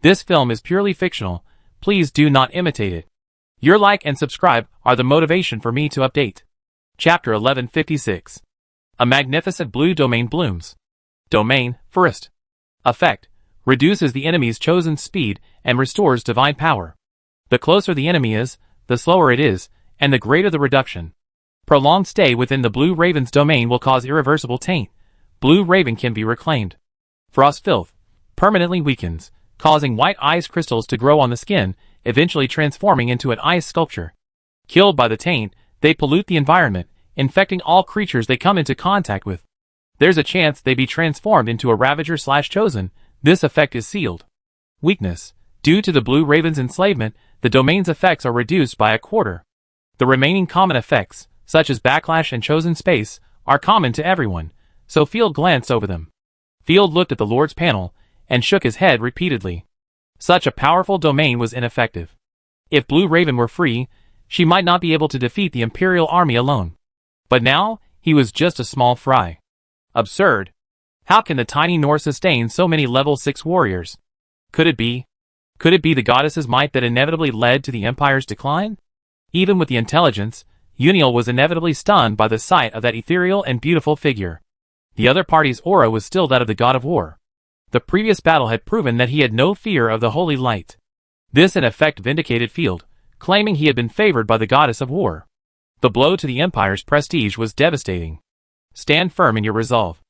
This film is purely fictional. Please do not imitate it. Your like and subscribe are the motivation for me to update. Chapter 1156. A magnificent blue domain blooms. Domain, first. Effect. Reduces the enemy's chosen speed and restores divine power. The closer the enemy is, the slower it is, and the greater the reduction. Prolonged stay within the Blue Raven's domain will cause irreversible taint. Blue Raven can be reclaimed. Frost Filth. Permanently weakens, causing white ice crystals to grow on the skin, eventually transforming into an ice sculpture. Killed by the taint, they pollute the environment, infecting all creatures they come into contact with. There's a chance they be transformed into a Ravager/Chosen. This effect is sealed. Weakness. Due to the Blue Raven's enslavement, the domain's effects are reduced by a quarter. The remaining common effects, such as Backlash and Chosen Space, are common to everyone, so Field glanced over them. Field looked at the Lord's panel, and shook his head repeatedly. Such a powerful domain was ineffective. If Blue Raven were free, she might not be able to defeat the Imperial army alone. But now, he was just a small fry. Absurd. How can the tiny Norse sustain so many level 6 warriors? Could it be the goddess's might that inevitably led to the Empire's decline? Even with the intelligence, Uniel was inevitably stunned by the sight of that ethereal and beautiful figure. The other party's aura was still that of the god of war. The previous battle had proven that he had no fear of the holy light. This in effect vindicated Field, claiming he had been favored by the goddess of war. The blow to the Empire's prestige was devastating. Stand firm in your resolve.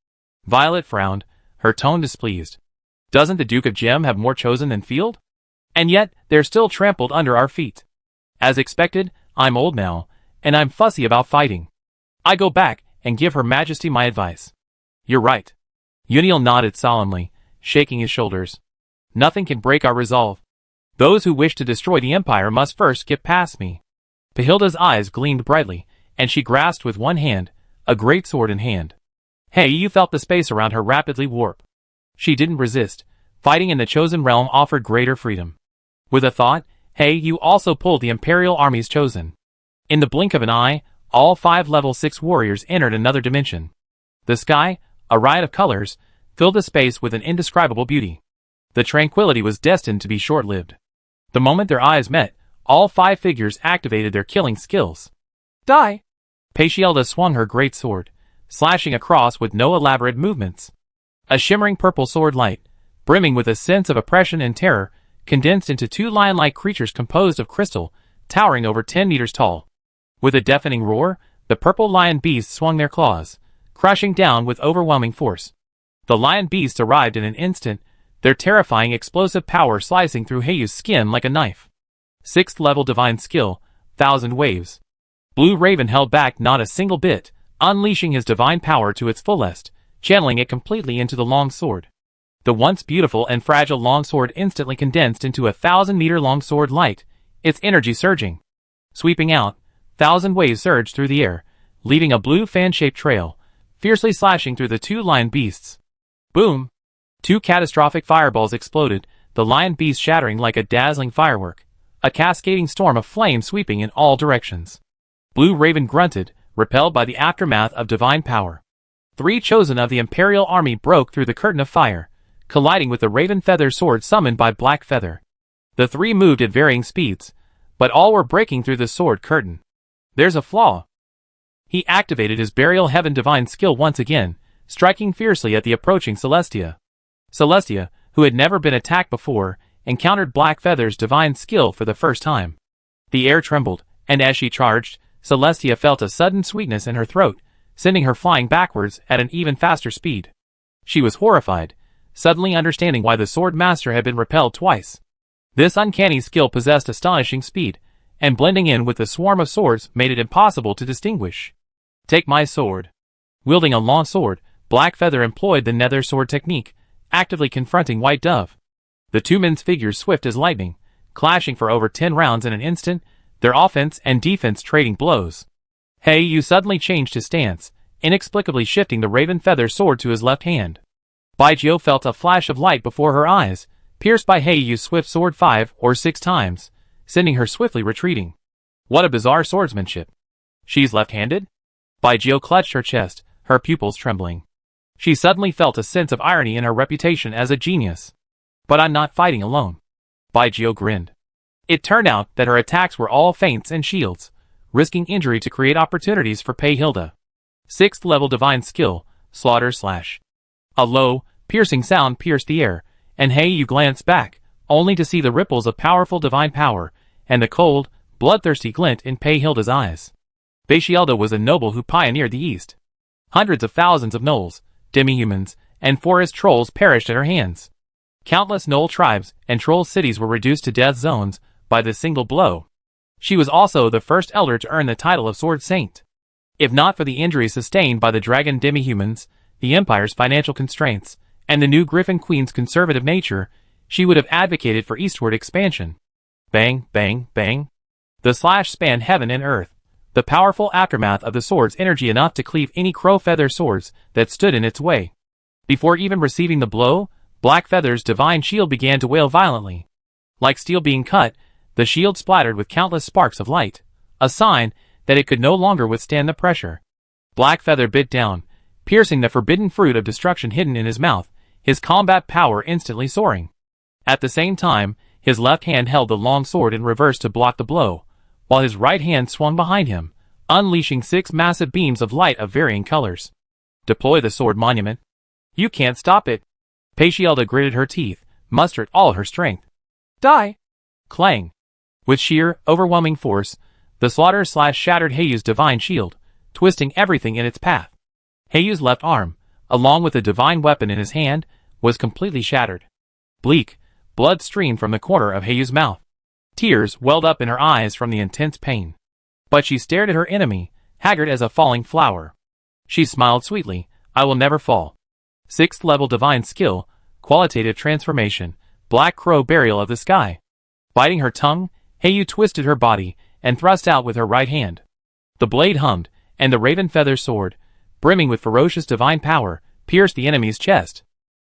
Violet frowned, her tone displeased. Doesn't the Duke of Gem have more chosen than Field? And yet, they're still trampled under our feet. As expected, I'm old now, and I'm fussy about fighting. I go back and give Her Majesty my advice. You're right. Uniel nodded solemnly, shaking his shoulders. Nothing can break our resolve. Those who wish to destroy the Empire must first get past me. Pahilda's eyes gleamed brightly, and she grasped with one hand, a great sword in hand. Hey, you felt the space around her rapidly warp. She didn't resist. Fighting in the Chosen Realm offered greater freedom. With a thought, Hey, you also pulled the Imperial army's Chosen. In the blink of an eye, all 5 level 6 warriors entered another dimension. The sky, a riot of colors, filled the space with an indescribable beauty. The tranquility was destined to be short-lived. The moment their eyes met, all 5 figures activated their killing skills. Die! Pahilda swung her great sword, slashing across with no elaborate movements. A shimmering purple sword light, brimming with a sense of oppression and terror, condensed into 2 lion-like creatures composed of crystal, towering over 10 meters tall. With a deafening roar, the purple lion beasts swung their claws, crashing down with overwhelming force. The lion beasts arrived in an instant, their terrifying explosive power slicing through Heiyu's skin like a knife. 6th level divine skill, 1,000 waves. Blue Raven held back not a single bit, unleashing his divine power to its fullest, channeling it completely into the long sword. The once beautiful and fragile longsword instantly condensed into a 1,000-meter longsword light, its energy surging. Sweeping out, 1,000 waves surged through the air, leaving a blue fan-shaped trail, fiercely slashing through the 2 lion beasts. Boom! 2 catastrophic fireballs exploded, the lion beast shattering like a dazzling firework, a cascading storm of flame sweeping in all directions. Blue Raven grunted, repelled by the aftermath of divine power. 3 chosen of the Imperial army broke through the curtain of fire, colliding with the Raven Feather sword summoned by Black Feather. The 3 moved at varying speeds, but all were breaking through the sword curtain. There's a flaw. He activated his Burial Heaven divine skill once again, striking fiercely at the approaching Celestia. Celestia, who had never been attacked before, encountered Black Feather's divine skill for the first time. The air trembled, and as she charged, Celestia felt a sudden sweetness in her throat, sending her flying backwards at an even faster speed. She was horrified, suddenly understanding why the sword master had been repelled twice. This uncanny skill possessed astonishing speed, and blending in with the swarm of swords made it impossible to distinguish. Take my sword. Wielding a long sword, Black Feather employed the nether sword technique, actively confronting White Dove. The 2 men's figures swift as lightning, clashing for over 10 rounds in an instant, their offense and defense trading blows. Heyu suddenly changed his stance, inexplicably shifting the Raven Feather sword to his left hand. Baijio felt a flash of light before her eyes, pierced by Heiyu's swift sword 5 or 6 times, sending her swiftly retreating. What a bizarre swordsmanship. She's left-handed? Baijio clutched her chest, her pupils trembling. She suddenly felt a sense of irony in her reputation as a genius. But I'm not fighting alone. Baizhou grinned. It turned out that her attacks were all feints and shields, risking injury to create opportunities for Pei Hilda. 6th level divine skill, Slaughter Slash. A low, piercing sound pierced the air, and Heiyu glanced back, only to see the ripples of powerful divine power, and the cold, bloodthirsty glint in Pei Hilda's eyes. Baizhou was a noble who pioneered the East. Hundreds of thousands of gnolls, demi-humans, and forest trolls perished at her hands. Countless gnoll tribes and troll cities were reduced to death zones by this single blow. She was also the first elder to earn the title of Sword Saint. If not for the injuries sustained by the dragon demi-humans, the Empire's financial constraints, and the new Griffin Queen's conservative nature, she would have advocated for eastward expansion. Bang, bang, bang. The slash spanned heaven and earth, the powerful aftermath of the sword's energy enough to cleave any crow feather swords that stood in its way. Before even receiving the blow, Black Feather's divine shield began to wail violently. Like steel being cut, the shield splattered with countless sparks of light, a sign that it could no longer withstand the pressure. Black Feather bit down, piercing the forbidden fruit of destruction hidden in his mouth, his combat power instantly soaring. At the same time, his left hand held the long sword in reverse to block the blow, while his right hand swung behind him, unleashing 6 massive beams of light of varying colors. Deploy the sword monument. You can't stop it. Paisielda gritted her teeth, mustered all her strength. Die! Clang! With sheer, overwhelming force, the slaughter slash shattered Heiyu's divine shield, twisting everything in its path. Heiyu's left arm, along with the divine weapon in his hand, was completely shattered. Bleak, blood streamed from the corner of Heiyu's mouth. Tears welled up in her eyes from the intense pain. But she stared at her enemy, haggard as a falling flower. She smiled sweetly. I will never fall. 6th level divine skill, qualitative transformation, Black Crow Burial of the Sky. Biting her tongue, Heiyu twisted her body and thrust out with her right hand. The blade hummed, and the raven feather sword, brimming with ferocious divine power, pierced the enemy's chest.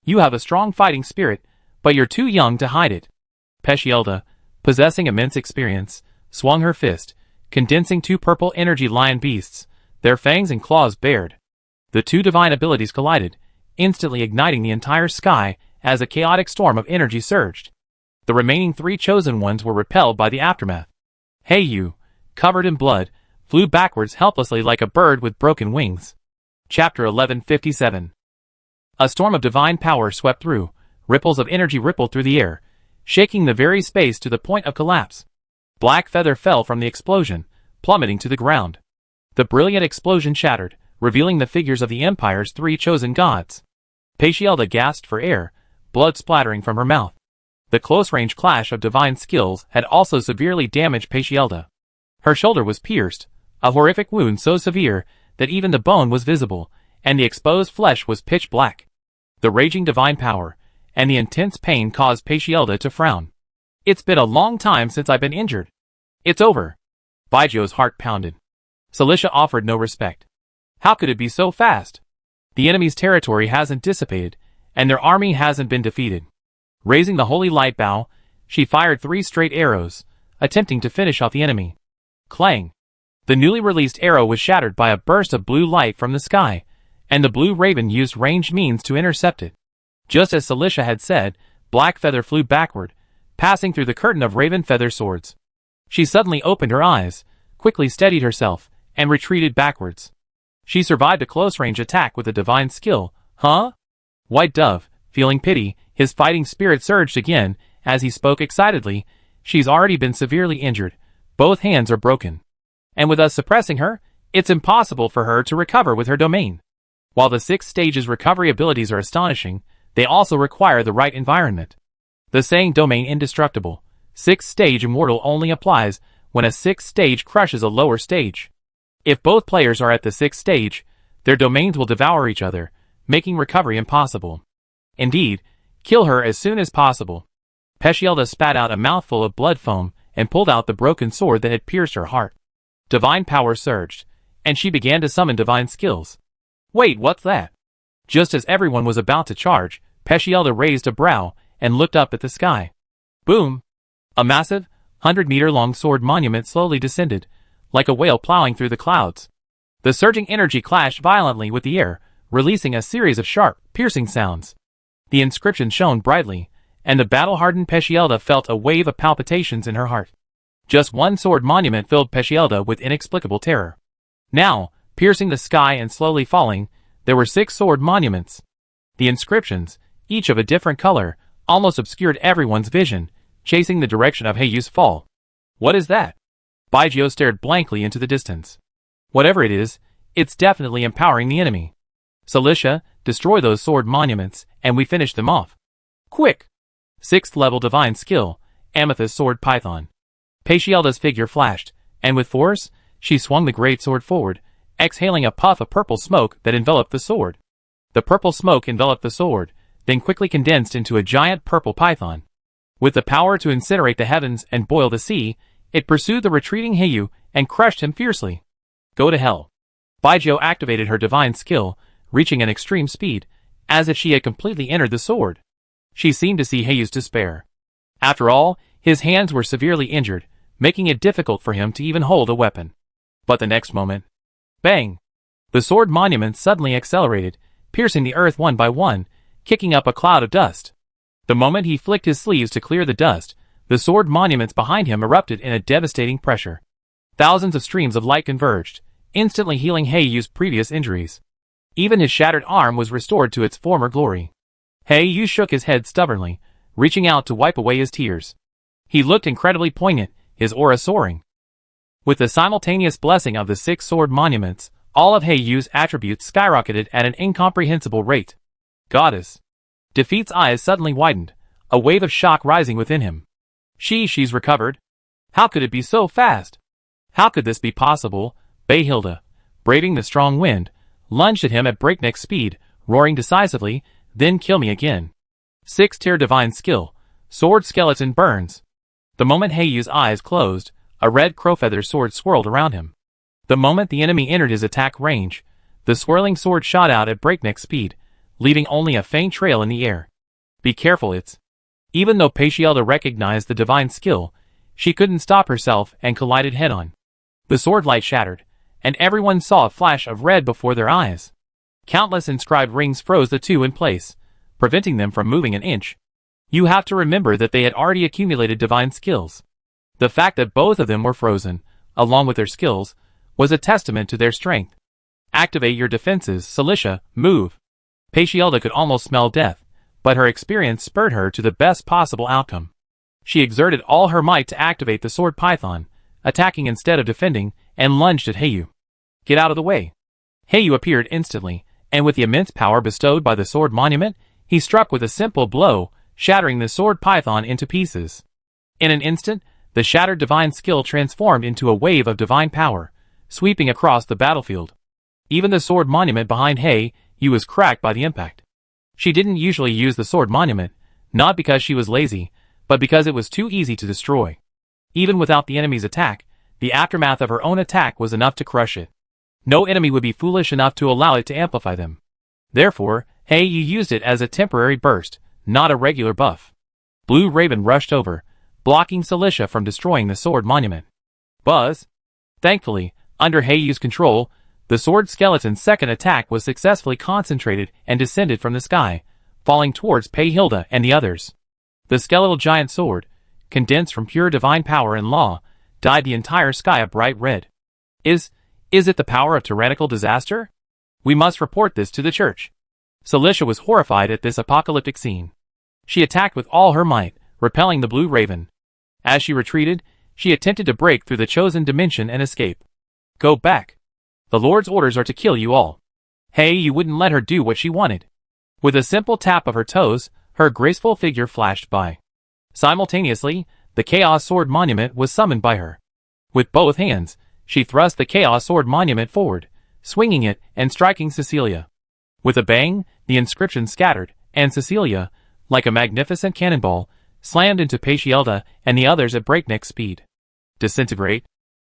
You have a strong fighting spirit, but you're too young to hide it. Paisielda, possessing immense experience, swung her fist, condensing 2 purple energy lion beasts, their fangs and claws bared. The 2 divine abilities collided, instantly igniting the entire sky as a chaotic storm of energy surged. The remaining 3 chosen ones were repelled by the aftermath. Heiyu, covered in blood, flew backwards helplessly like a bird with broken wings. Chapter 1157. A storm of divine power swept through, ripples of energy rippled through the air, shaking the very space to the point of collapse. Black Feather fell from the explosion, plummeting to the ground. The brilliant explosion shattered, revealing the figures of the Empire's 3 chosen gods. Paisielda gasped for air, blood splattering from her mouth. The close-range clash of divine skills had also severely damaged Paisielda. Her shoulder was pierced, a horrific wound so severe that even the bone was visible, and the exposed flesh was pitch black. The raging divine power and the intense pain caused Paisielda to frown. It's been a long time since I've been injured. It's over. Baizhou's heart pounded. Cilicia offered no respect. How could it be so fast? The enemy's territory hasn't dissipated, and their army hasn't been defeated. Raising the holy light bow, she fired 3 straight arrows, attempting to finish off the enemy. Clang! The newly released arrow was shattered by a burst of blue light from the sky, and the blue raven used ranged means to intercept it. Just as Cilicia had said, Black Feather flew backward, passing through the curtain of raven feather swords. She suddenly opened her eyes, quickly steadied herself, and retreated backwards. She survived a close-range attack with a divine skill. Huh? White Dove, feeling pity, his fighting spirit surged again, as he spoke excitedly. She's already been severely injured. Both hands are broken. And with us suppressing her, it's impossible for her to recover with her domain. While the 6 stages recovery abilities are astonishing, they also require the right environment. The saying domain indestructible, 6th stage immortal only applies when a 6th stage crushes a lower stage. If both players are at the 6th stage, their domains will devour each other, making recovery impossible. Indeed, kill her as soon as possible. Paisielda spat out a mouthful of blood foam and pulled out the broken sword that had pierced her heart. Divine power surged, and she began to summon divine skills. Wait, what's that? Just as everyone was about to charge, Paisielda raised a brow and looked up at the sky. Boom! A massive, 100-meter-long sword monument slowly descended, like a whale plowing through the clouds. The surging energy clashed violently with the air, releasing a series of sharp, piercing sounds. The inscription shone brightly, and the battle-hardened Peshielda felt a wave of palpitations in her heart. Just one sword monument filled Peshielda with inexplicable terror. Now, piercing the sky and slowly falling, there were 6 sword monuments. The inscriptions, each of a different color, almost obscured everyone's vision, chasing the direction of Heiyu's fall. What is that? Baizhou stared blankly into the distance. Whatever it is, it's definitely empowering the enemy. Cilicia, destroy those sword monuments, and we finish them off. Quick! 6th level divine skill, Amethyst Sword Python. Peshielda's figure flashed, and with force, she swung the great sword forward, exhaling a puff of purple smoke that enveloped the sword. The purple smoke enveloped the sword, then quickly condensed into a giant purple python. With the power to incinerate the heavens and boil the sea, it pursued the retreating Heiyu and crushed him fiercely. Go to hell. Baizhou activated her divine skill, reaching an extreme speed, as if she had completely entered the sword. She seemed to see Heiyu's despair. After all, his hands were severely injured, making it difficult for him to even hold a weapon. But the next moment, bang! The sword monuments suddenly accelerated, piercing the earth one by one, kicking up a cloud of dust. The moment he flicked his sleeves to clear the dust, the sword monuments behind him erupted in a devastating pressure. Thousands of streams of light converged, instantly healing Heiyu's previous injuries. Even his shattered arm was restored to its former glory. Heiyu shook his head stubbornly, reaching out to wipe away his tears. He looked incredibly poignant, his aura soaring. With the simultaneous blessing of the 6 sword monuments, all of Heiyu's attributes skyrocketed at an incomprehensible rate. Goddess. Defeat's eyes suddenly widened, a wave of shock rising within him. She's recovered? How could it be so fast? How could this be possible? Beihilda, braving the strong wind, lunged at him at breakneck speed, roaring decisively, then kill me again. 6th-tier divine skill, Sword Skeleton Burns. The moment Heiyu's eyes closed, a red crowfeather sword swirled around him. The moment the enemy entered his attack range, the swirling sword shot out at breakneck speed, leaving only a faint trail in the air. Be careful, it's... Even though Peshielda recognized the divine skill, she couldn't stop herself and collided head-on. The sword light shattered, and everyone saw a flash of red before their eyes. Countless inscribed rings froze the two in place, preventing them from moving an inch. You have to remember that they had already accumulated divine skills. The fact that both of them were frozen, along with their skills, was a testament to their strength. Activate your defenses, Cilicia, move. Peshielda could almost smell death, but her experience spurred her to the best possible outcome. She exerted all her might to activate the sword python, attacking instead of defending, and lunged at Heiyu. Get out of the way. Heiyu appeared instantly, and with the immense power bestowed by the sword monument, he struck with a simple blow, shattering the sword python into pieces. In an instant, the shattered divine skill transformed into a wave of divine power, sweeping across the battlefield. Even the sword monument behind Heiyu was cracked by the impact. She didn't usually use the sword monument, not because she was lazy, but because it was too easy to destroy. Even without the enemy's attack, the aftermath of her own attack was enough to crush it. No enemy would be foolish enough to allow it to amplify them. Therefore, Heiyu used it as a temporary burst, not a regular buff. Blue Raven rushed over, blocking Cilicia from destroying the sword monument. Buzz! Thankfully, under Heiyu's control, the sword skeleton's second attack was successfully concentrated and descended from the sky, falling towards Beihilda and the others. The skeletal giant sword, condensed from pure divine power and law, dyed the entire sky a bright red. Is it the power of tyrannical disaster? We must report this to the church. Cilicia was horrified at this apocalyptic scene. She attacked with all her might, repelling the blue raven. As she retreated, she attempted to break through the chosen dimension and escape. Go back. The Lord's orders are to kill you all. Heiyu wouldn't let her do what she wanted. With a simple tap of her toes, her graceful figure flashed by. Simultaneously, the Chaos Sword Monument was summoned by her. With both hands, she thrust the Chaos Sword Monument forward, swinging it and striking Cecilia. With a bang, the inscription scattered, and Cecilia, like a magnificent cannonball, slammed into Peshielda and the others at breakneck speed. Disintegrate.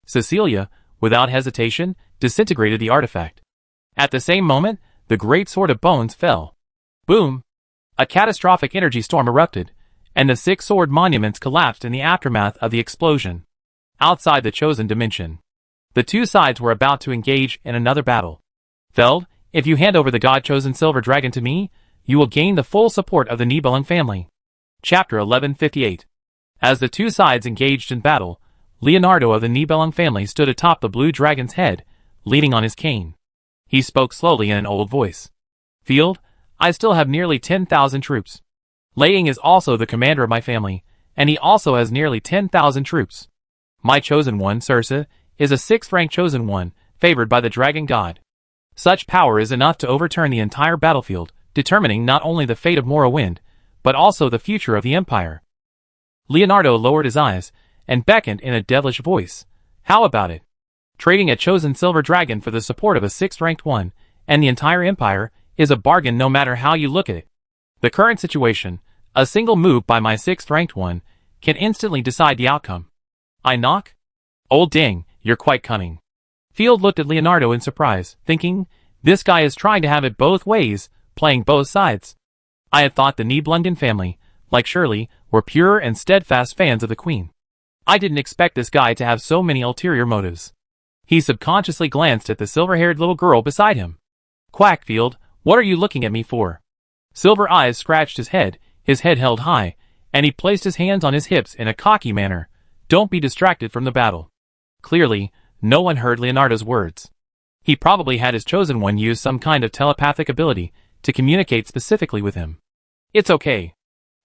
Cecilia, without hesitation, disintegrated the artifact. At the same moment, the great sword of bones fell. Boom! A catastrophic energy storm erupted, and the 6 sword monuments collapsed in the aftermath of the explosion. Outside the chosen dimension, the two sides were about to engage in another battle. Feld, if you hand over the god-chosen silver dragon to me, you will gain the full support of the Nibelung family. Chapter 1158. As the two sides engaged in battle, Leonardo of the Nibelung family stood atop the blue dragon's head, leaning on his cane. He spoke slowly in an old voice. "Field, I still have nearly 10,000 troops. Leing is also the commander of my family, and he also has nearly 10,000 troops. My chosen one, Circe, is a 6th-rank chosen one, favored by the dragon god. Such power is enough to overturn the entire battlefield, determining not only the fate of Morrowind, but also the future of the Empire." Leonardo lowered his eyes, and beckoned in a devilish voice. "How about it? Trading a chosen silver dragon for the support of a 6th-ranked one, and the entire Empire, is a bargain no matter how you look at it. The current situation, a single move by my 6th-ranked one, can instantly decide the outcome. I knock? Old ding, you're quite cunning." Field looked at Leonardo in surprise, thinking, this guy is trying to have it both ways, playing both sides. I had thought the Nibelungen family, like Shirley, were pure and steadfast fans of the Queen. I didn't expect this guy to have so many ulterior motives. He subconsciously glanced at the silver-haired little girl beside him. "Quack, Field, what are you looking at me for?" Silver Eyes scratched his head held high, and he placed his hands on his hips in a cocky manner. "Don't be distracted from the battle." Clearly, no one heard Leonardo's words. He probably had his chosen one use some kind of telepathic ability to communicate specifically with him. "It's okay."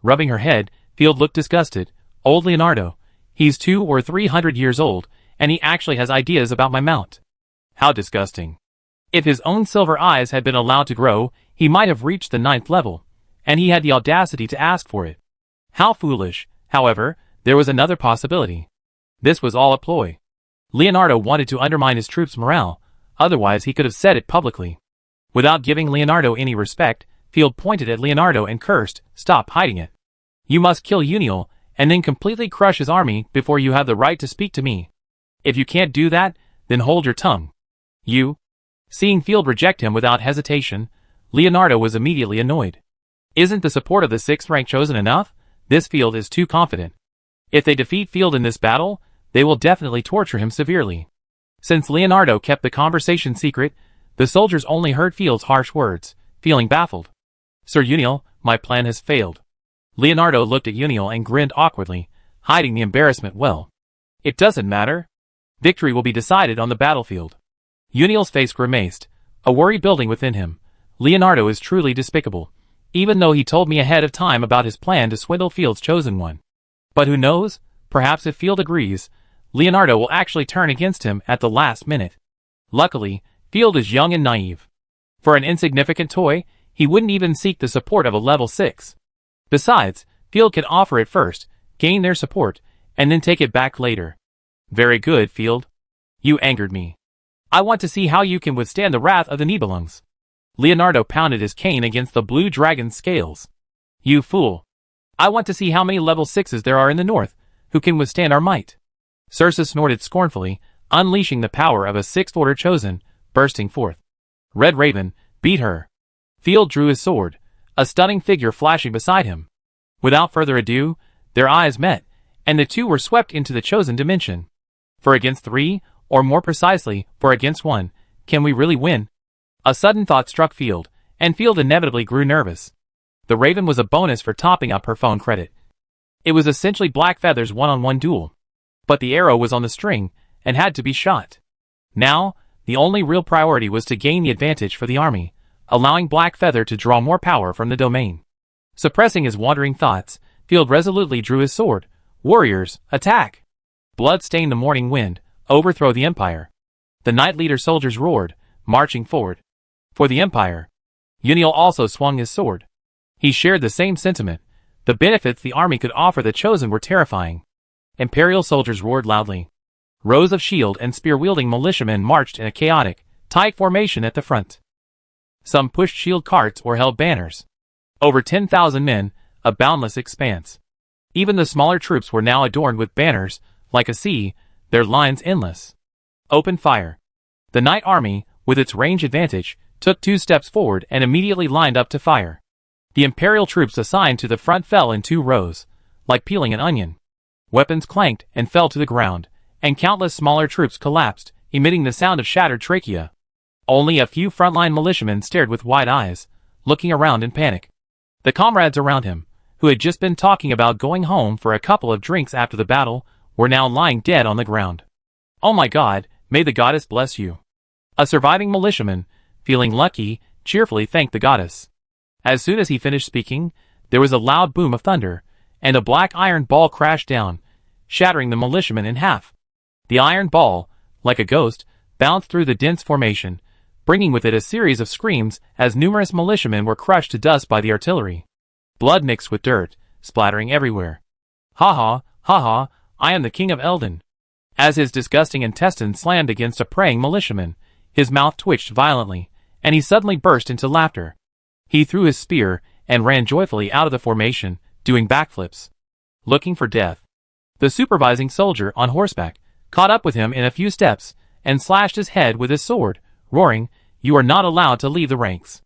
Rubbing her head, Field looked disgusted. "Old Leonardo. He's 200 or 300 years old, and he actually has ideas about my mount. How disgusting. If his own silver eyes had been allowed to grow, he might have reached the 9th level, and he had the audacity to ask for it. How foolish." However, there was another possibility. This was all a ploy. Leonardo wanted to undermine his troops' morale, otherwise he could have said it publicly. Without giving Leonardo any respect, Field pointed at Leonardo and cursed, "Stop hiding it. You must kill Uniel, and then completely crush his army before you have the right to speak to me. If you can't do that, then hold your tongue. You." Seeing Field reject him without hesitation, Leonardo was immediately annoyed. Isn't the support of the 6th-rank chosen enough? This Field is too confident. If they defeat Field in this battle, they will definitely torture him severely. Since Leonardo kept the conversation secret, the soldiers only heard Field's harsh words, feeling baffled. "Sir Uniel, my plan has failed." Leonardo looked at Uniel and grinned awkwardly, hiding the embarrassment well. "It doesn't matter. Victory will be decided on the battlefield." Uniel's face grimaced, a worry building within him. Leonardo is truly despicable, even though he told me ahead of time about his plan to swindle Field's chosen one. But who knows, perhaps if Field agrees, Leonardo will actually turn against him at the last minute. Luckily, Field is young and naive. For an insignificant toy, he wouldn't even seek the support of a level 6. Besides, Field can offer it first, gain their support, and then take it back later. "Very good, Field. You angered me. I want to see how you can withstand the wrath of the Nibelungs." Leonardo pounded his cane against the blue dragon's scales. "You fool. I want to see how many level 6s there are in the north, who can withstand our might." Circe snorted scornfully, unleashing the power of a 6th-order chosen, bursting forth. "Red Raven, beat her." Field drew his sword, a stunning figure flashing beside him. Without further ado, their eyes met, and the two were swept into the chosen dimension. For against 3, or more precisely, for against 1, can we really win? A sudden thought struck Field, and Field inevitably grew nervous. The Raven was a bonus for topping up her phone credit. It was essentially Black Feather's one-on-one duel. But the arrow was on the string, and had to be shot. Now, the only real priority was to gain the advantage for the army, allowing Black Feather to draw more power from the domain. Suppressing his wandering thoughts, Field resolutely drew his sword. "Warriors, attack! Blood stain the morning wind, overthrow the Empire." The Knight Leader soldiers roared, marching forward. For the Empire. Uniel also swung his sword. He shared the same sentiment. The benefits the army could offer the chosen were terrifying. Imperial soldiers roared loudly. Rows of shield and spear-wielding militiamen marched in a chaotic, tight formation at the front. Some pushed shield carts or held banners. Over 10,000 men, a boundless expanse. Even the smaller troops were now adorned with banners, like a sea, their lines endless. Open fire. The Knight Army, with its range advantage, took 2 steps forward and immediately lined up to fire. The Imperial troops assigned to the front fell in 2 rows, like peeling an onion. Weapons clanked and fell to the ground, and countless smaller troops collapsed, emitting the sound of shattered trachea. Only a few frontline militiamen stared with wide eyes, looking around in panic. The comrades around him, who had just been talking about going home for a couple of drinks after the battle, were now lying dead on the ground. "Oh my God, may the goddess bless you." A surviving militiaman, feeling lucky, cheerfully thanked the goddess. As soon as he finished speaking, there was a loud boom of thunder, and a black iron ball crashed down, shattering the militiaman in half. The iron ball, like a ghost, bounced through the dense formation, bringing with it a series of screams as numerous militiamen were crushed to dust by the artillery. Blood mixed with dirt, splattering everywhere. "Ha ha, ha ha, I am the king of Eldon." As his disgusting intestines slammed against a praying militiaman, his mouth twitched violently, and he suddenly burst into laughter. He threw his spear and ran joyfully out of the formation, doing backflips. Looking for death. The supervising soldier on horseback caught up with him in a few steps and slashed his head with his sword, roaring, "You are not allowed to leave the ranks.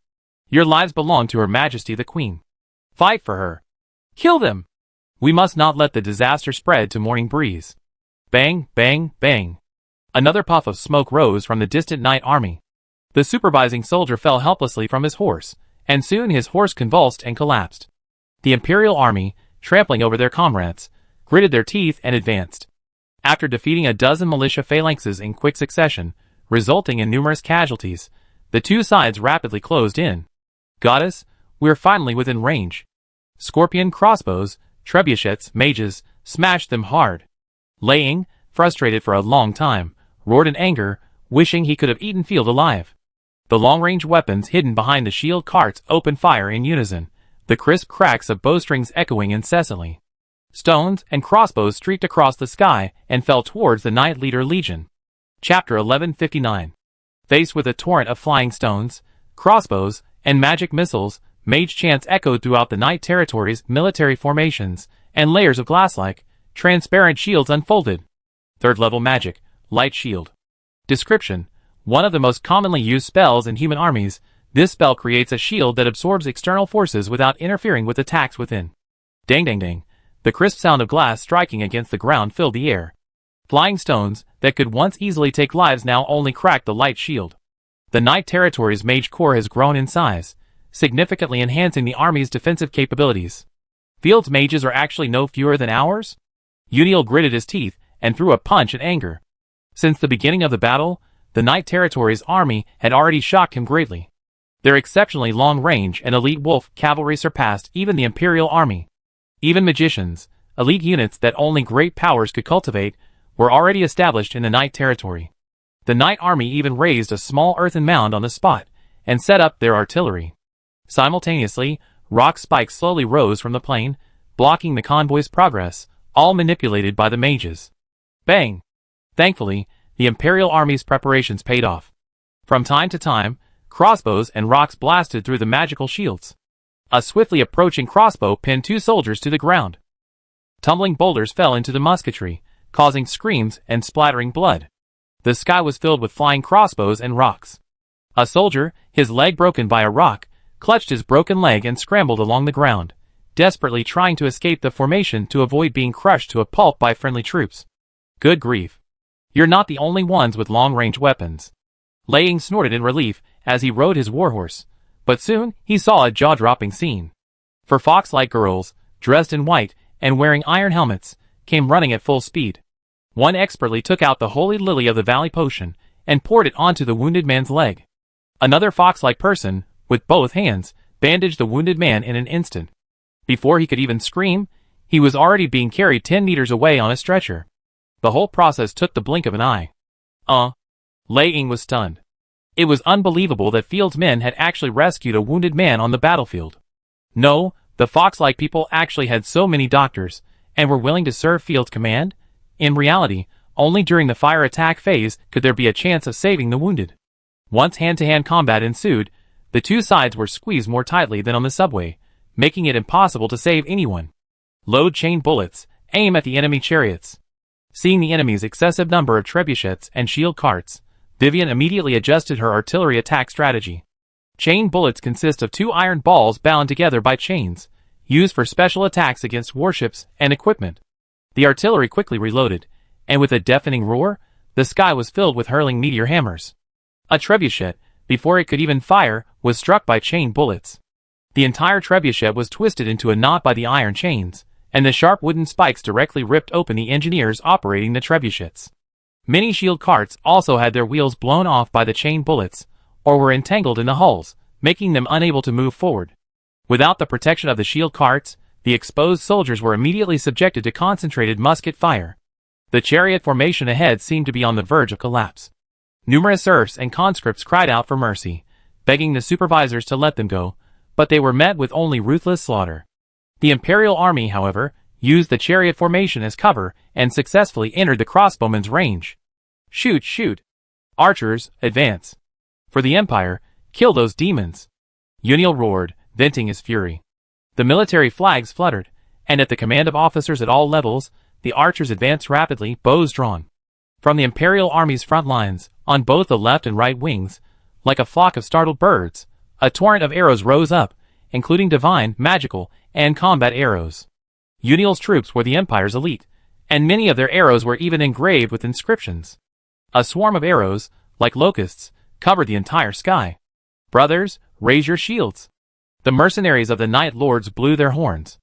Your lives belong to Her Majesty the Queen. Fight for her. Kill them. We must not let the disaster spread to Morning Breeze." Bang, bang, bang. Another puff of smoke rose from the distant night army. The supervising soldier fell helplessly from his horse, and soon his horse convulsed and collapsed. The Imperial army, trampling over their comrades, gritted their teeth and advanced. After defeating a dozen militia phalanxes in quick succession, resulting in numerous casualties, the two sides rapidly closed in. "Goddess, we're finally within range." Scorpion crossbows, trebuchets, mages, smashed them hard. Lei Ying, frustrated for a long time, roared in anger, wishing he could have eaten Field alive. The long-range weapons hidden behind the shield carts opened fire in unison, the crisp cracks of bowstrings echoing incessantly. Stones and crossbows streaked across the sky and fell towards the Knight Leader Legion. Chapter 1159. Faced with a torrent of flying stones, crossbows, and magic missiles, mage chants echoed throughout the Knight territories, military formations, and layers of glass-like, transparent shields unfolded. Third-level magic, light shield. Description: one of the most commonly used spells in human armies, this spell creates a shield that absorbs external forces without interfering with attacks within. Dang dang dang. The crisp sound of glass striking against the ground filled the air. Flying stones that could once easily take lives now only cracked the light shield. The Knight Territory's mage corps has grown in size, significantly enhancing the army's defensive capabilities. Field's mages are actually no fewer than ours? Uniel gritted his teeth and threw a punch in anger. Since the beginning of the battle, the Knight Territory's army had already shocked him greatly. Their exceptionally long range and elite wolf cavalry surpassed even the Imperial army. Even magicians, elite units that only great powers could cultivate, were already established in the Knight Territory. The Knight army even raised a small earthen mound on the spot and set up their artillery. Simultaneously, rock spikes slowly rose from the plain, blocking the convoy's progress, all manipulated by the mages. Bang! Thankfully, the Imperial army's preparations paid off. From time to time, crossbows and rocks blasted through the magical shields. A swiftly approaching crossbow pinned two soldiers to the ground. Tumbling boulders fell into the musketry, causing screams and splattering blood. The sky was filled with flying crossbows and rocks. A soldier, his leg broken by a rock, clutched his broken leg and scrambled along the ground, desperately trying to escape the formation to avoid being crushed to a pulp by friendly troops. Good grief. You're not the only ones with long-range weapons. Lei Ying snorted in relief as he rode his warhorse, but soon he saw a jaw-dropping scene. Four fox-like girls, dressed in white and wearing iron helmets, came running at full speed. One expertly took out the holy lily of the valley potion and poured it onto the wounded man's leg. Another fox-like person, with both hands, bandaged the wounded man in an instant. Before he could even scream, he was already being carried 10 meters away on a stretcher. The whole process took the blink of an eye. Lei Ying was stunned. It was unbelievable that Field's men had actually rescued a wounded man on the battlefield. No, the fox-like people actually had so many doctors, and were willing to serve Field's command? In reality, only during the fire attack phase could there be a chance of saving the wounded. Once hand-to-hand combat ensued, the two sides were squeezed more tightly than on the subway, making it impossible to save anyone. Load chain bullets, aim at the enemy chariots. Seeing the enemy's excessive number of trebuchets and shield carts, Vivian immediately adjusted her artillery attack strategy. Chain bullets consist of two iron balls bound together by chains, used for special attacks against warships and equipment. The artillery quickly reloaded, and with a deafening roar, the sky was filled with hurling meteor hammers. A trebuchet, before it could even fire, was struck by chain bullets. The entire trebuchet was twisted into a knot by the iron chains, and the sharp wooden spikes directly ripped open the engineers operating the trebuchets. Many shield carts also had their wheels blown off by the chain bullets, or were entangled in the hulls, making them unable to move forward. Without the protection of the shield carts, the exposed soldiers were immediately subjected to concentrated musket fire. The chariot formation ahead seemed to be on the verge of collapse. Numerous serfs and conscripts cried out for mercy, begging the supervisors to let them go, but they were met with only ruthless slaughter. The imperial army, however, used the chariot formation as cover and successfully entered the crossbowmen's range. Shoot, shoot! Archers, advance! For the Empire, kill those demons! Uniel roared, venting his fury. The military flags fluttered, and at the command of officers at all levels, the archers advanced rapidly, bows drawn. From the imperial army's front lines, on both the left and right wings, like a flock of startled birds, a torrent of arrows rose up, including divine, magical, and combat arrows. Uniel's troops were the Empire's elite, and many of their arrows were even engraved with inscriptions. A swarm of arrows, like locusts, covered the entire sky. Brothers, raise your shields! The mercenaries of the Night Lords blew their horns.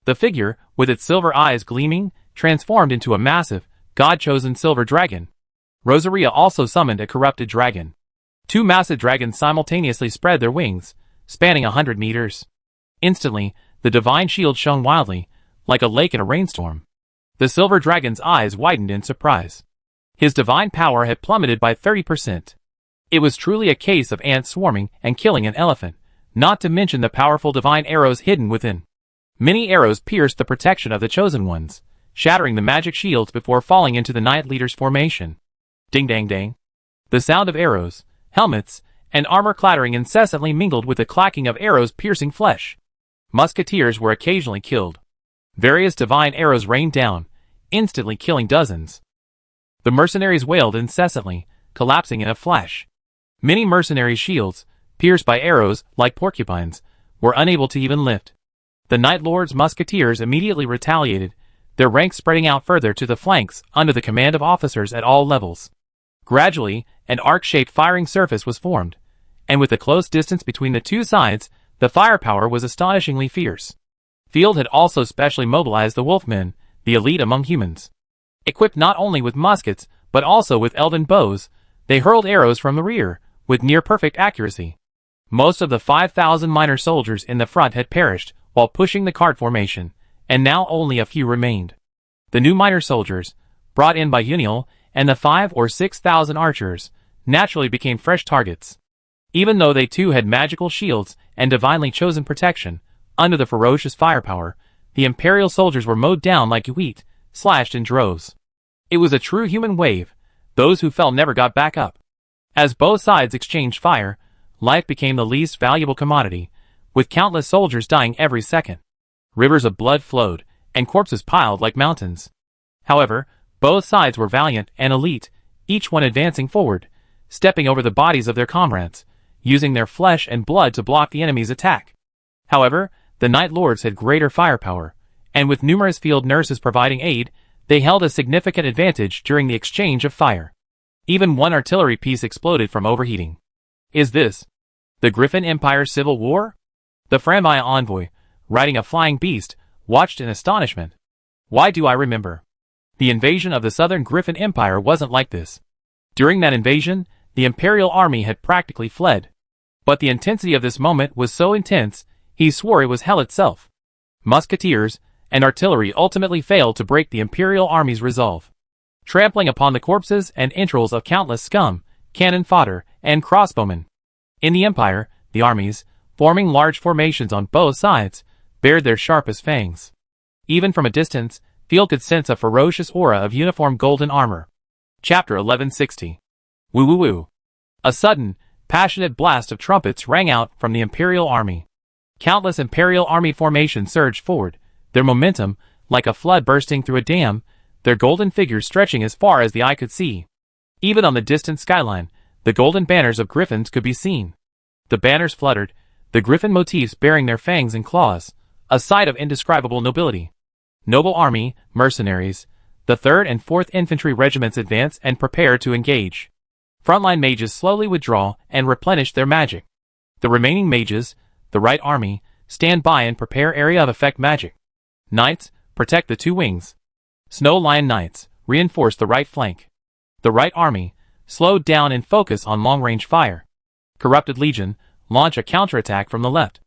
The figure, with its silver eyes gleaming, transformed into a massive, god-chosen silver dragon. Rosaria also summoned a corrupted dragon. Two massive dragons simultaneously spread their wings, spanning 100 meters. Instantly, the divine shield shone wildly, like a lake in a rainstorm. The silver dragon's eyes widened in surprise. His divine power had plummeted by 30%. It was truly a case of ants swarming and killing an elephant, not to mention the powerful divine arrows hidden within. Many arrows pierced the protection of the chosen ones, shattering the magic shields before falling into the Knight Leader's formation. Ding dang dang. The sound of arrows, helmets, and armor clattering incessantly mingled with the clacking of arrows piercing flesh. Musketeers were occasionally killed. Various divine arrows rained down, instantly killing dozens. The mercenaries wailed incessantly, collapsing in a flash. Many mercenary shields, pierced by arrows like porcupines, were unable to even lift. The Night Lord's musketeers immediately retaliated, their ranks spreading out further to the flanks under the command of officers at all levels. Gradually, an arc-shaped firing surface was formed, and with the close distance between the two sides, the firepower was astonishingly fierce. Field had also specially mobilized the Wolfmen, the elite among humans. Equipped not only with muskets, but also with Elden bows, they hurled arrows from the rear, with near-perfect accuracy. Most of the 5,000 minor soldiers in the front had perished while pushing the cart formation, and now only a few remained. The new minor soldiers, brought in by Uniel, and the 5,000 or 6,000 archers, naturally became fresh targets. Even though they too had magical shields and divinely chosen protection, under the ferocious firepower, the Imperial soldiers were mowed down like wheat, slashed in droves. It was a true human wave. Those who fell never got back up. As both sides exchanged fire, life became the least valuable commodity, with countless soldiers dying every second. Rivers of blood flowed, and corpses piled like mountains. However, both sides were valiant and elite, each one advancing forward, stepping over the bodies of their comrades, using their flesh and blood to block the enemy's attack. However, the Night Lords had greater firepower, and with numerous field nurses providing aid, they held a significant advantage during the exchange of fire. Even one artillery piece exploded from overheating. Is this the Griffin Empire Civil War? The Framvaya envoy, riding a flying beast, watched in astonishment. Why do I remember? The invasion of the Southern Griffin Empire wasn't like this. During that invasion, the Imperial army had practically fled. But the intensity of this moment was so intense, he swore it was hell itself. Musketeers and artillery ultimately failed to break the Imperial army's resolve. Trampling upon the corpses and entrails of countless scum, cannon fodder, and crossbowmen. In the Empire, the armies, forming large formations on both sides, bared their sharpest fangs. Even from a distance, Field could sense a ferocious aura of uniform golden armor. Chapter 1160. Woo woo woo. A sudden, passionate blast of trumpets rang out from the Imperial army. Countless Imperial army formations surged forward, their momentum, like a flood bursting through a dam, their golden figures stretching as far as the eye could see. Even on the distant skyline, the golden banners of griffins could be seen. The banners fluttered, the griffin motifs bearing their fangs and claws, a sight of indescribable nobility. Noble army, mercenaries, the 3rd and 4th Infantry Regiments advance and prepare to engage. Frontline mages slowly withdraw and replenish their magic. The remaining mages, the Right Army, stand by and prepare area of effect magic. Knights, protect the 2 wings. Snow Lion Knights, reinforce the right flank. The right army, slow down and focus on long-range fire. Corrupted Legion, launch a counterattack from the left.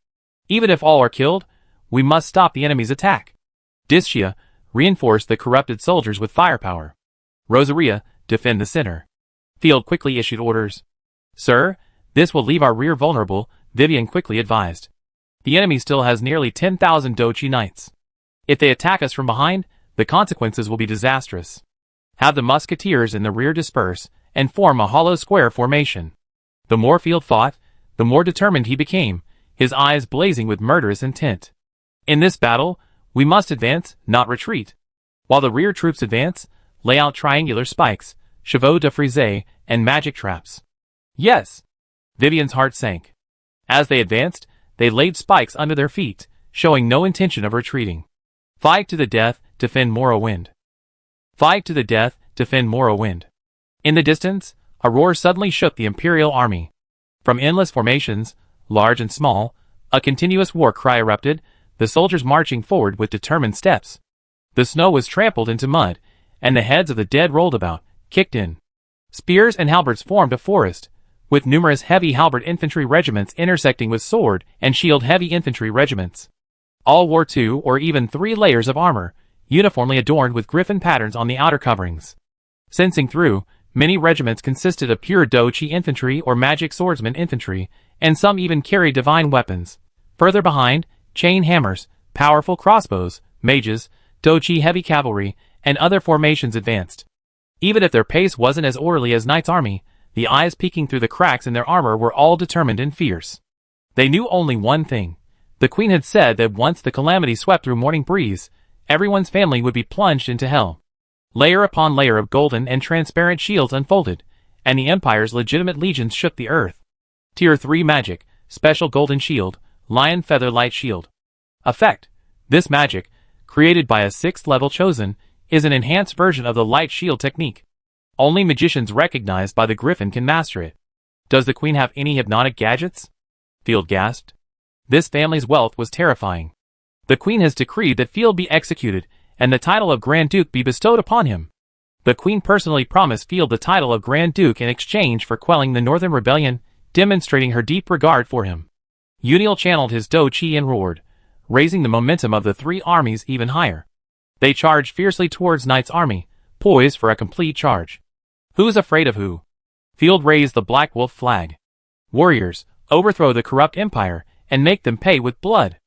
Even if all are killed, we must stop the enemy's attack. Discia, reinforce the corrupted soldiers with firepower. Rosaria, defend the center. Field quickly issued orders. Sir, this will leave our rear vulnerable, Vivian quickly advised. The enemy still has nearly 10,000 Dochi Knights. If they attack us from behind, the consequences will be disastrous. Have the musketeers in the rear disperse and form a hollow square formation. The more Field fought, the more determined he became, his eyes blazing with murderous intent. In this battle, we must advance, not retreat. While the rear troops advance, lay out triangular spikes, chevaux de frise, and magic traps. Yes! Vivian's heart sank. As they advanced, they laid spikes under their feet, showing no intention of retreating. Fight to the death, defend Morrowind. Fight to the death, defend Morrowind. In the distance, a roar suddenly shook the Imperial army. From endless formations, large and small, a continuous war cry erupted, the soldiers marching forward with determined steps. The snow was trampled into mud, and the heads of the dead rolled about, kicked in. Spears and halberds formed a forest, with numerous heavy halberd infantry regiments intersecting with sword and shield heavy infantry regiments. All wore 2 or even 3 layers of armor, uniformly adorned with griffin patterns on the outer coverings. Sensing through, many regiments consisted of pure Dochi infantry or magic swordsman infantry, and some even carried divine weapons. Further behind, chain hammers, powerful crossbows, mages, Dochi heavy cavalry, and other formations advanced. Even if their pace wasn't as orderly as Knight's army, the eyes peeking through the cracks in their armor were all determined and fierce. They knew only one thing. The Queen had said that once the calamity swept through Morning Breeze, everyone's family would be plunged into hell. Layer upon layer of golden and transparent shields unfolded, and the Empire's legitimate legions shook the earth. Tier 3 magic, special golden shield, lion feather light shield. Effect. This magic, created by a 6th level chosen, is an enhanced version of the light shield technique. Only magicians recognized by the Griffin can master it. Does the Queen have any hypnotic gadgets? Field gasped. This family's wealth was terrifying. The Queen has decreed that Field be executed, and the title of Grand Duke be bestowed upon him. The Queen personally promised Field the title of Grand Duke in exchange for quelling the Northern Rebellion, demonstrating her deep regard for him. Uniel channeled his Do-Chi and roared, raising the momentum of the 3 armies even higher. They charged fiercely towards Knight's army, poised for a complete charge. Who's afraid of who? Field raised the Black Wolf flag. Warriors, overthrow the corrupt empire, and make them pay with blood.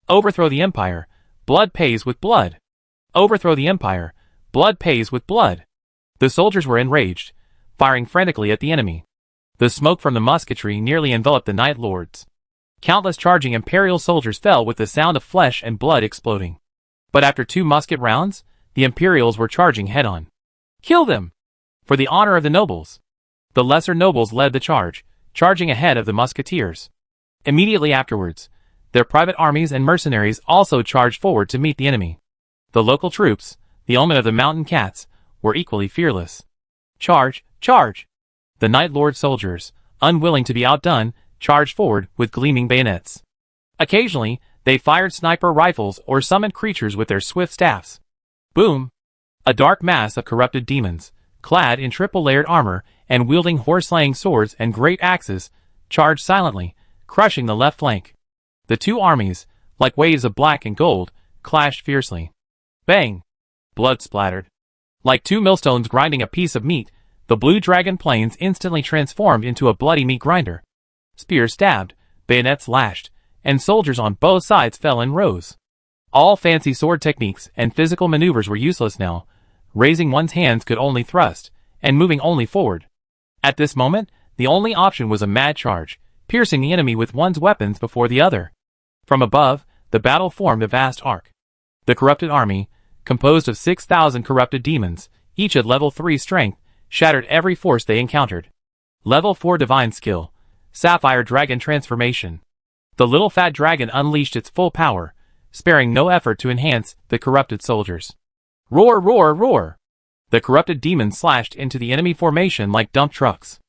Overthrow the empire, blood pays with blood. Overthrow the empire, blood pays with blood. The soldiers were enraged, firing frantically at the enemy. The smoke from the musketry nearly enveloped the Night Lords. Countless charging Imperial soldiers fell with the sound of flesh and blood exploding. But after 2 musket rounds, the Imperials were charging head-on. Kill them! For the honor of the nobles. The lesser nobles led the charge, charging ahead of the musketeers. Immediately afterwards, their private armies and mercenaries also charged forward to meet the enemy. The local troops, the omen of the mountain cats, were equally fearless. Charge! Charge! The Night Lord soldiers, unwilling to be outdone, charged forward with gleaming bayonets. Occasionally, they fired sniper rifles or summoned creatures with their swift staffs. Boom! A dark mass of corrupted demons, clad in triple-layered armor and wielding horse-slaying swords and great axes, charged silently, crushing the left flank. The 2 armies, like waves of black and gold, clashed fiercely. Bang! Blood splattered. Like 2 millstones grinding a piece of meat, the Blue Dragon Plains instantly transformed into a bloody meat grinder. Spears stabbed, bayonets lashed, and soldiers on both sides fell in rows. All fancy sword techniques and physical maneuvers were useless now. Raising one's hands could only thrust, and moving only forward. At this moment, the only option was a mad charge, piercing the enemy with one's weapons before the other. From above, the battle formed a vast arc. The corrupted army, composed of 6,000 corrupted demons, each at level 3 strength, shattered every force they encountered. Level 4 divine skill, Sapphire Dragon transformation. The little fat dragon unleashed its full power, sparing no effort to enhance the corrupted soldiers. Roar, roar, roar! The corrupted demons slashed into the enemy formation like dump trucks.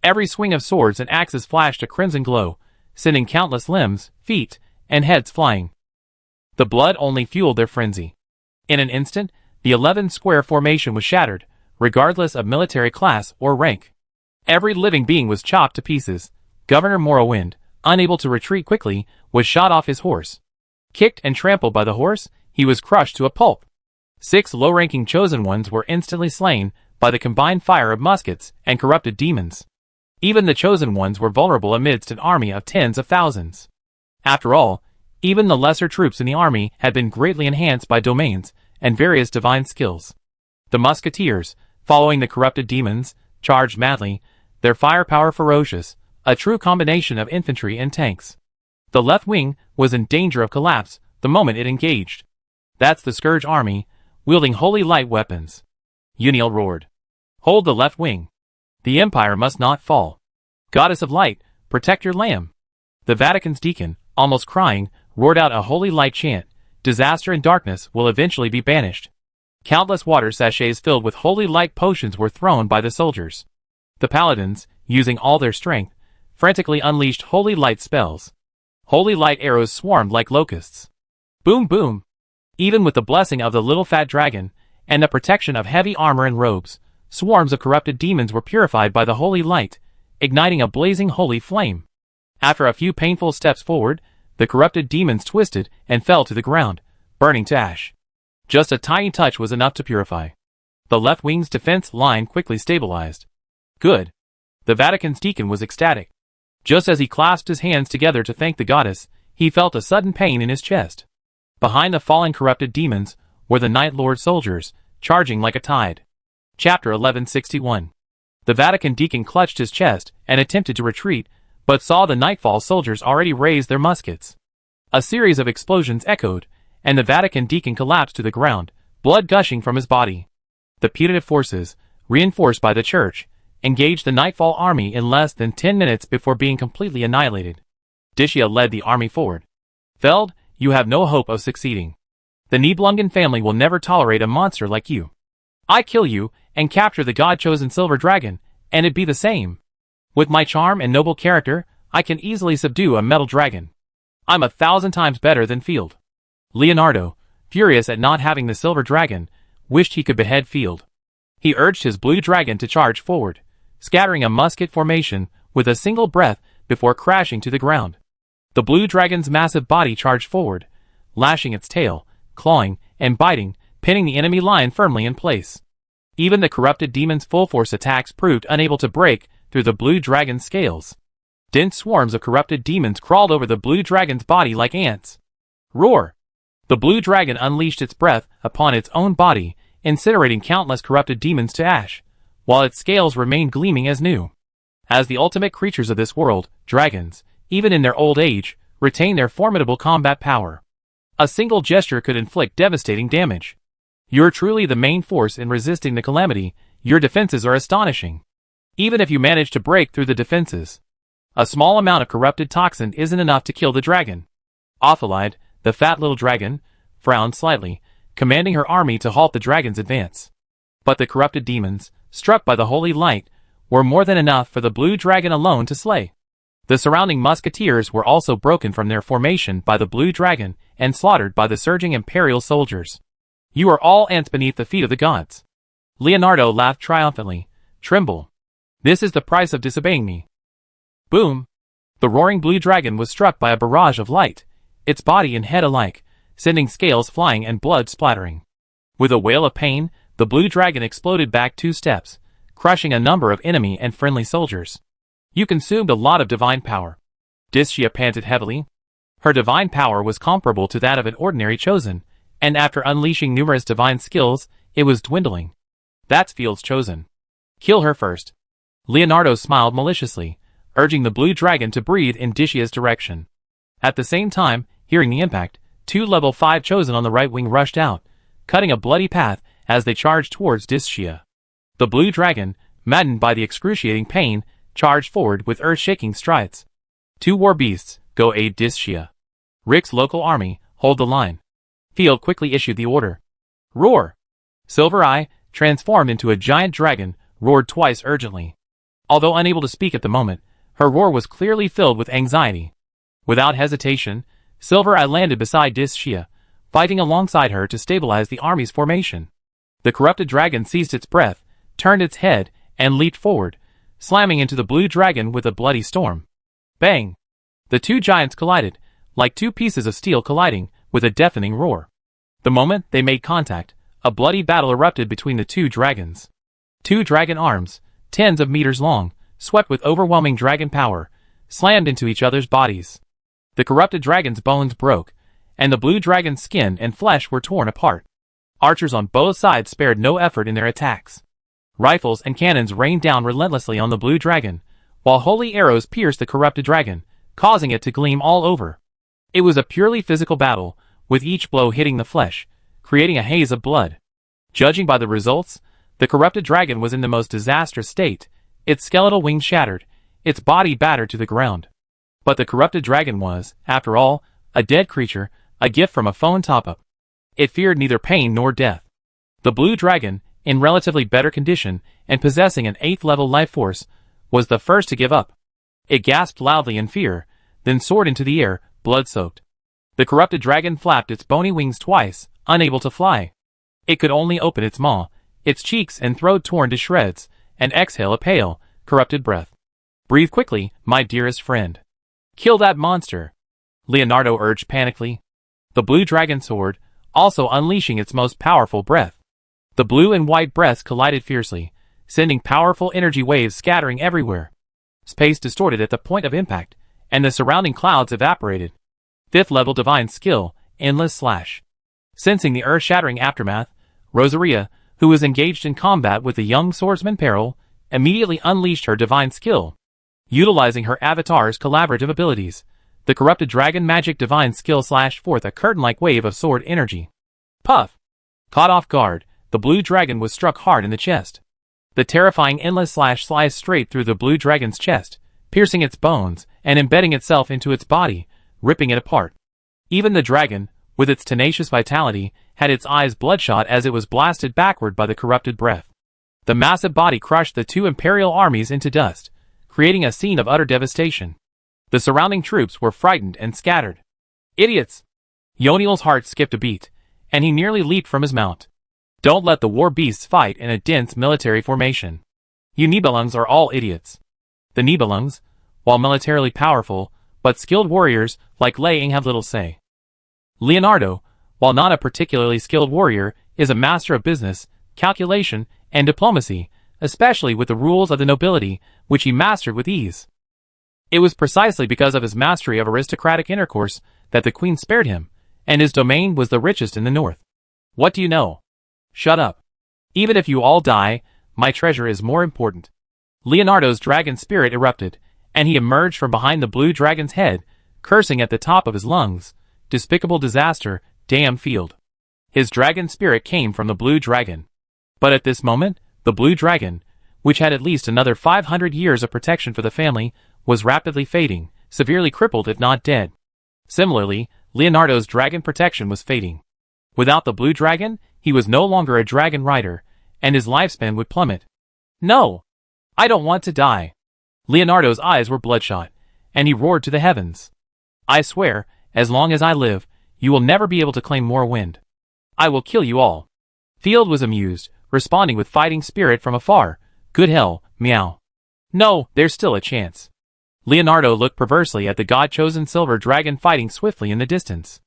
Every swing of swords and axes flashed a crimson glow, sending countless limbs, feet, and heads flying. The blood only fueled their frenzy. In an instant, the 11-square formation was shattered, regardless of military class or rank. Every living being was chopped to pieces. Governor Morrowind, unable to retreat quickly, was shot off his horse. Kicked and trampled by the horse, he was crushed to a pulp. 6 low-ranking chosen ones were instantly slain by the combined fire of muskets and corrupted demons. Even the chosen ones were vulnerable amidst an army of tens of thousands. After all, even the lesser troops in the army had been greatly enhanced by domains and various divine skills. The musketeers, following the corrupted demons, charged madly, their firepower ferocious, a true combination of infantry and tanks. The left wing was in danger of collapse the moment it engaged. That's the Scourge army, wielding holy light weapons. Uniel roared. Hold the left wing. The Empire must not fall. Goddess of light, protect your lamb. The Vatican's deacon, almost crying, roared out a holy light chant. Disaster and darkness will eventually be banished. Countless water sachets filled with holy light potions were thrown by the soldiers. The paladins, using all their strength, frantically unleashed holy light spells. Holy light arrows swarmed like locusts. Boom boom! Even with the blessing of the little fat dragon, and the protection of heavy armor and robes, swarms of corrupted demons were purified by the holy light, igniting a blazing holy flame. After a few painful steps forward, the corrupted demons twisted and fell to the ground, burning to ash. Just a tiny touch was enough to purify. The left wing's defense line quickly stabilized. Good. The Vatican's deacon was ecstatic. Just as he clasped his hands together to thank the goddess, he felt a sudden pain in his chest. Behind the fallen corrupted demons were the Night Lord soldiers, charging like a tide. Chapter 1161. The Vatican deacon clutched his chest and attempted to retreat, but saw the Nightfall soldiers already raise their muskets. A series of explosions echoed, and the Vatican deacon collapsed to the ground, blood gushing from his body. The putative forces, reinforced by the church, engaged the Nightfall army in less than 10 minutes before being completely annihilated. Dicia led the army forward. Feld, you have no hope of succeeding. The Nibelungen family will never tolerate a monster like you. I kill you, and capture the god-chosen silver dragon, and it'd be the same. With my charm and noble character, I can easily subdue a metal dragon. I'm 1,000 times better than Field. Leonardo, furious at not having the silver dragon, wished he could behead Field. He urged his blue dragon to charge forward, scattering a musket formation with a single breath before crashing to the ground. The blue dragon's massive body charged forward, lashing its tail, clawing, and biting, pinning the enemy line firmly in place. Even the corrupted demon's full-force attacks proved unable to break through the blue dragon's scales. Dense swarms of corrupted demons crawled over the blue dragon's body like ants. Roar! The blue dragon unleashed its breath upon its own body, incinerating countless corrupted demons to ash, while its scales remained gleaming as new. As the ultimate creatures of this world, dragons, even in their old age, retain their formidable combat power. A single gesture could inflict devastating damage. You're truly the main force in resisting the calamity. Your defenses are astonishing. Even if you manage to break through the defenses, a small amount of corrupted toxin isn't enough to kill the dragon. Ophelide, the fat little dragon, frowned slightly, commanding her army to halt the dragon's advance. But the corrupted demons, struck by the holy light, were more than enough for the blue dragon alone to slay. The surrounding musketeers were also broken from their formation by the blue dragon and slaughtered by the surging imperial soldiers. You are all ants beneath the feet of the gods. Leonardo laughed triumphantly. Tremble. This is the price of disobeying me. Boom! The roaring blue dragon was struck by a barrage of light, its body and head alike, sending scales flying and blood splattering. With a wail of pain, the blue dragon exploded back 2 steps, crushing a number of enemy and friendly soldiers. You consumed a lot of divine power. Dicia panted heavily. Her divine power was comparable to that of an ordinary chosen, and after unleashing numerous divine skills, it was dwindling. That's Field's chosen. Kill her first. Leonardo smiled maliciously, urging the blue dragon to breathe in Dicia's direction. At the same time, hearing the impact, 2 level 5 chosen on the right wing rushed out, cutting a bloody path as they charged towards Dicia. The blue dragon, maddened by the excruciating pain, charged forward with earth-shaking strides. 2 war beasts, go aid Dicia. Rick's local army, hold the line. Field quickly issued the order. Roar! Silver Eye, transformed into a giant dragon, roared twice urgently. Although unable to speak at the moment, her roar was clearly filled with anxiety. Without hesitation, Silver I landed beside Dis-Shia, fighting alongside her to stabilize the army's formation. The corrupted dragon seized its breath, turned its head, and leaped forward, slamming into the blue dragon with a bloody storm. Bang! The two giants collided, like two pieces of steel colliding, with a deafening roar. The moment they made contact, a bloody battle erupted between the two dragons. Two dragon arms, tens of meters long, swept with overwhelming dragon power, slammed into each other's bodies. The corrupted dragon's bones broke, and the blue dragon's skin and flesh were torn apart. Archers on both sides spared no effort in their attacks. Rifles and cannons rained down relentlessly on the blue dragon, while holy arrows pierced the corrupted dragon, causing it to gleam all over. It was a purely physical battle, with each blow hitting the flesh, creating a haze of blood. Judging by the results, the corrupted dragon was in the most disastrous state, its skeletal wings shattered, its body battered to the ground. But the corrupted dragon was, after all, a dead creature, a gift from a phone top-up. It feared neither pain nor death. The blue dragon, in relatively better condition and possessing an 8th-level life force, was the first to give up. It gasped loudly in fear, then soared into the air, blood-soaked. The corrupted dragon flapped its bony wings twice, unable to fly. It could only open its maw, its cheeks and throat torn to shreds, and exhale a pale, corrupted breath. Breathe quickly, my dearest friend. Kill that monster, Leonardo urged panically. The blue dragon soared, also unleashing its most powerful breath. The blue and white breaths collided fiercely, sending powerful energy waves scattering everywhere. Space distorted at the point of impact, and the surrounding clouds evaporated. 5th-level divine skill, Endless Slash. Sensing the earth-shattering aftermath, Rosaria, who was engaged in combat with the young swordsman Peril, immediately unleashed her divine skill. Utilizing her avatar's collaborative abilities, the corrupted dragon magic divine skill slashed forth a curtain-like wave of sword energy. Puff! Caught off guard, the blue dragon was struck hard in the chest. The terrifying Endless Slash sliced straight through the blue dragon's chest, piercing its bones and embedding itself into its body, ripping it apart. Even the dragon, with its tenacious vitality, had its eyes bloodshot as it was blasted backward by the corrupted breath. The massive body crushed the two imperial armies into dust, creating a scene of utter devastation. The surrounding troops were frightened and scattered. Idiots! Yoniel's heart skipped a beat, and he nearly leaped from his mount. Don't let the war beasts fight in a dense military formation. You Nibelungs are all idiots. The Nibelungs, while militarily powerful, but skilled warriors like Lei Ying have little say. Leonardo, while not a particularly skilled warrior, is a master of business, calculation, and diplomacy, especially with the rules of the nobility, which he mastered with ease. It was precisely because of his mastery of aristocratic intercourse that the queen spared him, and his domain was the richest in the north. What do you know? Shut up. Even if you all die, my treasure is more important. Leonardo's dragon spirit erupted, and he emerged from behind the blue dragon's head, cursing at the top of his lungs. Despicable disaster, damn field. His dragon spirit came from the blue dragon. But at this moment, the blue dragon, which had at least another 500 years of protection for the family, was rapidly fading, severely crippled if not dead. Similarly, Leonardo's dragon protection was fading. Without the blue dragon, he was no longer a dragon rider, and his lifespan would plummet. No! I don't want to die. Leonardo's eyes were bloodshot, and he roared to the heavens. I swear, as long as I live, you will never be able to claim more wind. I will kill you all. Field was amused, responding with fighting spirit from afar. Good hell, meow. No, there's still a chance. Leonardo looked perversely at the god-chosen silver dragon fighting swiftly in the distance.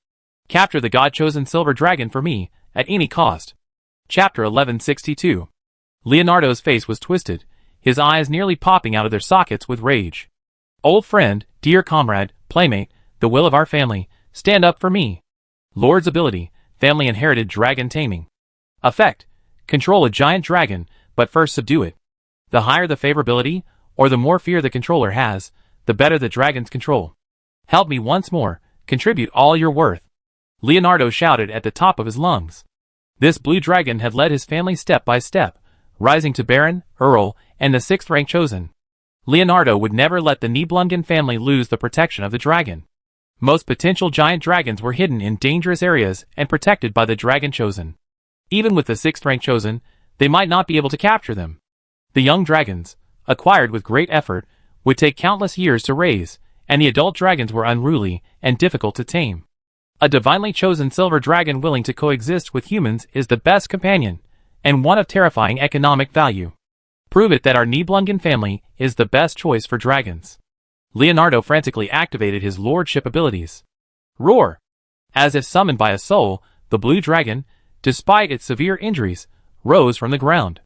Capture the god-chosen silver dragon for me, at any cost. Chapter 1162. Leonardo's face was twisted, his eyes nearly popping out of their sockets with rage. Old friend, dear comrade, playmate, the will of our family, stand up for me. Lord's ability, family inherited dragon taming. Effect, control a giant dragon, but first subdue it. The higher the favorability, or the more fear the controller has, the better the dragon's control. Help me once more, contribute all you're worth. Leonardo shouted at the top of his lungs. This blue dragon had led his family step by step, rising to Baron, Earl, and the 6th rank chosen. Leonardo would never let the Nibelungen family lose the protection of the dragon. Most potential giant dragons were hidden in dangerous areas and protected by the dragon chosen. Even with the 6th rank chosen, they might not be able to capture them. The young dragons, acquired with great effort, would take countless years to raise, and the adult dragons were unruly and difficult to tame. A divinely chosen silver dragon willing to coexist with humans is the best companion, and one of terrifying economic value. Prove it that our Nibelungen family is the best choice for dragons. Leonardo frantically activated his lordship abilities. Roar! As if summoned by a soul, the blue dragon, despite its severe injuries, rose from the ground.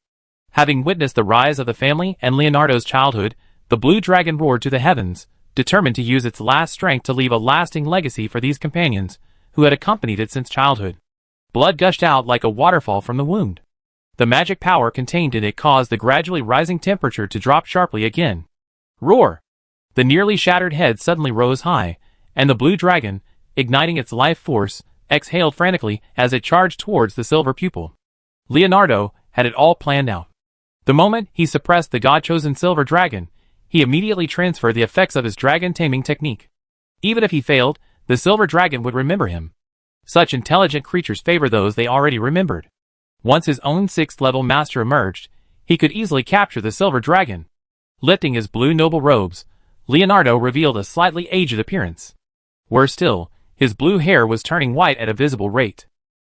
Having witnessed the rise of the family and Leonardo's childhood, the blue dragon roared to the heavens, determined to use its last strength to leave a lasting legacy for these companions, who had accompanied it since childhood. Blood gushed out like a waterfall from the wound. The magic power contained in it caused the gradually rising temperature to drop sharply again. Roar! The nearly shattered head suddenly rose high, and the blue dragon, igniting its life force, exhaled frantically as it charged towards the silver pupil. Leonardo had it all planned out. The moment he suppressed the god-chosen silver dragon, he immediately transferred the effects of his dragon-taming technique. Even if he failed, the silver dragon would remember him. Such intelligent creatures favor those they already remembered. Once his own 6th-level master emerged, he could easily capture the silver dragon. Lifting his blue noble robes, Leonardo revealed a slightly aged appearance. Worse still, his blue hair was turning white at a visible rate.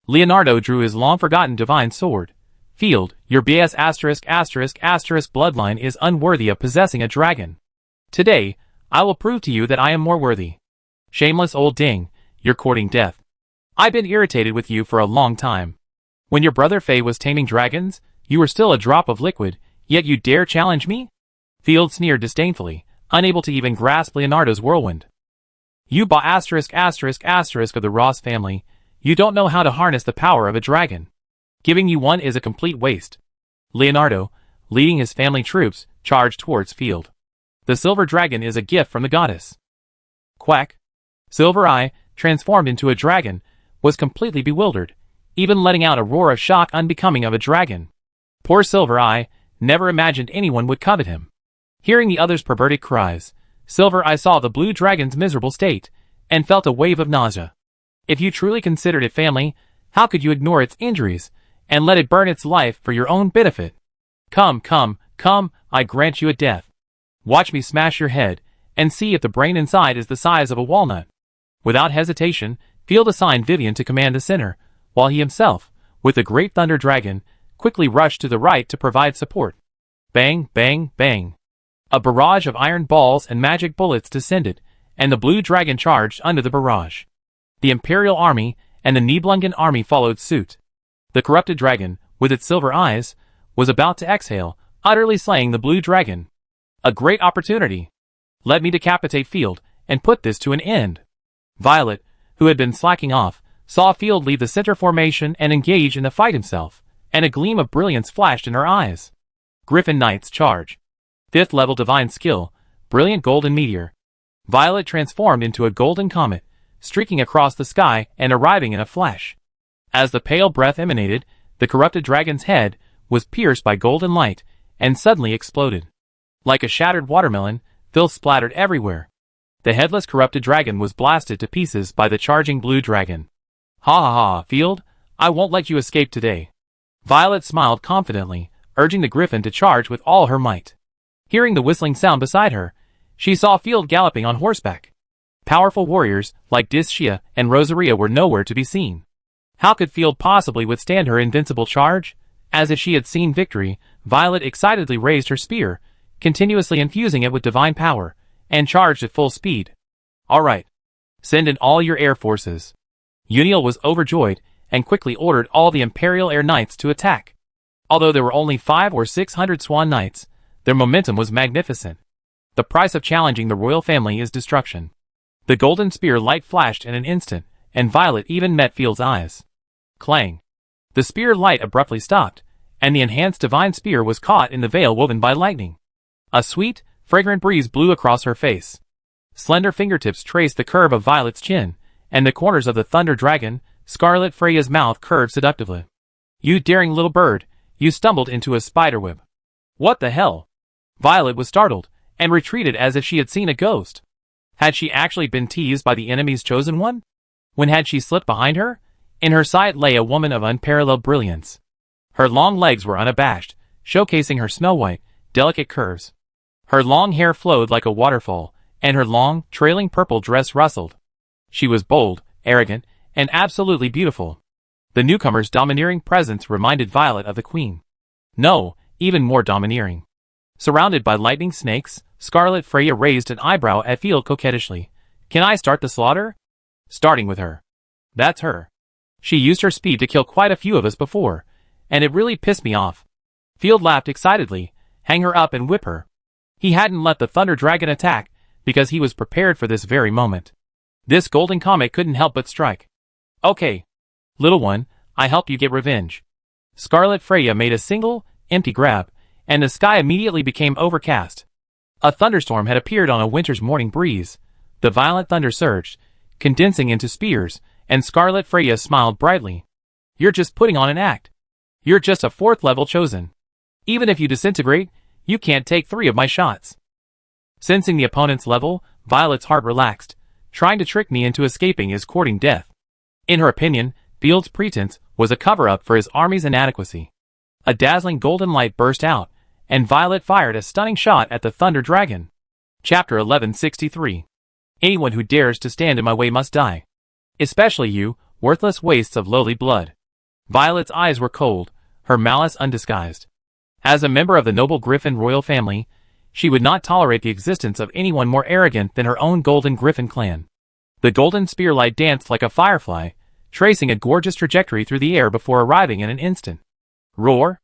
Leonardo drew his long-forgotten divine sword. Field, your BS***** bloodline is unworthy of possessing a dragon. Today, I will prove to you that I am more worthy. Shameless old ding, you're courting death. I've been irritated with you for a long time. When your brother Faye was taming dragons, you were still a drop of liquid, yet you dare challenge me? Field sneered disdainfully, unable to even grasp Leonardo's whirlwind. You of the Ross family, you don't know how to harness the power of a dragon. Giving you one is a complete waste. Leonardo, leading his family troops, charged towards Field. The silver dragon is a gift from the goddess. Quack. Silver Eye, transformed into a dragon, was completely bewildered, even letting out a roar of shock unbecoming of a dragon. Poor Silver Eye, never imagined anyone would covet him. Hearing the others' perverted cries, Silver Eye saw the blue dragon's miserable state, and felt a wave of nausea. If you truly considered it family, how could you ignore its injuries, and let it burn its life for your own benefit? Come, I grant you a death. Watch me smash your head, and see if the brain inside is the size of a walnut. Without hesitation, Field assigned Vivian to command the center, while he himself, with the great thunder dragon, quickly rushed to the right to provide support. Bang, bang, bang. A barrage of iron balls and magic bullets descended, and the blue dragon charged under the barrage. The Imperial army and the Nibelungen army followed suit. The corrupted dragon, with its silver eyes, was about to exhale, utterly slaying the blue dragon. A great opportunity. Let me decapitate Field, and put this to an end. Violet, who had been slacking off, saw Field leave the center formation and engage in the fight himself, and a gleam of brilliance flashed in her eyes. Griffin Knight's charge. 5th level divine skill, brilliant golden meteor. Violet transformed into a golden comet, streaking across the sky and arriving in a flash. As the pale breath emanated, the corrupted dragon's head was pierced by golden light, and suddenly exploded. Like a shattered watermelon, filth splattered everywhere. The headless corrupted dragon was blasted to pieces by the charging blue dragon. Ha ha ha, Field, I won't let you escape today. Violet smiled confidently, urging the griffin to charge with all her might. Hearing the whistling sound beside her, she saw Field galloping on horseback. Powerful warriors like Discia and Rosaria were nowhere to be seen. How could Field possibly withstand her invincible charge? As if she had seen victory, Violet excitedly raised her spear, continuously infusing it with divine power, and charged at full speed. All right. Send in all your air forces. Uniel was overjoyed, and quickly ordered all the Imperial Air Knights to attack. Although there were only 500 or 600 Swan Knights, their momentum was magnificent. The price of challenging the royal family is destruction. The golden spear light flashed in an instant, and Violet even met Field's eyes. Clang. The spear light abruptly stopped, and the enhanced divine spear was caught in the veil woven by lightning. A sweet, fragrant breeze blew across her face. Slender fingertips traced the curve of Violet's chin, and the corners of the thunder dragon, Scarlet Freya's mouth curved seductively. You daring little bird, you stumbled into a spiderweb. What the hell? Violet was startled, and retreated as if she had seen a ghost. Had she actually been teased by the enemy's chosen one? When had she slipped behind her? In her sight lay a woman of unparalleled brilliance. Her long legs were unabashed, showcasing her snow-white, delicate curves. Her long hair flowed like a waterfall, and her long, trailing purple dress rustled. She was bold, arrogant, and absolutely beautiful. The newcomer's domineering presence reminded Violet of the queen. No, even more domineering. Surrounded by lightning snakes, Scarlet Freya raised an eyebrow at Field coquettishly. "Can I start the slaughter?" "Starting with her." "That's her. She used her speed to kill quite a few of us before, and it really pissed me off." Field laughed excitedly. "Hang her up and whip her." He hadn't let the Thunder Dragon attack, because he was prepared for this very moment. This golden comet couldn't help but strike. "Okay. Little one, I helped you get revenge." Scarlet Freya made a single, empty grab, and the sky immediately became overcast. A thunderstorm had appeared on a winter's morning breeze. The violent thunder surged, condensing into spears, and Scarlet Freya smiled brightly. "You're just putting on an act. You're just a 4th level chosen. Even if you disintegrate, you can't take 3 of my shots." Sensing the opponent's level, Violet's heart relaxed. Trying to trick me into escaping is courting death. In her opinion, Field's pretense was a cover-up for his army's inadequacy. A dazzling golden light burst out, and Violet fired a stunning shot at the Thunder Dragon. Chapter 1163. Anyone who dares to stand in my way must die. Especially you, worthless wastes of lowly blood. Violet's eyes were cold, her malice undisguised. As a member of the noble Griffin royal family, she would not tolerate the existence of anyone more arrogant than her own Golden Griffin clan. The golden spearlight danced like a firefly, tracing a gorgeous trajectory through the air before arriving in an instant. Roar!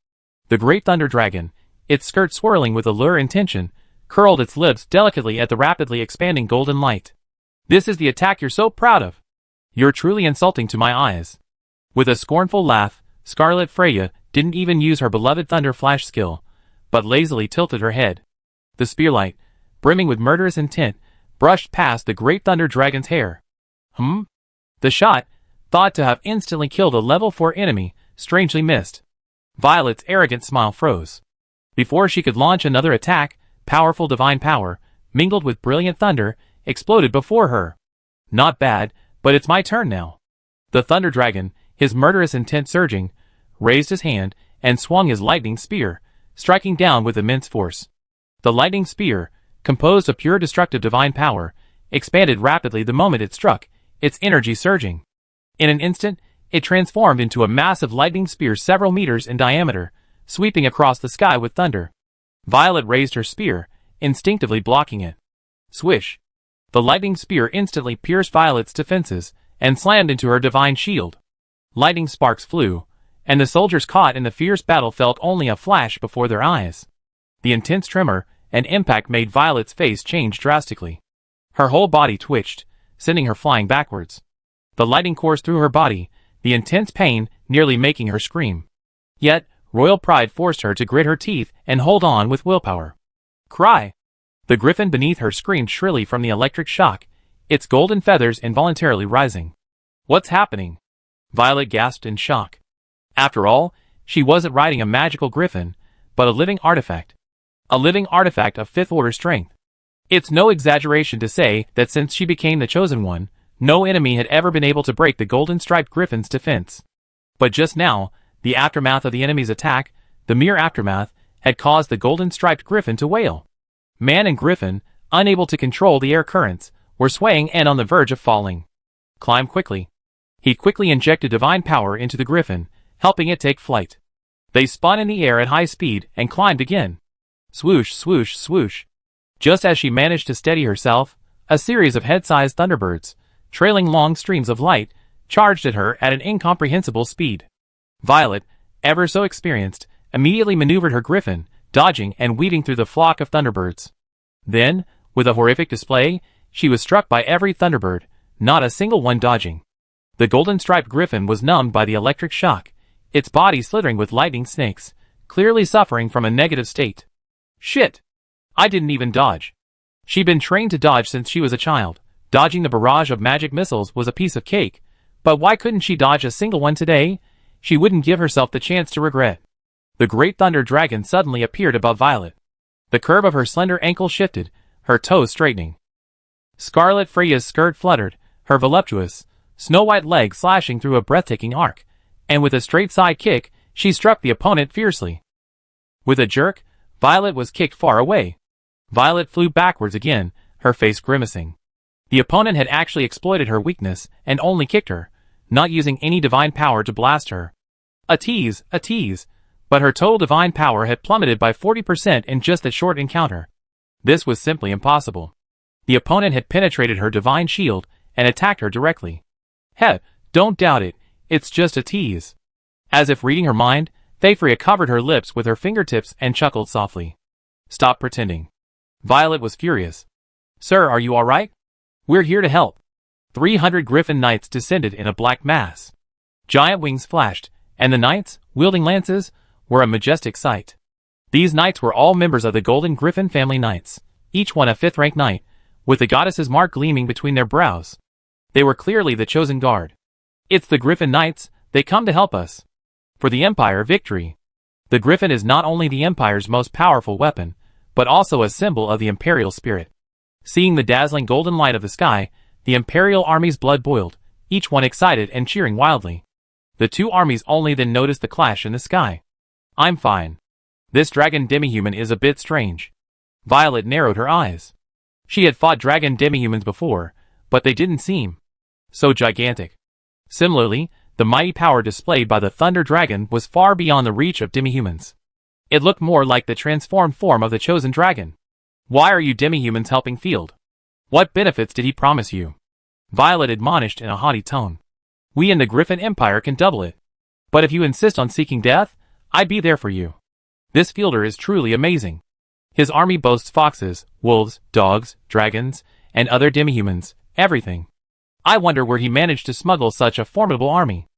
The great Thunder Dragon, its skirt swirling with allure and tension, curled its lips delicately at the rapidly expanding golden light. "This is the attack you're so proud of. You're truly insulting to my eyes." With a scornful laugh, Scarlet Freya didn't even use her beloved Thunder Flash skill, but lazily tilted her head. The spearlight, brimming with murderous intent, brushed past the great Thunder Dragon's hair. The shot, thought to have instantly killed a level 4 enemy, strangely missed. Violet's arrogant smile froze. Before she could launch another attack, powerful divine power, mingled with brilliant thunder, exploded before her. "Not bad, but it's my turn now." The Thunder Dragon, his murderous intent surging, raised his hand and swung his lightning spear, striking down with immense force. The lightning spear, composed of pure destructive divine power, expanded rapidly the moment it struck, its energy surging. In an instant, it transformed into a massive lightning spear several meters in diameter, sweeping across the sky with thunder. Violet raised her spear, instinctively blocking it. Swish! The lightning spear instantly pierced Violet's defenses and slammed into her divine shield. Lightning sparks flew, and the soldiers caught in the fierce battle felt only a flash before their eyes. The intense tremor and impact made Violet's face change drastically. Her whole body twitched, sending her flying backwards. The lightning coursed through her body, the intense pain nearly making her scream. Yet, royal pride forced her to grit her teeth and hold on with willpower. "Cry!" The griffin beneath her screamed shrilly from the electric shock, its golden feathers involuntarily rising. "What's happening?" Violet gasped in shock. After all, she wasn't riding a magical griffin, but a living artifact. A living artifact of 5th order strength. It's no exaggeration to say that since she became the chosen one, no enemy had ever been able to break the golden striped griffin's defense. But just now, the aftermath of the enemy's attack, the mere aftermath, had caused the golden striped griffin to wail. Man and griffin, unable to control the air currents, were swaying and on the verge of falling. "Climb quickly." He quickly injected divine power into the griffin, helping it take flight. They spun in the air at high speed and climbed again. Swoosh, swoosh, swoosh. Just as she managed to steady herself, a series of head-sized thunderbirds, trailing long streams of light, charged at her at an incomprehensible speed. Violet, ever so experienced, immediately maneuvered her griffin, dodging and weaving through the flock of thunderbirds. Then, with a horrific display, she was struck by every thunderbird, not a single one dodging. The golden-striped griffin was numbed by the electric shock, its body slithering with lightning snakes, clearly suffering from a negative state. Shit! I didn't even dodge. She'd been trained to dodge since she was a child. Dodging the barrage of magic missiles was a piece of cake, but why couldn't she dodge a single one today? She wouldn't give herself the chance to regret. The great Thunder Dragon suddenly appeared above Violet. The curve of her slender ankle shifted, her toes straightening. Scarlet Freya's skirt fluttered, her voluptuous, snow-white legs slashing through a breathtaking arc, and with a straight side kick, she struck the opponent fiercely. With a jerk, Violet was kicked far away. Violet flew backwards again, her face grimacing. The opponent had actually exploited her weakness and only kicked her, not using any divine power to blast her. A tease, but her total divine power had plummeted by 40% in just that short encounter. This was simply impossible. The opponent had penetrated her divine shield and attacked her directly. Heh, don't doubt it, it's just a tease. As if reading her mind, Thayfria covered her lips with her fingertips and chuckled softly. Stop pretending. Violet was furious. Sir, are you alright? We're here to help. 300 Griffin Knights descended in a black mass. Giant wings flashed, and the knights, wielding lances, were a majestic sight. These knights were all members of the Golden Griffin family knights, each one a 5th rank knight, with the goddess's mark gleaming between their brows. They were clearly the chosen guard. It's the Griffin Knights, they come to help us. For the Empire, victory. The Griffin is not only the Empire's most powerful weapon, but also a symbol of the Imperial spirit. Seeing the dazzling golden light of the sky, the Imperial army's blood boiled, each one excited and cheering wildly. The two armies only then noticed the clash in the sky. I'm fine. This dragon demi-human is a bit strange. Violet narrowed her eyes. She had fought dragon demi-humans before, but they didn't seem so gigantic. Similarly, the mighty power displayed by the Thunder Dragon was far beyond the reach of demi-humans. It looked more like the transformed form of the chosen dragon. Why are you demi-humans helping Field? What benefits did he promise you? Violet admonished in a haughty tone. We in the Griffin Empire can double it. But if you insist on seeking death, I'd be there for you. This fielder is truly amazing. His army boasts foxes, wolves, dogs, dragons, and other demi-humans, everything. I wonder where he managed to smuggle such a formidable army.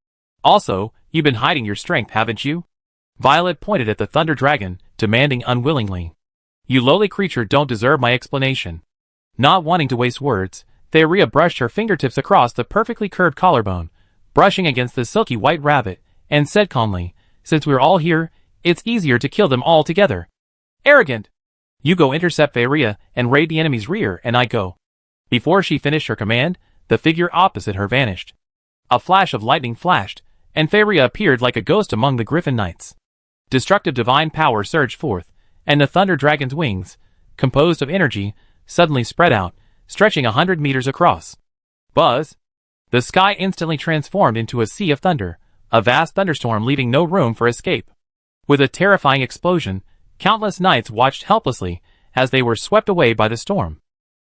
Also, you've been hiding your strength, haven't you? Violet pointed at the Thunder Dragon, demanding unwillingly. You lowly creature don't deserve my explanation. Not wanting to waste words, Thayfria brushed her fingertips across the perfectly curved collarbone, brushing against the silky white rabbit, and said calmly, since we're all here, it's easier to kill them all together. Arrogant! You go intercept Thayfria and raid the enemy's rear, and I go. Before she finished her command, the figure opposite her vanished. A flash of lightning flashed, and Thayfria appeared like a ghost among the Griffin Knights. Destructive divine power surged forth, and the Thunder Dragon's wings, composed of energy, suddenly spread out, stretching 100 meters across. Buzz! The sky instantly transformed into a sea of thunder, a vast thunderstorm leaving no room for escape. With a terrifying explosion, countless knights watched helplessly as they were swept away by the storm.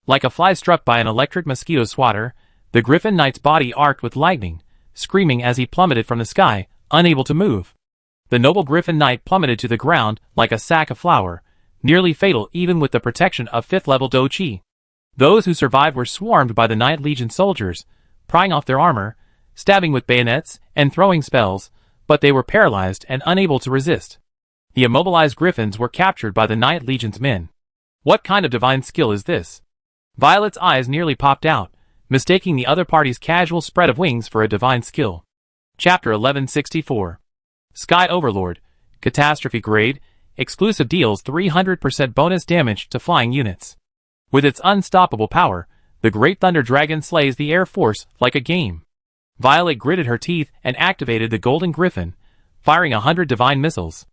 Like a fly struck by an electric mosquito swatter, the Griffin Knight's body arced with lightning, screaming as he plummeted from the sky, unable to move. The noble Griffin Knight plummeted to the ground like a sack of flour, nearly fatal even with the protection of 5th level Do Chi. Those who survived were swarmed by the Knight Legion soldiers, prying off their armor, stabbing with bayonets, and throwing spells, but they were paralyzed and unable to resist. The immobilized griffins were captured by the Knight Legion's men. What kind of divine skill is this? Violet's eyes nearly popped out, mistaking the other party's casual spread of wings for a divine skill. Chapter 1164. Sky Overlord, Catastrophe Grade, exclusive deals 300% bonus damage to flying units. With its unstoppable power, the Great Thunder Dragon slays the Air Force like a game. Violet gritted her teeth and activated the Golden Griffin, firing 100 divine missiles.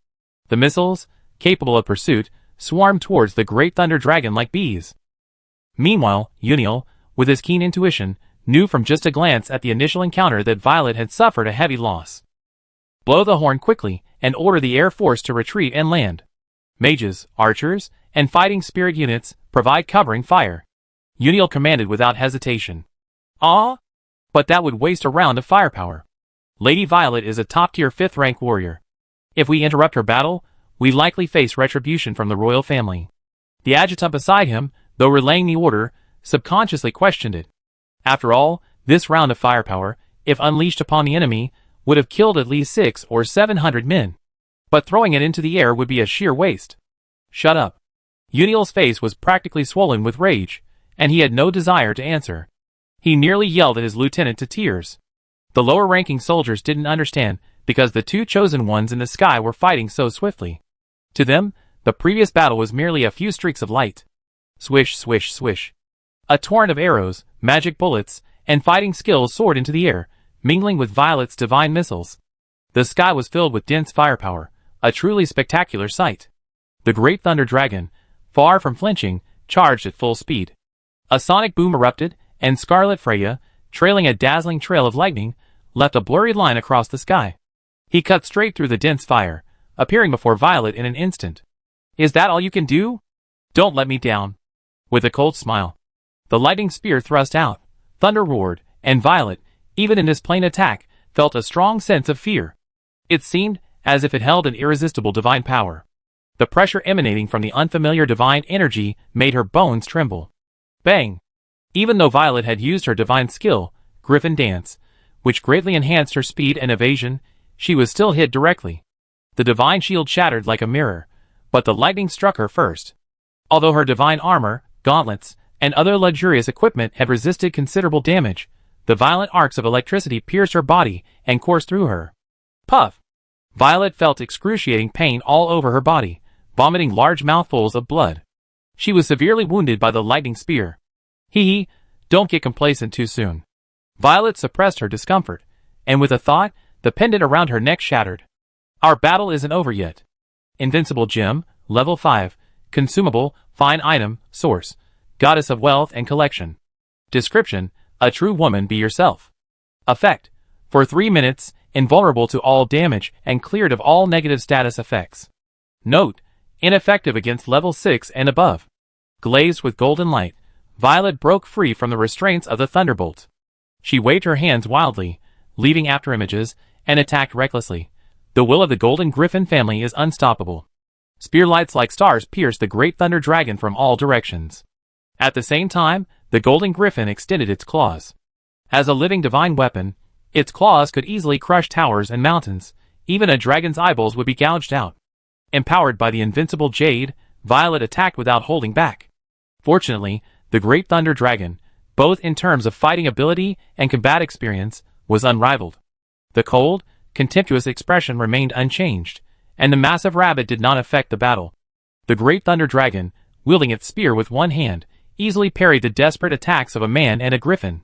The missiles, capable of pursuit, swarmed towards the Great Thunder Dragon like bees. Meanwhile, Uniel, with his keen intuition, knew from just a glance at the initial encounter that Violet had suffered a heavy loss. Blow the horn quickly and order the Air Force to retreat and land. Mages, archers, and fighting spirit units provide covering fire. Uniel commanded without hesitation. But that would waste a round of firepower. Lady Violet is a top-tier 5th rank warrior. If we interrupt her battle, we likely face retribution from the royal family. The adjutant beside him, though relaying the order, subconsciously questioned it. After all, this round of firepower, if unleashed upon the enemy, would have killed at least 600 or 700 men. But throwing it into the air would be a sheer waste. Shut up. Uniel's face was practically swollen with rage, and he had no desire to answer. He nearly yelled at his lieutenant to tears. The lower-ranking soldiers didn't understand because the two chosen ones in the sky were fighting so swiftly. To them, the previous battle was merely a few streaks of light. Swish, swish, swish. A torrent of arrows, magic bullets, and fighting skills soared into the air, mingling with Violet's divine missiles. The sky was filled with dense firepower, a truly spectacular sight. The Great Thunder Dragon, far from flinching, charged at full speed. A sonic boom erupted, and Scarlet Freya, trailing a dazzling trail of lightning, left a blurry line across the sky. He cut straight through the dense fire, appearing before Violet in an instant. "Is that all you can do? Don't let me down." With a cold smile, the lightning spear thrust out, thunder roared, and Violet, even in this plain attack, felt a strong sense of fear. It seemed as if it held an irresistible divine power. The pressure emanating from the unfamiliar divine energy made her bones tremble. Bang! Even though Violet had used her divine skill, Griffin Dance, which greatly enhanced her speed and evasion, she was still hit directly. The divine shield shattered like a mirror, but the lightning struck her first. Although her divine armor, gauntlets, and other luxurious equipment had resisted considerable damage, the violent arcs of electricity pierced her body and coursed through her. Puff! Violet felt excruciating pain all over her body, vomiting large mouthfuls of blood. She was severely wounded by the lightning spear. Hee, don't get complacent too soon. Violet suppressed her discomfort, and with a thought, the pendant around her neck shattered. Our battle isn't over yet. Invincible Gem, Level 5, Consumable, Fine Item, Source, Goddess of Wealth and Collection. Description, a true woman be yourself. Effect, for 3 minutes, invulnerable to all damage and cleared of all negative status effects. Note, ineffective against level 6 and above. Glazed with golden light, Violet broke free from the restraints of the thunderbolt. She waved her hands wildly, leaving after images, and attacked recklessly. The will of the Golden Griffin family is unstoppable. Spear lights like stars pierced the great thunder dragon from all directions. At the same time, the Golden Griffin extended its claws. As a living divine weapon, its claws could easily crush towers and mountains. Even a dragon's eyeballs would be gouged out. Empowered by the invincible Jade, Violet attacked without holding back. Fortunately, the great thunder dragon, both in terms of fighting ability and combat experience, was unrivaled. The cold, contemptuous expression remained unchanged, and the massive rabbit did not affect the battle. The great thunder dragon, wielding its spear with one hand, easily parried the desperate attacks of a man and a griffin.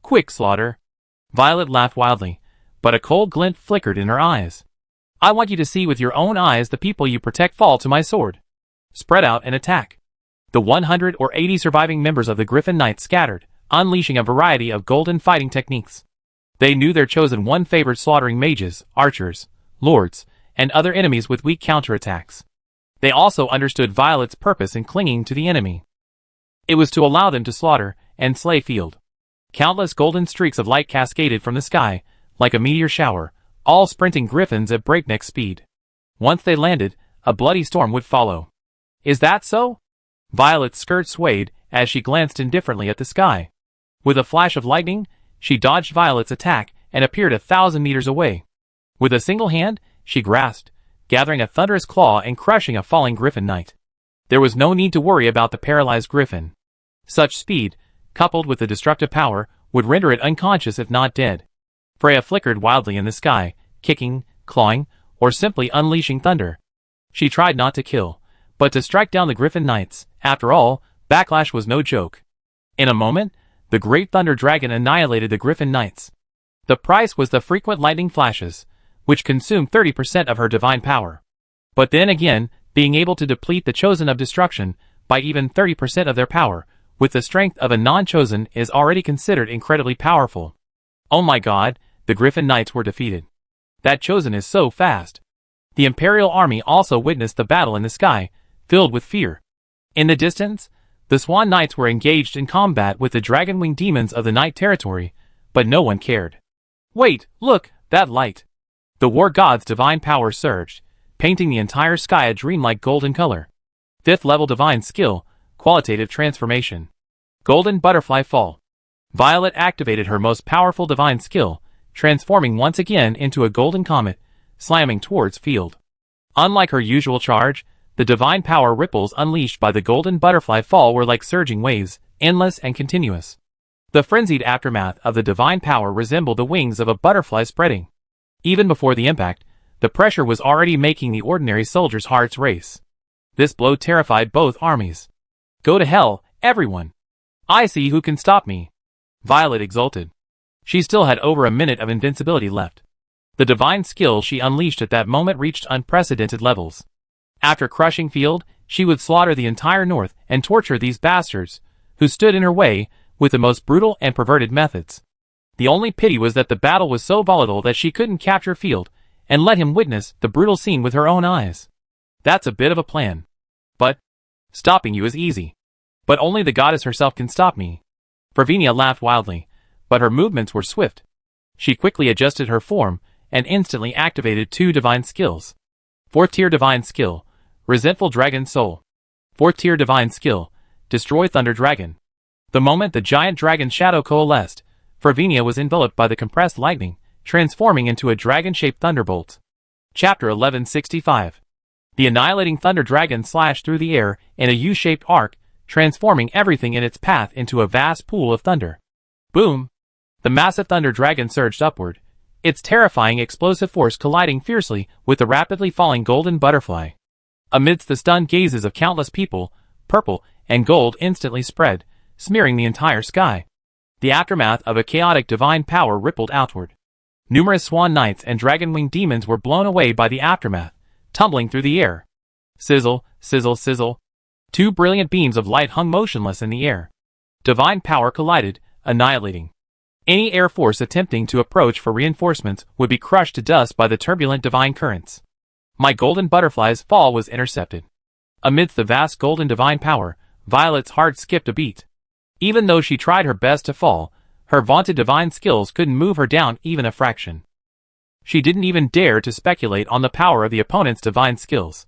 Quick slaughter! Violet laughed wildly, but a cold glint flickered in her eyes. I want you to see with your own eyes the people you protect fall to my sword. Spread out and attack. The 180 surviving members of the Griffin Knights scattered, unleashing a variety of golden fighting techniques. They knew their chosen one favored slaughtering mages, archers, lords, and other enemies with weak counterattacks. They also understood Violet's purpose in clinging to the enemy. It was to allow them to slaughter and slay field. Countless golden streaks of light cascaded from the sky, like a meteor shower, all sprinting griffins at breakneck speed. Once they landed, a bloody storm would follow. Is that so? Violet's skirt swayed as she glanced indifferently at the sky. With a flash of lightning, she dodged Violet's attack and appeared 1,000 meters away. With a single hand, she grasped, gathering a thunderous claw and crushing a falling Griffin Knight. There was no need to worry about the paralyzed Griffin. Such speed, coupled with the destructive power, would render it unconscious if not dead. Freya flickered wildly in the sky, kicking, clawing, or simply unleashing thunder. She tried not to kill, but to strike down the Griffin Knights. After all, backlash was no joke. In a moment, the great thunder dragon annihilated the Griffin Knights. The price was the frequent lightning flashes, which consumed 30% of her divine power. But then again, being able to deplete the chosen of destruction by even 30% of their power, with the strength of a non-chosen, is already considered incredibly powerful. Oh my god, the Griffin Knights were defeated. That chosen is so fast. The Imperial army also witnessed the battle in the sky, filled with fear. In the distance, the Swan Knights were engaged in combat with the dragon-winged demons of the Night Territory, but no one cared. Wait, look, that light! The war god's divine power surged, painting the entire sky a dreamlike golden color. 5th level divine skill, qualitative transformation. Golden butterfly fall. Violet activated her most powerful divine skill, transforming once again into a golden comet, slamming towards field. Unlike her usual charge, the divine power ripples unleashed by the golden butterfly fall were like surging waves, endless and continuous. The frenzied aftermath of the divine power resembled the wings of a butterfly spreading. Even before the impact, the pressure was already making the ordinary soldier's hearts race. This blow terrified both armies. Go to hell, everyone! I see who can stop me! Violet exulted. She still had over a minute of invincibility left. The divine skill she unleashed at that moment reached unprecedented levels. After crushing field, she would slaughter the entire north and torture these bastards, who stood in her way with the most brutal and perverted methods. The only pity was that the battle was so volatile that she couldn't capture Field and let him witness the brutal scene with her own eyes. That's a bit of a plan. But stopping you is easy. But only the goddess herself can stop me. Fervinia laughed wildly, but her movements were swift. She quickly adjusted her form and instantly activated 2 divine skills. 4th tier divine skill, Resentful Dragon Soul. 4th tier divine skill, Destroy Thunder Dragon. The moment the giant dragon's shadow coalesced, Fervinia was enveloped by the compressed lightning, transforming into a dragon-shaped thunderbolt. Chapter 1165. The annihilating thunder dragon slashed through the air in a U-shaped arc, transforming everything in its path into a vast pool of thunder. Boom! The massive thunder dragon surged upward, its terrifying explosive force colliding fiercely with the rapidly falling golden butterfly. Amidst the stunned gazes of countless people, purple and gold instantly spread, smearing the entire sky. The aftermath of a chaotic divine power rippled outward. Numerous swan knights and dragon-winged demons were blown away by the aftermath, tumbling through the air. Sizzle, sizzle, sizzle. 2 brilliant beams of light hung motionless in the air. Divine power collided, annihilating. Any air force attempting to approach for reinforcements would be crushed to dust by the turbulent divine currents. My golden butterfly's fall was intercepted. Amidst the vast golden divine power, Violet's heart skipped a beat. Even though she tried her best to fall, her vaunted divine skills couldn't move her down even a fraction. She didn't even dare to speculate on the power of the opponent's divine skills.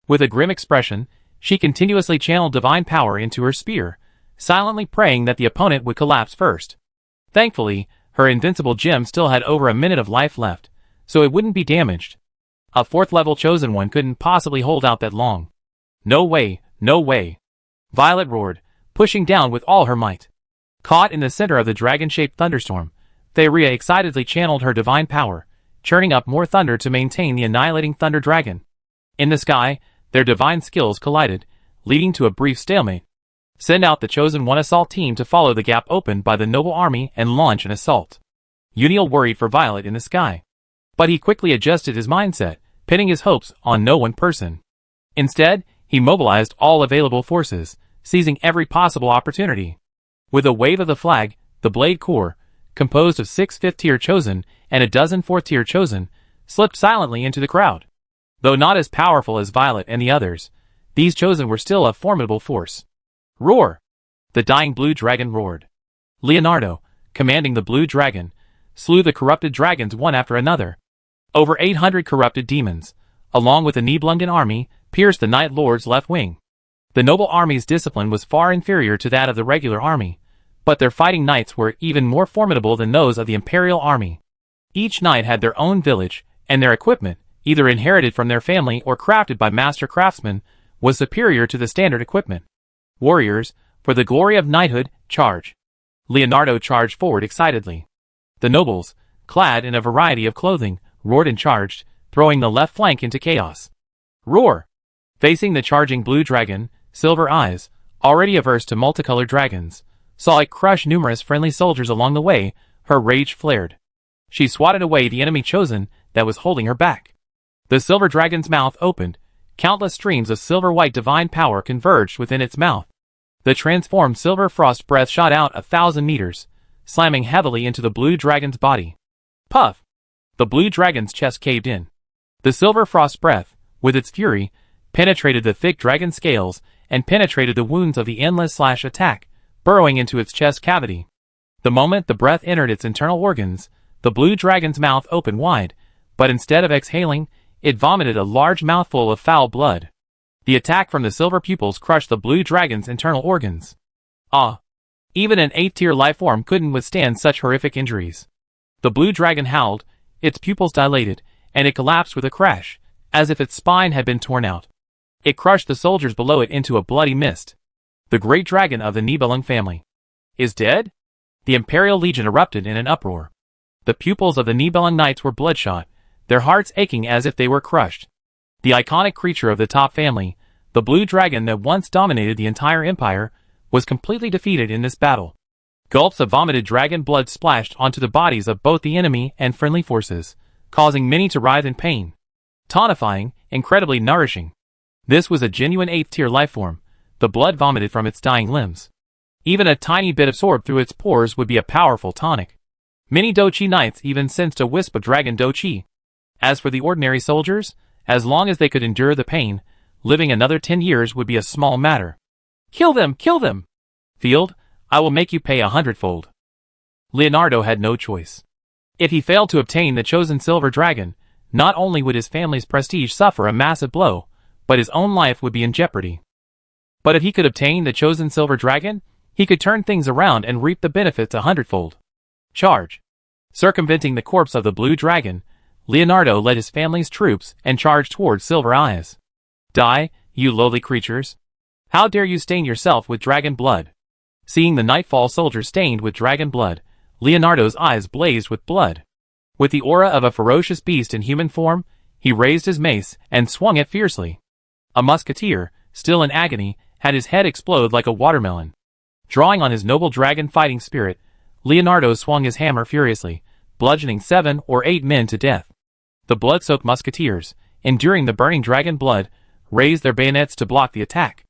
With a grim expression, she continuously channeled divine power into her spear, silently praying that the opponent would collapse first. Thankfully, her invincible gem still had over a minute of life left, so it wouldn't be damaged. A 4th level chosen one couldn't possibly hold out that long. No way, no way. Violet roared, pushing down with all her might. Caught in the center of the dragon-shaped thunderstorm, Theria excitedly channeled her divine power, churning up more thunder to maintain the annihilating thunder dragon. In the sky, their divine skills collided, leading to a brief stalemate. Send out the chosen one assault team to follow the gap opened by the noble army and launch an assault. Uniel worried for Violet in the sky. But he quickly adjusted his mindset, pinning his hopes on no one person. Instead, he mobilized all available forces, seizing every possible opportunity. With a wave of the flag, the Blade Corps, composed of 6 5th-tier chosen and a dozen 4th-tier chosen, slipped silently into the crowd. Though not as powerful as Violet and the others, these chosen were still a formidable force. Roar! The dying blue dragon roared. Leonardo, commanding the blue dragon, slew the corrupted dragons one after another. Over 800 corrupted demons, along with the Nibelungen army, pierced the Night Lord's left wing. The noble army's discipline was far inferior to that of the regular army, but their fighting knights were even more formidable than those of the Imperial army. Each knight had their own village, and their equipment, either inherited from their family or crafted by master craftsmen, was superior to the standard equipment. Warriors, for the glory of knighthood, charge! Leonardo charged forward excitedly. The nobles, clad in a variety of clothing, roared and charged, throwing the left flank into chaos. Roar! Facing the charging blue dragon, Silver Eyes, already averse to multicolored dragons, saw it crush numerous friendly soldiers along the way. Her rage flared. She swatted away the enemy chosen that was holding her back. The silver dragon's mouth opened. Countless streams of silver-white divine power converged within its mouth. The transformed silver frost breath shot out 1,000 meters, slamming heavily into the blue dragon's body. Puff! The blue dragon's chest caved in. The silver frost breath, with its fury, penetrated the thick dragon scales and penetrated the wounds of the endless slash attack, burrowing into its chest cavity. The moment the breath entered its internal organs, the blue dragon's mouth opened wide, but instead of exhaling, it vomited a large mouthful of foul blood. The attack from the silver pupils crushed the blue dragon's internal organs. Ah! Even an 8th-tier lifeform couldn't withstand such horrific injuries. The blue dragon howled, its pupils dilated, and it collapsed with a crash, as if its spine had been torn out. It crushed the soldiers below it into a bloody mist. The great dragon of the Nibelung family is dead? The Imperial Legion erupted in an uproar. The pupils of the Nibelung knights were bloodshot, their hearts aching as if they were crushed. The iconic creature of the top family, the blue dragon that once dominated the entire empire, was completely defeated in this battle. Gulps of vomited dragon blood splashed onto the bodies of both the enemy and friendly forces, causing many to writhe in pain. Tonifying, incredibly nourishing. This was a genuine 8th-tier lifeform, the blood vomited from its dying limbs. Even a tiny bit absorbed through its pores would be a powerful tonic. Many Dochi knights even sensed a wisp of dragon Dochi. As for the ordinary soldiers, as long as they could endure the pain, living another 10 years would be a small matter. Kill them! Kill them! Field, I will make you pay 100-fold. Leonardo had no choice. If he failed to obtain the chosen silver dragon, not only would his family's prestige suffer a massive blow, but his own life would be in jeopardy. But if he could obtain the chosen silver dragon, he could turn things around and reap the benefits 100-fold. Charge! Circumventing the corpse of the blue dragon, Leonardo led his family's troops and charged towards Silver Eyes. Die, you lowly creatures! How dare you stain yourself with dragon blood? Seeing the Nightfall soldier stained with dragon blood, Leonardo's eyes blazed with blood. With the aura of a ferocious beast in human form, he raised his mace and swung it fiercely. A musketeer, still in agony, had his head explode like a watermelon. Drawing on his noble dragon fighting spirit, Leonardo swung his hammer furiously, bludgeoning 7 or 8 men to death. The blood-soaked musketeers, enduring the burning dragon blood, raised their bayonets to block the attack.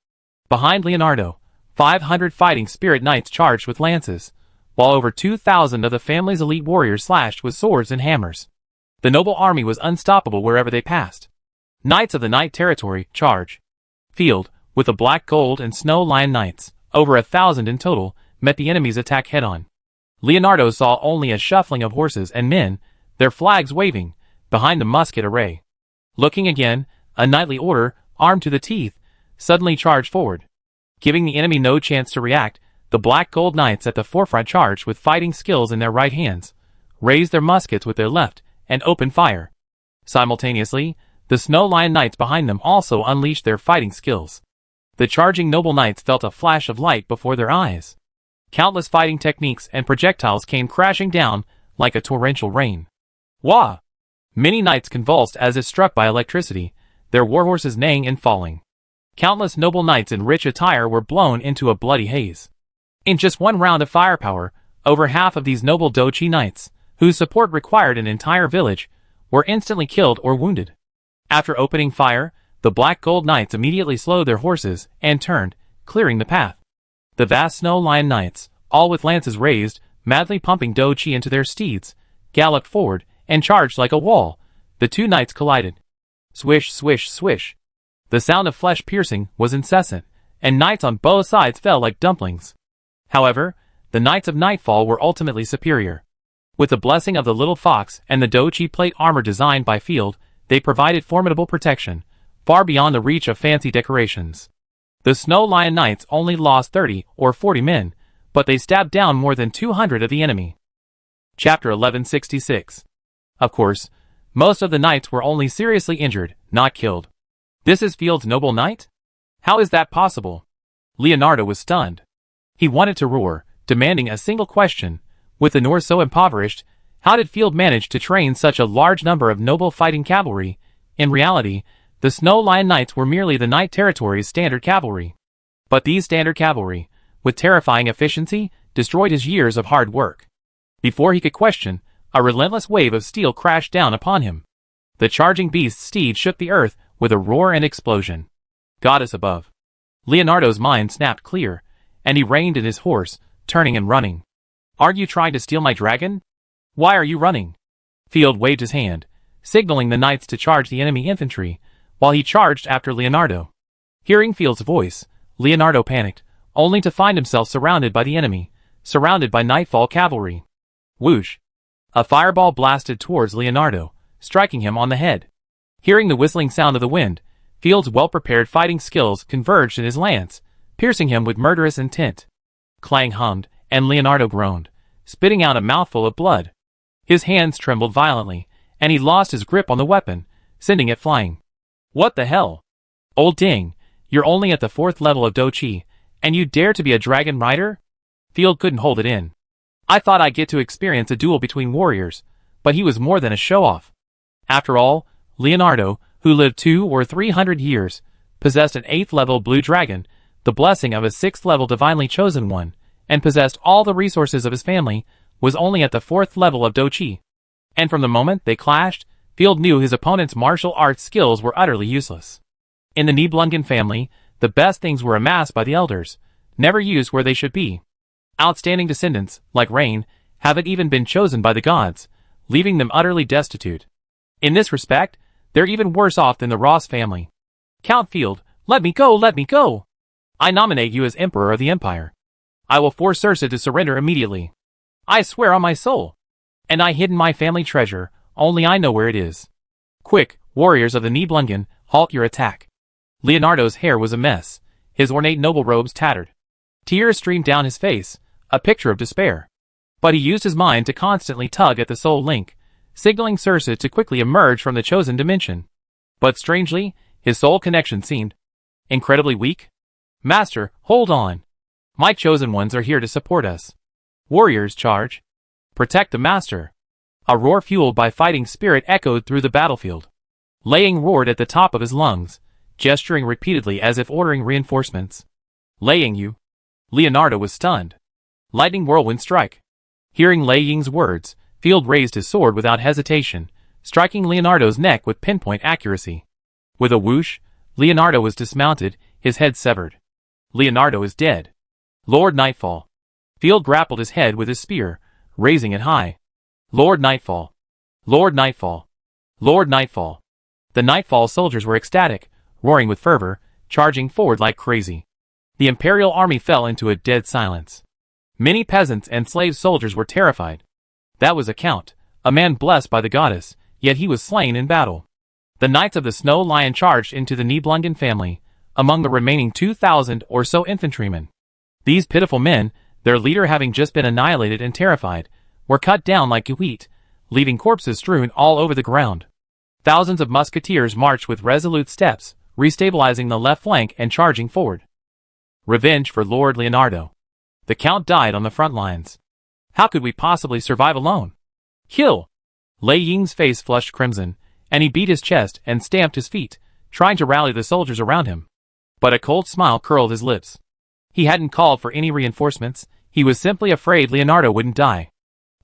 Behind Leonardo, 500 fighting spirit knights charged with lances, while over 2,000 of the family's elite warriors slashed with swords and hammers. The noble army was unstoppable wherever they passed. Knights of the Night Territory, charge! Field, with the Black Gold and Snow Lion Knights, over 1,000 in total, met the enemy's attack head-on. Leonardo saw only a shuffling of horses and men, their flags waving, behind the musket array. Looking again, a knightly order, armed to the teeth, suddenly charged forward. Giving the enemy no chance to react, the Black Gold Knights at the forefront charged with fighting skills in their right hands, raised their muskets with their left, and opened fire. Simultaneously, the Snow Lion Knights behind them also unleashed their fighting skills. The charging noble knights felt a flash of light before their eyes. Countless fighting techniques and projectiles came crashing down like a torrential rain. Wah! Many knights convulsed as if struck by electricity, their warhorses neighing and falling. Countless noble knights in rich attire were blown into a bloody haze. In just one round of firepower, over half of these noble Dochi knights, whose support required an entire village, were instantly killed or wounded. After opening fire, the Black Gold Knights immediately slowed their horses and turned, clearing the path. The vast Snow Lion Knights, all with lances raised, madly pumping Dochi into their steeds, galloped forward and charged like a wall. The two knights collided. Swish, swish, swish. The sound of flesh piercing was incessant, and knights on both sides fell like dumplings. However, the Knights of Nightfall were ultimately superior. With the blessing of the Little Fox and the Dochi plate armor designed by Field, they provided formidable protection, far beyond the reach of fancy decorations. The Snow Lion Knights only lost 30 or 40 men, but they stabbed down more than 200 of the enemy. Chapter 1166. Of course, most of the knights were only seriously injured, not killed. This is Field's noble knight? How is that possible? Leonardo was stunned. He wanted to roar, demanding a single question. With the North so impoverished, how did Field manage to train such a large number of noble fighting cavalry? In reality, the Snow Lion Knights were merely the Night Territory's standard cavalry. But these standard cavalry, with terrifying efficiency, destroyed his years of hard work. Before he could question, a relentless wave of steel crashed down upon him. The charging beast's steed shook the earth with a roar and explosion. Goddess above. Leonardo's mind snapped clear, and he reined in his horse, turning and running. Aren't you trying to steal my dragon? Why are you running? Field waved his hand, signaling the knights to charge the enemy infantry, while he charged after Leonardo. Hearing Field's voice, Leonardo panicked, only to find himself surrounded by the enemy, surrounded by Nightfall cavalry. Whoosh! A fireball blasted towards Leonardo, striking him on the head. Hearing the whistling sound of the wind, Field's well-prepared fighting skills converged in his lance, piercing him with murderous intent. Clang hummed, and Leonardo groaned, spitting out a mouthful of blood. His hands trembled violently, and he lost his grip on the weapon, sending it flying. What the hell? Old ding, you're only at the 4th level of Dochi, and you dare to be a dragon rider? Field couldn't hold it in. I thought I'd get to experience a duel between warriors, but he was more than a show-off. After all, Leonardo, who lived 200 or 300 years, possessed an 8th level blue dragon, the blessing of a 6th level divinely chosen one, and possessed all the resources of his family, was only at the 4th level of Dochi. And from the moment they clashed, Field knew his opponent's martial arts skills were utterly useless. In the Nibelungen family, the best things were amassed by the elders, never used where they should be. Outstanding descendants, like Rain, haven't even been chosen by the gods, leaving them utterly destitute. In this respect, they're even worse off than the Ross family. Count Field, let me go, let me go! I nominate you as Emperor of the Empire. I will force Ursa to surrender immediately. I swear on my soul. And I hidden my family treasure, only I know where it is. Quick, warriors of the Nibelungen, halt your attack. Leonardo's hair was a mess, his ornate noble robes tattered. Tears streamed down his face, a picture of despair. But he used his mind to constantly tug at the soul link, signaling Ursa to quickly emerge from the chosen dimension. But strangely, his soul connection seemed incredibly weak. Master, hold on. My chosen ones are here to support us. Warriors, charge. Protect the master. A roar fueled by fighting spirit echoed through the battlefield. Lei Ying roared at the top of his lungs, gesturing repeatedly as if ordering reinforcements. Lei Ying, you. Leonardo was stunned. Lightning whirlwind strike. Hearing Lei Ying's words, Field raised his sword without hesitation, striking Leonardo's neck with pinpoint accuracy. With a whoosh, Leonardo was dismounted, his head severed. Leonardo is dead. Lord Nightfall. Field grappled his head with his spear, raising it high. Lord Nightfall. Lord Nightfall. Lord Nightfall. The Nightfall soldiers were ecstatic, roaring with fervor, charging forward like crazy. The Imperial army fell into a dead silence. Many peasants and slave soldiers were terrified. That was a count, a man blessed by the goddess, yet he was slain in battle. The Knights of the Snow Lion charged into the Nibelungen family, among the remaining 2,000 or so infantrymen. These pitiful men, their leader having just been annihilated and terrified, were cut down like wheat, leaving corpses strewn all over the ground. Thousands of musketeers marched with resolute steps, restabilizing the left flank and charging forward. Revenge for Lord Leonardo. The Count died on the front lines. How could we possibly survive alone? Kill! Lei Ying's face flushed crimson, and he beat his chest and stamped his feet, trying to rally the soldiers around him. But a cold smile curled his lips. He hadn't called for any reinforcements, he was simply afraid Leonardo wouldn't die.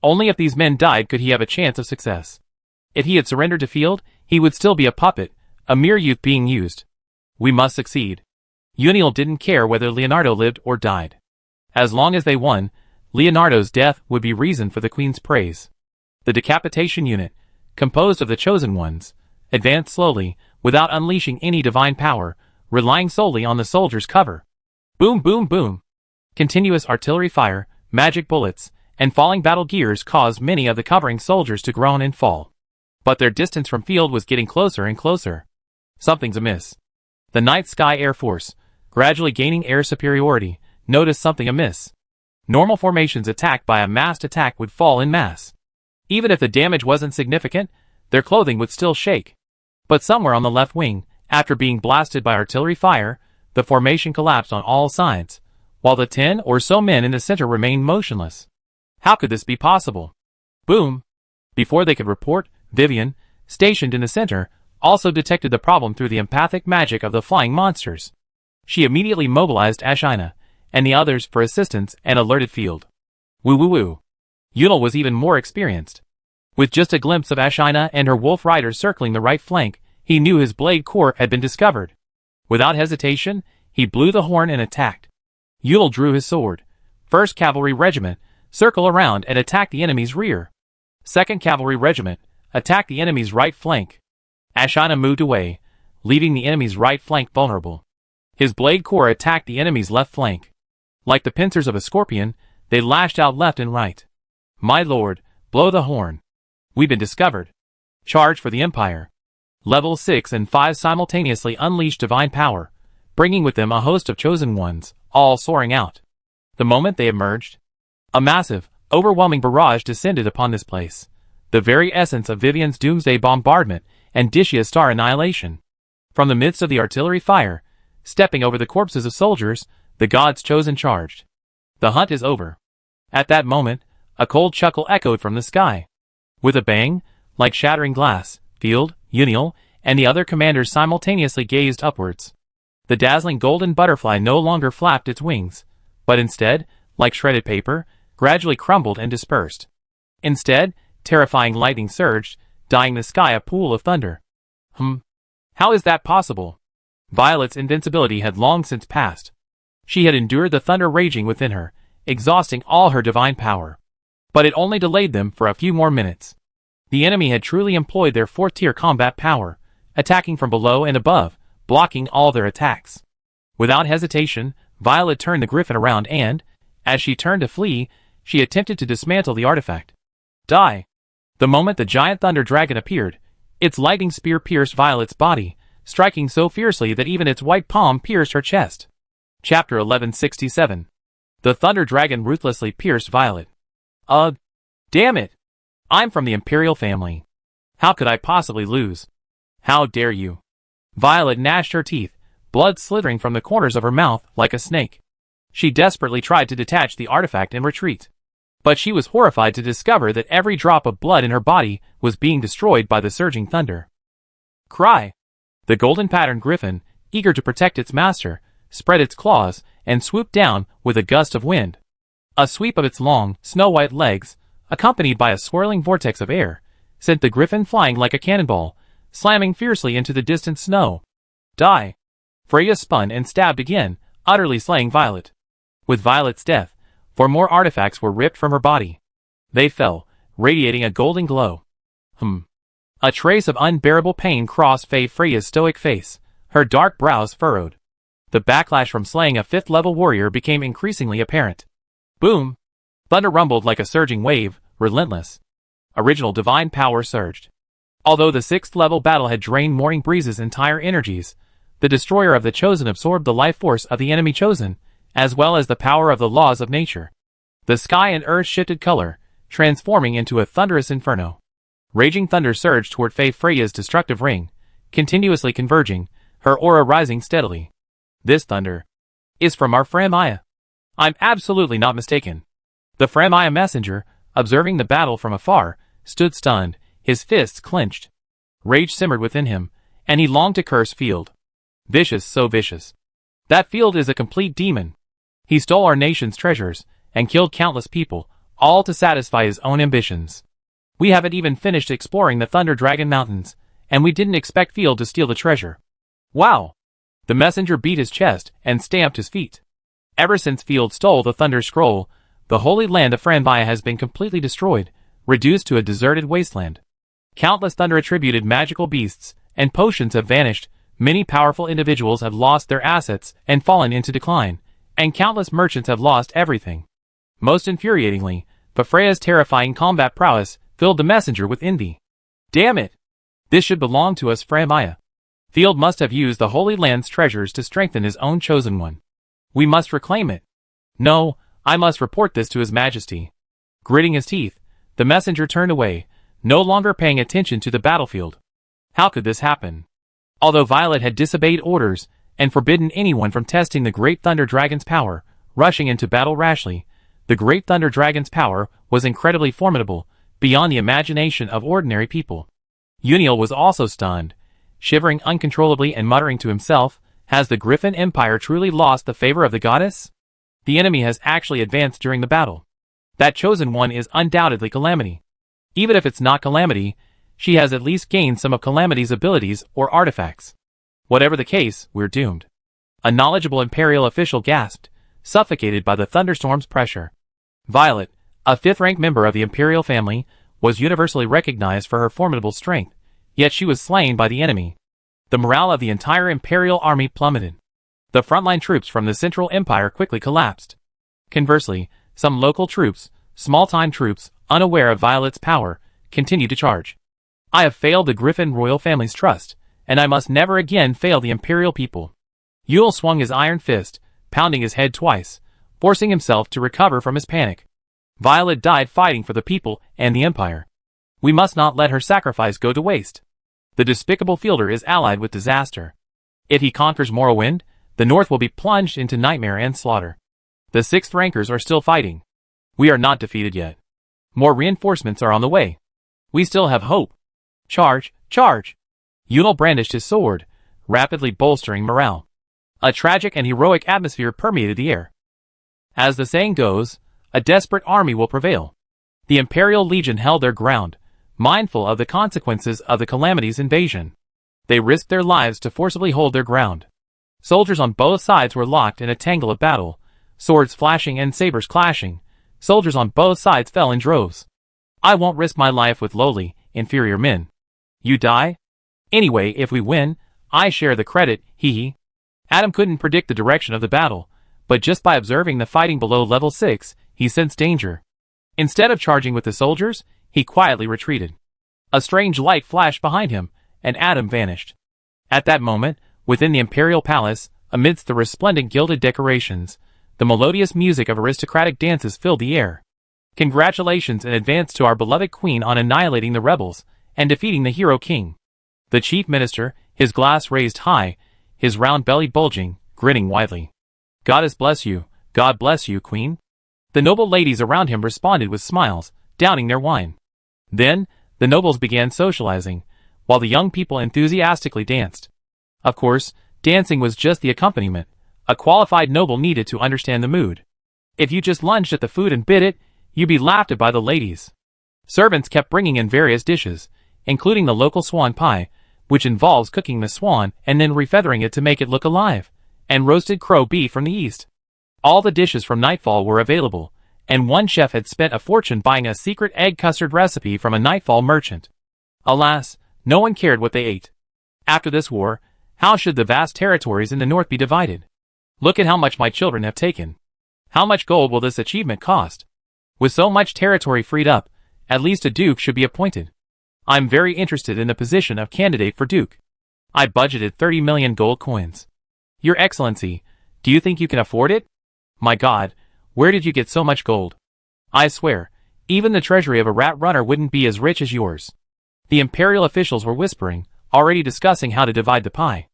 Only if these men died could he have a chance of success. If he had surrendered to Field, he would still be a puppet, a mere youth being used. We must succeed. Uniel didn't care whether Leonardo lived or died. As long as they won, Leonardo's death would be reason for the Queen's praise. The decapitation unit, composed of the chosen ones, advanced slowly, without unleashing any divine power, relying solely on the soldiers' cover. Boom, boom, boom. Continuous artillery fire, magic bullets, and falling battle gears caused many of the covering soldiers to groan and fall. But their distance from Field was getting closer and closer. Something's amiss. The Night Sky Air Force, gradually gaining air superiority, noticed something amiss. Normal formations attacked by a massed attack would fall in mass. Even if the damage wasn't significant, their clothing would still shake. But somewhere on the left wing, after being blasted by artillery fire, the formation collapsed on all sides, while the 10 or so men in the center remained motionless. How could this be possible? Boom! Before they could report, Vivian, stationed in the center, also detected the problem through the empathic magic of the flying monsters. She immediately mobilized Ashina and the others for assistance and alerted Field. Woo-woo-woo. Uniel was even more experienced. With just a glimpse of Ashina and her wolf riders circling the right flank, he knew his blade core had been discovered. Without hesitation, he blew the horn and attacked. Uniel drew his sword. 1st Cavalry Regiment, circle around and attack the enemy's rear. 2nd Cavalry Regiment, attack the enemy's right flank. Ashina moved away, leaving the enemy's right flank vulnerable. His blade core attacked the enemy's left flank. Like the pincers of a scorpion, they lashed out left and right. My lord, blow the horn. We've been discovered. Charge for the Empire. Level 6 and 5 simultaneously unleashed divine power, bringing with them a host of chosen ones, all soaring out. The moment they emerged, a massive, overwhelming barrage descended upon this place, the very essence of Vivian's doomsday bombardment and Dishia's star annihilation. From the midst of the artillery fire, stepping over the corpses of soldiers, the gods chosen charged. The hunt is over. At that moment, a cold chuckle echoed from the sky. With a bang, like shattering glass, Field, Uniel, and the other commanders simultaneously gazed upwards. The dazzling golden butterfly no longer flapped its wings, but instead, like shredded paper, gradually crumbled and dispersed. Instead, terrifying lightning surged, dyeing the sky a pool of thunder. How is that possible? Violet's invincibility had long since passed. She had endured the thunder raging within her, exhausting all her divine power. But it only delayed them for a few more minutes. The enemy had truly employed their fourth-tier combat power, attacking from below and above, blocking all their attacks. Without hesitation, Violet turned the griffin around and, as she turned to flee, she attempted to dismantle the artifact. Die! The moment the giant thunder dragon appeared, its lightning spear pierced Violet's body, striking so fiercely that even its white palm pierced her chest. Chapter 1167. The thunder dragon ruthlessly pierced Violet. Ugh! Damn it! I'm from the Imperial family. How could I possibly lose? How dare you? Violet gnashed her teeth, blood slithering from the corners of her mouth like a snake. She desperately tried to detach the artifact and retreat. But she was horrified to discover that every drop of blood in her body was being destroyed by the surging thunder. Cry! The golden-patterned griffin, eager to protect its master, spread its claws and swooped down with a gust of wind. A sweep of its long, snow-white legs, accompanied by a swirling vortex of air, sent the griffin flying like a cannonball, slamming fiercely into the distant snow. Die! Freya spun and stabbed again, utterly slaying Violet. With Violet's death, 4 more artifacts were ripped from her body. They fell, radiating a golden glow. A trace of unbearable pain crossed Freya's stoic face, her dark brows furrowed. The backlash from slaying a 5th-level warrior became increasingly apparent. Boom! Thunder rumbled like a surging wave, relentless. Original divine power surged. Although the 6th-level battle had drained Morning Breeze's entire energies, the destroyer of the Chosen absorbed the life force of the enemy Chosen, as well as the power of the laws of nature. The sky and earth shifted color, transforming into a thunderous inferno. Raging thunder surged toward Freya's destructive ring, continuously converging, her aura rising steadily. This thunder is from our Framaya. I'm absolutely not mistaken. The Framaya messenger, observing the battle from afar, stood stunned, his fists clenched. Rage simmered within him, and he longed to curse Field. Vicious, so vicious. That Field is a complete demon. He stole our nation's treasures, and killed countless people, all to satisfy his own ambitions. We haven't even finished exploring the Thunder Dragon Mountains, and we didn't expect Field to steal the treasure. Wow! The messenger beat his chest and stamped his feet. Ever since Field stole the Thunder Scroll, the holy land of Framaya has been completely destroyed, reduced to a deserted wasteland. Countless thunder-attributed magical beasts and potions have vanished, many powerful individuals have lost their assets and fallen into decline, and countless merchants have lost everything. Most infuriatingly, Freya's terrifying combat prowess filled the messenger with envy. Damn it! This should belong to us, Framaya. Field must have used the Holy Land's treasures to strengthen his own chosen one. We must reclaim it. No, I must report this to His Majesty. Gritting his teeth, the messenger turned away, no longer paying attention to the battlefield. How could this happen? Although Violet had disobeyed orders and forbidden anyone from testing the Great Thunder Dragon's power, rushing into battle rashly, the Great Thunder Dragon's power was incredibly formidable, beyond the imagination of ordinary people. Uniel was also stunned, shivering uncontrollably and muttering to himself, has the Griffin Empire truly lost the favor of the goddess? The enemy has actually advanced during the battle. That chosen one is undoubtedly Calamity. Even if it's not Calamity, she has at least gained some of Calamity's abilities or artifacts. Whatever the case, we're doomed. A knowledgeable Imperial official gasped, suffocated by the thunderstorm's pressure. Violet, a 5th-rank member of the Imperial family, was universally recognized for her formidable strength, yet she was slain by the enemy. The morale of the entire Imperial army plummeted. The frontline troops from the Central Empire quickly collapsed. Conversely, some local troops, small-time troops, unaware of Violet's power, continued to charge. I have failed the Griffin royal family's trust, and I must never again fail the Imperial people. Yule swung his iron fist, pounding his head twice, forcing himself to recover from his panic. Violet died fighting for the people and the Empire. We must not let her sacrifice go to waste. The despicable Fielder is allied with disaster. If he conquers Morrowind, the North will be plunged into nightmare and slaughter. The 6th rankers are still fighting. We are not defeated yet. More reinforcements are on the way. We still have hope. Charge, charge! Yunel brandished his sword, rapidly bolstering morale. A tragic and heroic atmosphere permeated the air. As the saying goes, a desperate army will prevail. The Imperial Legion held their ground, mindful of the consequences of the Calamity's invasion. They risked their lives to forcibly hold their ground. Soldiers on both sides were locked in a tangle of battle, swords flashing and sabers clashing. Soldiers on both sides fell in droves. I won't risk my life with lowly, inferior men. You die? Anyway, if we win, I share the credit, hee hee. Adam couldn't predict the direction of the battle, but just by observing the fighting below level 6, he sensed danger. Instead of charging with the soldiers, he quietly retreated. A strange light flashed behind him, and Adam vanished. At that moment, within the imperial palace, amidst the resplendent gilded decorations, the melodious music of aristocratic dances filled the air. Congratulations in advance to our beloved queen on annihilating the rebels and defeating the hero king. The chief minister, his glass raised high, his round belly bulging, grinning widely. Goddess bless you, God bless you, queen. The noble ladies around him responded with smiles, downing their wine. Then, the nobles began socializing, while the young people enthusiastically danced. Of course, dancing was just the accompaniment. A qualified noble needed to understand the mood. If you just lunged at the food and bit it, you'd be laughed at by the ladies. Servants kept bringing in various dishes, including the local swan pie, which involves cooking the swan and then refeathering it to make it look alive, and roasted crow beef from the east. All the dishes from Nightfall were available, and one chef had spent a fortune buying a secret egg custard recipe from a Nightfall merchant. Alas, no one cared what they ate. After this war, how should the vast territories in the north be divided? Look at how much my children have taken. How much gold will this achievement cost? With so much territory freed up, at least a duke should be appointed. I'm very interested in the position of candidate for duke. I budgeted 30 million gold coins. Your Excellency, do you think you can afford it? My God, where did you get so much gold? I swear, even the treasury of a rat runner wouldn't be as rich as yours. The imperial officials were whispering, already discussing how to divide the pie.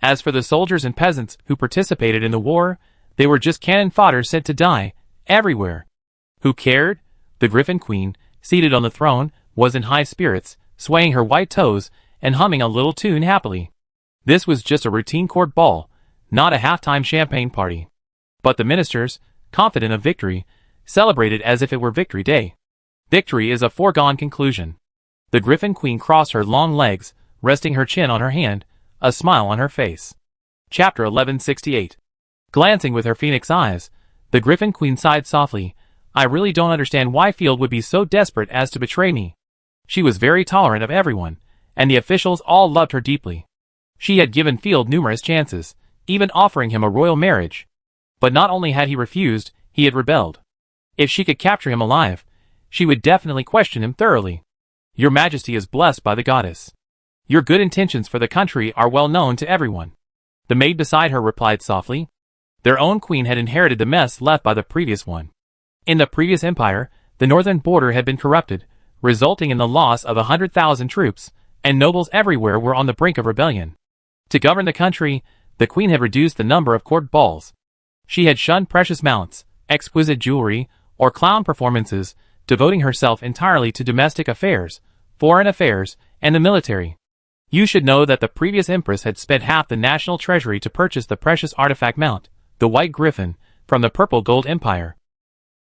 As for the soldiers and peasants who participated in the war, they were just cannon fodder sent to die, everywhere. Who cared? The Griffin Queen, seated on the throne, was in high spirits, swaying her white toes, and humming a little tune happily. This was just a routine court ball, not a halftime champagne party. But the ministers, confident of victory, celebrated as if it were Victory Day. Victory is a foregone conclusion. The Griffin Queen crossed her long legs, resting her chin on her hand, a smile on her face. Chapter 1168. Glancing with her phoenix eyes, the Griffin Queen sighed softly. I really don't understand why Field would be so desperate as to betray me. She was very tolerant of everyone, and the officials all loved her deeply. She had given Field numerous chances, even offering him a royal marriage. But not only had he refused, he had rebelled. If she could capture him alive, she would definitely question him thoroughly. Your Majesty is blessed by the goddess. Your good intentions for the country are well known to everyone. The maid beside her replied softly. Their own queen had inherited the mess left by the previous one. In the previous empire, the northern border had been corrupted, resulting in the loss of 100,000 troops, and nobles everywhere were on the brink of rebellion. To govern the country, the queen had reduced the number of court balls. She had shunned precious mounts, exquisite jewelry, or clown performances, devoting herself entirely to domestic affairs, foreign affairs, and the military. You should know that the previous empress had spent half the national treasury to purchase the precious artifact mount, the White Griffin, from the Purple Gold Empire.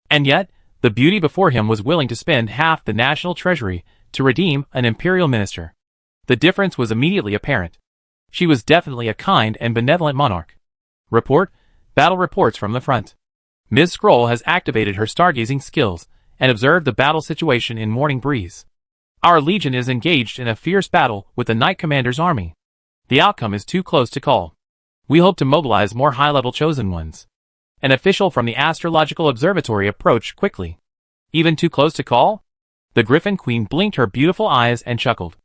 And yet, the beauty before him was willing to spend half the national treasury to redeem an imperial minister. The difference was immediately apparent. She was definitely a kind and benevolent monarch. Report, battle reports from the front. Ms. Scroll has activated her stargazing skills and observed the battle situation in morning breeze. Our legion is engaged in a fierce battle with the Knight Commander's army. The outcome is too close to call. We hope to mobilize more high-level chosen ones. An official from the astrological observatory approached quickly. Even too close to call? The Griffin Queen blinked her beautiful eyes and chuckled.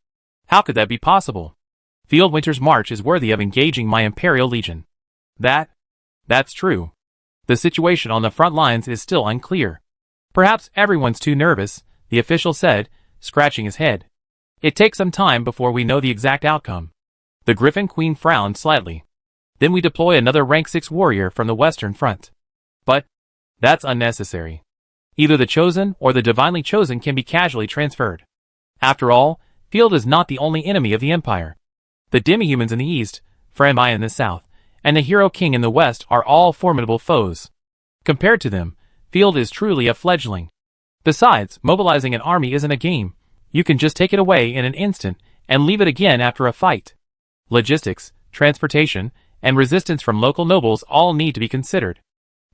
How could that be possible? Field Winter's march is worthy of engaging my Imperial Legion. That's true. The situation on the front lines is still unclear. Perhaps everyone's too nervous, the official said, scratching his head. It takes some time before we know the exact outcome. The Griffin Queen frowned slightly. Then we deploy another rank 6 warrior from the western front. But that's unnecessary. Either the chosen or the divinely chosen can be casually transferred. After all, Field is not the only enemy of the Empire. The demi-humans in the east, Fremai in the south, and the Hero King in the west are all formidable foes. Compared to them, Field is truly a fledgling. Besides, mobilizing an army isn't a game. You can just take it away in an instant and leave it again after a fight. Logistics, transportation, and resistance from local nobles all need to be considered.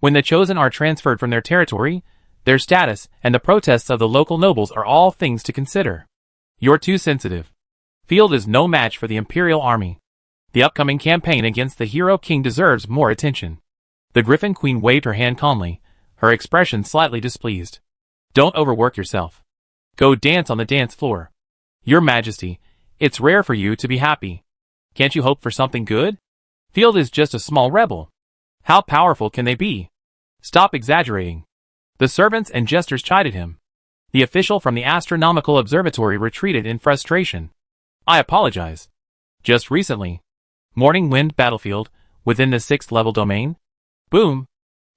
When the chosen are transferred from their territory, their status and the protests of the local nobles are all things to consider. You're too sensitive. Field is no match for the Imperial Army. The upcoming campaign against the Hero King deserves more attention. The Griffin Queen waved her hand calmly, her expression slightly displeased. Don't overwork yourself. Go dance on the dance floor. Your Majesty, it's rare for you to be happy. Can't you hope for something good? Field is just a small rebel. How powerful can they be? Stop exaggerating. The servants and jesters chided him. The official from the astronomical observatory retreated in frustration. I apologize. Just recently. Morning Wind Battlefield, within the 6th level domain. Boom.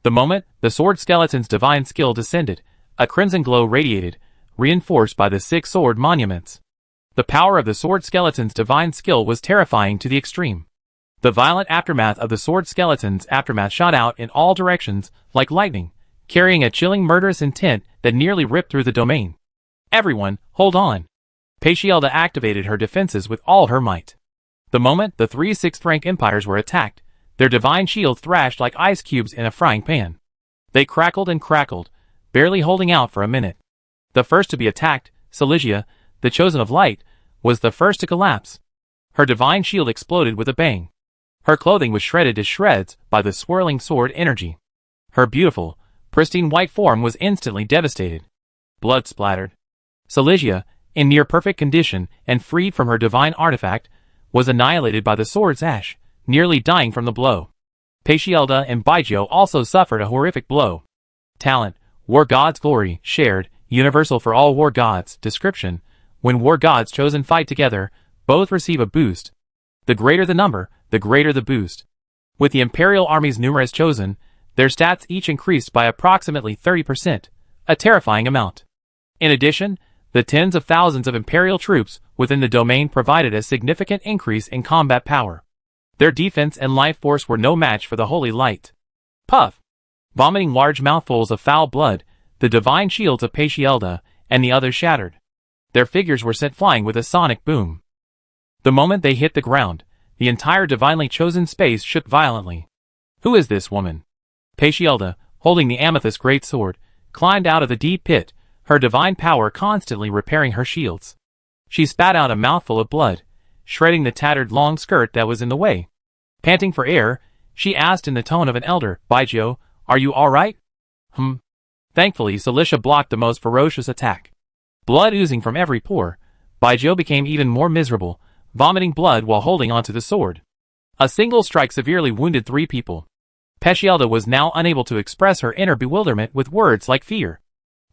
The moment the sword skeleton's divine skill descended, a crimson glow radiated, reinforced by the 6 sword monuments. The power of the sword skeleton's divine skill was terrifying to the extreme. The violent aftermath of the sword skeleton's aftermath shot out in all directions like lightning, carrying a chilling murderous intent that nearly ripped through the domain. Everyone, hold on. Pacielda activated her defenses with all her might. The moment the 3 6th-rank empires were attacked, their divine shields thrashed like ice cubes in a frying pan. They crackled and crackled, barely holding out for a minute. The first to be attacked, Silesia, the Chosen of Light, was the first to collapse. Her divine shield exploded with a bang. Her clothing was shredded to shreds by the swirling sword energy. Her beautiful, pristine white form was instantly devastated. Blood splattered. Silesia, in near-perfect condition and freed from her divine artifact, was annihilated by the sword's ash, nearly dying from the blow. Pacielda and Baijiu also suffered a horrific blow. Talent, War God's glory, shared, universal for all war gods, description, when war gods chosen fight together, both receive a boost. The greater the number, the greater the boost. With the Imperial Army's numerous chosen, their stats each increased by approximately 30%, a terrifying amount. In addition, the tens of thousands of Imperial troops within the domain provided a significant increase in combat power. Their defense and life force were no match for the Holy Light. Puff! Vomiting large mouthfuls of foul blood, the divine shields of Pacielda and the others shattered. Their figures were sent flying with a sonic boom. The moment they hit the ground, the entire divinely chosen space shook violently. Who is this woman? Pacielda, holding the amethyst greatsword, climbed out of the deep pit, her divine power constantly repairing her shields. She spat out a mouthful of blood, shredding the tattered long skirt that was in the way. Panting for air, she asked in the tone of an elder, Baijiu, are you all right? Thankfully, Silesia blocked the most ferocious attack. Blood oozing from every pore, Baijiu became even more miserable, vomiting blood while holding onto the sword. A single strike severely wounded 3 people. Pacielda was now unable to express her inner bewilderment with words like fear.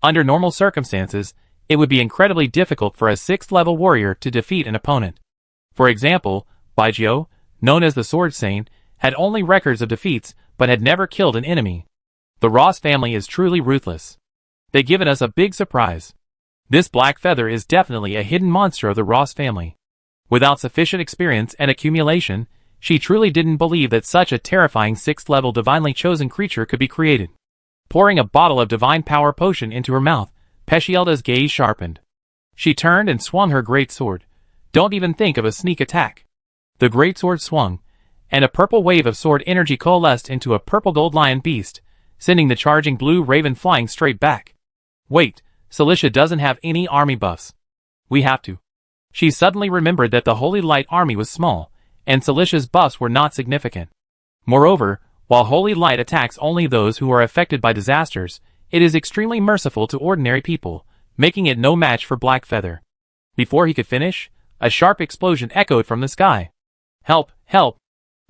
Under normal circumstances, it would be incredibly difficult for a 6th-level warrior to defeat an opponent. For example, Baijiu, known as the Sword Saint, had only records of defeats but had never killed an enemy. The Ross family is truly ruthless. They've given us a big surprise. This black feather is definitely a hidden monster of the Ross family. Without sufficient experience and accumulation, she truly didn't believe that such a terrifying 6th-level divinely chosen creature could be created. Pouring a bottle of divine power potion into her mouth, Pacielda's gaze sharpened. She turned and swung her great sword. Don't even think of a sneak attack. The great sword swung, and a purple wave of sword energy coalesced into a purple gold lion beast, sending the charging blue raven flying straight back. Wait, Silesia doesn't have any army buffs. We have to. She suddenly remembered that the Holy Light army was small, and Silesia's buffs were not significant. Moreover, while Holy Light attacks only those who are affected by disasters, it is extremely merciful to ordinary people, making it no match for Blackfeather. Before he could finish, a sharp explosion echoed from the sky. Help! Help!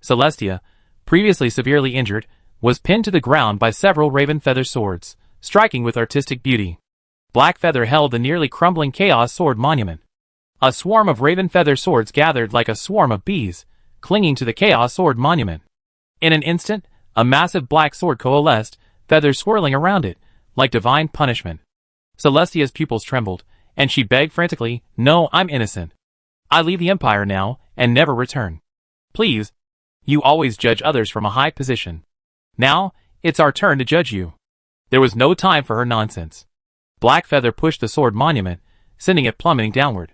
Celestia, previously severely injured, was pinned to the ground by several raven feather swords, striking with artistic beauty. Blackfeather held the nearly crumbling Chaos Sword Monument. A swarm of raven feather swords gathered like a swarm of bees, clinging to the Chaos Sword Monument. In an instant, a massive black sword coalesced, feathers swirling around it, like divine punishment. Celestia's pupils trembled, and she begged frantically, "No, I'm innocent. I leave the Empire now, and never return. Please. You always judge others from a high position. Now, it's our turn to judge you." There was no time for her nonsense. Blackfeather pushed the sword monument, sending it plummeting downward.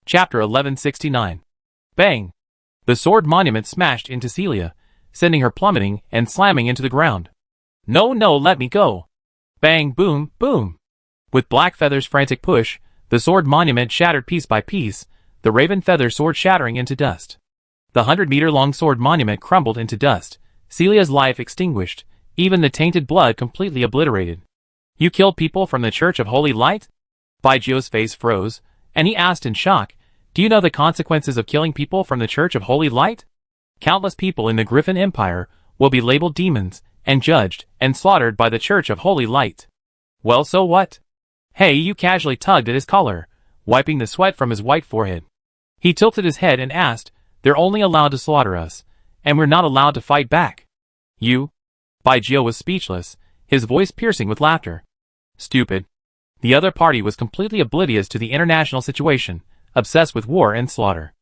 Chapter 1169. Bang! The sword monument smashed into Celia, sending her plummeting and slamming into the ground. No, no, let me go. Bang, boom, boom. With Black Feather's frantic push, the sword monument shattered piece by piece, the Raven Feather sword shattering into dust. The 100-meter-long sword monument crumbled into dust, Celia's life extinguished, even the tainted blood completely obliterated. You killed people from the Church of Holy Light? Baizhou's face froze, and he asked in shock, do you know the consequences of killing people from the Church of Holy Light? Countless people in the Griffin Empire will be labeled demons, and judged, and slaughtered by the Church of Holy Light. Well, so what? Hey, you casually tugged at his collar, wiping the sweat from his white forehead. He tilted his head and asked, they're only allowed to slaughter us, and we're not allowed to fight back. You? Baizhou was speechless, his voice piercing with laughter. Stupid. The other party was completely oblivious to the international situation, obsessed with war and slaughter.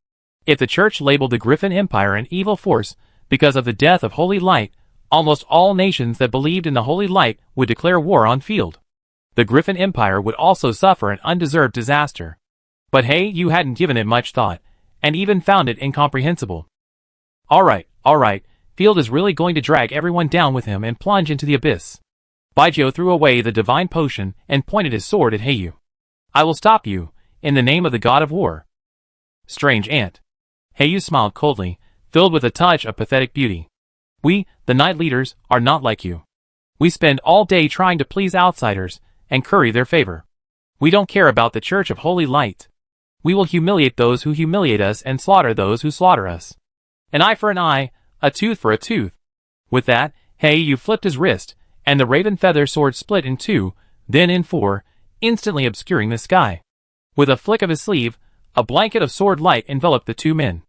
If the church labeled the Griffin Empire an evil force because of the death of Holy Light, almost all nations that believed in the Holy Light would declare war on field. The Griffin Empire would also suffer an undeserved disaster. But hey, you hadn't given it much thought, and even found it incomprehensible. Alright, Field is really going to drag everyone down with him and plunge into the abyss. Baizhou threw away the divine potion and pointed his sword at Heiyu. I will stop you, in the name of the god of war. Strange ant. Heiyu smiled coldly, filled with a touch of pathetic beauty. We, the Night Leaders, are not like you. We spend all day trying to please outsiders and curry their favor. We don't care about the Church of Holy Light. We will humiliate those who humiliate us and slaughter those who slaughter us. An eye for an eye, a tooth for a tooth. With that, Heiyu flipped his wrist, and the Raven Feather sword split in two, then in four, instantly obscuring the sky. With a flick of his sleeve, a blanket of sword light enveloped the two men.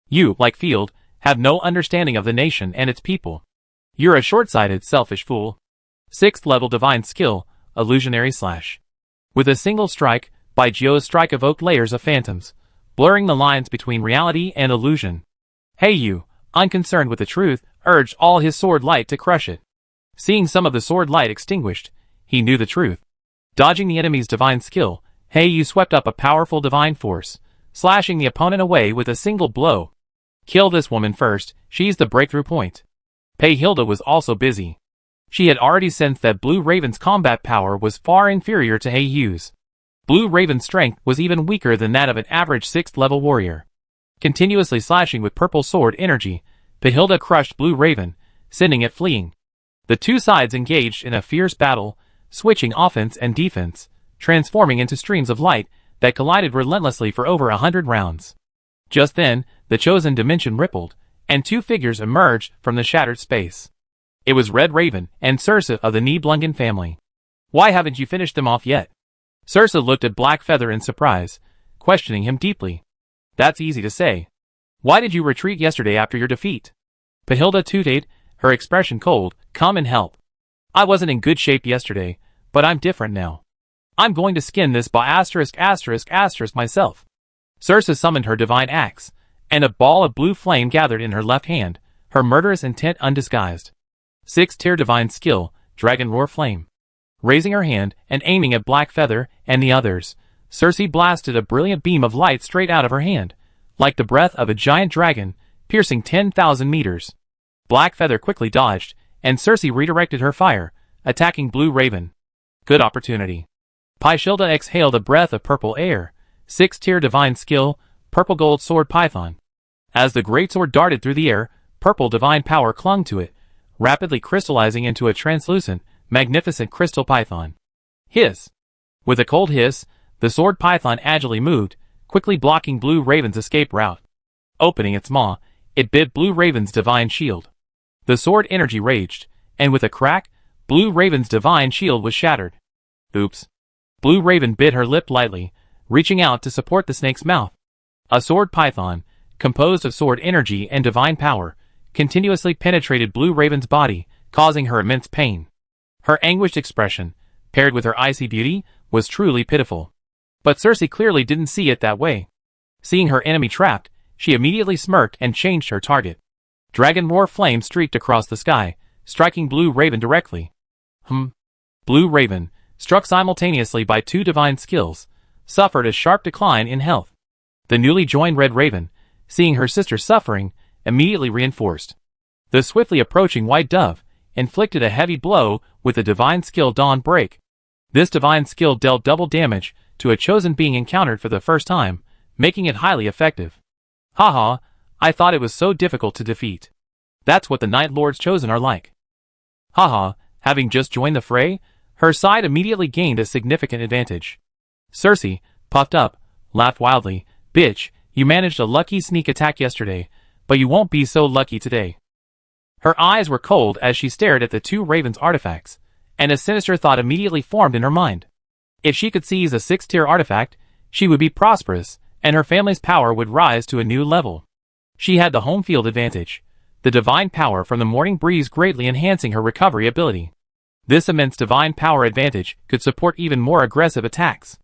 You, like Field, have no understanding of the nation and its people. You're a short-sighted, selfish fool. 6th level divine skill, illusionary slash. With a single strike, Baizhou's strike evoked layers of phantoms, blurring the lines between reality and illusion. Heiyu, unconcerned with the truth, urged all his sword light to crush it. Seeing some of the sword light extinguished, he knew the truth. Dodging the enemy's divine skill, Heiyu swept up a powerful divine force, slashing the opponent away with a single blow. Kill this woman first, she's the breakthrough point. Hilda was also busy. She had already sensed that Blue Raven's combat power was far inferior to Heiyu's. Blue Raven's strength was even weaker than that of an average 6th level warrior. Continuously slashing with purple sword energy, Hilda crushed Blue Raven, sending it fleeing. The two sides engaged in a fierce battle, switching offense and defense, transforming into streams of light that collided relentlessly for over 100 rounds. Just then, the chosen dimension rippled, and two figures emerged from the shattered space. It was Red Raven and Circe of the Nibelungen family. Why haven't you finished them off yet? Circe looked at Black Feather in surprise, questioning him deeply. That's easy to say. Why did you retreat yesterday after your defeat? Hilda tooted, her expression cold. Come and help. I wasn't in good shape yesterday, but I'm different now. I'm going to skin this myself. Circe summoned her divine axe, and a ball of blue flame gathered in her left hand, her murderous intent undisguised. 6th-tier divine skill, Dragon Roar Flame. Raising her hand and aiming at Black Feather and the others, Circe blasted a brilliant beam of light straight out of her hand, like the breath of a giant dragon, piercing 10,000 meters. Black Feather quickly dodged, and Circe redirected her fire, attacking Blue Raven. Good opportunity. Hilda exhaled a breath of purple air, 6th-tier divine skill, Purple Gold Sword Python. As the greatsword darted through the air, purple divine power clung to it, rapidly crystallizing into a translucent, magnificent crystal python. Hiss! With a cold hiss, the sword python agilely moved, quickly blocking Blue Raven's escape route. Opening its maw, it bit Blue Raven's divine shield. The sword energy raged, and with a crack, Blue Raven's divine shield was shattered. Oops. Blue Raven bit her lip lightly, reaching out to support the snake's mouth. A sword python, composed of sword energy and divine power, continuously penetrated Blue Raven's body, causing her immense pain. Her anguished expression, paired with her icy beauty, was truly pitiful. But Circe clearly didn't see it that way. Seeing her enemy trapped, she immediately smirked and changed her target. Dragon Roar Flame streaked across the sky, striking Blue Raven directly. Blue Raven, struck simultaneously by two divine skills, suffered a sharp decline in health. The newly joined Red Raven, seeing her sister suffering, immediately reinforced. The swiftly approaching white dove inflicted a heavy blow with the divine skill Dawn Break. This divine skill dealt double damage to a chosen being encountered for the first time, making it highly effective. Haha, I thought it was so difficult to defeat. That's what the Night Lord's chosen are like. Haha, having just joined the fray, her side immediately gained a significant advantage. Circe, puffed up, laughed wildly. Bitch, you managed a lucky sneak attack yesterday, but you won't be so lucky today. Her eyes were cold as she stared at the two ravens' artifacts, and a sinister thought immediately formed in her mind. If she could seize a 6th-tier artifact, she would be prosperous, and her family's power would rise to a new level. She had the home field advantage, the divine power from the morning breeze greatly enhancing her recovery ability. This immense divine power advantage could support even more aggressive attacks.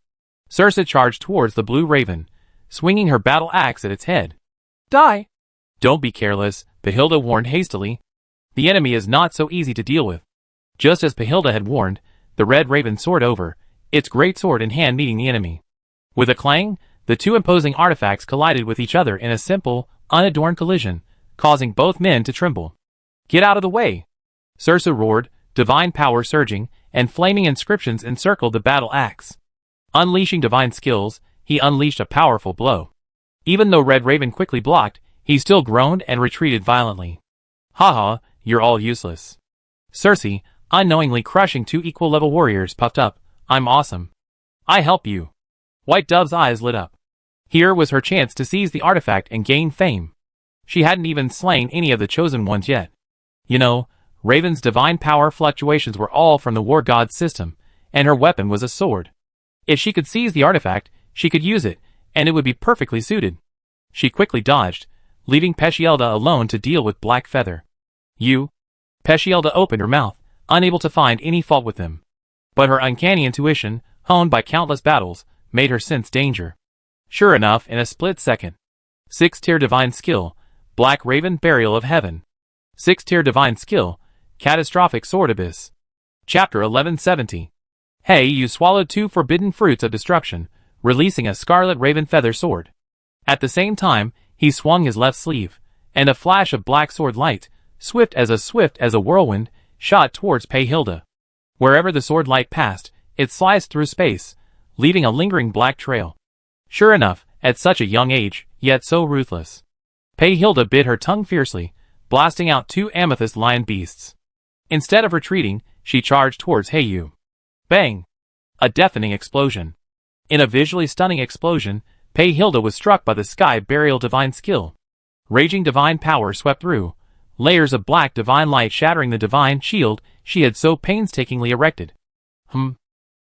Circe charged towards the blue raven, swinging her battle axe at its head. Die! Don't be careless, Pahilda warned hastily. The enemy is not so easy to deal with. Just as Pahilda had warned, the red raven soared over, its great sword in hand meeting the enemy. With a clang, the two imposing artifacts collided with each other in a simple, unadorned collision, causing both men to tremble. Get out of the way! Circe roared, divine power surging, and flaming inscriptions encircled the battle axe. Unleashing divine skills, he unleashed a powerful blow. Even though Red Raven quickly blocked, he still groaned and retreated violently. Haha, you're all useless. Circe, unknowingly crushing two equal-level warriors, puffed up. I'm awesome. I help you. White Dove's eyes lit up. Here was her chance to seize the artifact and gain fame. She hadn't even slain any of the chosen ones yet. You know, Raven's divine power fluctuations were all from the war god's system, and her weapon was a sword. If she could seize the artifact, she could use it, and it would be perfectly suited. She quickly dodged, leaving Peshielda alone to deal with Black Feather. You? Peshielda opened her mouth, unable to find any fault with him. But her uncanny intuition, honed by countless battles, made her sense danger. Sure enough, in a split second. 6th-tier divine skill, Black Raven Burial of Heaven. 6th-tier divine skill, Catastrophic Sword Abyss. Chapter 1170. Hey, you swallowed 2 forbidden fruits of destruction, releasing a scarlet raven feather sword. At the same time, he swung his left sleeve, and a flash of black sword light, swift as a whirlwind, shot towards Pahilda. Wherever the sword light passed, it sliced through space, leaving a lingering black trail. Sure enough, at such a young age, yet so ruthless. Pahilda bit her tongue fiercely, blasting out 2 amethyst lion beasts. Instead of retreating, she charged towards Heyu. Bang! A deafening explosion. In a visually stunning explosion, Pahilda was struck by the Sky Burial divine skill. Raging divine power swept through, layers of black divine light shattering the divine shield she had so painstakingly erected.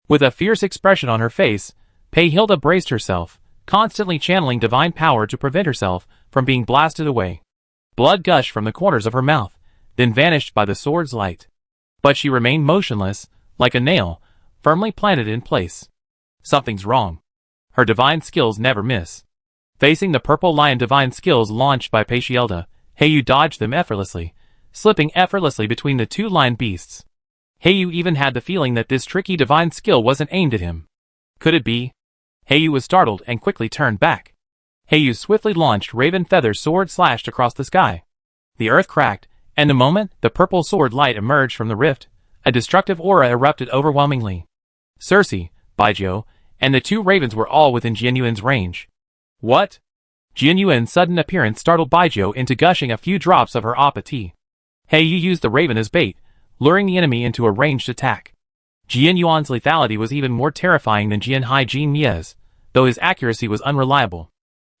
With a fierce expression on her face, Pahilda braced herself, constantly channeling divine power to prevent herself from being blasted away. Blood gushed from the corners of her mouth, then vanished by the sword's light. But she remained motionless, like a nail, firmly planted in place. Something's wrong. Her divine skills never miss. Facing the purple lion divine skills launched by Peshielda, Heyu dodged them effortlessly, slipping effortlessly between the 2 lion beasts. Heyu even had the feeling that this tricky divine skill wasn't aimed at him. Could it be? Heyu was startled and quickly turned back. Heyu's swiftly launched raven feather sword slashed across the sky. The earth cracked, and the moment the purple sword light emerged from the rift, a destructive aura erupted overwhelmingly. Circe, Baijiu, and the 2 ravens were all within Jianyuan's range. What? Jianyuan's sudden appearance startled Baijiu into gushing a few drops of her appa tea. Heyu used the raven as bait, luring the enemy into a ranged attack. Jianyuan's lethality was even more terrifying than Jianhai Jin Mie's, though his accuracy was unreliable.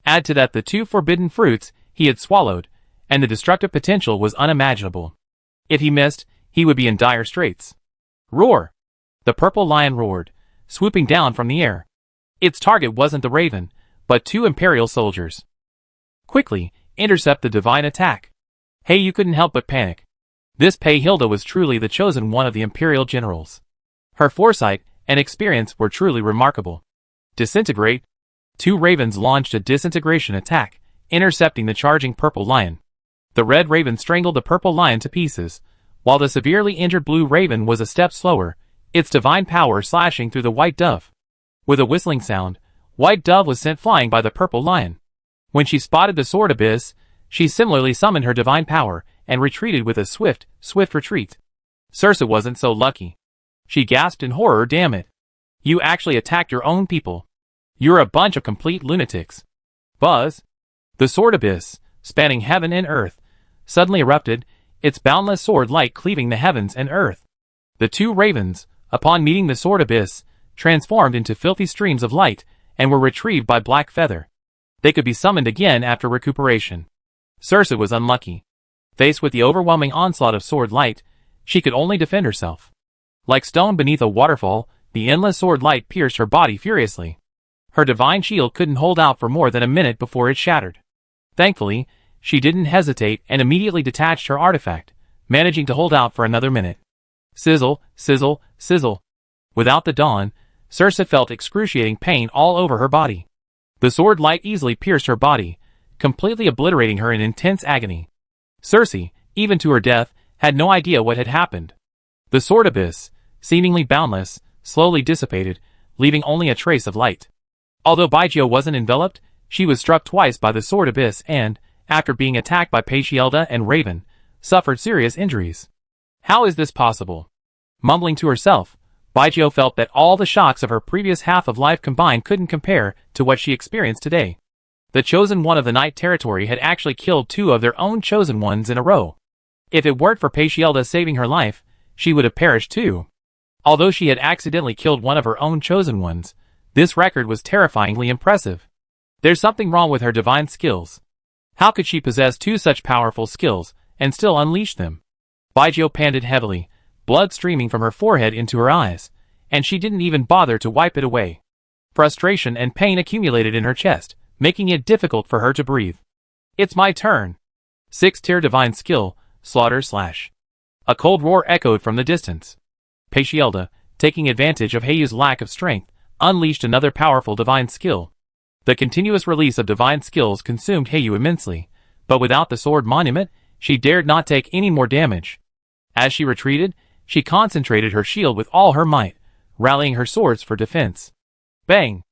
Add to that the 2 forbidden fruits he had swallowed, and the destructive potential was unimaginable. If he missed, he would be in dire straits. Roar! The purple lion roared, swooping down from the air. Its target wasn't the raven, but 2 imperial soldiers. Quickly, intercept the divine attack. Heyu couldn't help but panic. This Pahilda was truly the chosen one of the imperial generals. Her foresight and experience were truly remarkable. Disintegrate. 2 ravens launched a disintegration attack, intercepting the charging purple lion. The red raven strangled the purple lion to pieces, while the severely injured blue raven was a step slower, its divine power slashing through the white dove. With a whistling sound, White Dove was sent flying by the purple lion. When she spotted the sword abyss, she similarly summoned her divine power and retreated with a swift retreat. Circe wasn't so lucky. She gasped in horror. Damn it. You actually attacked your own people. You're a bunch of complete lunatics. Buzz. The sword abyss, spanning heaven and earth, suddenly erupted, its boundless sword light cleaving the heavens and earth. The two ravens, upon meeting the sword abyss, transformed into filthy streams of light, and were retrieved by Black Feather. They could be summoned again after recuperation. Circe was unlucky. Faced with the overwhelming onslaught of sword light, she could only defend herself. Like stone beneath a waterfall, the endless sword light pierced her body furiously. Her divine shield couldn't hold out for more than a minute before it shattered. Thankfully, she didn't hesitate and immediately detached her artifact, managing to hold out for another minute. Sizzle, sizzle, sizzle. Without the dawn, Circe felt excruciating pain all over her body. The sword light easily pierced her body, completely obliterating her in intense agony. Circe, even to her death, had no idea what had happened. The sword abyss, seemingly boundless, slowly dissipated, leaving only a trace of light. Although Baigio wasn't enveloped, she was struck twice by the sword abyss and, after being attacked by Pachielda and Raven, suffered serious injuries. How is this possible? Mumbling to herself, Baigio felt that all the shocks of her previous half of life combined couldn't compare to what she experienced today. The chosen one of the night territory had actually killed two of their own chosen ones in a row. If it weren't for Pachielda saving her life, she would have perished too. Although she had accidentally killed one of her own chosen ones, this record was terrifyingly impressive. There's something wrong with her divine skills. How could she possess two such powerful skills and still unleash them? Baigio panted heavily, blood streaming from her forehead into her eyes, and she didn't even bother to wipe it away. Frustration and pain accumulated in her chest, making it difficult for her to breathe. It's my turn. 6th-tier divine skill, Slaughter Slash. A cold roar echoed from the distance. Pachielda, taking advantage of Heiyu's lack of strength, unleashed another powerful divine skill. The continuous release of divine skills consumed Heiyu immensely, but without the sword monument, she dared not take any more damage. As she retreated, she concentrated her shield with all her might, rallying her swords for defense. Bang!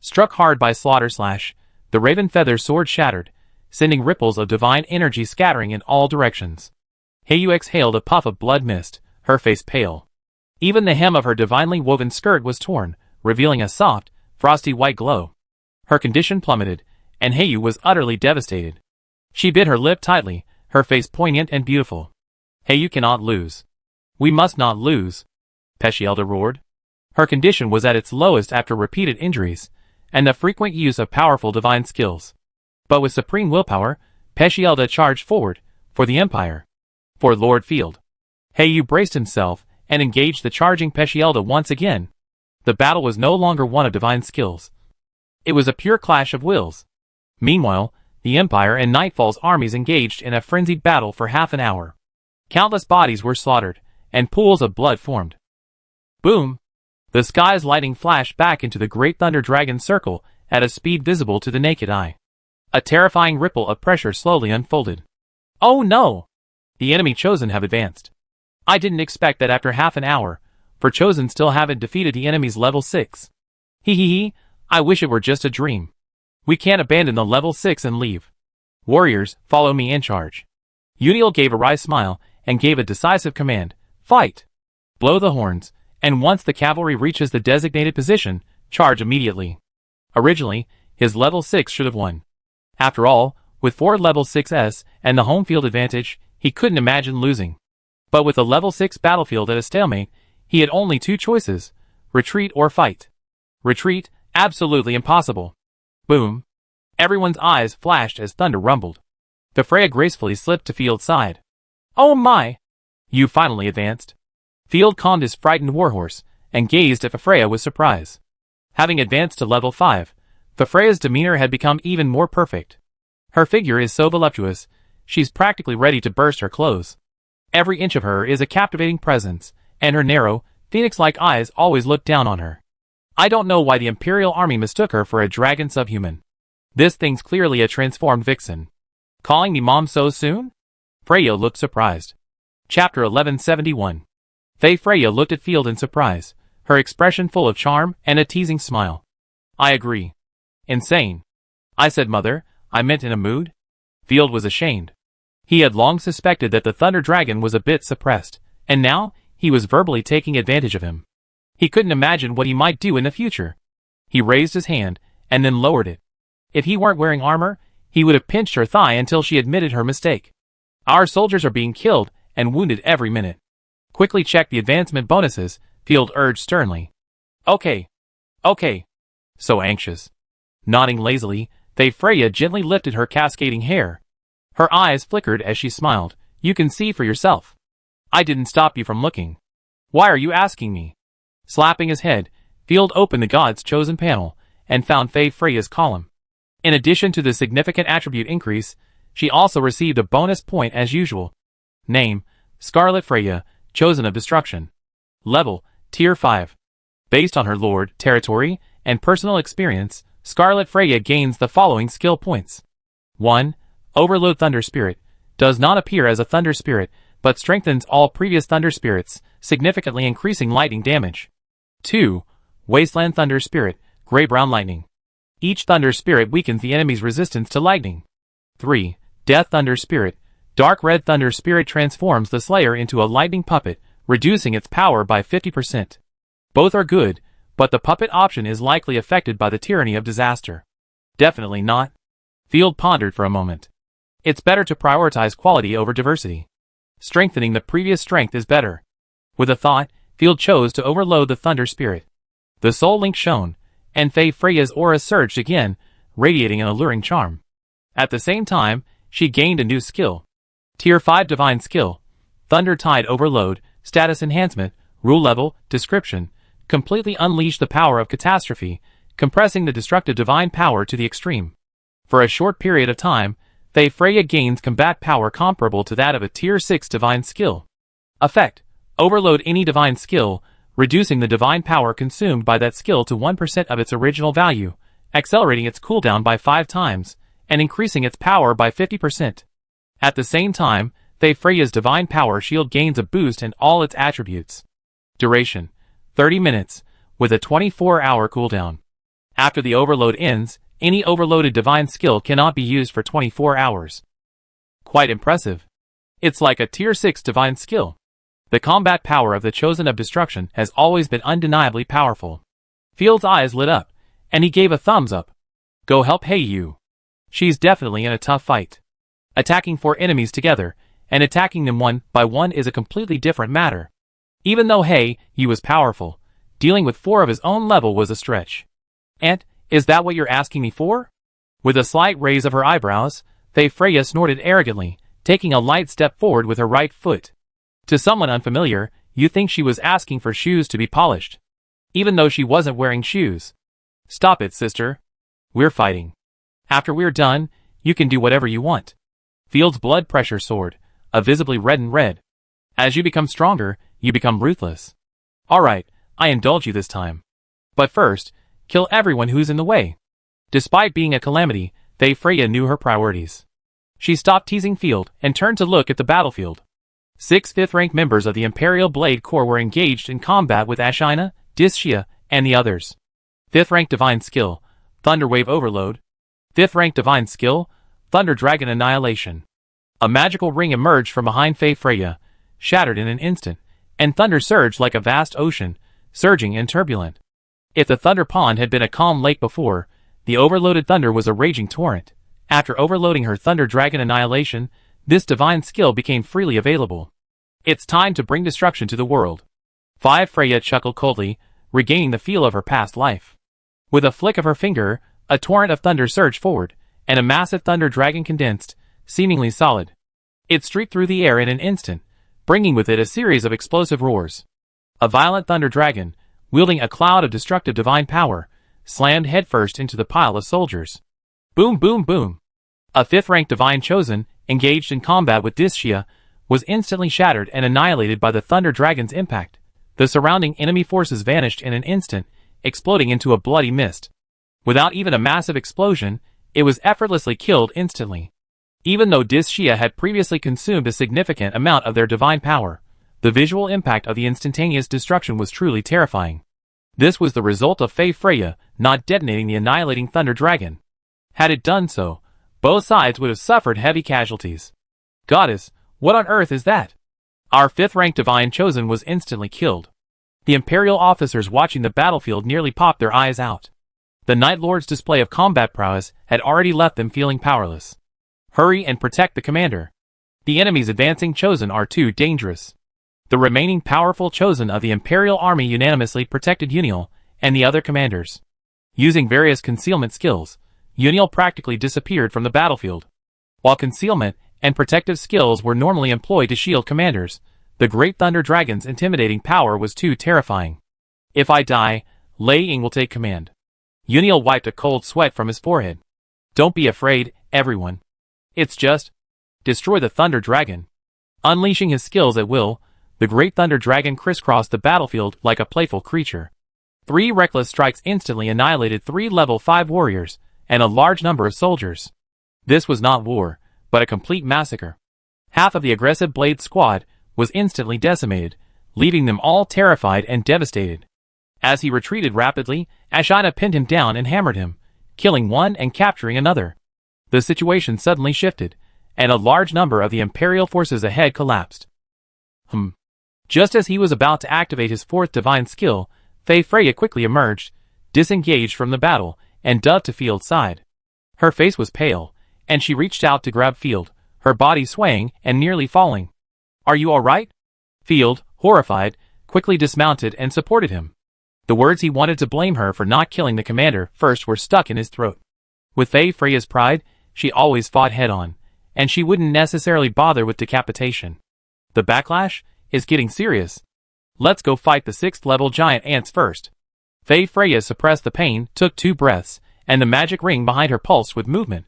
Struck hard by Slaughter Slash, the Raven Feather sword shattered, sending ripples of divine energy scattering in all directions. Heiyu exhaled a puff of blood mist, her face pale. Even the hem of her divinely woven skirt was torn, revealing a soft, frosty white glow. Her condition plummeted, and Heiyu was utterly devastated. She bit her lip tightly, her face poignant and beautiful. Heiyu cannot lose. We must not lose, Pachielda roared. Her condition was at its lowest after repeated injuries, and the frequent use of powerful divine skills. But with supreme willpower, Pachielda charged forward, for the Empire. For Lord Field. Heiyu braced himself, and engaged the charging Pachielda once again. The battle was no longer one of divine skills. It was a pure clash of wills. Meanwhile, the Empire and Nightfall's armies engaged in a frenzied battle for half an hour. Countless bodies were slaughtered, and pools of blood formed. Boom! The sky's lightning flashed back into the great Thunder Dragon circle at a speed visible to the naked eye. A terrifying ripple of pressure slowly unfolded. Oh no! The enemy Chosen have advanced. I didn't expect that after half an hour, for Chosen still haven't defeated the enemy's level 6. Hee, I wish it were just a dream. We can't abandon the level 6 and leave. Warriors, follow me and charge. Uniel gave a wry smile, and gave a decisive command. Fight! Blow the horns, and once the cavalry reaches the designated position, charge immediately. Originally, his level 6 should have won. After all, with 4 level 6s and the home field advantage, he couldn't imagine losing. But with a level 6 battlefield at a stalemate, he had only 2 choices, retreat or fight. Retreat, absolutely impossible. Boom. Everyone's eyes flashed as thunder rumbled. The Freya gracefully slipped to Field's side. Oh my! You finally advanced. Field calmed his frightened warhorse, and gazed at Freya with surprise. Having advanced to level 5, Freya's demeanor had become even more perfect. Her figure is so voluptuous, she's practically ready to burst her clothes. Every inch of her is a captivating presence, and her narrow, phoenix-like eyes always look down on her. I don't know why the Imperial Army mistook her for a dragon subhuman. This thing's clearly a transformed vixen. Calling me mom so soon? Freya looked surprised. Chapter 1171. Freya looked at Field in surprise, her expression full of charm and a teasing smile. I agree. Insane. I said mother, I meant in a mood. Field was ashamed. He had long suspected that the Thunder Dragon was a bit suppressed, and now he was verbally taking advantage of him. He couldn't imagine what he might do in the future. He raised his hand, and then lowered it. If he weren't wearing armor, he would have pinched her thigh until she admitted her mistake. Our soldiers are being killed and wounded every minute. Quickly check the advancement bonuses, Field urged sternly. Okay. So anxious. Nodding lazily, Freya gently lifted her cascading hair. Her eyes flickered as she smiled. You can see for yourself. I didn't stop you from looking. Why are you asking me? Slapping his head, Field opened the God's Chosen panel and found Freya's column. In addition to the significant attribute increase, she also received a bonus point as usual. Name, Scarlet Freya, Chosen of Destruction. Level, Tier 5. Based on her lord, territory, and personal experience, Scarlet Freya gains the following skill points. 1. Overload Thunder Spirit. Does not appear as a Thunder Spirit, but strengthens all previous Thunder Spirits, significantly increasing lightning damage. 2. Wasteland Thunder Spirit, Gray-Brown Lightning. Each Thunder Spirit weakens the enemy's resistance to lightning. 3. Death Thunder Spirit. Dark Red Thunder Spirit transforms the Slayer into a lightning puppet, reducing its power by 50%. Both are good, but the puppet option is likely affected by the tyranny of disaster. Definitely not. Field pondered for a moment. It's better to prioritize quality over diversity. Strengthening the previous strength is better. With a thought, Field chose to overload the Thunder Spirit. The Soul Link shone, and Freya's aura surged again, radiating an alluring charm. At the same time, she gained a new skill. Tier 5 Divine Skill. Thunder Tide Overload, Status Enhancement, Rule Level, Description. Completely unleash the power of catastrophe, compressing the destructive divine power to the extreme. For a short period of time, Freya gains combat power comparable to that of a Tier 6 Divine Skill. Effect. Overload any divine skill, reducing the divine power consumed by that skill to 1% of its original value, accelerating its cooldown by 5 times, and increasing its power by 50%. At the same time, Freya's divine power shield gains a boost in all its attributes. Duration. 30 minutes, with a 24-hour cooldown. After the overload ends, any overloaded divine skill cannot be used for 24 hours. Quite impressive. It's like a Tier 6 divine skill. The combat power of the Chosen of Destruction has always been undeniably powerful. Field's eyes lit up, and he gave a thumbs up. Go help Yu. She's definitely in a tough fight. Attacking 4 enemies together, and attacking them one by one is a completely different matter. Even though Yu was powerful, dealing with 4 of his own level was a stretch. And, is that what you're asking me for? With a slight raise of her eyebrows, Freya snorted arrogantly, taking a light step forward with her right foot. To someone unfamiliar, you think she was asking for shoes to be polished. Even though she wasn't wearing shoes. Stop it, sister. We're fighting. After we're done, you can do whatever you want. Field's blood pressure soared, a visibly reddened red. As you become stronger, you become ruthless. Alright, I indulge you this time. But first, kill everyone who's in the way. Despite being a calamity, Freya knew her priorities. She stopped teasing Field and turned to look at the battlefield. 6 5th-rank members of the Imperial Blade Corps were engaged in combat with Ashina, Discia, and the others. 5th-rank Divine Skill, Thunder Wave Overload. 5th-rank Divine Skill, Thunder Dragon Annihilation. A magical ring emerged from behind Freya, shattered in an instant, and thunder surged like a vast ocean, surging and turbulent. If the Thunder Pond had been a calm lake before, the overloaded thunder was a raging torrent. After overloading her Thunder Dragon Annihilation, this divine skill became freely available. It's time to bring destruction to the world. Freya chuckled coldly, regaining the feel of her past life. With a flick of her finger, a torrent of thunder surged forward, and a massive thunder dragon condensed, seemingly solid. It streaked through the air in an instant, bringing with it a series of explosive roars. A violent thunder dragon, wielding a cloud of destructive divine power, slammed headfirst into the pile of soldiers. Boom boom boom. A 5th-rank Divine Chosen, engaged in combat with Discia, was instantly shattered and annihilated by the Thunder Dragon's impact. The surrounding enemy forces vanished in an instant, exploding into a bloody mist. Without even a massive explosion, it was effortlessly killed instantly. Even though Discia had previously consumed a significant amount of their divine power, the visual impact of the instantaneous destruction was truly terrifying. This was the result of Freya not detonating the annihilating Thunder Dragon. Had it done so, both sides would have suffered heavy casualties. Goddess, what on earth is that? Our 5th-ranked divine chosen was instantly killed. The Imperial officers watching the battlefield nearly popped their eyes out. The Night Lord's display of combat prowess had already left them feeling powerless. Hurry and protect the commander. The enemy's advancing chosen are too dangerous. The remaining powerful chosen of the Imperial army unanimously protected Uniel and the other commanders. Using various concealment skills, Uniel practically disappeared from the battlefield. While concealment and protective skills were normally employed to shield commanders, the Great Thunder Dragon's intimidating power was too terrifying. If I die, Lei Ying will take command. Uniel wiped a cold sweat from his forehead. Don't be afraid, everyone. It's just destroy the Thunder Dragon. Unleashing his skills at will, the Great Thunder Dragon crisscrossed the battlefield like a playful creature. 3 reckless strikes instantly annihilated 3 level 5 warriors and a large number of soldiers. This was not war, but a complete massacre. Half of the aggressive Blade squad was instantly decimated, leaving them all terrified and devastated. As he retreated rapidly, Ashina pinned him down and hammered him, killing one and capturing another. The situation suddenly shifted, and a large number of the Imperial forces ahead collapsed. Just as he was about to activate his 4th divine skill, Fei Freya quickly emerged, disengaged from the battle, and dove to Field's side. Her face was pale, and she reached out to grab Field, her body swaying and nearly falling. Are you alright? Field, horrified, quickly dismounted and supported him. The words he wanted to blame her for not killing the commander first were stuck in his throat. With Fei Freya's pride, she always fought head-on, and she wouldn't necessarily bother with decapitation. The backlash is getting serious. Let's go fight the 6th-level giant ants first. Fei Freya suppressed the pain, took 2 breaths, and the magic ring behind her pulsed with movement.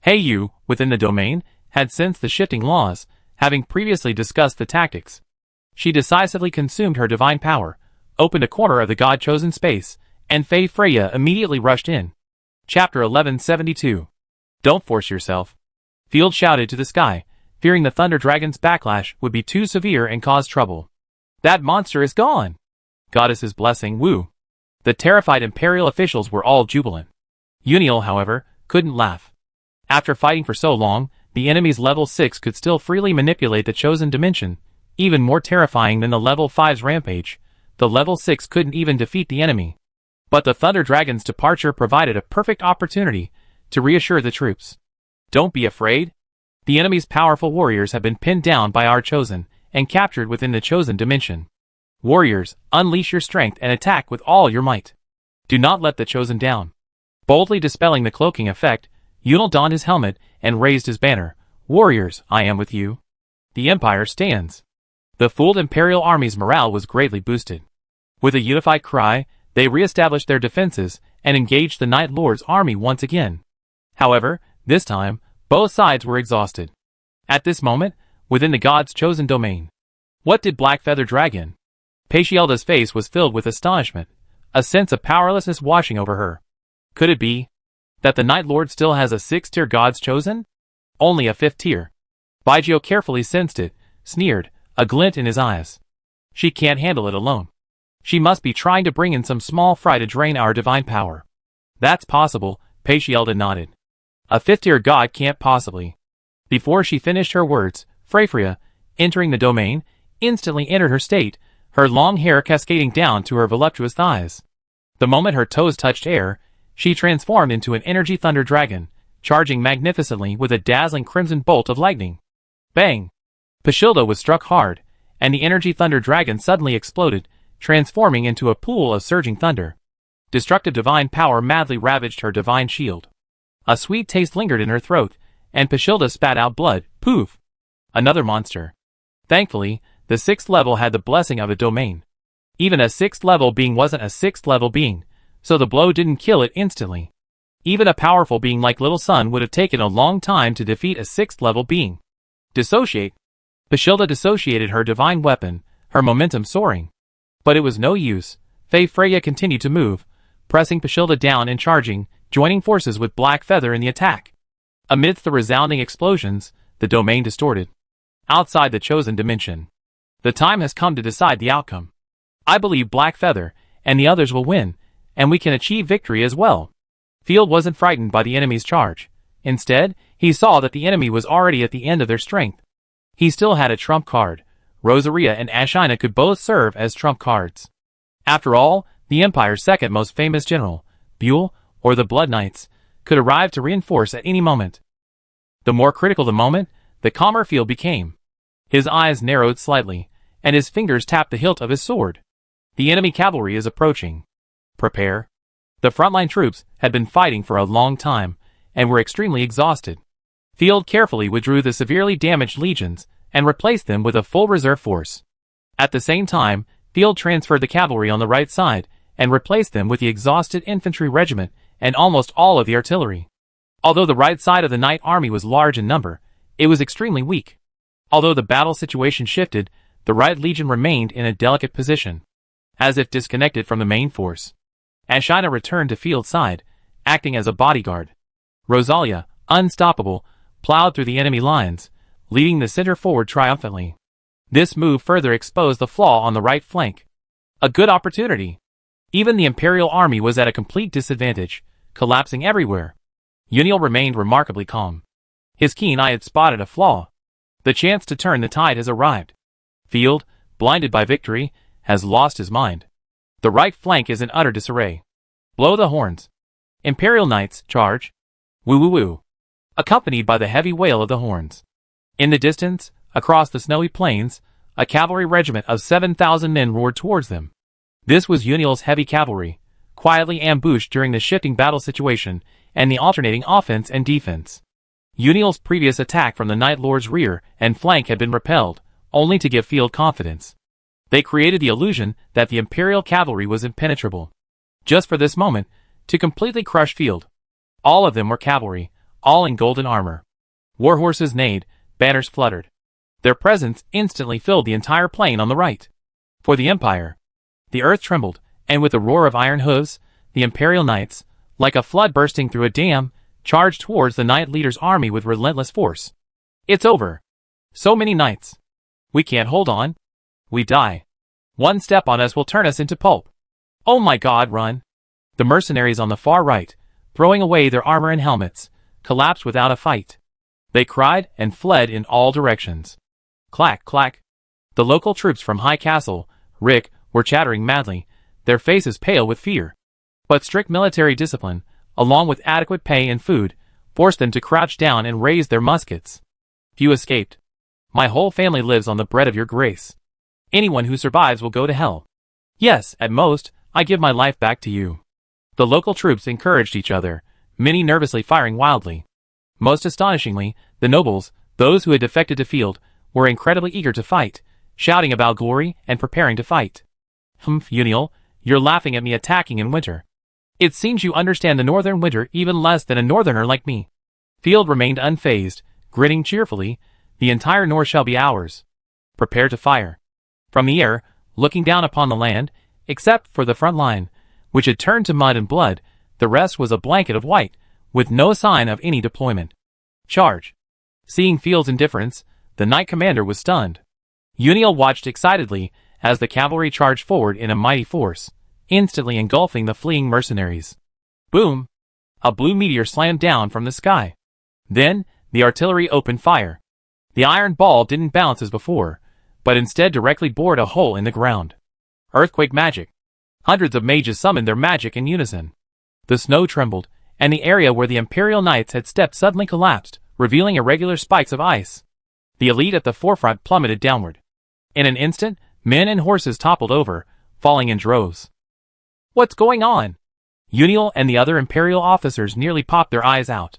Hei Yu, within the domain, had sensed the shifting laws, having previously discussed the tactics. She decisively consumed her divine power, opened a corner of the god-chosen space, and Fei Freya immediately rushed in. Chapter 1172. Don't force yourself. Field shouted to the sky, fearing the Thunder Dragon's backlash would be too severe and cause trouble. That monster is gone! Goddess's blessing, woo! The terrified Imperial officials were all jubilant. Uniel, however, couldn't laugh. After fighting for so long, the enemy's level 6 could still freely manipulate the chosen dimension. Even more terrifying than the level 5's rampage, the level 6 couldn't even defeat the enemy. But the Thunder Dragon's departure provided a perfect opportunity to reassure the troops. Don't be afraid. The enemy's powerful warriors have been pinned down by our chosen, and captured within the chosen dimension. Warriors, unleash your strength and attack with all your might. Do not let the chosen down. Boldly dispelling the cloaking effect, Uniel donned his helmet and raised his banner. Warriors, I am with you. The Empire stands. The fooled Imperial army's morale was greatly boosted. With a unified cry, they re-established their defenses and engaged the Night Lord's army once again. However, this time, both sides were exhausted. At this moment, within the god's chosen domain, what did Black Feather Dragon? Paishielda's face was filled with astonishment, a sense of powerlessness washing over her. Could it be that the Night Lord still has a 6th-tier god's chosen? Only a 5th tier. Baijio carefully sensed it, sneered, a glint in his eyes. She can't handle it alone. She must be trying to bring in some small fry to drain our divine power. That's possible, Paishielda nodded. A 5th-tier god can't possibly. Before she finished her words, Freya, entering the domain, instantly entered her state, her long hair cascading down to her voluptuous thighs. The moment her toes touched air, she transformed into an energy thunder dragon, charging magnificently with a dazzling crimson bolt of lightning. Bang! Paishilda was struck hard, and the energy thunder dragon suddenly exploded, transforming into a pool of surging thunder. Destructive divine power madly ravaged her divine shield. A sweet taste lingered in her throat, and Paishilda spat out blood. Poof! Another monster. Thankfully, the 6th level had the blessing of a domain. Even a 6th level being wasn't a 6th level being, so the blow didn't kill it instantly. Even a powerful being like Little Sun would have taken a long time to defeat a 6th level being. Dissociate. Paishilda dissociated her divine weapon, her momentum soaring. But it was no use. Fei Freya continued to move, pressing Paishilda down and charging, joining forces with Black Feather in the attack. Amidst the resounding explosions, the domain distorted. Outside the chosen dimension. The time has come to decide the outcome. I believe Black Feather and the others will win, and we can achieve victory as well. Field wasn't frightened by the enemy's charge. Instead, he saw that the enemy was already at the end of their strength. He still had a trump card. Rosaria and Ashina could both serve as trump cards. After all, the Empire's second most famous general, Buell, or the Blood Knights, could arrive to reinforce at any moment. The more critical the moment, the calmer Field became. His eyes narrowed slightly, and his fingers tapped the hilt of his sword. The enemy cavalry is approaching. Prepare. The frontline troops had been fighting for a long time, and were extremely exhausted. Field carefully withdrew the severely damaged legions, and replaced them with a full reserve force. At the same time, Field transferred the cavalry on the right side, and replaced them with the exhausted infantry regiment and almost all of the artillery. Although the right side of the Knight army was large in number, it was extremely weak. Although the battle situation shifted, the right legion remained in a delicate position, as if disconnected from the main force. Ashina returned to Field's side, acting as a bodyguard. Rosalia, unstoppable, plowed through the enemy lines, leading the center forward triumphantly. This move further exposed the flaw on the right flank. A good opportunity. Even the Imperial army was at a complete disadvantage, collapsing everywhere. Uniel remained remarkably calm. His keen eye had spotted a flaw. The chance to turn the tide has arrived. Field, blinded by victory, has lost his mind. The right flank is in utter disarray. Blow the horns. Imperial Knights, charge. Woo woo woo. Accompanied by the heavy wail of the horns. In the distance, across the snowy plains, a cavalry regiment of 7,000 men roared towards them. This was Uniel's heavy cavalry, quietly ambushed during the shifting battle situation and the alternating offense and defense. Uniel's previous attack from the Night Lord's rear and flank had been repelled, only to give Field confidence. They created the illusion that the Imperial cavalry was impenetrable. Just for this moment, to completely crush Field. All of them were cavalry, all in golden armor. War horses neighed, banners fluttered. Their presence instantly filled the entire plain on the right. For the Empire, the earth trembled, and with the roar of iron hooves, the Imperial Knights, like a flood bursting through a dam, charged towards the Knight Leader's army with relentless force. It's over. So many knights. We can't hold on. We die. One step on us will turn us into pulp. Oh my God, run. The mercenaries on the far right, throwing away their armor and helmets, collapsed without a fight. They cried and fled in all directions. Clack, clack. The local troops from High Castle, Rick, were chattering madly, their faces pale with fear. But strict military discipline, along with adequate pay and food, forced them to crouch down and raise their muskets. Few escaped. My whole family lives on the bread of your grace. Anyone who survives will go to hell. Yes, at most, I give my life back to you. The local troops encouraged each other, many nervously firing wildly. Most astonishingly, the nobles, those who had defected to Field, were incredibly eager to fight, shouting about glory and preparing to fight. Humph, Uniel, you're laughing at me attacking in winter. It seems you understand the northern winter even less than a northerner like me. Field remained unfazed, grinning cheerfully. The entire north shall be ours. Prepare to fire. From the air, looking down upon the land, except for the front line, which had turned to mud and blood, the rest was a blanket of white, with no sign of any deployment. Charge. Seeing Field's indifference, the knight commander was stunned. Uniel watched excitedly as the cavalry charged forward in a mighty force, instantly engulfing the fleeing mercenaries. Boom! A blue meteor slammed down from the sky. Then, the artillery opened fire. The iron ball didn't bounce as before, but instead directly bored a hole in the ground. Earthquake magic. Hundreds of mages summoned their magic in unison. The snow trembled, and the area where the Imperial Knights had stepped suddenly collapsed, revealing irregular spikes of ice. The elite at the forefront plummeted downward. In an instant, men and horses toppled over, falling in droves. What's going on? Uniel and the other Imperial officers nearly popped their eyes out.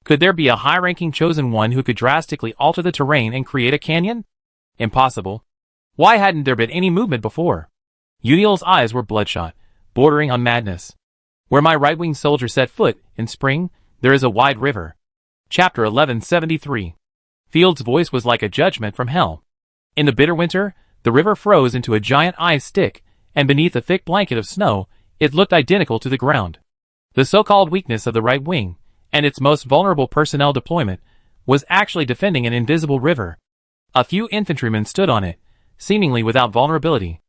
Could there be a high-ranking chosen one who could drastically alter the terrain and create a canyon? Impossible. Why hadn't there been any movement before? Uniel's eyes were bloodshot, bordering on madness. Where my right-wing soldier set foot, in spring, there is a wide river. Chapter 1173. Field's voice was like a judgment from hell. In the bitter winter, the river froze into a giant ice stick, and beneath a thick blanket of snow, it looked identical to the ground. The so-called weakness of the right wing, and its most vulnerable personnel deployment, was actually defending an invisible river. A few infantrymen stood on it, seemingly without vulnerability.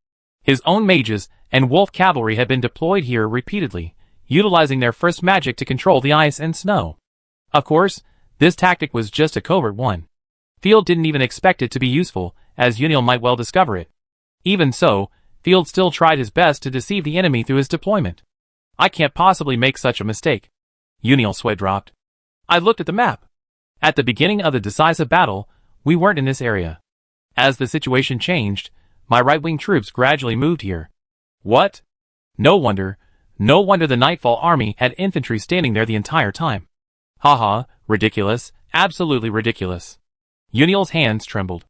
His own mages and wolf cavalry had been deployed here repeatedly, utilizing their first magic to control the ice and snow. Of course, this tactic was just a covert one. Field didn't even expect it to be useful, as Yunil might well discover it. Even so, Field still tried his best to deceive the enemy through his deployment. I can't possibly make such a mistake. Yunil's sweat dropped. I looked at the map. At the beginning of the decisive battle, we weren't in this area. As the situation changed, my right-wing troops gradually moved here. What? No wonder the Nightfall army had infantry standing there the entire time. Haha, ridiculous, absolutely ridiculous. Yunil's hands trembled.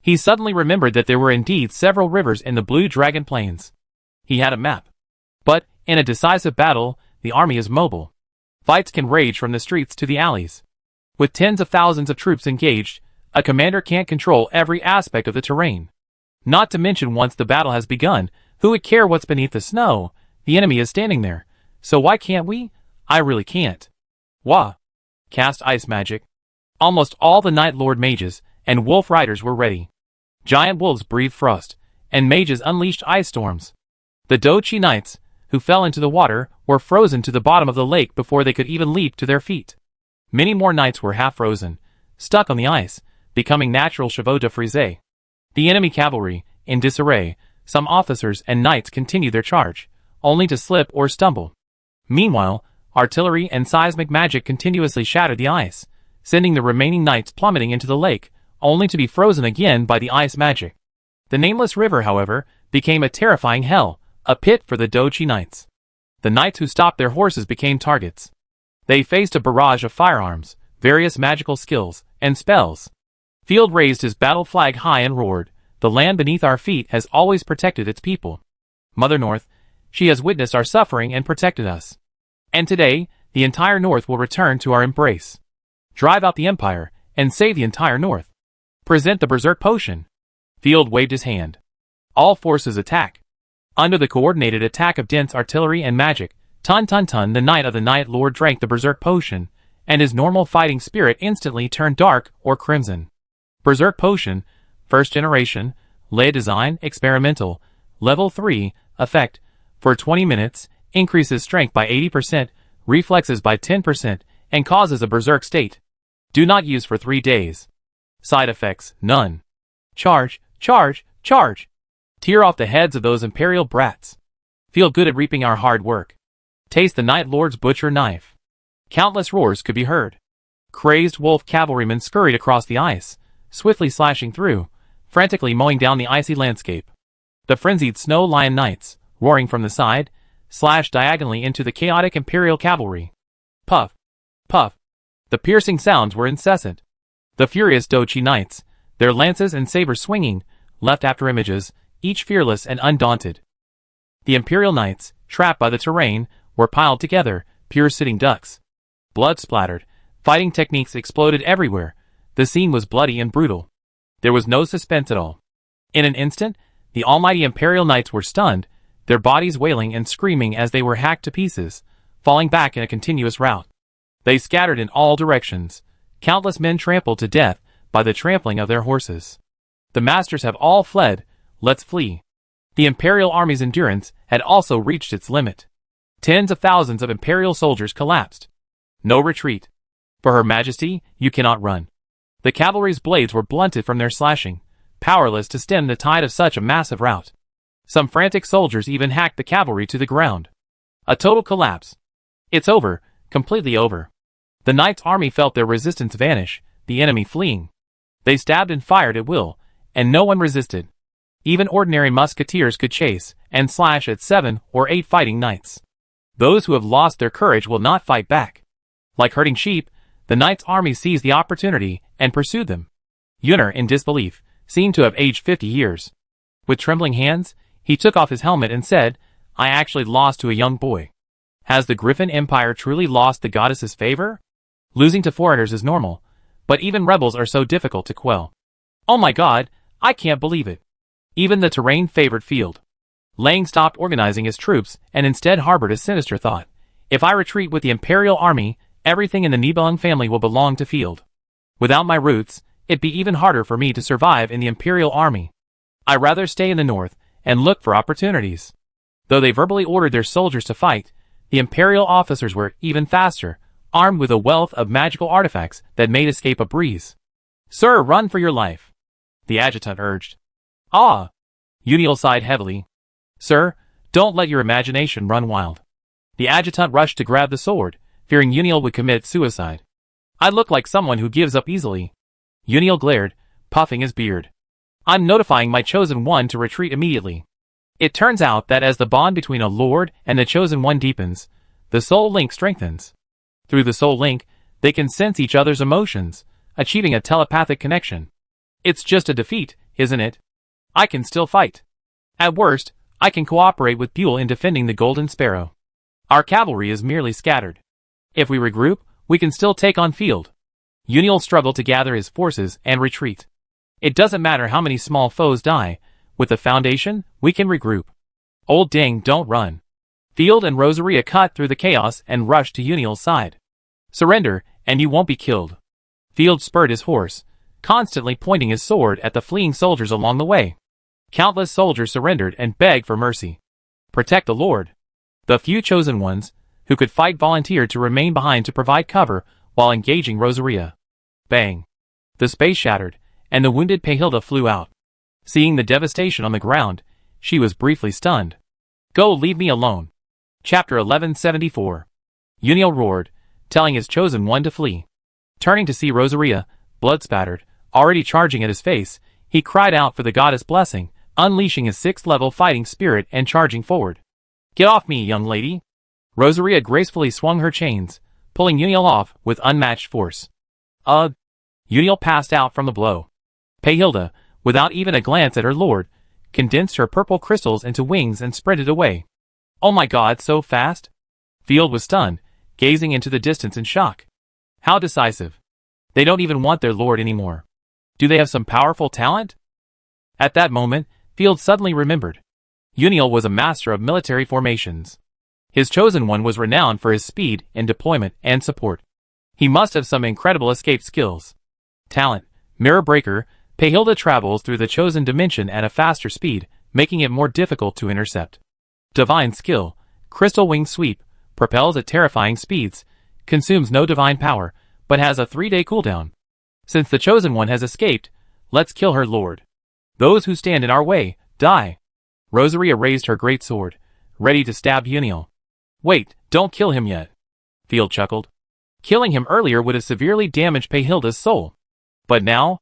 He suddenly remembered that there were indeed several rivers in the Blue Dragon Plains. He had a map. But, in a decisive battle, the army is mobile. Fights can rage from the streets to the alleys. With tens of thousands of troops engaged, a commander can't control every aspect of the terrain. Not to mention once the battle has begun, who would care what's beneath the snow? The enemy is standing there. So why can't we? I really can't. Wah! Cast ice magic. Almost all the Night Lord mages and wolf riders were ready. Giant wolves breathed frost, and mages unleashed ice storms. The Dochi knights, who fell into the water, were frozen to the bottom of the lake before they could even leap to their feet. Many more knights were half frozen, stuck on the ice, becoming natural chevaux de frise. The enemy cavalry, in disarray, some officers and knights continued their charge, only to slip or stumble. Meanwhile, artillery and seismic magic continuously shattered the ice, sending the remaining knights plummeting into the lake, only to be frozen again by the ice magic. The nameless river, however, became a terrifying hell, a pit for the Dochi knights. The knights who stopped their horses became targets. They faced a barrage of firearms, various magical skills, and spells. Field raised his battle flag high and roared, "The land beneath our feet has always protected its people. Mother North, she has witnessed our suffering and protected us. And today, the entire North will return to our embrace. Drive out the Empire, and save the entire North. Present the Berserk Potion." Field waved his hand. All forces attack. Under the coordinated attack of dense artillery and magic, Tun, the Knight of the Night Lord drank the Berserk Potion, and his normal fighting spirit instantly turned dark or crimson. Berserk Potion, first generation, lay design, experimental, level 3, effect, for 20 minutes, increases strength by 80%, reflexes by 10%, and causes a berserk state. Do not use for 3 days. Side effects, none. Charge, charge, charge. Tear off the heads of those imperial brats. Feel good at reaping our hard work. Taste the Night Lord's butcher knife. Countless roars could be heard. Crazed wolf cavalrymen scurried across the ice, swiftly slashing through, frantically mowing down the icy landscape. The frenzied snow lion knights, roaring from the side, slashed diagonally into the chaotic imperial cavalry. Puff, puff. The piercing sounds were incessant. The furious Dochi knights, their lances and sabers swinging, left after images, each fearless and undaunted. The imperial knights, trapped by the terrain, were piled together, pure sitting ducks. Blood splattered, fighting techniques exploded everywhere. The scene was bloody and brutal. There was no suspense at all. In an instant, the almighty imperial knights were stunned, their bodies wailing and screaming as they were hacked to pieces, falling back in a continuous rout. They scattered in all directions. Countless men trampled to death by the trampling of their horses. The masters have all fled, let's flee. The imperial army's endurance had also reached its limit. Tens of thousands of imperial soldiers collapsed. No retreat. For Her Majesty, you cannot run. The cavalry's blades were blunted from their slashing, powerless to stem the tide of such a massive rout. Some frantic soldiers even hacked the cavalry to the ground. A total collapse. It's over, completely over. The Knight's army felt their resistance vanish, the enemy fleeing. They stabbed and fired at will, and no one resisted. Even ordinary musketeers could chase and slash at 7 or 8 fighting knights. Those who have lost their courage will not fight back. Like herding sheep, the Knight's army seized the opportunity and pursued them. Yunir, in disbelief, seemed to have aged 50 years. With trembling hands, he took off his helmet and said, "I actually lost to a young boy. Has the Griffin Empire truly lost the goddess's favor? Losing to foreigners is normal, but even rebels are so difficult to quell. Oh my god, I can't believe it." Even the terrain favored Field. Lang stopped organizing his troops and instead harbored a sinister thought. If I retreat with the Imperial Army, everything in the Nibelung family will belong to Field. Without my roots, it'd be even harder for me to survive in the Imperial Army. I'd rather stay in the north and look for opportunities. Though they verbally ordered their soldiers to fight, the Imperial officers were even faster, armed with a wealth of magical artifacts that made escape a breeze. Sir, run for your life, the adjutant urged. Ah! Uniel sighed heavily. Sir, don't let your imagination run wild. The adjutant rushed to grab the sword, fearing Uniel would commit suicide. I look like someone who gives up easily. Uniel glared, puffing his beard. I'm notifying my chosen one to retreat immediately. It turns out that as the bond between a lord and the chosen one deepens, the soul link strengthens. Through the soul link, they can sense each other's emotions, achieving a telepathic connection. It's just a defeat, isn't it? I can still fight. At worst, I can cooperate with Buell in defending the Golden Sparrow. Our cavalry is merely scattered. If we regroup, we can still take on field. Uniel struggled to gather his forces and retreat. It doesn't matter how many small foes die, with the foundation, we can regroup. Old Ding, don't run. Field and Rosaria cut through the chaos and rushed to Uniel's side. Surrender, and you won't be killed. Field spurred his horse, constantly pointing his sword at the fleeing soldiers along the way. Countless soldiers surrendered and begged for mercy. Protect the Lord. The few chosen ones, who could fight, volunteered to remain behind to provide cover while engaging Rosaria. Bang! The space shattered, and the wounded Pehilda flew out. Seeing the devastation on the ground, she was briefly stunned. Go, leave me alone. Chapter 1174. Uniel roared, telling his chosen one to flee. Turning to see Rosaria, blood-spattered, already charging at his face, he cried out for the goddess' blessing, unleashing his 6th-level fighting spirit and charging forward. Get off me, young lady! Rosaria gracefully swung her chains, pulling Uniel off with unmatched force. Uniel passed out from the blow. Pehilda, without even a glance at her lord, condensed her purple crystals into wings and sprinted away. Oh my god, so fast? Field was stunned, gazing into the distance in shock. How decisive. They don't even want their lord anymore. Do they have some powerful talent? At that moment, Field suddenly remembered. Uniel was a master of military formations. His chosen one was renowned for his speed in deployment and support. He must have some incredible escape skills. Talent, Mirror Breaker, Pehilda travels through the chosen dimension at a faster speed, making it more difficult to intercept. Divine Skill, Crystal Wing Sweep, propels at terrifying speeds, consumes no divine power, but has a 3-day cooldown. Since the chosen one has escaped, let's kill her lord. Those who stand in our way, die. Rosaria raised her great sword, ready to stab Uniel. Wait, don't kill him yet. Field chuckled. Killing him earlier would have severely damaged Pehilda's soul. But now,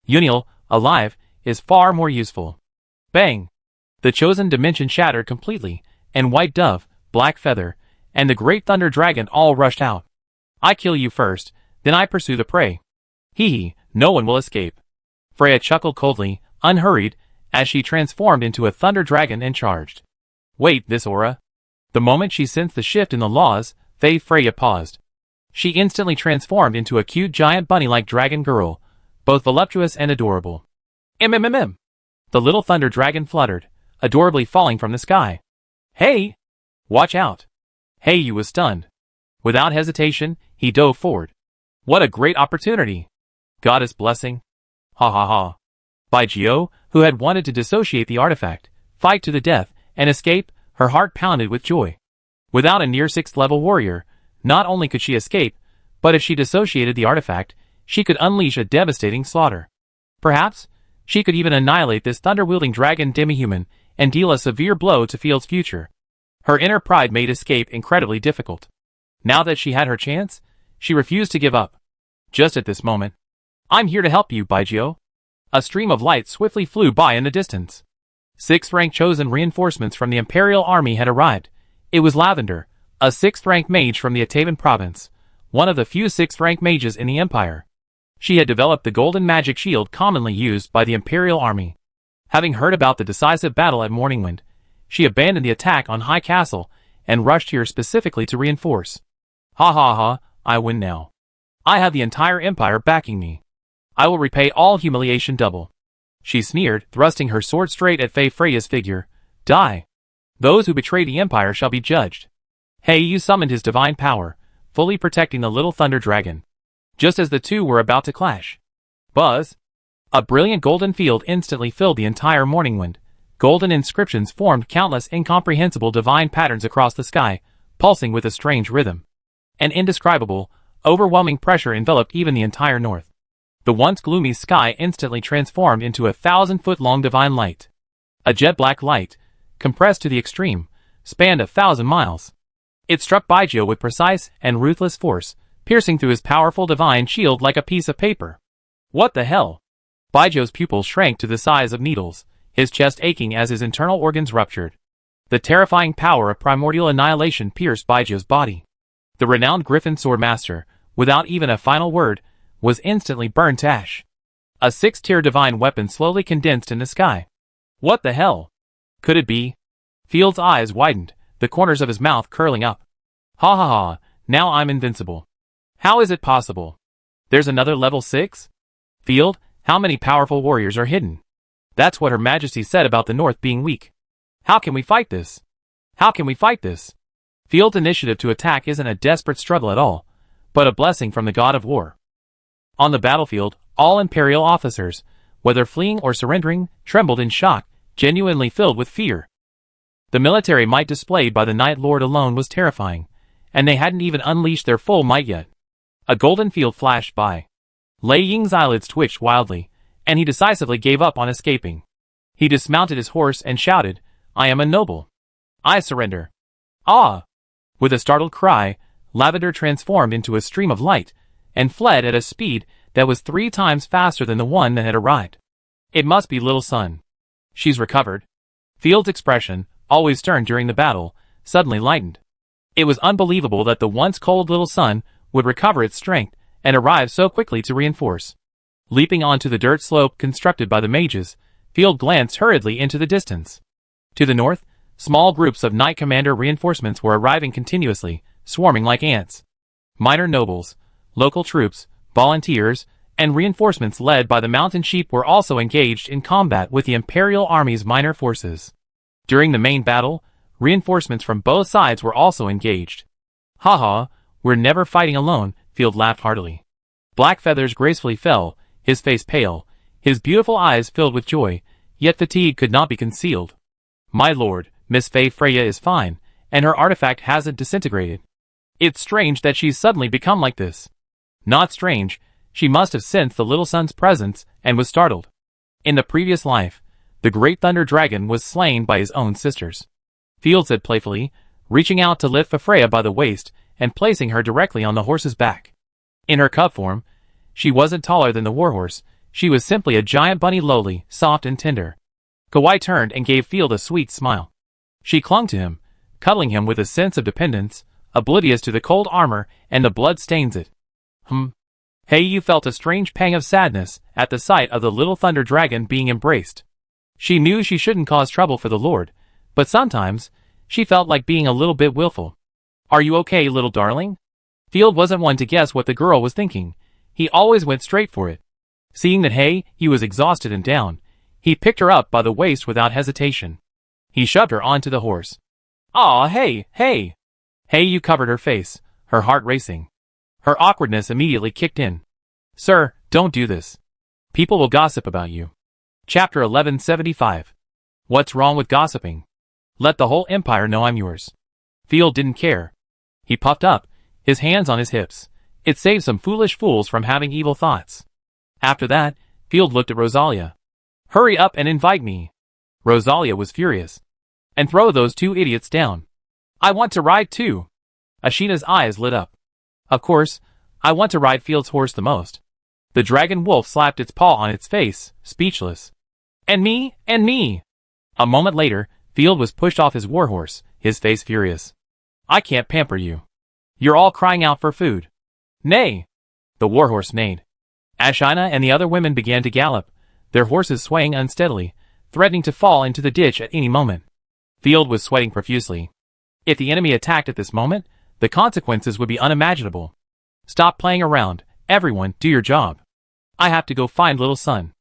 Uniel, alive, is far more useful. Bang! The chosen dimension shattered completely, and White Dove, Black Feather, and the Great Thunder Dragon all rushed out. I kill you first, then I pursue the prey. Hee, no one will escape. Freya chuckled coldly, unhurried, as she transformed into a thunder dragon and charged. Wait, this aura. The moment she sensed the shift in the laws, Freya paused. She instantly transformed into a cute giant bunny-like dragon girl, both voluptuous and adorable. The little thunder dragon fluttered, adorably falling from the sky. Hey! Watch out! Heiyu was stunned. Without hesitation, he dove forward. What a great opportunity! Goddess blessing. Ha ha ha. Baijio, who had wanted to dissociate the artifact, fight to the death, and escape, her heart pounded with joy. Without a near 6th-level warrior, not only could she escape, but if she dissociated the artifact, she could unleash a devastating slaughter. Perhaps, she could even annihilate this thunder-wielding dragon demi-human and deal a severe blow to Field's future. Her inner pride made escape incredibly difficult. Now that she had her chance, she refused to give up. Just at this moment, I'm here to help you, Baijio. A stream of light swiftly flew by in the distance. 6th-rank chosen reinforcements from the Imperial Army had arrived. It was Lavender, a 6th-rank mage from the Atavan province, one of the few 6th-rank mages in the Empire. She had developed the golden magic shield commonly used by the Imperial Army. Having heard about the decisive battle at Morningwind, she abandoned the attack on High Castle and rushed here specifically to reinforce. Ha ha ha, I win now. I have the entire Empire backing me. I will repay all humiliation double. She sneered, thrusting her sword straight at Freya's figure. Die. Those who betray the Empire shall be judged. Heiyu summoned his divine power, fully protecting the little thunder dragon. Just as the two were about to clash. Buzz! A brilliant golden field instantly filled the entire Morningwind. Golden inscriptions formed countless incomprehensible divine patterns across the sky, pulsing with a strange rhythm. An indescribable, overwhelming pressure enveloped even the entire north. The once gloomy sky instantly transformed into a 1,000-foot-long divine light. A jet-black light, compressed to the extreme, spanned 1,000 miles. It struck Baijiu with precise and ruthless force, piercing through his powerful divine shield like a piece of paper. What the hell? Baijiu's pupils shrank to the size of needles, his chest aching as his internal organs ruptured. The terrifying power of primordial annihilation pierced Baijiu's body. The renowned Griffin Swordmaster, without even a final word, was instantly burned to ash. A 6-tier divine weapon slowly condensed in the sky. What the hell? Could it be? Field's eyes widened, the corners of his mouth curling up. Ha ha ha, now I'm invincible. How is it possible? There's another level 6? Field, how many powerful warriors are hidden? That's what Her Majesty said about the North being weak. How can we fight this? How can we fight this? Field's initiative to attack isn't a desperate struggle at all, but a blessing from the god of war. On the battlefield, all Imperial officers, whether fleeing or surrendering, trembled in shock, genuinely filled with fear. The military might displayed by the Night Lord alone was terrifying, and they hadn't even unleashed their full might yet. A golden field flashed by. Lei Ying's eyelids twitched wildly, and he decisively gave up on escaping. He dismounted his horse and shouted, "I am a noble. I surrender." Ah! With a startled cry, Lavender transformed into a stream of light, and fled at a speed that was 3 times faster than the one that had arrived. It must be Little Sun. She's recovered. Field's expression, always stern during the battle, suddenly lightened. It was unbelievable that the once cold Little Sun would recover its strength and arrive so quickly to reinforce. Leaping onto the dirt slope constructed by the mages, Field glanced hurriedly into the distance. To the north, small groups of Knight Commander reinforcements were arriving continuously, swarming like ants. Minor nobles, local troops, volunteers, and reinforcements led by the mountain sheep were also engaged in combat with the Imperial Army's minor forces. During the main battle, reinforcements from both sides were also engaged. Haha, we're never fighting alone, Field laughed heartily. Black Feathers gracefully fell, his face pale, his beautiful eyes filled with joy, yet fatigue could not be concealed. My lord, Miss Fey Freya is fine, and her artifact hasn't disintegrated. It's strange that she's suddenly become like this. Not strange, she must have sensed the Little Sun's presence and was startled. In the previous life, the Great Thunder Dragon was slain by his own sisters. Field said playfully, reaching out to lift Freya by the waist and placing her directly on the horse's back. In her cub form, she wasn't taller than the warhorse, she was simply a giant bunny, lowly, soft and tender. Kawaii turned and gave Field a sweet smile. She clung to him, cuddling him with a sense of dependence, oblivious to the cold armor and the blood stains it. Heiyu felt a strange pang of sadness at the sight of the little thunder dragon being embraced. She knew she shouldn't cause trouble for the Lord, but sometimes, she felt like being a little bit willful. Are you okay, little darling? Field wasn't one to guess what the girl was thinking. He always went straight for it. Seeing that he was exhausted and down, he picked her up by the waist without hesitation. He shoved her onto the horse. Aw, hey! Heiyu covered her face, her heart racing. Her awkwardness immediately kicked in. Sir, don't do this. People will gossip about you. Chapter 1175. What's wrong with gossiping? Let the whole empire know I'm yours. Field didn't care. He puffed up, his hands on his hips. It saved some foolish fools from having evil thoughts. After that, Field looked at Rosalia. Hurry up and invite me. Rosalia was furious. And throw those 2 idiots down. I want to ride too. Ashina's eyes lit up. Of course, I want to ride Field's horse the most. The dragon wolf slapped its paw on its face, speechless. And me, and me. A moment later, Field was pushed off his warhorse, his face furious. I can't pamper you. You're all crying out for food. Nay. The warhorse neighed. Ashina and the other women began to gallop, their horses swaying unsteadily, threatening to fall into the ditch at any moment. Field was sweating profusely. If the enemy attacked at this moment, the consequences would be unimaginable. Stop playing around, everyone, do your job. I have to go find Little Sun.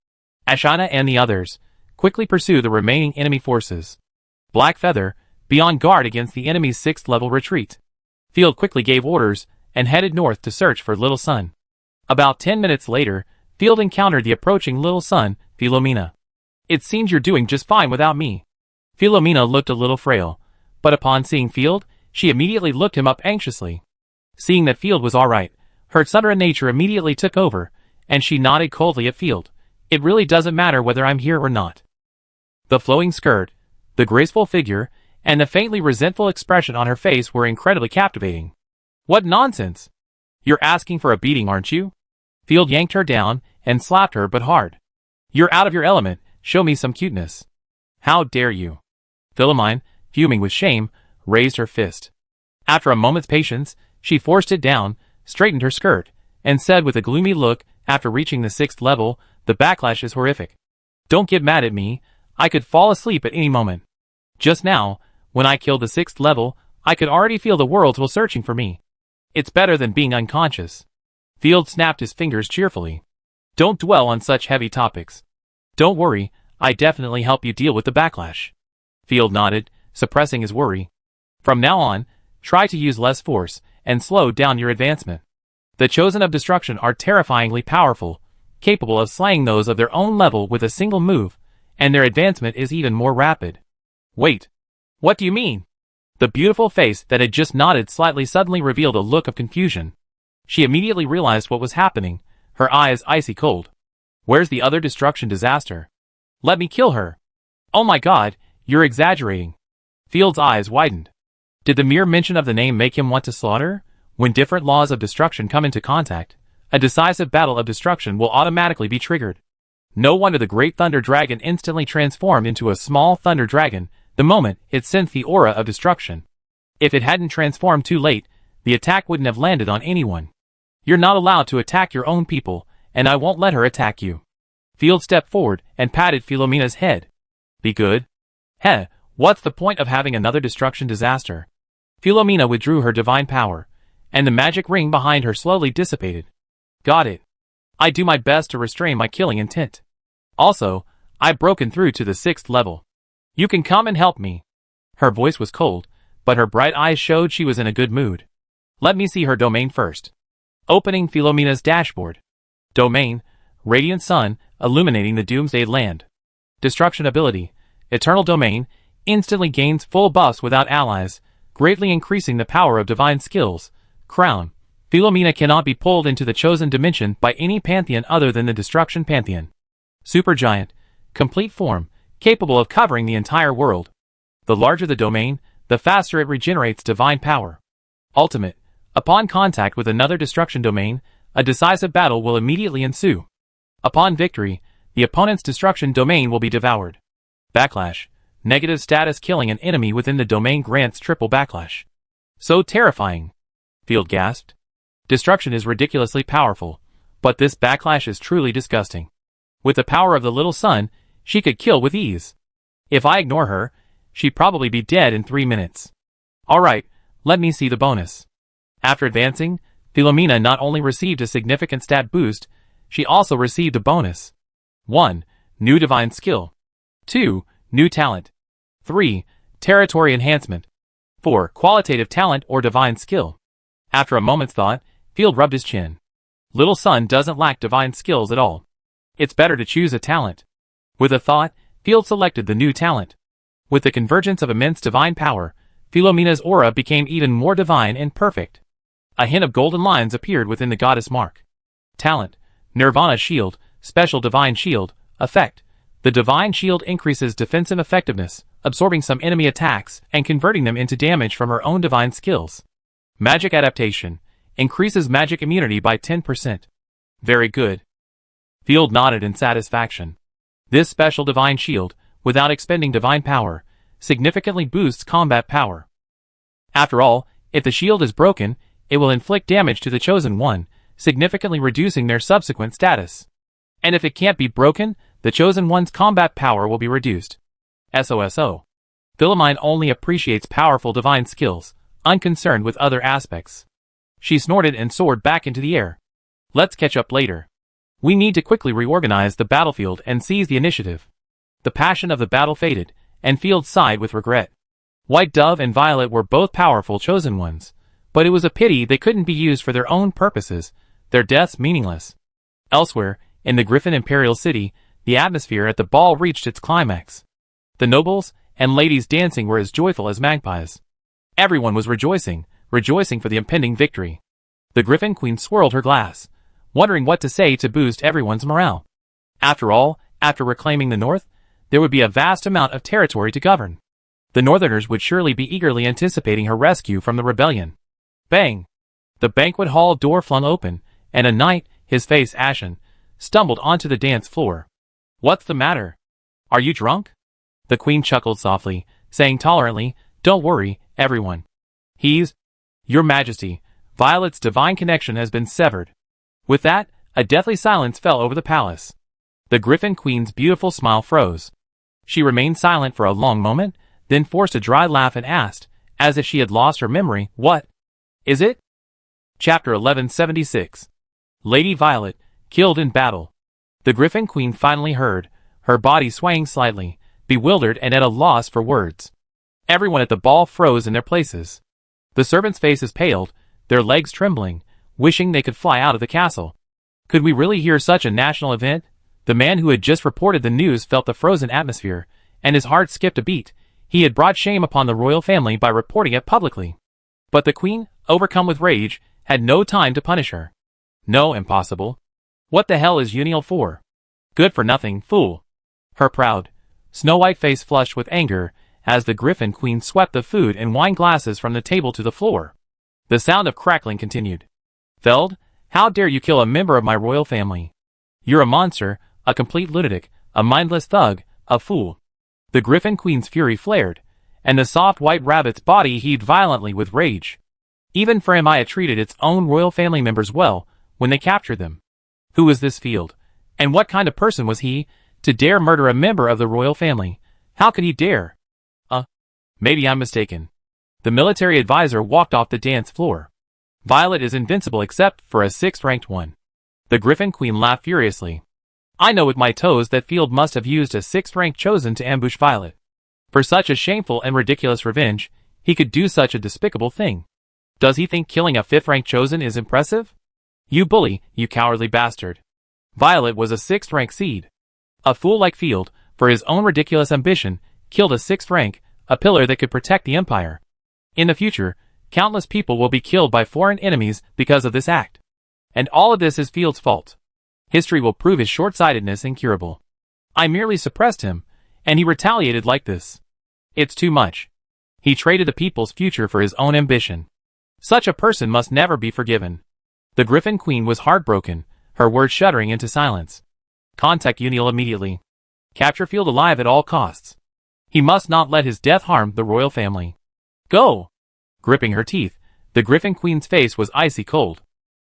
Ashina and the others quickly pursue the remaining enemy forces. Black Feather, be on guard against the enemy's 6th level retreat. Field quickly gave orders and headed north to search for Little Sun. About 10 minutes later, Field encountered the approaching Little Sun, Philomena. It seems you're doing just fine without me. Philomena looked a little frail, but upon seeing Field, she immediately looked him up anxiously. Seeing that Field was alright, her Sundara nature immediately took over, and she nodded coldly at Field. It really doesn't matter whether I'm here or not. The flowing skirt, the graceful figure, and the faintly resentful expression on her face were incredibly captivating. What nonsense! You're asking for a beating, aren't you? Field yanked her down and slapped her but hard. You're out of your element, show me some cuteness. How dare you? Philomene, fuming with shame, raised her fist. After a moment's patience, she forced it down, straightened her skirt, and said with a gloomy look, after reaching the 6th level, the backlash is horrific. Don't get mad at me, I could fall asleep at any moment. Just now, when I killed the 6th level, I could already feel the worlds were searching for me. It's better than being unconscious. Field snapped his fingers cheerfully. Don't dwell on such heavy topics. Don't worry, I definitely help you deal with the backlash. Field nodded, suppressing his worry. From now on, try to use less force, and slow down your advancement. The Chosen of Destruction are terrifyingly powerful, capable of slaying those of their own level with a single move, and their advancement is even more rapid. Wait. What do you mean? The beautiful face that had just nodded slightly suddenly revealed a look of confusion. She immediately realized what was happening, her eyes icy cold. Where's the other destruction disaster? Let me kill her. Oh my god, you're exaggerating. Field's eyes widened. Did the mere mention of the name make him want to slaughter? When different laws of destruction come into contact, a decisive battle of destruction will automatically be triggered. No wonder the great thunder dragon instantly transformed into a small thunder dragon the moment it sensed the aura of destruction. If it hadn't transformed too late, the attack wouldn't have landed on anyone. You're not allowed to attack your own people, and I won't let her attack you. Field stepped forward and patted Philomena's head. Be good. Heh, what's the point of having another destruction disaster? Philomena withdrew her divine power, and the magic ring behind her slowly dissipated. Got it. I do my best to restrain my killing intent. Also, I've broken through to the 6th level. You can come and help me. Her voice was cold, but her bright eyes showed she was in a good mood. Let me see her domain first. Opening Philomena's dashboard. Domain, Radiant Sun, illuminating the Doomsday Land. Destruction ability, Eternal Domain, instantly gains full buffs without allies, greatly increasing the power of divine skills. Crown, Philomena cannot be pulled into the chosen dimension by any pantheon other than the Destruction Pantheon. Supergiant, complete form, capable of covering the entire world. The larger the domain, the faster it regenerates divine power. Ultimate, upon contact with another destruction domain, a decisive battle will immediately ensue. Upon victory, the opponent's destruction domain will be devoured. Backlash, negative status, killing an enemy within the domain grants triple backlash. So terrifying. Field gasped. Destruction is ridiculously powerful, but this backlash is truly disgusting. With the power of the little sun, she could kill with ease. If I ignore her, she'd probably be dead in 3 minutes. Alright, let me see the bonus. After advancing, Philomena not only received a significant stat boost, she also received a bonus. 1. New divine skill. 2. New talent. 3. Territory enhancement. 4. Qualitative talent or divine skill. After a moment's thought, Field rubbed his chin. Little Sun doesn't lack divine skills at all. It's better to choose a talent. With a thought, Field selected the new talent. With the convergence of immense divine power, Philomena's aura became even more divine and perfect. A hint of golden lines appeared within the goddess mark. Talent, Nirvana Shield, Special Divine Shield, Effect. The Divine Shield increases defensive effectiveness, absorbing some enemy attacks and converting them into damage from her own divine skills. Magic Adaptation, increases magic immunity by 10%. Very good. Field nodded in satisfaction. This special divine shield, without expending divine power, significantly boosts combat power. After all, if the shield is broken, it will inflict damage to the Chosen One, significantly reducing their subsequent status. And if it can't be broken, the Chosen One's combat power will be reduced. SOSO. Philomene only appreciates powerful divine skills, unconcerned with other aspects. She snorted and soared back into the air. Let's catch up later. We need to quickly reorganize the battlefield and seize the initiative. The passion of the battle faded, and Field sighed with regret. White Dove and Violet were both powerful Chosen Ones, but it was a pity they couldn't be used for their own purposes, their deaths meaningless. Elsewhere, in the Griffin Imperial City, the atmosphere at the ball reached its climax. The nobles and ladies dancing were as joyful as magpies. Everyone was rejoicing for the impending victory. The Griffin Queen swirled her glass, wondering what to say to boost everyone's morale. After all, after reclaiming the North, there would be a vast amount of territory to govern. The Northerners would surely be eagerly anticipating her rescue from the rebellion. Bang! The banquet hall door flung open, and a knight, his face ashen, stumbled onto the dance floor. "What's the matter? Are you drunk?" The queen chuckled softly, saying tolerantly, "Don't worry, everyone. Your Majesty, Violet's divine connection has been severed." With that, a deathly silence fell over the palace. The Griffin Queen's beautiful smile froze. She remained silent for a long moment, then forced a dry laugh and asked, as if she had lost her memory, "What is it?" Chapter 1176. Lady Violet, killed in battle. The Griffin Queen finally heard, her body swaying slightly, bewildered and at a loss for words. Everyone at the ball froze in their places. The servants' faces paled, their legs trembling, wishing they could fly out of the castle. Could we really hear such a national event? The man who had just reported the news felt the frozen atmosphere, and his heart skipped a beat. He had brought shame upon the royal family by reporting it publicly. But the queen, overcome with rage, had no time to punish her. "No, impossible. What the hell is Uniel for? Good for nothing, fool." Her proud, snow-white face flushed with anger as the Griffin Queen swept the food and wine glasses from the table to the floor. The sound of crackling continued. "Feld, how dare you kill a member of my royal family? You're a monster, a complete lunatic, a mindless thug, a fool." The Griffin Queen's fury flared, and the soft white rabbit's body heaved violently with rage. Even Faramaya treated its own royal family members well when they captured them. Who was this Field? And what kind of person was he, to dare murder a member of the royal family? How could he dare? Maybe I'm mistaken. The military advisor walked off the dance floor. "Violet is invincible except for a 6th-ranked one." The Griffin Queen laughed furiously. "I know with my toes that Field must have used a 6th-ranked chosen to ambush Violet. For such a shameful and ridiculous revenge, he could do such a despicable thing. Does he think killing a 5th-ranked chosen is impressive? You bully, you cowardly bastard. Violet was a 6th-ranked seed. A fool like Field, for his own ridiculous ambition, killed a 6th rank, a pillar that could protect the empire. In the future, countless people will be killed by foreign enemies because of this act. And all of this is Field's fault. History will prove his short-sightedness incurable. I merely suppressed him, and he retaliated like this. It's too much. He traded the people's future for his own ambition. Such a person must never be forgiven." The Griffin Queen was heartbroken, her words shuddering into silence. "Contact Uniel immediately. Capture Field alive at all costs. He must not let his death harm the royal family. Go!" Gripping her teeth, the Griffin Queen's face was icy cold.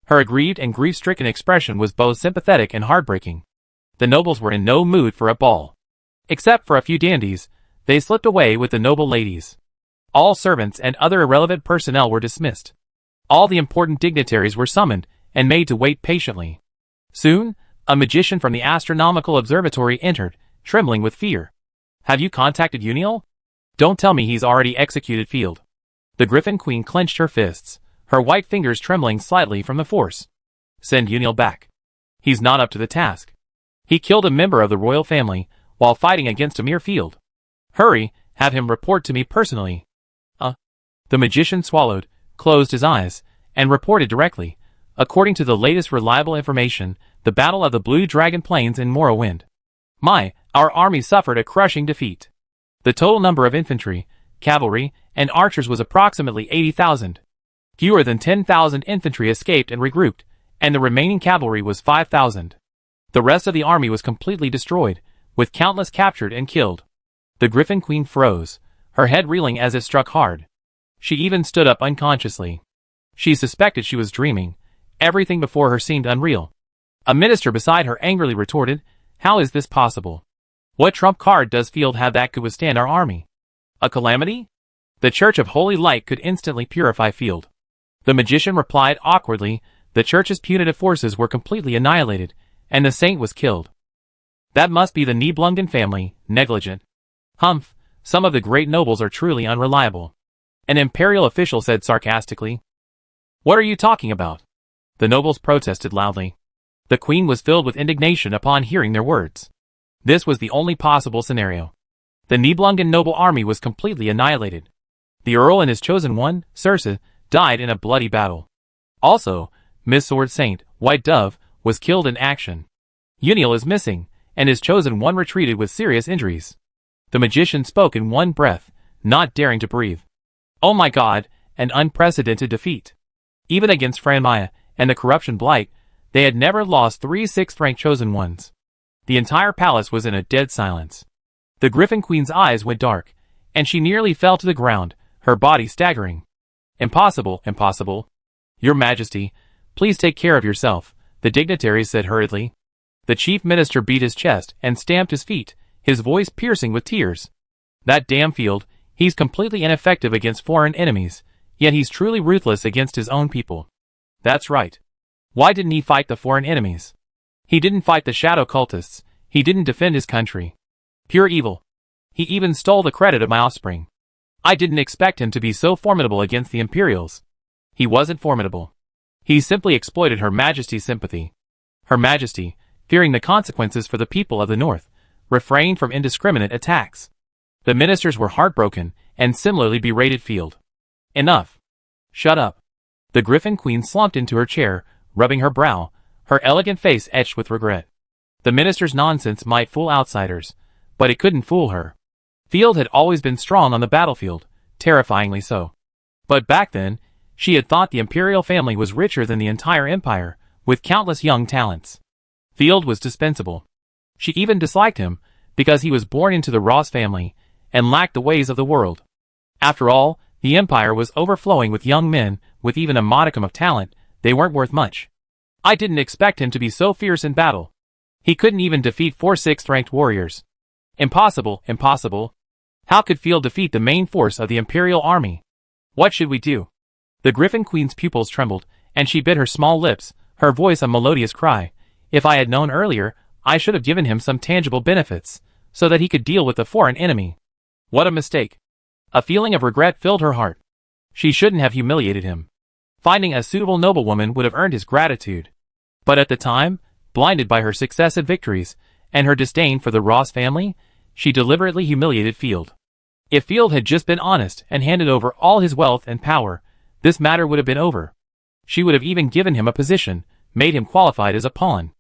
Her aggrieved and grief-stricken expression was both sympathetic and heartbreaking. The nobles were in no mood for a ball. Except for a few dandies, they slipped away with the noble ladies. All servants and other irrelevant personnel were dismissed. All the important dignitaries were summoned and made to wait patiently. Soon, a magician from the astronomical observatory entered, trembling with fear. "Have you contacted Uniel? Don't tell me he's already executed Field." The Griffin Queen clenched her fists, her white fingers trembling slightly from the force. "Send Uniel back. He's not up to the task. He killed a member of the royal family while fighting against a mere Field. Hurry, have him report to me personally." The magician swallowed, closed his eyes, and reported directly. According to the latest reliable information, the Battle of the Blue Dragon Plains in Morrowind. Our army suffered a crushing defeat. The total number of infantry, cavalry, and archers was approximately 80,000. Fewer than 10,000 infantry escaped and regrouped, and the remaining cavalry was 5,000. The rest of the army was completely destroyed, with countless captured and killed. The Griffin Queen froze, her head reeling as if struck hard. She even stood up unconsciously. She suspected she was dreaming. Everything before her seemed unreal. A minister beside her angrily retorted, "How is this possible? What trump card does Field have that could withstand our army? A calamity? The Church of Holy Light could instantly purify Field." The magician replied awkwardly, "The Church's punitive forces were completely annihilated, and the saint was killed." "That must be the Nibelungen family, negligent." "Humph, some of the great nobles are truly unreliable," an imperial official said sarcastically. "What are you talking about?" The nobles protested loudly. The queen was filled with indignation upon hearing their words. This was the only possible scenario. The Nibelungen noble army was completely annihilated. The earl and his chosen one, Circe, died in a bloody battle. Also, Miss Sword Saint, White Dove, was killed in action. Uniel is missing, and his chosen one retreated with serious injuries. The magician spoke in one breath, not daring to breathe. Oh my god, an unprecedented defeat. Even against Franmaya and the corruption blight, they had never lost 3 6th-rank chosen ones. The entire palace was in a dead silence. The Griffin Queen's eyes went dark, and she nearly fell to the ground, her body staggering. Impossible, impossible. Your Majesty, please take care of yourself, the dignitaries said hurriedly. The chief minister beat his chest and stamped his feet, his voice piercing with tears. That damn Field, he's completely ineffective against foreign enemies, yet he's truly ruthless against his own people. That's right. Why didn't he fight the foreign enemies? He didn't fight the shadow cultists, he didn't defend his country. Pure evil. He even stole the credit of my offspring. I didn't expect him to be so formidable against the Imperials. He wasn't formidable. He simply exploited Her Majesty's sympathy. Her Majesty, fearing the consequences for the people of the North, refrained from indiscriminate attacks. The ministers were heartbroken and similarly berated Field. Enough. Shut up. The Griffin Queen slumped into her chair, rubbing her brow, her elegant face etched with regret. The minister's nonsense might fool outsiders, but it couldn't fool her. Field had always been strong on the battlefield, terrifyingly so. But back then, she had thought the imperial family was richer than the entire empire, with countless young talents. Field was dispensable. She even disliked him, because he was born into the Ross family, and lacked the ways of the world. After all, the empire was overflowing with young men, with even a modicum of talent, they weren't worth much. I didn't expect him to be so fierce in battle. He couldn't even defeat 4 6th-ranked warriors. Impossible, impossible. How could Field defeat the main force of the imperial army? What should we do? The Griffin Queen's pupils trembled, and she bit her small lips, her voice a melodious cry. If I had known earlier, I should have given him some tangible benefits, so that he could deal with the foreign enemy. What a mistake. A feeling of regret filled her heart. She shouldn't have humiliated him. Finding a suitable noblewoman would have earned his gratitude. But at the time, blinded by her successive victories, and her disdain for the Ross family, she deliberately humiliated Field. If Field had just been honest and handed over all his wealth and power, this matter would have been over. She would have even given him a position, made him qualified as a pawn.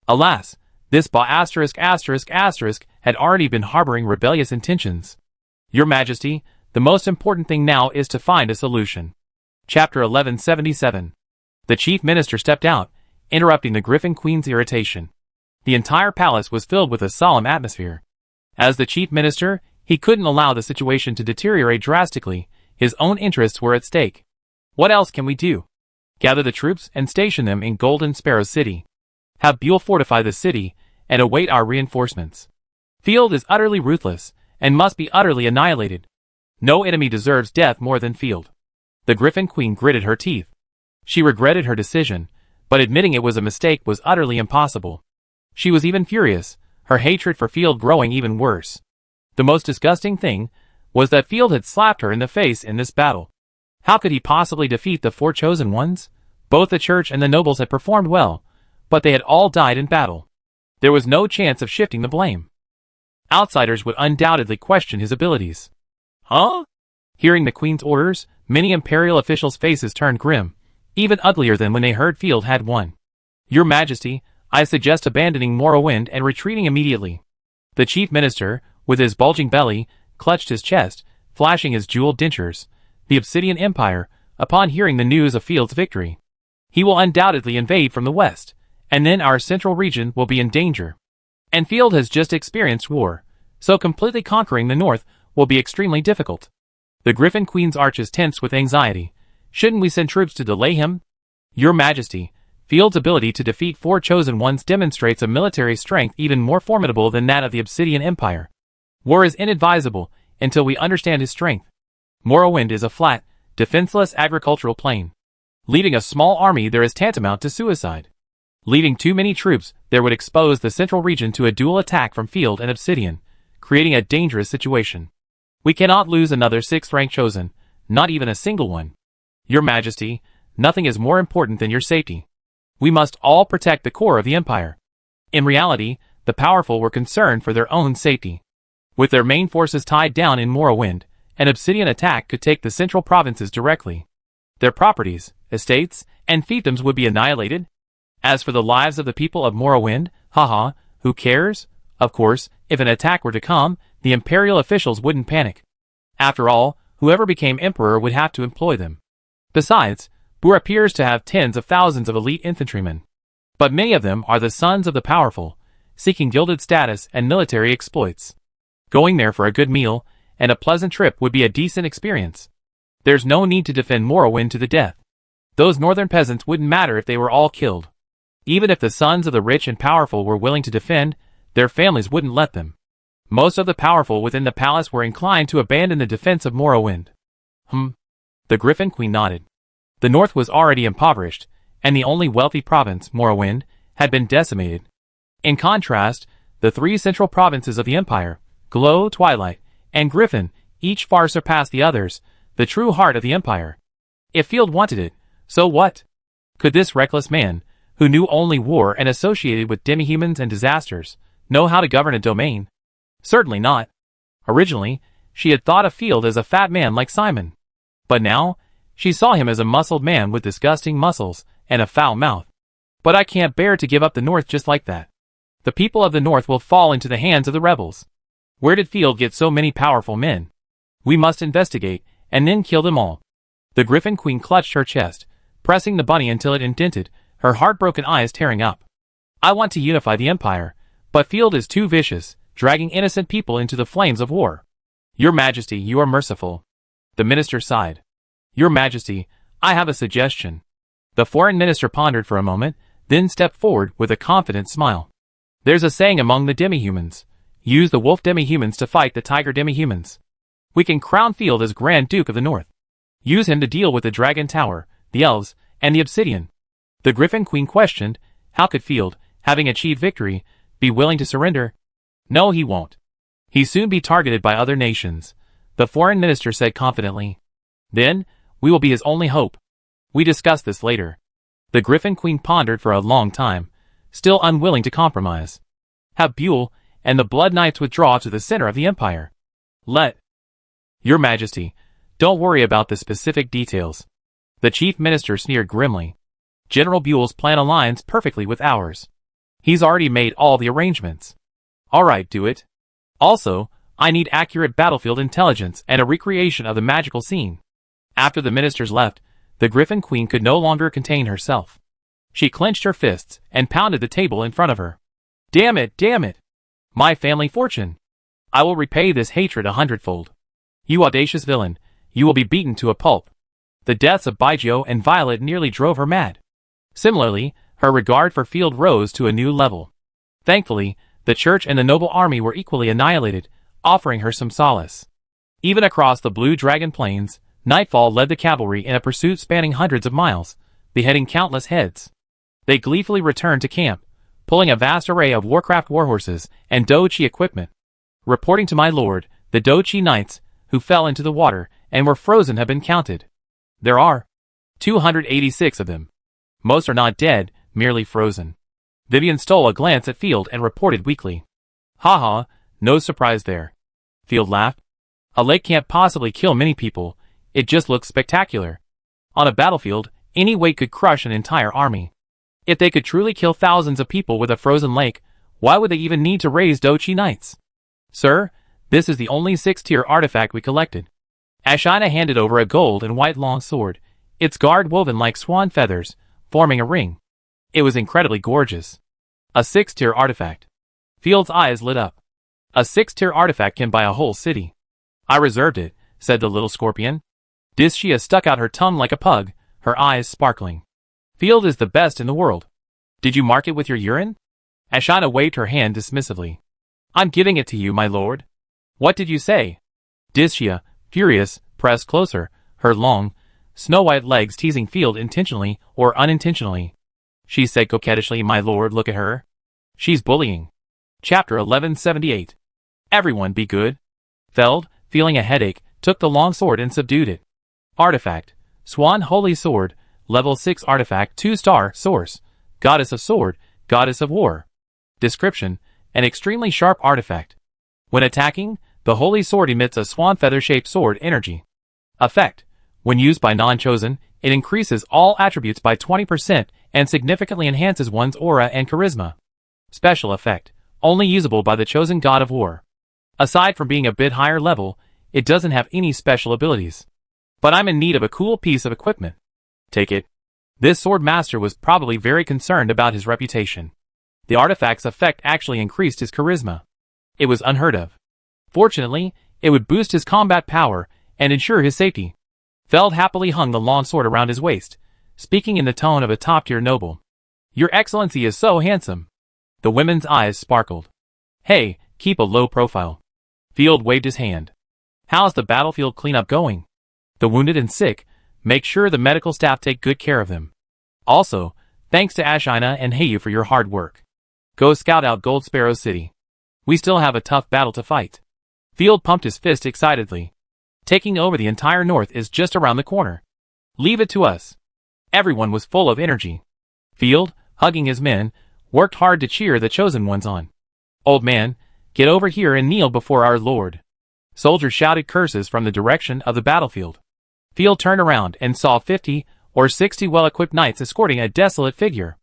Alas, this had already been harboring rebellious intentions. Your Majesty, the most important thing now is to find a solution. Chapter 1177. The chief minister stepped out, interrupting the Griffin Queen's irritation. The entire palace was filled with a solemn atmosphere. As the chief minister, he couldn't allow the situation to deteriorate drastically. His own interests were at stake. What else can we do? Gather the troops and station them in Golden Sparrow City. Have Buell fortify the city and await our reinforcements. Field is utterly ruthless and must be utterly annihilated. No enemy deserves death more than Field. The Griffin Queen gritted her teeth. She regretted her decision, but admitting it was a mistake was utterly impossible. She was even furious, her hatred for Field growing even worse. The most disgusting thing was that Field had slapped her in the face in this battle. How could he possibly defeat the 4 chosen ones? Both the church and the nobles had performed well, but they had all died in battle. There was no chance of shifting the blame. Outsiders would undoubtedly question his abilities. Huh? Hearing the Queen's orders, many imperial officials' faces turned grim, even uglier than when they heard Field had won. Your Majesty, I suggest abandoning Morrowind and retreating immediately. The chief minister, with his bulging belly, clutched his chest, flashing his jeweled dentures. The Obsidian Empire, upon hearing the news of Field's victory. He will undoubtedly invade from the west, and then our central region will be in danger. And Field has just experienced war, so completely conquering the north will be extremely difficult. The Griffin Queen's arches tensed with anxiety. Shouldn't we send troops to delay him? Your Majesty, Field's ability to defeat 4 chosen ones demonstrates a military strength even more formidable than that of the Obsidian Empire. War is inadvisable until we understand his strength. Morrowind is a flat, defenseless agricultural plain. Leading a small army there is tantamount to suicide. Leading too many troops there would expose the central region to a dual attack from Field and Obsidian, creating a dangerous situation. We cannot lose another 6th rank chosen, not even a single one. Your Majesty, nothing is more important than your safety. We must all protect the core of the Empire. In reality, the powerful were concerned for their own safety. With their main forces tied down in Morrowind, an Obsidian attack could take the central provinces directly. Their properties, estates, and fiefdoms would be annihilated. As for the lives of the people of Morrowind, haha, who cares? Of course, if an attack were to come, the Imperial officials wouldn't panic. After all, whoever became emperor would have to employ them. Besides, Boor appears to have tens of thousands of elite infantrymen. But many of them are the sons of the powerful, seeking gilded status and military exploits. Going there for a good meal and a pleasant trip would be a decent experience. There's no need to defend Morrowind to the death. Those northern peasants wouldn't matter if they were all killed. Even if the sons of the rich and powerful were willing to defend, their families wouldn't let them. Most of the powerful within the palace were inclined to abandon the defense of Morrowind. The Griffin Queen nodded. The north was already impoverished, and the only wealthy province, Morrowind, had been decimated. In contrast, the three central provinces of the Empire, Glow, Twilight, and Griffin, each far surpassed the others, the true heart of the Empire. If Field wanted it, so what? Could this reckless man, who knew only war and associated with demi-humans and disasters, know how to govern a domain? Certainly not. Originally, she had thought of Field as a fat man like Simon. But now, she saw him as a muscled man with disgusting muscles and a foul mouth. But I can't bear to give up the North just like that. The people of the North will fall into the hands of the rebels. Where did Field get so many powerful men? We must investigate, and then kill them all. The Griffin Queen clutched her chest, pressing the bunny until it indented, her heartbroken eyes tearing up. I want to unify the Empire, but Field is too vicious, dragging innocent people into the flames of war. Your Majesty, you are merciful. The minister sighed. Your Majesty, I have a suggestion. The foreign minister pondered for a moment, then stepped forward with a confident smile. There's a saying among the demi-humans. Use the wolf demi-humans to fight the tiger demi-humans. We can crown Field as Grand Duke of the North. Use him to deal with the Dragon Tower, the Elves, and the Obsidian. The Griffin Queen questioned, how could Field, having achieved victory, be willing to surrender? No, he won't. He'll soon be targeted by other nations, the foreign minister said confidently. Then, we will be his only hope. We discuss this later. The Griffin Queen pondered for a long time, still unwilling to compromise. Have Buell and the Blood Knights withdraw to the center of the Empire. Your Majesty, don't worry about the specific details. The Chief Minister sneered grimly. General Buell's plan aligns perfectly with ours. He's already made all the arrangements. Alright, do it. Also, I need accurate battlefield intelligence and a recreation of the magical scene. After the ministers left, the Griffin Queen could no longer contain herself. She clenched her fists and pounded the table in front of her. Damn it, damn it! My family fortune! I will repay this hatred 100-fold. You audacious villain, you will be beaten to a pulp. The deaths of Baijio and Violet nearly drove her mad. Similarly, her regard for Field rose to a new level. Thankfully, the church and the noble army were equally annihilated, offering her some solace. Even across the Blue Dragon Plains, Nightfall led the cavalry in a pursuit spanning hundreds of miles, beheading countless heads. They gleefully returned to camp, pulling a vast array of Warcraft warhorses and Dochi equipment. Reporting to my lord, the Dochi Knights, who fell into the water and were frozen have been counted. There are 286 of them. Most are not dead, merely frozen. Vivian stole a glance at Field and reported weakly. Haha, no surprise there. Field laughed. A lake can't possibly kill many people, it just looks spectacular. On a battlefield, any weight could crush an entire army. If they could truly kill thousands of people with a frozen lake, why would they even need to raise Dochi Knights? Sir, this is the only 6th-tier artifact we collected. Ashina handed over a gold and white long sword, its guard woven like swan feathers, forming a ring. It was incredibly gorgeous. A 6th-tier artifact. Field's eyes lit up. A 6th-tier artifact can buy a whole city. I reserved it, said the little scorpion. Dishia stuck out her tongue like a pug, her eyes sparkling. Field is the best in the world. Did you mark it with your urine? Ashina waved her hand dismissively. I'm giving it to you, my lord. What did you say? Dishia, furious, pressed closer, her long, snow-white legs teasing Field intentionally or unintentionally. She said coquettishly, my lord, look at her. She's bullying. Chapter 1178. Everyone be good. Feld, feeling a headache, took the long sword and subdued it. Artifact. Swan Holy Sword, Level 6 Artifact 2-star, Source. Goddess of Sword, Goddess of War. Description. An extremely sharp artifact. When attacking, the Holy Sword emits a swan feather-shaped sword energy. Effect. When used by non-chosen, it increases all attributes by 20% and significantly enhances one's aura and charisma. Special effect, only usable by the chosen god of war. Aside from being a bit higher level, it doesn't have any special abilities. But I'm in need of a cool piece of equipment. Take it. This sword master was probably very concerned about his reputation. The artifact's effect actually increased his charisma. It was unheard of. Fortunately, it would boost his combat power and ensure his safety. Feld happily hung the long sword around his waist, speaking in the tone of a top-tier noble. Your Excellency is so handsome. The women's eyes sparkled. Hey, keep a low profile. Field waved his hand. How's the battlefield cleanup going? The wounded and sick, make sure the medical staff take good care of them. Also, thanks to Ashina and Heyu for your hard work. Go scout out Gold Sparrow City. We still have a tough battle to fight. Field pumped his fist excitedly. Taking over the entire north is just around the corner. Leave it to us. Everyone was full of energy. Field, hugging his men, worked hard to cheer the chosen ones on. Old man, get over here and kneel before our lord. Soldiers shouted curses from the direction of the battlefield. Field turned around and saw 50 or 60 well-equipped knights escorting a desolate figure.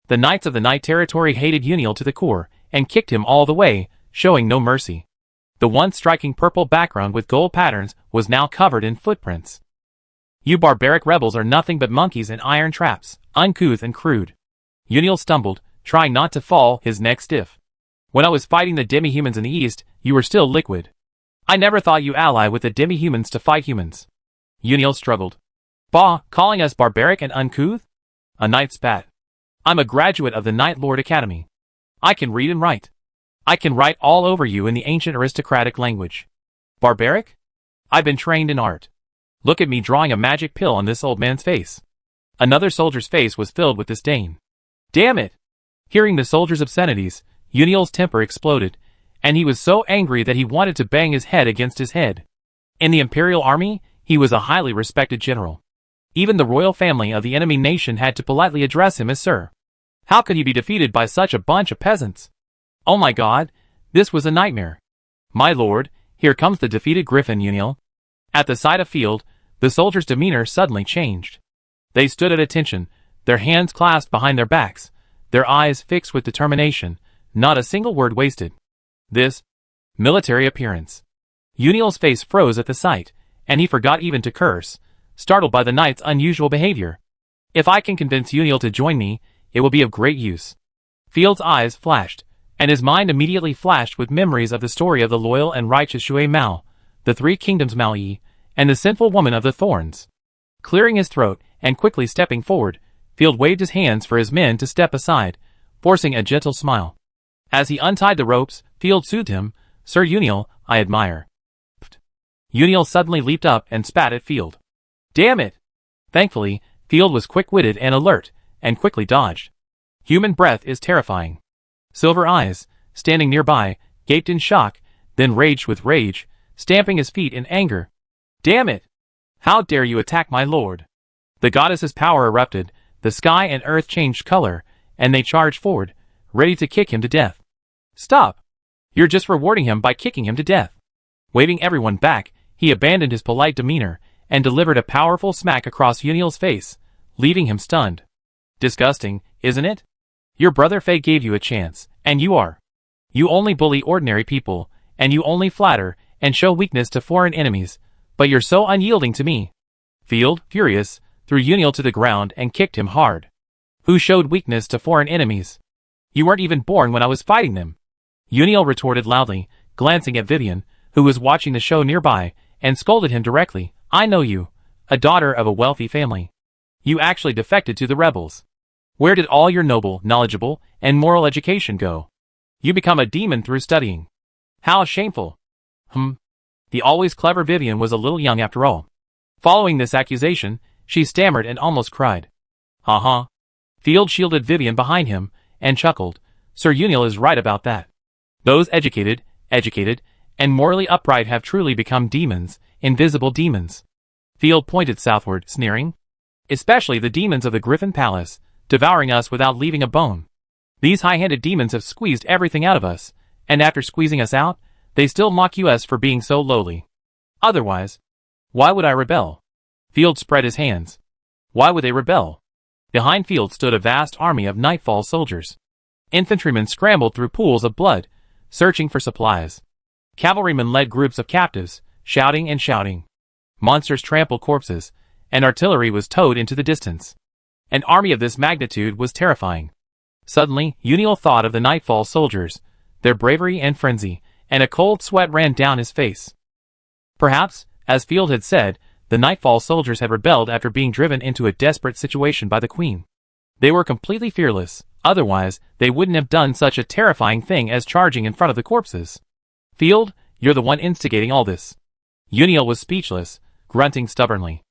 The knights of the Night Territory hated Uniel to the core and kicked him all the way, showing no mercy. The once striking purple background with gold patterns was now covered in footprints. You barbaric rebels are nothing but monkeys in iron traps, uncouth and crude. Uniel stumbled, trying not to fall, his neck stiff. When I was fighting the demi-humans in the east, you were still liquid. I never thought you ally with the demi-humans to fight humans. Uniel struggled. Bah, calling us barbaric and uncouth? A knight spat. I'm a graduate of the Night Lord Academy. I can read and write. I can write all over you in the ancient aristocratic language. Barbaric? I've been trained in art. Look at me drawing a magic pill on this old man's face. Another soldier's face was filled with disdain. Damn it! Hearing the soldier's obscenities, Uniel's temper exploded, and he was so angry that he wanted to bang his head against his head. In the Imperial Army, he was a highly respected general. Even the royal family of the enemy nation had to politely address him as Sir. How could he be defeated by such a bunch of peasants? Oh my god, this was a nightmare. My lord, here comes the defeated Griffin, Uniel. At the sight of Field, the soldier's demeanor suddenly changed. They stood at attention, their hands clasped behind their backs, their eyes fixed with determination, not a single word wasted. This military appearance. Uniel's face froze at the sight, and he forgot even to curse, startled by the knight's unusual behavior. If I can convince Uniel to join me, it will be of great use. Field's eyes flashed, and his mind immediately flashed with memories of the story of the loyal and righteous Shui Mao, the Three Kingdoms Mao Yi, and the sinful woman of the thorns. Clearing his throat and quickly stepping forward, Field waved his hands for his men to step aside, forcing a gentle smile. As he untied the ropes, Field soothed him. Sir Uniel, I admire. Uniel suddenly leaped up and spat at Field. Damn it! Thankfully, Field was quick-witted and alert, and quickly dodged. Human breath is terrifying. Silver Eyes, standing nearby, gaped in shock, then raged with rage, stamping his feet in anger. Damn it! How dare you attack my lord? The goddess's power erupted, the sky and earth changed color, and they charged forward, ready to kick him to death. Stop! You're just rewarding him by kicking him to death. Waving everyone back, he abandoned his polite demeanor, and delivered a powerful smack across Uniel's face, leaving him stunned. Disgusting, isn't it? Your brother Fei gave you a chance, and you only bully ordinary people, and you only flatter and show weakness to foreign enemies, but you're so unyielding to me. Field, furious, threw Uniel to the ground and kicked him hard. Who showed weakness to foreign enemies? You weren't even born when I was fighting them. Uniel retorted loudly, glancing at Vivian, who was watching the show nearby, and scolded him directly. I know you, a daughter of a wealthy family. You actually defected to the rebels. Where did all your noble, knowledgeable, and moral education go? You become a demon through studying. How shameful. The always clever Vivian was a little young after all. Following this accusation, she stammered and almost cried. Field shielded Vivian behind him, and chuckled. Sir Uniel is right about that. Those educated, and morally upright have truly become demons, invisible demons. Field pointed southward, sneering. Especially the demons of the Griffin Palace, devouring us without leaving a bone. These high-handed demons have squeezed everything out of us, and after squeezing us out, they still mock us for being so lowly. Otherwise, why would I rebel? Field spread his hands. Why would they rebel? Behind Field stood a vast army of Nightfall soldiers. Infantrymen scrambled through pools of blood, searching for supplies. Cavalrymen led groups of captives, shouting and shouting. Monsters trampled corpses, and artillery was towed into the distance. An army of this magnitude was terrifying. Suddenly, Uniel thought of the Nightfall soldiers, their bravery and frenzy, and a cold sweat ran down his face. Perhaps, as Field had said, the Nightfall soldiers had rebelled after being driven into a desperate situation by the Queen. They were completely fearless, otherwise they wouldn't have done such a terrifying thing as charging in front of the corpses. Field, you're the one instigating all this. Uniel was speechless, grunting stubbornly.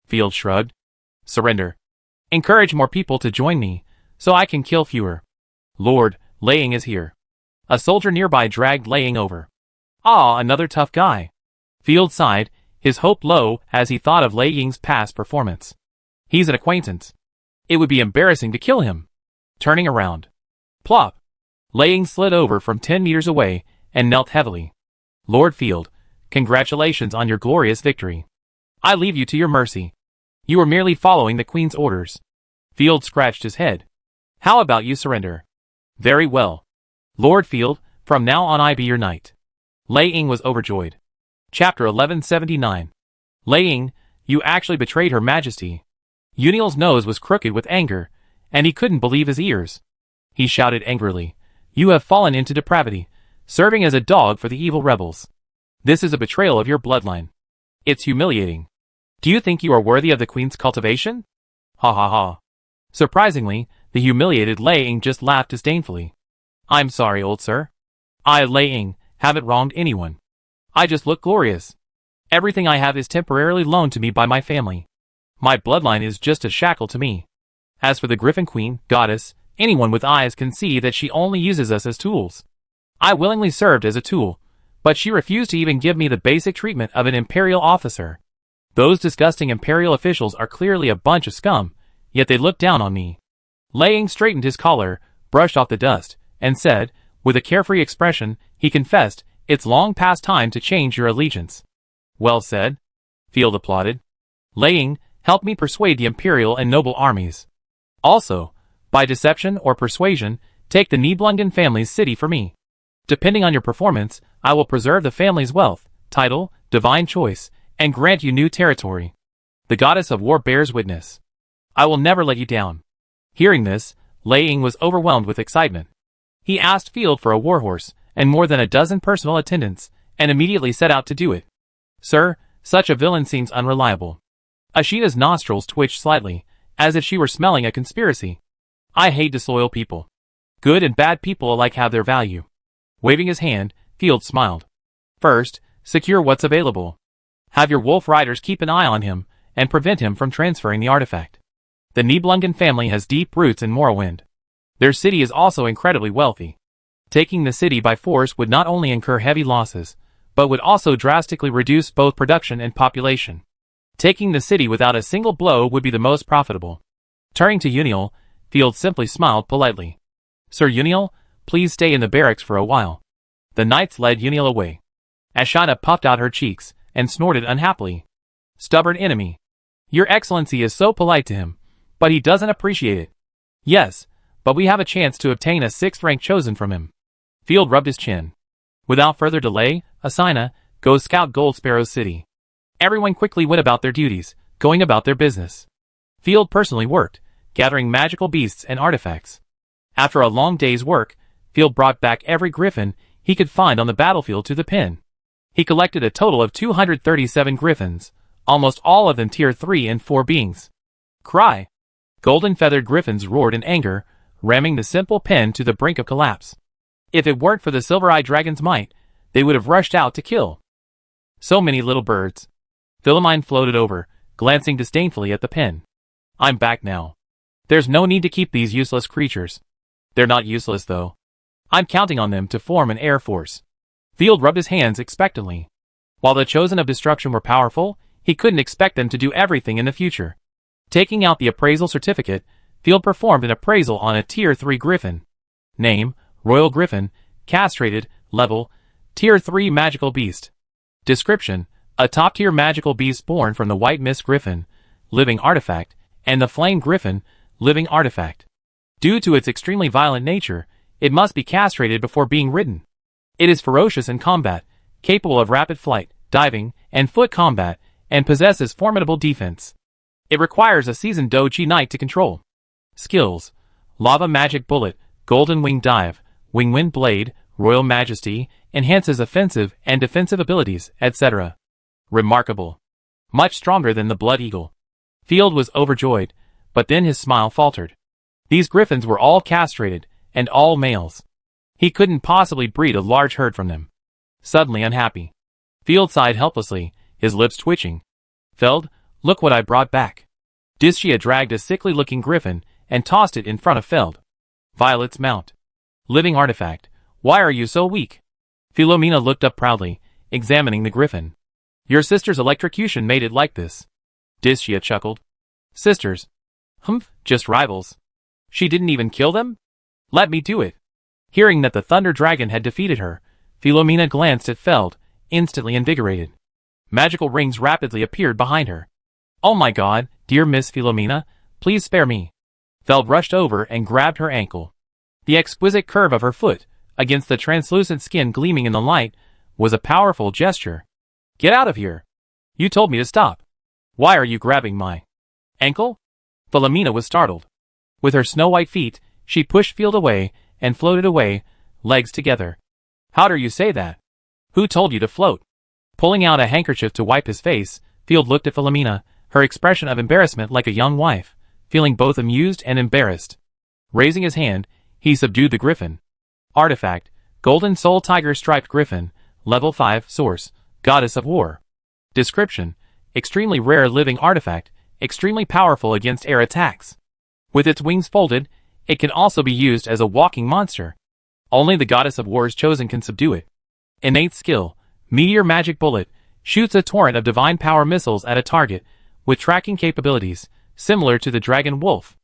Field shrugged. Surrender. Encourage more people to join me, so I can kill fewer. Lord, Laying is here. A soldier nearby dragged Laying over. Ah, another tough guy. Field sighed, his hope low as he thought of Laying's past performance. He's an acquaintance. It would be embarrassing to kill him. Turning around. Plop. Laying slid over from 10 meters away and knelt heavily. Lord Field, congratulations on your glorious victory. I leave you to your mercy. You were merely following the Queen's orders. Field scratched his head. How about you surrender? Very well. Lord Field, from now on I be your knight. Laying was overjoyed. Chapter 1179. Laying, you actually betrayed Her Majesty. Uniel's nose was crooked with anger, and he couldn't believe his ears. He shouted angrily, You have fallen into depravity, serving as a dog for the evil rebels. This is a betrayal of your bloodline. It's humiliating. Do you think you are worthy of the Queen's cultivation? Ha ha ha. Surprisingly, the humiliated Laying just laughed disdainfully. I'm sorry, old sir. I, Laying, haven't wronged anyone. I just look glorious. Everything I have is temporarily loaned to me by my family. My bloodline is just a shackle to me. As for the Griffin Queen, goddess, anyone with eyes can see that she only uses us as tools. I willingly served as a tool, but she refused to even give me the basic treatment of an imperial officer. Those disgusting imperial officials are clearly a bunch of scum, yet they look down on me. Laying straightened his collar, brushed off the dust, and said, with a carefree expression, he confessed, It's long past time to change your allegiance. Well said. Field applauded. Laying, help me persuade the imperial and noble armies. Also, by deception or persuasion, take the Nibelungen family's city for me. Depending on your performance, I will preserve the family's wealth, title, divine choice, and grant you new territory. The goddess of war bears witness. I will never let you down. Hearing this, Laying was overwhelmed with excitement. He asked Field for a warhorse, and more than a dozen personal attendants, and immediately set out to do it. Sir, such a villain seems unreliable. Ashita's nostrils twitched slightly, as if she were smelling a conspiracy. I hate disloyal people. Good and bad people alike have their value. Waving his hand, Field smiled. First, secure what's available. Have your wolf riders keep an eye on him, and prevent him from transferring the artifact. The Nibelungen family has deep roots in Morrowind. Their city is also incredibly wealthy. Taking the city by force would not only incur heavy losses, but would also drastically reduce both production and population. Taking the city without a single blow would be the most profitable. Turning to Uniel, Field simply smiled politely. Sir Uniel, please stay in the barracks for a while. The knights led Uniel away. Ashita puffed out her cheeks, and snorted unhappily. Stubborn enemy. Your Excellency is so polite to him, but he doesn't appreciate it. Yes, but we have a chance to obtain a 6th rank chosen from him. Field rubbed his chin. Without further delay, Asina, go scout Gold Sparrow's city. Everyone quickly went about their duties, going about their business. Field personally worked, gathering magical beasts and artifacts. After a long day's work, Field brought back every griffin he could find on the battlefield to the pen. He collected a total of 237 griffins, almost all of them tier 3 and 4 beings. Cry! Golden-feathered griffins roared in anger, ramming the simple pen to the brink of collapse. If it weren't for the silver-eyed dragon's might, they would have rushed out to kill. So many little birds. Philomine floated over, glancing disdainfully at the pen. I'm back now. There's no need to keep these useless creatures. They're not useless, though. I'm counting on them to form an air force. Field rubbed his hands expectantly. While the Chosen of Destruction were powerful, he couldn't expect them to do everything in the future. Taking out the appraisal certificate, Field performed an appraisal on a tier 3 griffin. Name, Royal Griffin, castrated, level, tier 3 magical beast. Description, a top-tier magical beast born from the White Mist Griffin, living artifact, And the Flame Griffin, living artifact. Due to its extremely violent nature, it must be castrated before being ridden. It is ferocious in combat, capable of rapid flight, diving, and foot combat, and possesses formidable defense. It requires a seasoned Doji Knight to control. Skills: Lava Magic Bullet, Golden Wing Dive, Wing Wind Blade, Royal Majesty, enhances offensive and defensive abilities, etc. Remarkable. Much stronger than the Blood Eagle. Field was overjoyed, but then his smile faltered. These griffins were all castrated, and all males. He couldn't possibly breed a large herd from them. Suddenly unhappy, Field sighed helplessly, his lips twitching. Feld, look what I brought back. Dischia dragged a sickly-looking griffin and tossed it in front of Feld. Violet's mount. Living artifact, why are you so weak? Philomena looked up proudly, examining the griffin. Your sister's electrocution made it like this. Dischia chuckled. Sisters? Humph, just rivals. She didn't even kill them? Let me do it. Hearing that the Thunder Dragon had defeated her, Philomena glanced at Feld, instantly invigorated. Magical rings rapidly appeared behind her. Oh my god, dear Miss Philomena, please spare me. Feld rushed over and grabbed her ankle. The exquisite curve of her foot, against the translucent skin gleaming in the light, was a powerful gesture. Get out of here. You told me to stop. Why are you grabbing my ankle? Philomena was startled. With her snow-white feet, she pushed Field away and floated away, legs together. How dare you say that? Who told you to float? Pulling out a handkerchief to wipe his face, Field looked at Philomena, her expression of embarrassment like a young wife, feeling both amused and embarrassed. Raising his hand, he subdued the griffin. Artifact, Golden Soul Tiger Striped Griffin, Level 5, Source, Goddess of War. Description, extremely rare living artifact, extremely powerful against air attacks. With its wings folded, it can also be used as a walking monster. Only the Goddess of War's chosen can subdue it. Innate skill, Meteor Magic Bullet, shoots a torrent of divine power missiles at a target, with tracking capabilities, similar to the Dragon Wolf.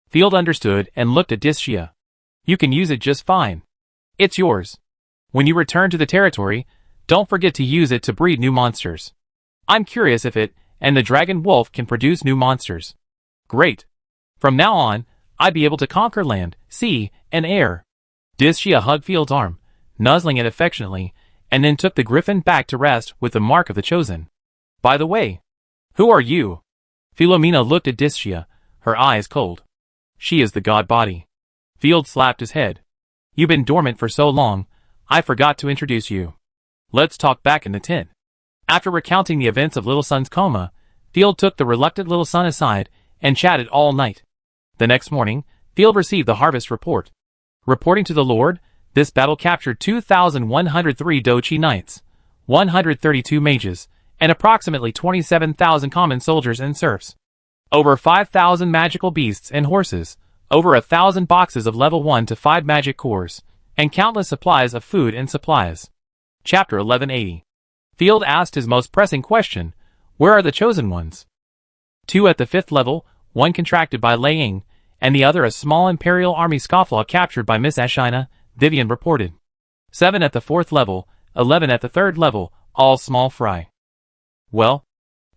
Field understood and looked at Dischia. You can use it just fine. It's yours. When you return to the territory, don't forget to use it to breed new monsters. I'm curious if it and the Dragon Wolf can produce new monsters. Great. From now on, I'd be able to conquer land, sea, and air. Dischia hugged Field's arm, nuzzling it affectionately, and then took the griffin back to rest with the mark of the chosen. By the way, who are you? Philomena looked at Dischia, her eyes cold. She is the god body. Field slapped his head. You've been dormant for so long, I forgot to introduce you. Let's talk back in the tent. After recounting the events of Little Sun's coma, Field took the reluctant Little Sun aside and chatted all night. The next morning, Field received the harvest report. Reporting to the Lord, this battle captured 2,103 Doji Knights, 132 mages, and approximately 27,000 common soldiers and serfs. Over 5,000 magical beasts and horses, over 1,000 boxes of level 1 to 5 magic cores, and countless supplies of food and supplies. Chapter 1180. Field asked his most pressing question, where are the chosen ones? 2 at the 5th level, 1 contracted by Lei Ying, and the other a small Imperial Army scofflaw captured by Miss Ashina, Vivian reported. 7 at the 4th level, 11 at the 3rd level, all small fry. Well,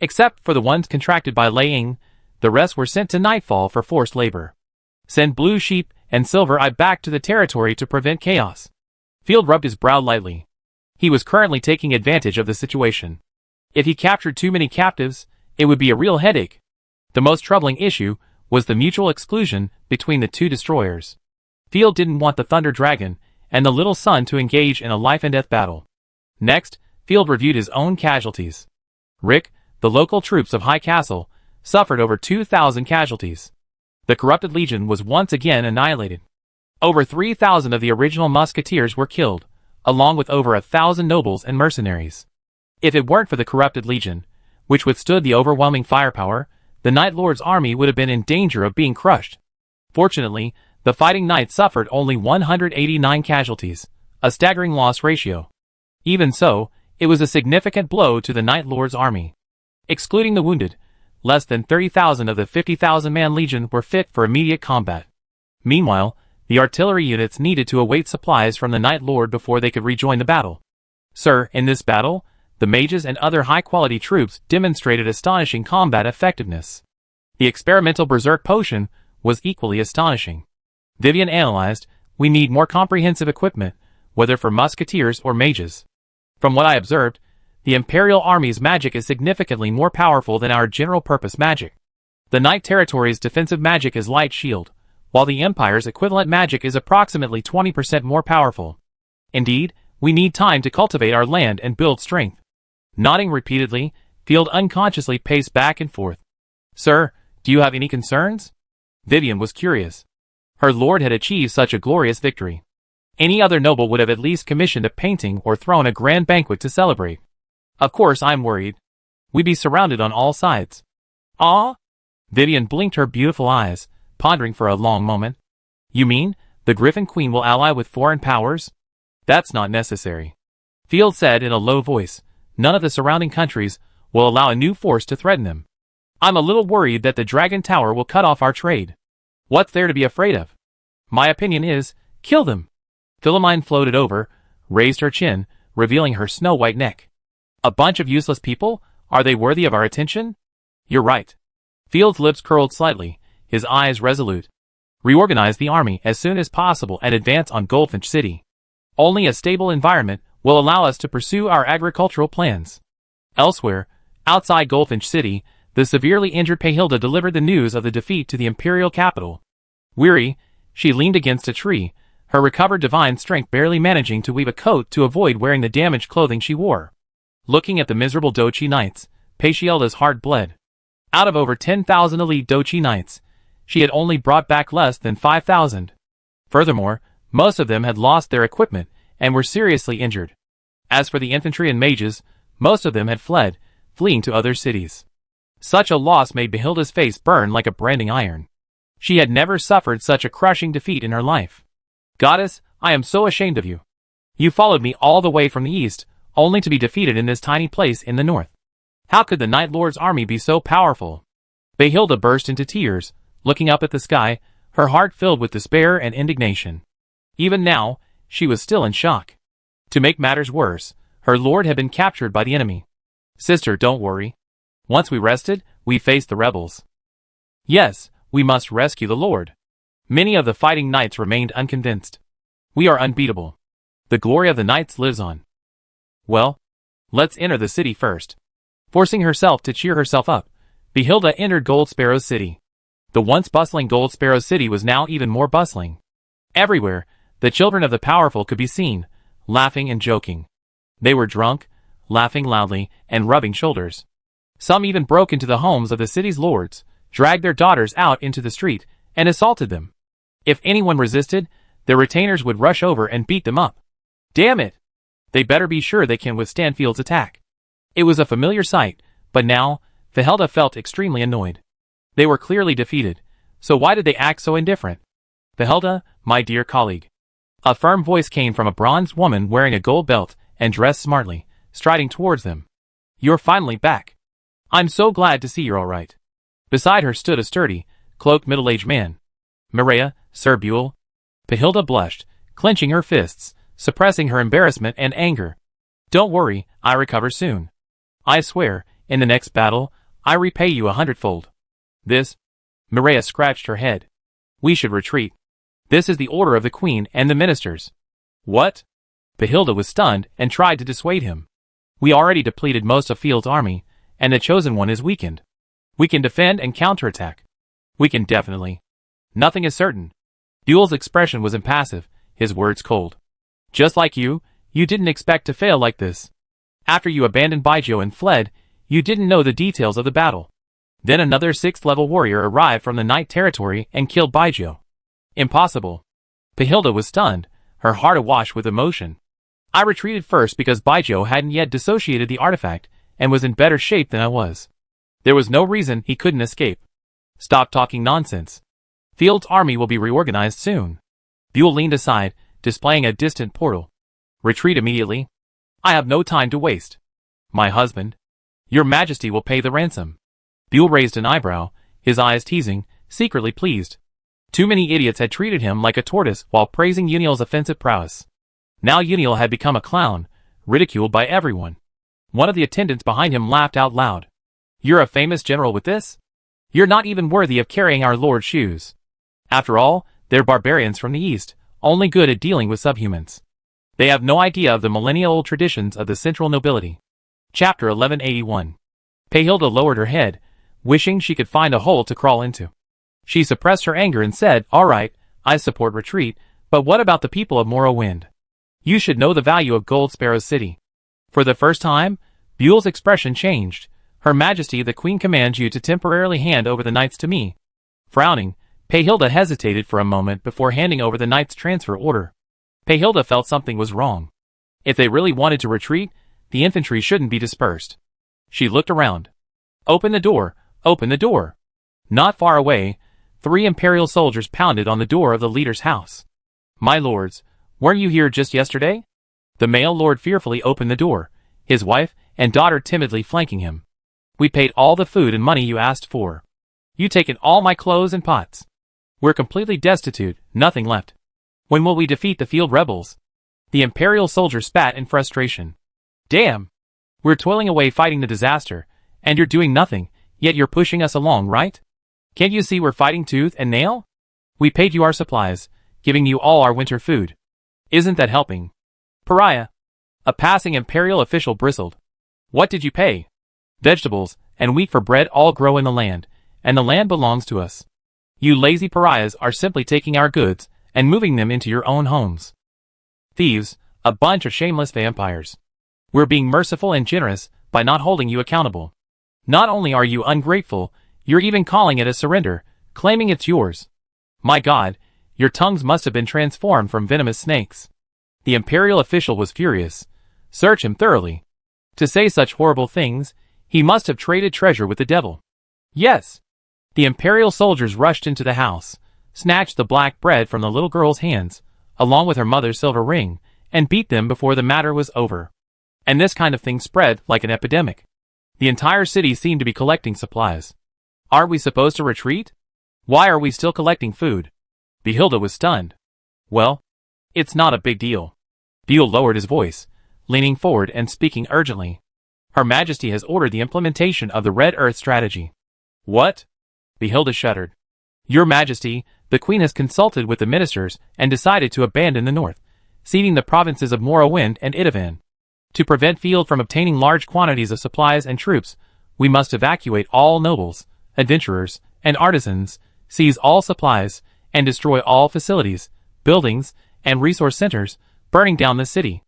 except for the ones contracted by Lei Ying, the rest were sent to Nightfall for forced labor. Send Blue Sheep and Silver Eye back to the territory to prevent chaos. Field rubbed his brow lightly. He was currently taking advantage of the situation. If he captured too many captives, it would be a real headache. The most troubling issue was the mutual exclusion between the two destroyers. Field didn't want the Thunder Dragon and the Little Sun to engage in a life-and-death battle. Next, Field reviewed his own casualties. Rick, the local troops of High Castle, suffered over 2,000 casualties. The Corrupted Legion was once again annihilated. Over 3,000 of the original musketeers were killed, along with over 1,000 nobles and mercenaries. If it weren't for the Corrupted Legion, which withstood the overwhelming firepower, the Night Lord's army would have been in danger of being crushed. Fortunately, the Fighting Knights suffered only 189 casualties, a staggering loss ratio. Even so, it was a significant blow to the Night Lord's army. Excluding the wounded, less than 30,000 of the 50,000-man legion were fit for immediate combat. Meanwhile, the artillery units needed to await supplies from the Night Lord before they could rejoin the battle. Sir, in this battle, the mages and other high-quality troops demonstrated astonishing combat effectiveness. The experimental berserk potion was equally astonishing. Vivian analyzed, we need more comprehensive equipment, whether for musketeers or mages. From what I observed, the Imperial Army's magic is significantly more powerful than our general-purpose magic. The Knight Territory's defensive magic is light shield, while the Empire's equivalent magic is approximately 20% more powerful. Indeed, we need time to cultivate our land and build strength. Nodding repeatedly, Field unconsciously paced back and forth. Sir, do you have any concerns? Vivian was curious. Her lord had achieved such a glorious victory. Any other noble would have at least commissioned a painting or thrown a grand banquet to celebrate. Of course I'm worried. We'd be surrounded on all sides. Ah? Vivian blinked her beautiful eyes, pondering for a long moment. You mean, the Griffin Queen will ally with foreign powers? That's not necessary. Field said in a low voice. None of the surrounding countries will allow a new force to threaten them. I'm a little worried that the Dragon Tower will cut off our trade. What's there to be afraid of? My opinion is, kill them. Philomene floated over, raised her chin, revealing her snow-white neck. A bunch of useless people? Are they worthy of our attention? You're right. Field's lips curled slightly, his eyes resolute. Reorganize the army as soon as possible and advance on Goldfinch City. Only a stable environment will allow us to pursue our agricultural plans. Elsewhere, outside Goldfinch City, the severely injured Pahilda delivered the news of the defeat to the imperial capital. Weary, she leaned against a tree, her recovered divine strength barely managing to weave a coat to avoid wearing the damaged clothing she wore. Looking at the miserable Dochi knights, Pahilda's heart bled. Out of over 10,000 elite Dochi knights, she had only brought back less than 5,000. Furthermore, most of them had lost their equipment and were seriously injured. As for the infantry and mages, most of them had fled, fleeing to other cities. Such a loss made Pahilda's face burn like a branding iron. She had never suffered such a crushing defeat in her life. Goddess, I am so ashamed of you. You followed me all the way from the east, only to be defeated in this tiny place in the north. How could the Night Lord's army be so powerful? Pahilda burst into tears, looking up at the sky, her heart filled with despair and indignation. Even now, she was still in shock. To make matters worse, her lord had been captured by the enemy. Sister, don't worry. Once we rested, we faced the rebels. Yes, we must rescue the lord. Many of the fighting knights remained unconvinced. We are unbeatable. The glory of the knights lives on. Well, let's enter the city first. Forcing herself to cheer herself up, Pahilda entered Gold Sparrow City. The once bustling Gold Sparrow City was now even more bustling. Everywhere, the children of the powerful could be seen, laughing and joking. They were drunk, laughing loudly, and rubbing shoulders. Some even broke into the homes of the city's lords, dragged their daughters out into the street, and assaulted them. If anyone resisted, their retainers would rush over and beat them up. Damn it! They better be sure they can withstand Field's attack. It was a familiar sight, but now, Pahilda felt extremely annoyed. They were clearly defeated, so why did they act so indifferent? Pahilda, my dear colleague. A firm voice came from a bronzed woman wearing a gold belt and dressed smartly, striding towards them. You're finally back. I'm so glad to see you're all right. Beside her stood a sturdy, cloaked middle-aged man. Maria, Sir Buell. Pahilda blushed, clenching her fists, suppressing her embarrassment and anger. Don't worry, I recover soon. I swear, in the next battle, I repay you 100-fold. This? Maria scratched her head. We should retreat. This is the order of the Queen and the ministers. What? Pahilda was stunned and tried to dissuade him. We already depleted most of Field's army, and the Chosen One is weakened. We can defend and counterattack. We can definitely. Nothing is certain. Buell's expression was impassive, his words cold. Just like you didn't expect to fail like this. After you abandoned Baijiu and fled, you didn't know the details of the battle. Then another 6th-level warrior arrived from the Night Territory and killed Baijiu. Impossible. Pahilda was stunned, her heart awash with emotion. I retreated first because Baijiu hadn't yet dissociated the artifact and was in better shape than I was. There was no reason he couldn't escape. Stop talking nonsense. Field's army will be reorganized soon. Buell leaned aside, displaying a distant portal. Retreat immediately. I have no time to waste. My husband. Your Majesty will pay the ransom. Buell raised an eyebrow, his eyes teasing, secretly pleased. Too many idiots had treated him like a tortoise while praising Uniel's offensive prowess. Now Uniel had become a clown, ridiculed by everyone. One of the attendants behind him laughed out loud. You're a famous general with this? You're not even worthy of carrying our lord's shoes. After all, they're barbarians from the east, only good at dealing with subhumans. They have no idea of the millennia-old traditions of the central nobility. Chapter 1181. Pehilda lowered her head, wishing she could find a hole to crawl into. She suppressed her anger and said, "All right, I support retreat, but what about the people of Morrowind? You should know the value of Gold Sparrow City." For the first time, Buell's expression changed. "Her Majesty the Queen commands you to temporarily hand over the knights to me." Frowning, Pehilda hesitated for a moment before handing over the knight's transfer order. Pehilda felt something was wrong. If they really wanted to retreat, the infantry shouldn't be dispersed. She looked around. "Open the door! Open the door!" Not far away, 3 Imperial soldiers pounded on the door of the leader's house. "My lords, weren't you here just yesterday?" The male lord fearfully opened the door, his wife and daughter timidly flanking him. "We paid all the food and money you asked for. You taken all my clothes and pots. We're completely destitute, nothing left. When will we defeat the field rebels?" The Imperial soldier spat in frustration. "Damn! We're toiling away fighting the disaster, and you're doing nothing, yet you're pushing us along, right? Can't you see we're fighting tooth and nail? We paid you our supplies, giving you all our winter food. Isn't that helping?" "Pariah!" A passing Imperial official bristled. "What did you pay? Vegetables and wheat for bread all grow in the land, and the land belongs to us. You lazy pariahs are simply taking our goods and moving them into your own homes. Thieves, a bunch of shameless vampires. We're being merciful and generous by not holding you accountable. Not only are you ungrateful, you're even calling it a surrender, claiming it's yours. My God, your tongues must have been transformed from venomous snakes." The Imperial official was furious. Search him thoroughly. To say such horrible things, he must have traded treasure with the devil. "Yes." The Imperial soldiers rushed into the house, snatched the black bread from the little girl's hands, along with her mother's silver ring, and beat them before the matter was over. And this kind of thing spread like an epidemic. The entire city seemed to be collecting supplies. "Aren't we supposed to retreat? Why are we still collecting food?" Pehilda was stunned. "Well, it's not a big deal." Buell lowered his voice, leaning forward and speaking urgently. "Her Majesty has ordered the implementation of the Red Earth strategy." "What?" Pehilda shuddered. "Your Majesty, the Queen has consulted with the ministers and decided to abandon the north, ceding the provinces of Morrowind and Itavan. To prevent Field from obtaining large quantities of supplies and troops, we must evacuate all nobles, adventurers, and artisans, seize all supplies, and destroy all facilities, buildings, and resource centers, burning down the city.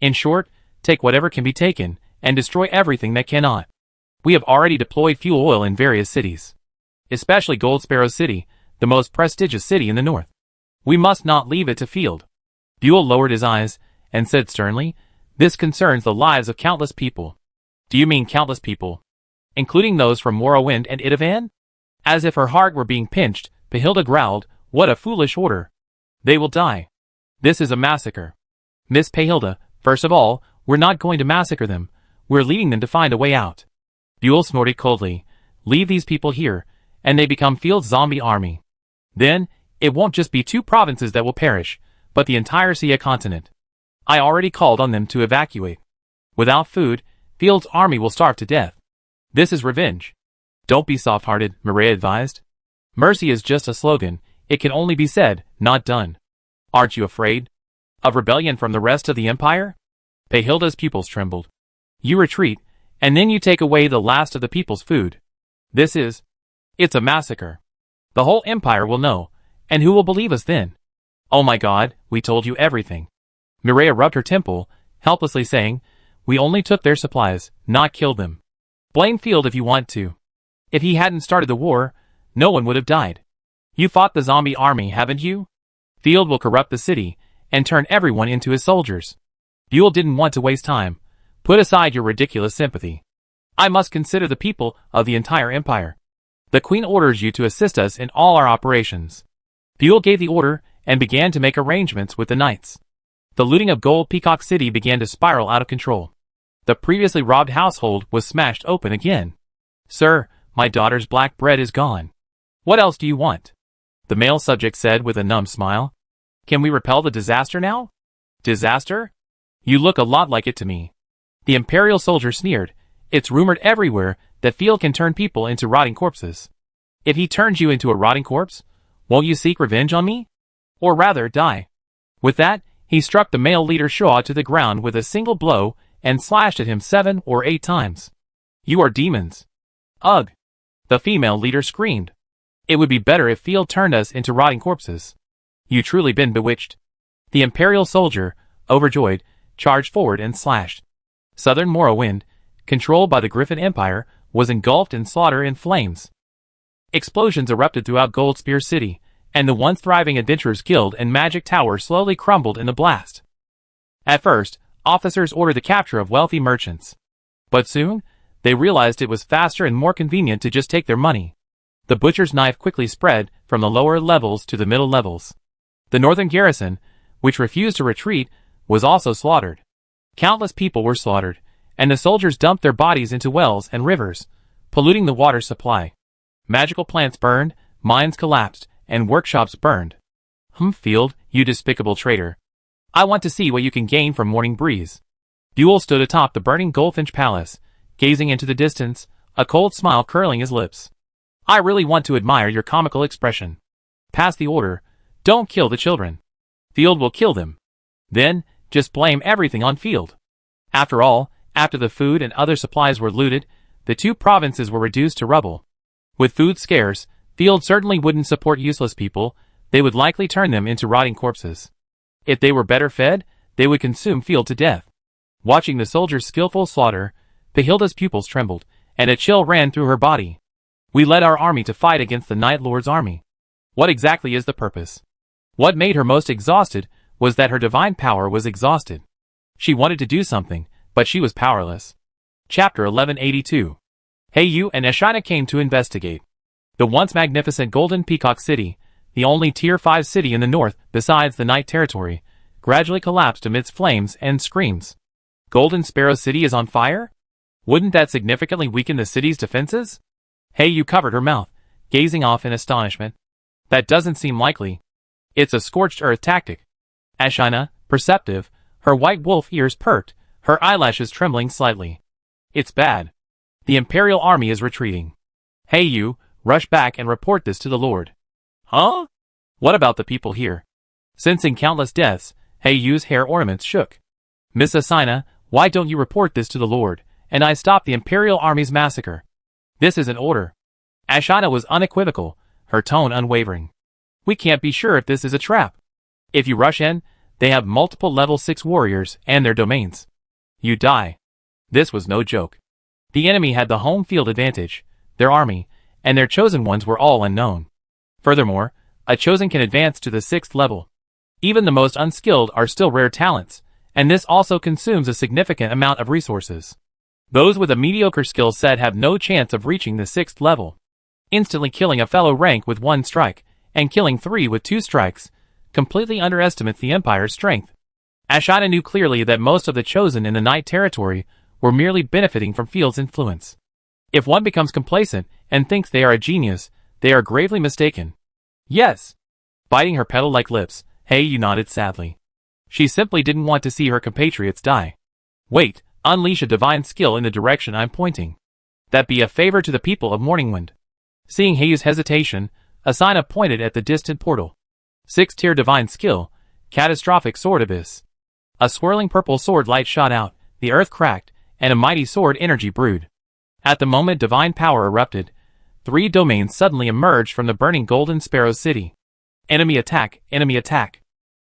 In short, take whatever can be taken, and destroy everything that cannot. We have already deployed fuel oil in various cities, especially Gold Sparrow City, the most prestigious city in the north. We must not leave it to Field." Buell lowered his eyes, and said sternly, "This concerns the lives of countless people." "Do you mean countless people, including those from Morrowind and Itavan?" As if her heart were being pinched, Pehilda growled, "What a foolish order. They will die. This is a massacre." "Miss Pehilda, first of all, we're not going to massacre them. We're leading them to find a way out." Buell snorted coldly. "Leave these people here, and they become Field's zombie army. Then, it won't just be 2 provinces that will perish, but the entire Sia continent. I already called on them to evacuate. Without food, Field's army will starve to death. This is revenge." "Don't be soft-hearted," Mireia advised. "Mercy is just a slogan. It can only be said, not done. Aren't you afraid of rebellion from the rest of the Empire?" Pehilda's pupils trembled. "You retreat, and then you take away the last of the people's food. It's a massacre. The whole Empire will know, and who will believe us then?" "Oh my God, we told you everything." Mireia rubbed her temple, helplessly saying, "We only took their supplies, not killed them. Blame Field if you want to. If he hadn't started the war, no one would have died. You fought the zombie army, haven't you? Field will corrupt the city, and turn everyone into his soldiers." Buell didn't want to waste time. "Put aside your ridiculous sympathy. I must consider the people of the entire Empire. The Queen orders you to assist us in all our operations." Buell gave the order, and began to make arrangements with the knights. The looting of Gold Peacock City began to spiral out of control. The previously robbed household was smashed open again. "Sir, my daughter's black bread is gone. What else do you want?" the male subject said with a numb smile. "Can we repel the disaster now?" "Disaster? You look a lot like it to me." The Imperial soldier sneered. "It's rumored everywhere that Field can turn people into rotting corpses. If he turns you into a rotting corpse, won't you seek revenge on me? Or rather, die. With that, he struck the male leader Shaw to the ground with a single blow and slashed at him 7 or 8 times. You are demons. Ugh! The female leader screamed. It would be better if Field turned us into rotting corpses. You truly been bewitched. The Imperial soldier, overjoyed, charged forward and slashed. Southern Morrowind, controlled by the Griffin Empire, was engulfed in slaughter and flames. Explosions erupted throughout Goldspear City, and the once thriving Adventurers Guild and Magic Tower slowly crumbled in the blast. At first, officers ordered the capture of wealthy merchants. But soon, they realized it was faster and more convenient to just take their money. The butcher's knife quickly spread from the lower levels to the middle levels. The northern garrison, which refused to retreat, was also slaughtered. Countless people were slaughtered, and the soldiers dumped their bodies into wells and rivers, polluting the water supply. Magical plants burned, mines collapsed, and workshops burned. Field, you despicable traitor. I want to see what you can gain from Morning Breeze. Buell stood atop the burning Goldfinch Palace, gazing into the distance, a cold smile curling his lips. I really want to admire your comical expression. Pass the order. Don't kill the children. Field will kill them. Then, just blame everything on Field. After all, after the food and other supplies were looted, the 2 provinces were reduced to rubble. With food scarce, Field certainly wouldn't support useless people, they would likely turn them into rotting corpses. If they were better fed, they would consume Field to death. Watching the soldiers' skillful slaughter, Pahilda's pupils trembled, and a chill ran through her body. We led our army to fight against the Night Lord's army. What exactly is the purpose? What made her most exhausted was that her divine power was exhausted. She wanted to do something, but she was powerless. Chapter 1182. Heiyu and Ashina came to investigate. The once magnificent Golden Peacock City, the only Tier 5 city in the north besides the Night Territory, gradually collapsed amidst flames and screams. Golden Sparrow City is on fire? Wouldn't that significantly weaken the city's defenses? Heiyu covered her mouth, gazing off in astonishment. That doesn't seem likely. It's a scorched earth tactic. Ashina, perceptive, her white wolf ears perked, her eyelashes trembling slightly. It's bad. The Imperial army is retreating. Heiyu, rush back and report this to the Lord. Huh? What about the people here? Sensing countless deaths, Heiyu's hair ornaments shook. Miss Ashina, why don't you report this to the Lord, and I stop the Imperial army's massacre? This is an order. Ashina was unequivocal, her tone unwavering. We can't be sure if this is a trap. If you rush in, they have multiple level 6 warriors and their domains. You die. This was no joke. The enemy had the home field advantage, their army, and their chosen ones were all unknown. Furthermore, a chosen can advance to the 6th level. Even the most unskilled are still rare talents, and this also consumes a significant amount of resources. Those with a mediocre skill set have no chance of reaching the 6th level. Instantly killing a fellow rank with 1 strike, and killing 3 with 2 strikes, completely underestimates the Empire's strength. Ashina knew clearly that most of the chosen in the Night Territory were merely benefiting from Field's influence. If one becomes complacent and thinks they are a genius, they are gravely mistaken. Yes. Biting her petal-like lips, Heiyu nodded sadly. She simply didn't want to see her compatriots die. Wait, unleash a divine skill in the direction I'm pointing. That be a favor to the people of Morningwind. Seeing Heiyu's hesitation, Ashina pointed at the distant portal. 6th-tier divine skill, Catastrophic Sword Abyss. A swirling purple sword light shot out, the earth cracked, and a mighty sword energy brewed. At the moment divine power erupted, 3 domains suddenly emerged from the burning Golden Sparrow City. Enemy attack, enemy attack.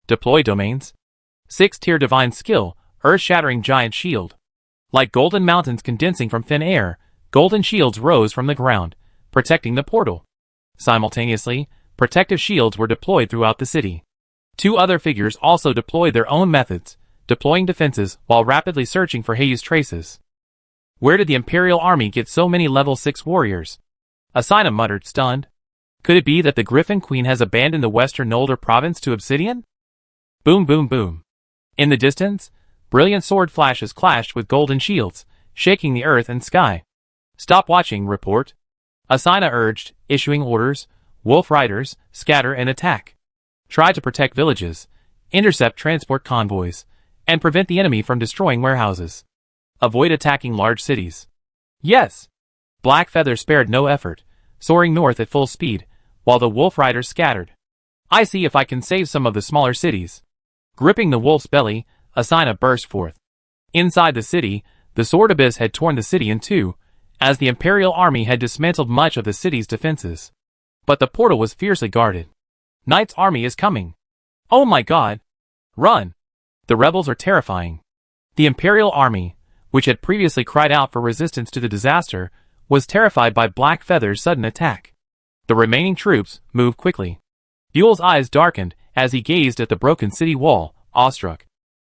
Deploy domains. 6th-tier divine skill, earth-shattering giant shield. Like golden mountains condensing from thin air, golden shields rose from the ground, protecting the portal. Simultaneously, protective shields were deployed throughout the city. 2 other figures also deployed their own methods, deploying defenses while rapidly searching for Heiyu's traces. Where did the Imperial army get so many level 6 warriors? Ashina muttered, stunned. Could it be that the Griffin Queen has abandoned the western Nolder province to Obsidian? Boom boom boom. In the distance, brilliant sword flashes clashed with golden shields, shaking the earth and sky. Stop watching, report. Ashina urged, issuing orders. Wolf riders, scatter and attack. Try to protect villages, intercept transport convoys, and prevent the enemy from destroying warehouses. Avoid attacking large cities. Yes. Blackfeather spared no effort, soaring north at full speed, while the wolf riders scattered. I see if I can save some of the smaller cities. Gripping the wolf's belly, Asina burst forth. Inside the city, the sword abyss had torn the city in two, as the Imperial army had dismantled much of the city's defenses. But the portal was fiercely guarded. Knight's army is coming. Oh my god! Run! The rebels are terrifying. The Imperial army, which had previously cried out for resistance to the disaster, was terrified by Blackfeather's sudden attack. The remaining troops moved quickly. Buell's eyes darkened as he gazed at the broken city wall, awestruck.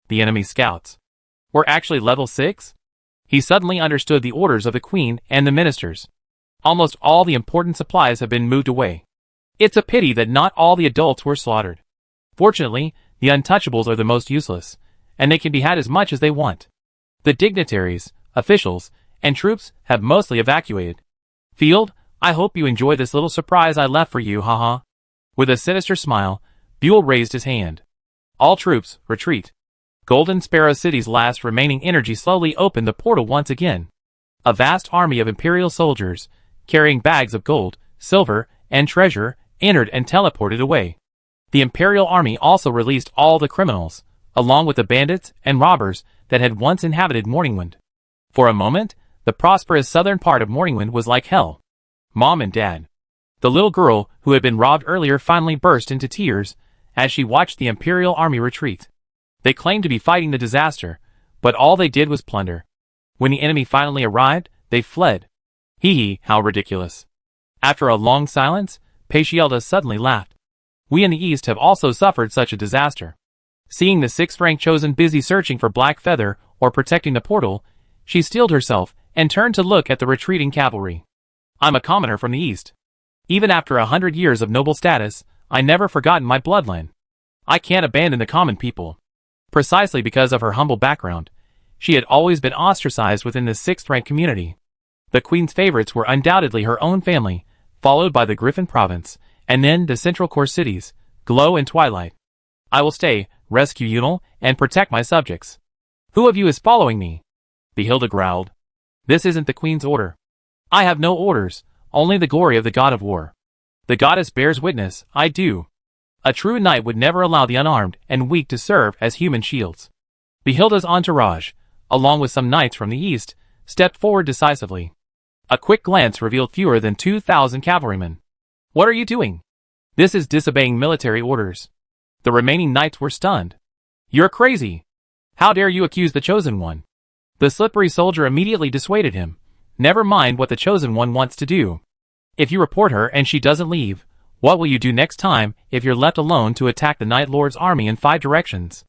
The enemy scouts were actually level 6? He suddenly understood the orders of the Queen and the ministers. Almost all the important supplies have been moved away. It's a pity that not all the adults were slaughtered. Fortunately, the untouchables are the most useless, and they can be had as much as they want. The dignitaries, officials, and troops have mostly evacuated. Field, I hope you enjoy this little surprise I left for you, haha. With a sinister smile, Buell raised his hand. All troops, retreat. Golden Sparrow City's last remaining energy slowly opened the portal once again. A vast army of Imperial soldiers, carrying bags of gold, silver, and treasure, entered and teleported away. The Imperial army also released all the criminals, along with the bandits and robbers that had once inhabited Morningwind. For a moment, the prosperous southern part of Morningwind was like hell. Mom and Dad. The little girl who had been robbed earlier finally burst into tears as she watched the Imperial army retreat. They claimed to be fighting the disaster, but all they did was plunder. When the enemy finally arrived, they fled. Hee hee, how ridiculous. After a long silence, Pacielda suddenly laughed. We in the East have also suffered such a disaster. Seeing the 6th rank chosen busy searching for Blackfeather or protecting the portal, she steeled herself and turned to look at the retreating cavalry. I'm a commoner from the East. Even after 100 years of noble status, I never forgotten my bloodline. I can't abandon the common people. Precisely because of her humble background, she had always been ostracized within the 6th rank community. The Queen's favorites were undoubtedly her own family, followed by the Griffin province, and then the central core cities, Glow and Twilight. I will stay, rescue Yunel, and protect my subjects. Who of you is following me? Behilda growled. This isn't the Queen's order. I have no orders, only the glory of the god of war. The goddess bears witness, I do. A true knight would never allow the unarmed and weak to serve as human shields. Behilda's entourage, along with some knights from the east, stepped forward decisively. A quick glance revealed fewer than 2,000 cavalrymen. What are you doing? This is disobeying military orders. The remaining knights were stunned. You're crazy. How dare you accuse the Chosen One? The slippery soldier immediately dissuaded him. Never mind what the Chosen One wants to do. If you report her and she doesn't leave, what will you do next time if you're left alone to attack the Night Lord's army in 5 directions?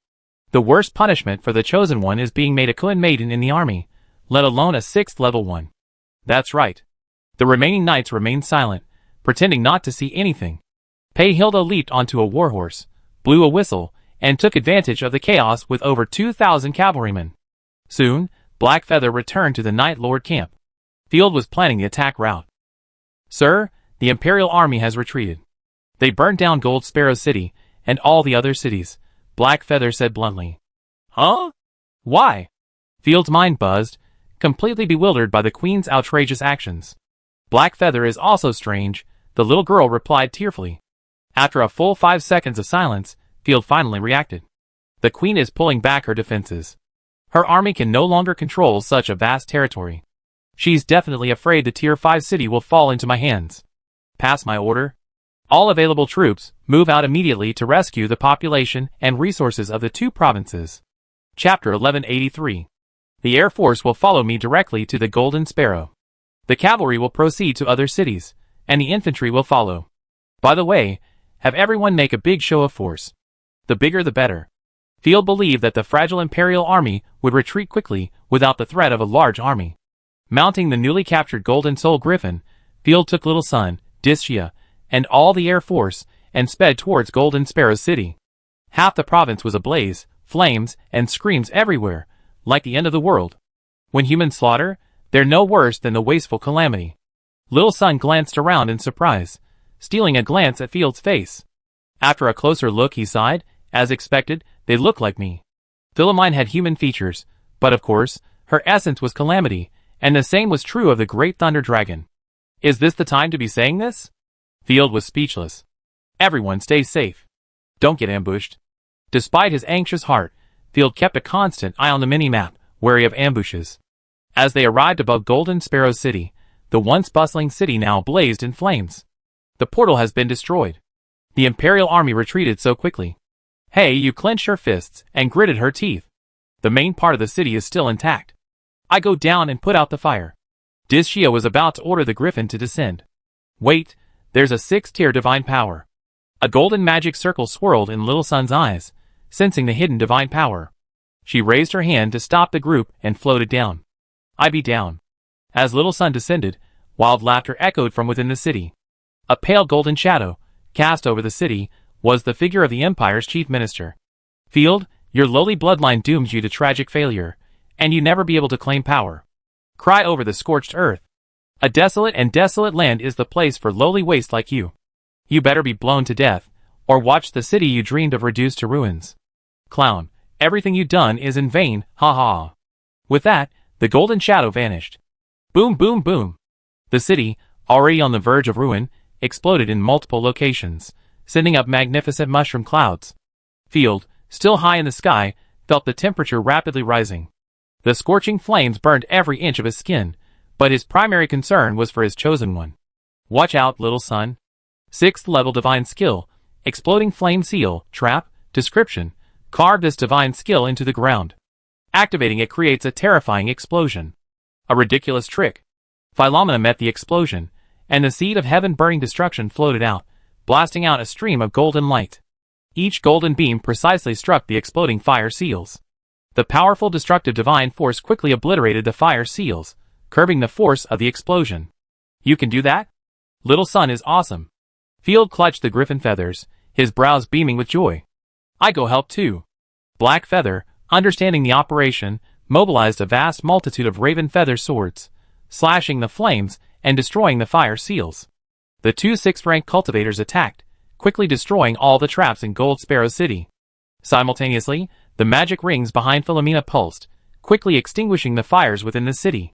The worst punishment for the Chosen One is being made a Kun maiden in the army, let alone a 6th level one. That's right. The remaining knights remained silent, pretending not to see anything. Payhilda leaped onto a warhorse, blew a whistle, and took advantage of the chaos with over 2,000 cavalrymen. Soon, Blackfeather returned to the Night Lord camp. Field was planning the attack route. Sir, the Imperial army has retreated. They burned down Gold Sparrow City and all the other cities, Blackfeather said bluntly. Huh? Why? Field's mind buzzed, completely bewildered by the Queen's outrageous actions. Blackfeather is also strange, the little girl replied tearfully. After a full 5 seconds of silence, Field finally reacted. The Queen is pulling back her defenses. Her army can no longer control such a vast territory. She's definitely afraid the Tier 5 city will fall into my hands. Pass my order. All available troops, move out immediately to rescue the population and resources of the 2 provinces. Chapter 1183. The Air Force will follow me directly to the Golden Sparrow. The cavalry will proceed to other cities, and the infantry will follow. By the way, have everyone make a big show of force. The bigger the better. Field believed that the fragile Imperial army would retreat quickly without the threat of a large army. Mounting the newly captured Golden Soul Griffin, Field took Little Sun, Discia, and all the Air Force and sped towards Golden Sparrow City. Half the province was ablaze, flames and screams everywhere, like the end of the world. When humans slaughter, they're no worse than the wasteful calamity. Little Sun glanced around in surprise, stealing a glance at Field's face. After a closer look he sighed. As expected, they looked like me. Philomine had human features, but of course, her essence was calamity, and the same was true of the Great Thunder Dragon. Is this the time to be saying this? Field was speechless. Everyone stay safe. Don't get ambushed. Despite his anxious heart, Field kept a constant eye on the mini-map, wary of ambushes. As they arrived above Golden Sparrow City, the once bustling city now blazed in flames. The portal has been destroyed. The Imperial army retreated so quickly. Hey, you clenched her fists and gritted her teeth. The main part of the city is still intact. I go down and put out the fire. Dishia was about to order the griffin to descend. Wait, there's a 6th-tier divine power. A golden magic circle swirled in Little Sun's eyes, sensing the hidden divine power. She raised her hand to stop the group and floated down. I be down. As Little Sun descended, wild laughter echoed from within the city. A pale golden shadow, cast over the city, was the figure of the Empire's chief minister. Field, your lowly bloodline dooms you to tragic failure, and you never be able to claim power. Cry over the scorched earth. A desolate and desolate land is the place for lowly waste like you. You better be blown to death, or watch the city you dreamed of reduced to ruins. Clown, everything you done is in vain, ha ha. With that, the golden shadow vanished. Boom boom boom. The city, already on the verge of ruin, exploded in multiple locations, sending up magnificent mushroom clouds. Field, still high in the sky, felt the temperature rapidly rising. The scorching flames burned every inch of his skin, but his primary concern was for his chosen one. Watch out, Little Sun. 6th level divine skill, exploding flame seal, trap, description, carve this divine skill into the ground. Activating it creates a terrifying explosion. A ridiculous trick. Philomena met the explosion, and the seed of heaven-burning destruction floated out, blasting out a stream of golden light. Each golden beam precisely struck the exploding fire seals. The powerful destructive divine force quickly obliterated the fire seals, curbing the force of the explosion. You can do that? Little Sun is awesome. Field clutched the griffin feathers, his brows beaming with joy. I go help too. Black Feather, understanding the operation, mobilized a vast multitude of raven feather swords, slashing the flames and destroying the fire seals. The 2 6th-rank cultivators attacked, quickly destroying all the traps in Gold Sparrow City. Simultaneously, the magic rings behind Philomena pulsed, quickly extinguishing the fires within the city.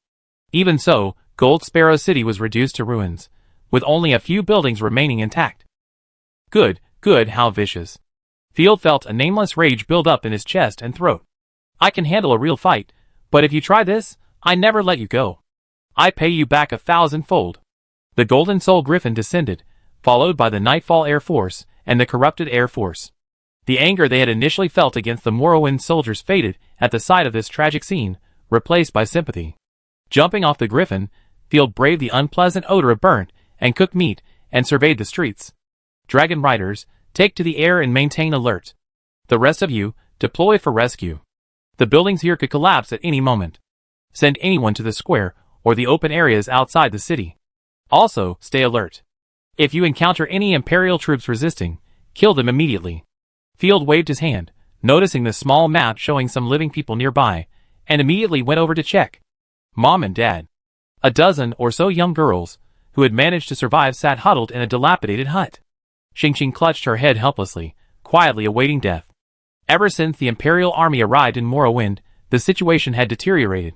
Even so, Gold Sparrow City was reduced to ruins, with only a few buildings remaining intact. Good, how vicious. Field felt a nameless rage build up in his chest and throat. I can handle a real fight, but if you try this, I never let you go. I pay you back 1,000-fold. The Golden Soul Griffin descended, followed by the Nightfall Air Force and the Corrupted Air Force. The anger they had initially felt against the Morrowind soldiers faded at the sight of this tragic scene, replaced by sympathy. Jumping off the Griffin, Field braved the unpleasant odor of burnt and cooked meat and surveyed the streets. Dragon Riders, take to the air and maintain alert. The rest of you, deploy for rescue. The buildings here could collapse at any moment. Send anyone to the square or the open areas outside the city. Also, stay alert. If you encounter any Imperial troops resisting, kill them immediately. Field waved his hand, noticing the small map showing some living people nearby, and immediately went over to check. Mom and Dad. A dozen or so young girls, who had managed to survive, sat huddled in a dilapidated hut. Xingqing clutched her head helplessly, quietly awaiting death. Ever since the Imperial army arrived in Morrowind, the situation had deteriorated.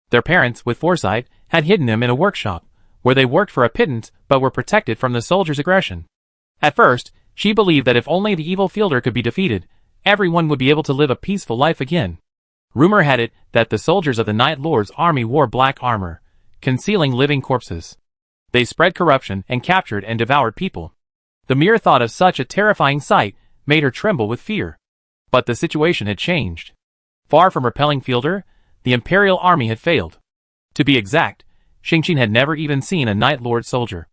Their parents, with foresight, had hidden them in a workshop, where they worked for a pittance but were protected from the soldiers' aggression. At first, she believed that if only the evil Fielder could be defeated, everyone would be able to live a peaceful life again. Rumor had it that the soldiers of the Night Lord's army wore black armor, concealing living corpses. They spread corruption and captured and devoured people. The mere thought of such a terrifying sight made her tremble with fear. But the situation had changed. Far from repelling Fielder, the Imperial army had failed. To be exact, Xingqing had never even seen a Night Lord soldier.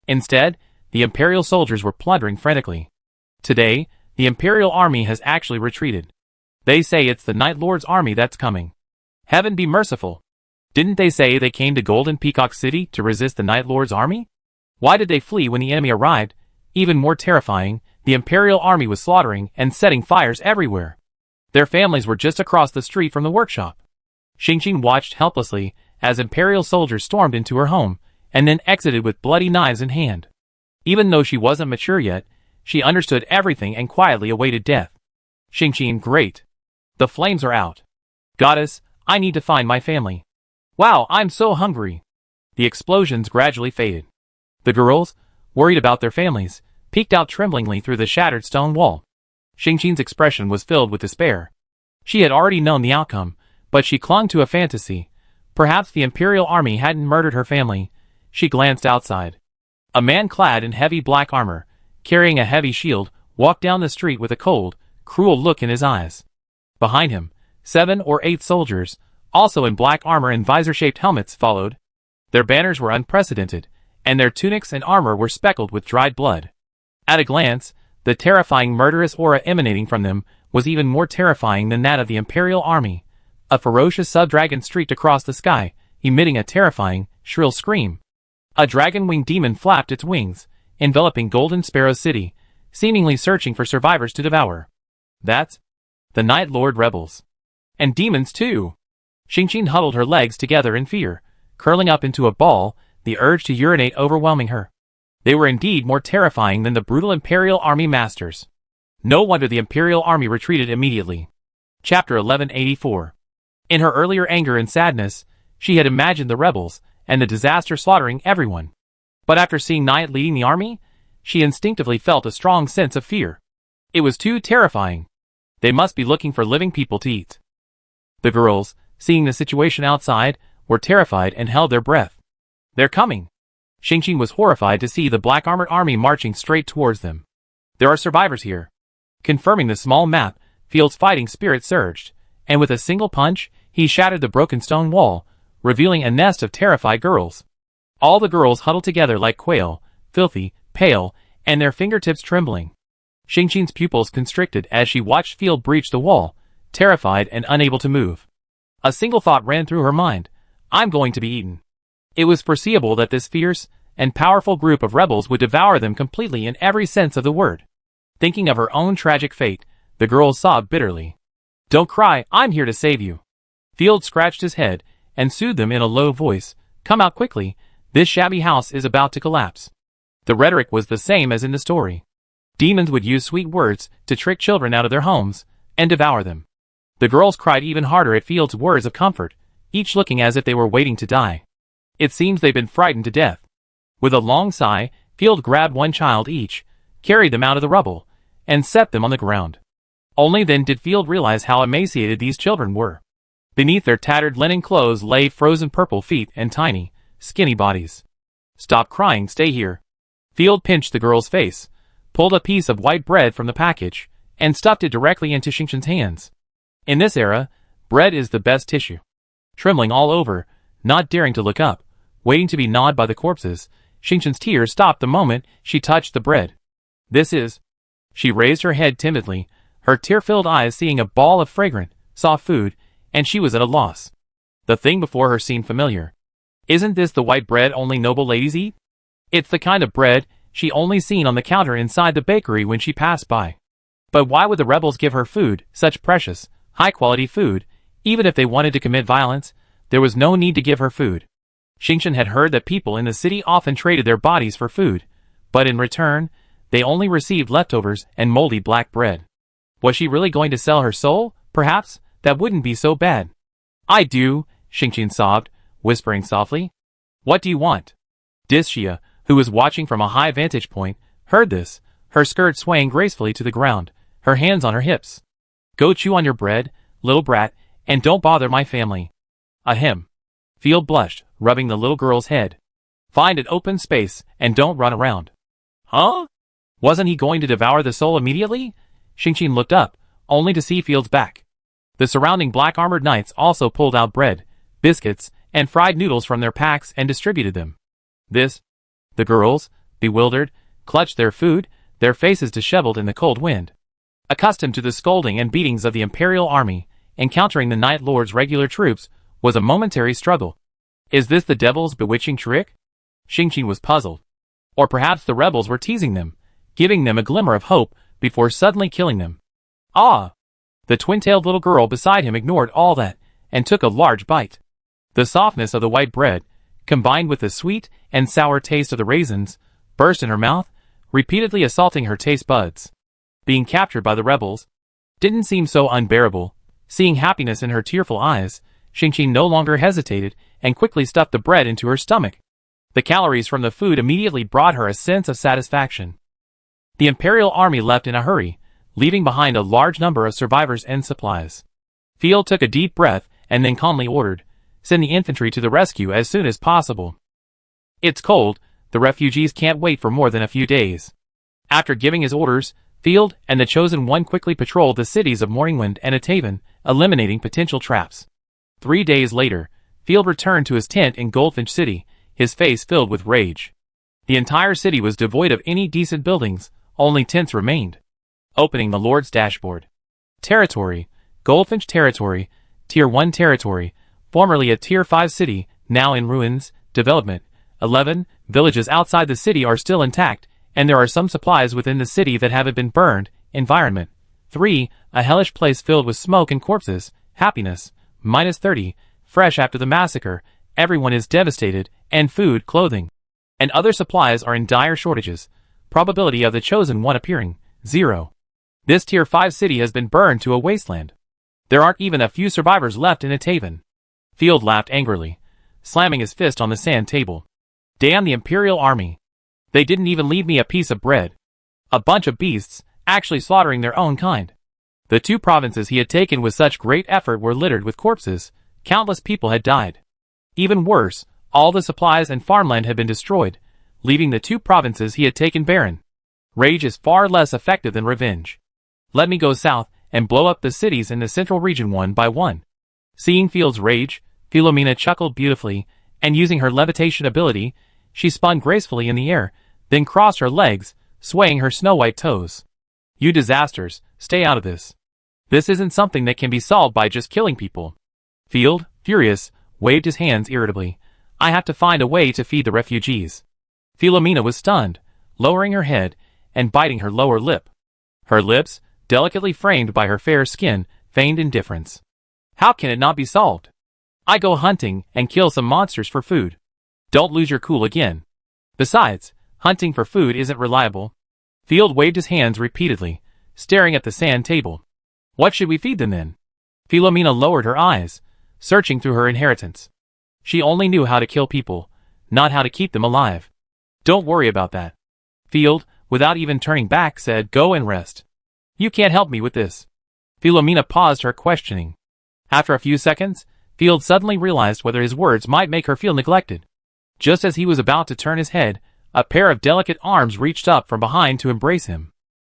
Instead, the Imperial soldiers were plundering frantically. Today, the Imperial army has actually retreated. They say it's the Night Lord's army that's coming. Heaven be merciful. Didn't they say they came to Golden Peacock City to resist the Night Lord's army? Why did they flee when the enemy arrived? Even more terrifying, the Imperial army was slaughtering and setting fires everywhere. Their families were just across the street from the workshop. Xingqing watched helplessly as Imperial soldiers stormed into her home, and then exited with bloody knives in hand. Even though she wasn't mature yet, she understood everything and quietly awaited death. Xingqing, great. The flames are out. Goddess, I need to find my family. Wow, I'm so hungry. The explosions gradually faded. The girls, worried about their families, peeked out tremblingly through the shattered stone wall. Xingqin's expression was filled with despair. She had already known the outcome, but she clung to a fantasy. Perhaps the Imperial Army hadn't murdered her family. She glanced outside. A man clad in heavy black armor, carrying a heavy shield, walked down the street with a cold, cruel look in his eyes. Behind him, 7 or 8 soldiers, also in black armor and visor-shaped helmets, followed. Their banners were unprecedented, and their tunics and armor were speckled with dried blood. At a glance, the terrifying murderous aura emanating from them was even more terrifying than that of the Imperial Army. A ferocious sub-dragon streaked across the sky, emitting a terrifying, shrill scream. A dragon-winged demon flapped its wings, enveloping Golden Sparrow City, seemingly searching for survivors to devour. That's the Night Lord rebels. And demons too! Xingqin huddled her legs together in fear, curling up into a ball, the urge to urinate overwhelming her. They were indeed more terrifying than the brutal Imperial Army masters. No wonder the Imperial Army retreated immediately. Chapter 1184. In her earlier anger and sadness, she had imagined the rebels, and the disaster slaughtering everyone. But after seeing Night leading the army, she instinctively felt a strong sense of fear. It was too terrifying. They must be looking for living people to eat. The girls, seeing the situation outside, were terrified and held their breath. They're coming! Xingqin was horrified to see the black-armored army marching straight towards them. There are survivors here. Confirming the small map, Field's fighting spirit surged, and with a single punch, he shattered the broken stone wall, revealing a nest of terrified girls. All the girls huddled together like quail, filthy, pale, and their fingertips trembling. Xingqin's pupils constricted as she watched Field breach the wall, terrified and unable to move. A single thought ran through her mind: I'm going to be eaten. It was foreseeable that this fierce and powerful group of rebels would devour them completely in every sense of the word. Thinking of her own tragic fate, the girl sobbed bitterly. Don't cry, I'm here to save you. Field scratched his head and soothed them in a low voice. Come out quickly, this shabby house is about to collapse. The rhetoric was the same as in the story. Demons would use sweet words to trick children out of their homes and devour them. The girls cried even harder at Field's words of comfort, each looking as if they were waiting to die. It seems they've been frightened to death. With a long sigh, Field grabbed one child each, carried them out of the rubble, and set them on the ground. Only then did Field realize how emaciated these children were. Beneath their tattered linen clothes lay frozen purple feet and tiny, skinny bodies. Stop crying, stay here. Field pinched the girl's face, pulled a piece of white bread from the package, and stuffed it directly into Xingqin's hands. In this era, bread is the best tissue. Trembling all over, not daring to look up, waiting to be gnawed by the corpses, Xingqin's tears stopped the moment she touched the bread. This is... She raised her head timidly, her tear-filled eyes seeing a ball of fragrant, soft food, and she was at a loss. The thing before her seemed familiar. Isn't this the white bread only noble ladies eat? It's the kind of bread she only seen on the counter inside the bakery when she passed by. But why would the rebels give her food, such precious, high-quality food? Even if they wanted to commit violence, there was no need to give her food. Xingqin had heard that people in the city often traded their bodies for food, but in return, they only received leftovers and moldy black bread. Was she really going to sell her soul? Perhaps that wouldn't be so bad. I do, Xingqin sobbed, whispering softly. What do you want? Dixia, who was watching from a high vantage point, heard this, her skirt swaying gracefully to the ground, her hands on her hips. Go chew on your bread, little brat, and don't bother my family. Ahem. Field blushed, rubbing the little girl's head. Find an open space, and don't run around. Huh? Wasn't he going to devour the soul immediately? Xingqin looked up, only to see Field's back. The surrounding black-armored knights also pulled out bread, biscuits, and fried noodles from their packs and distributed them. This... The girls, bewildered, clutched their food, their faces disheveled in the cold wind. Accustomed to the scolding and beatings of the Imperial Army, encountering the Night Lord's regular troops was a momentary struggle. Is this the devil's bewitching trick? Xingqin was puzzled. Or perhaps the rebels were teasing them, giving them a glimmer of hope before suddenly killing them. Ah! The twin-tailed little girl beside him ignored all that, and took a large bite. The softness of the white bread, combined with the sweet and sour taste of the raisins, burst in her mouth, repeatedly assaulting her taste buds. Being captured by the rebels didn't seem so unbearable. Seeing happiness in her tearful eyes, Xingqin no longer hesitated and quickly stuffed the bread into her stomach. The calories from the food immediately brought her a sense of satisfaction. The Imperial army left in a hurry, leaving behind a large number of survivors and supplies. Field took a deep breath and then calmly ordered, "Send the infantry to the rescue as soon as possible. It's cold, the refugees can't wait for more than a few days." After giving his orders, Field and the Chosen One quickly patrolled the cities of Morningwind and Atavan, eliminating potential traps. 3 days later, Field returned to his tent in Goldfinch City, his face filled with rage. The entire city was devoid of any decent buildings, only tents remained. Opening the Lord's dashboard. Territory: Goldfinch Territory, Tier 1 Territory, formerly a Tier 5 city, now in ruins. Development: 11 villages outside the city are still intact, and there are some supplies within the city that haven't been burned. Environment: 3 a hellish place filled with smoke and corpses. Happiness: -30, fresh after the massacre, everyone is devastated, and food, clothing, and other supplies are in dire shortages. Probability of the Chosen One appearing: 0. This Tier 5 city has been burned to a wasteland. There aren't even a few survivors left in Atavan. Field laughed angrily, slamming his fist on the sand table. Damn the Imperial army. They didn't even leave me a piece of bread. A bunch of beasts, actually slaughtering their own kind. The 2 provinces he had taken with such great effort were littered with corpses. Countless people had died. Even worse, all the supplies and farmland had been destroyed, leaving the 2 provinces he had taken barren. Rage is far less effective than revenge. Let me go south and blow up the cities in the central region one by one. Seeing Field's rage, Philomena chuckled beautifully, and using her levitation ability, she spun gracefully in the air, then crossed her legs, swaying her snow-white toes. "You disasters, stay out of this. This isn't something that can be solved by just killing people." Field, furious, waved his hands irritably. "I have to find a way to feed the refugees." Philomena was stunned, lowering her head and biting her lower lip. Her lips, delicately framed by her fair skin, feigned indifference. "How can it not be solved? I go hunting and kill some monsters for food. Don't lose your cool again. Besides, hunting for food isn't reliable." Field waved his hands repeatedly, staring at the sand table. "What should we feed them then?" Philomena lowered her eyes, searching through her inheritance. She only knew how to kill people, not how to keep them alive. "Don't worry about that." Field, without even turning back, said, "Go and rest. You can't help me with this." Philomena paused her questioning. After a few seconds, Field suddenly realized whether his words might make her feel neglected. Just as he was about to turn his head, a pair of delicate arms reached up from behind to embrace him.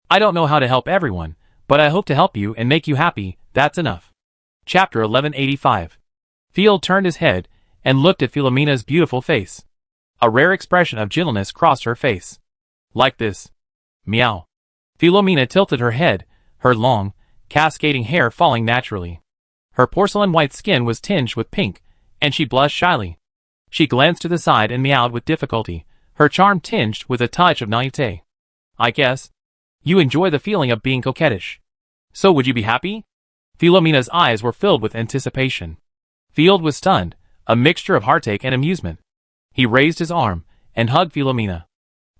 "I don't know how to help everyone, but I hope to help you and make you happy, that's enough." Chapter 1185. Field turned his head and looked at Philomena's beautiful face. A rare expression of gentleness crossed her face. "Like this." Meow. Philomena tilted her head, her long, cascading hair falling naturally. Her porcelain-white skin was tinged with pink, and she blushed shyly. She glanced to the side and meowed with difficulty, her charm tinged with a touch of naivete. "I guess you enjoy the feeling of being coquettish. So would you be happy?" Philomena's eyes were filled with anticipation. Field was stunned, a mixture of heartache and amusement. He raised his arm and hugged Philomena.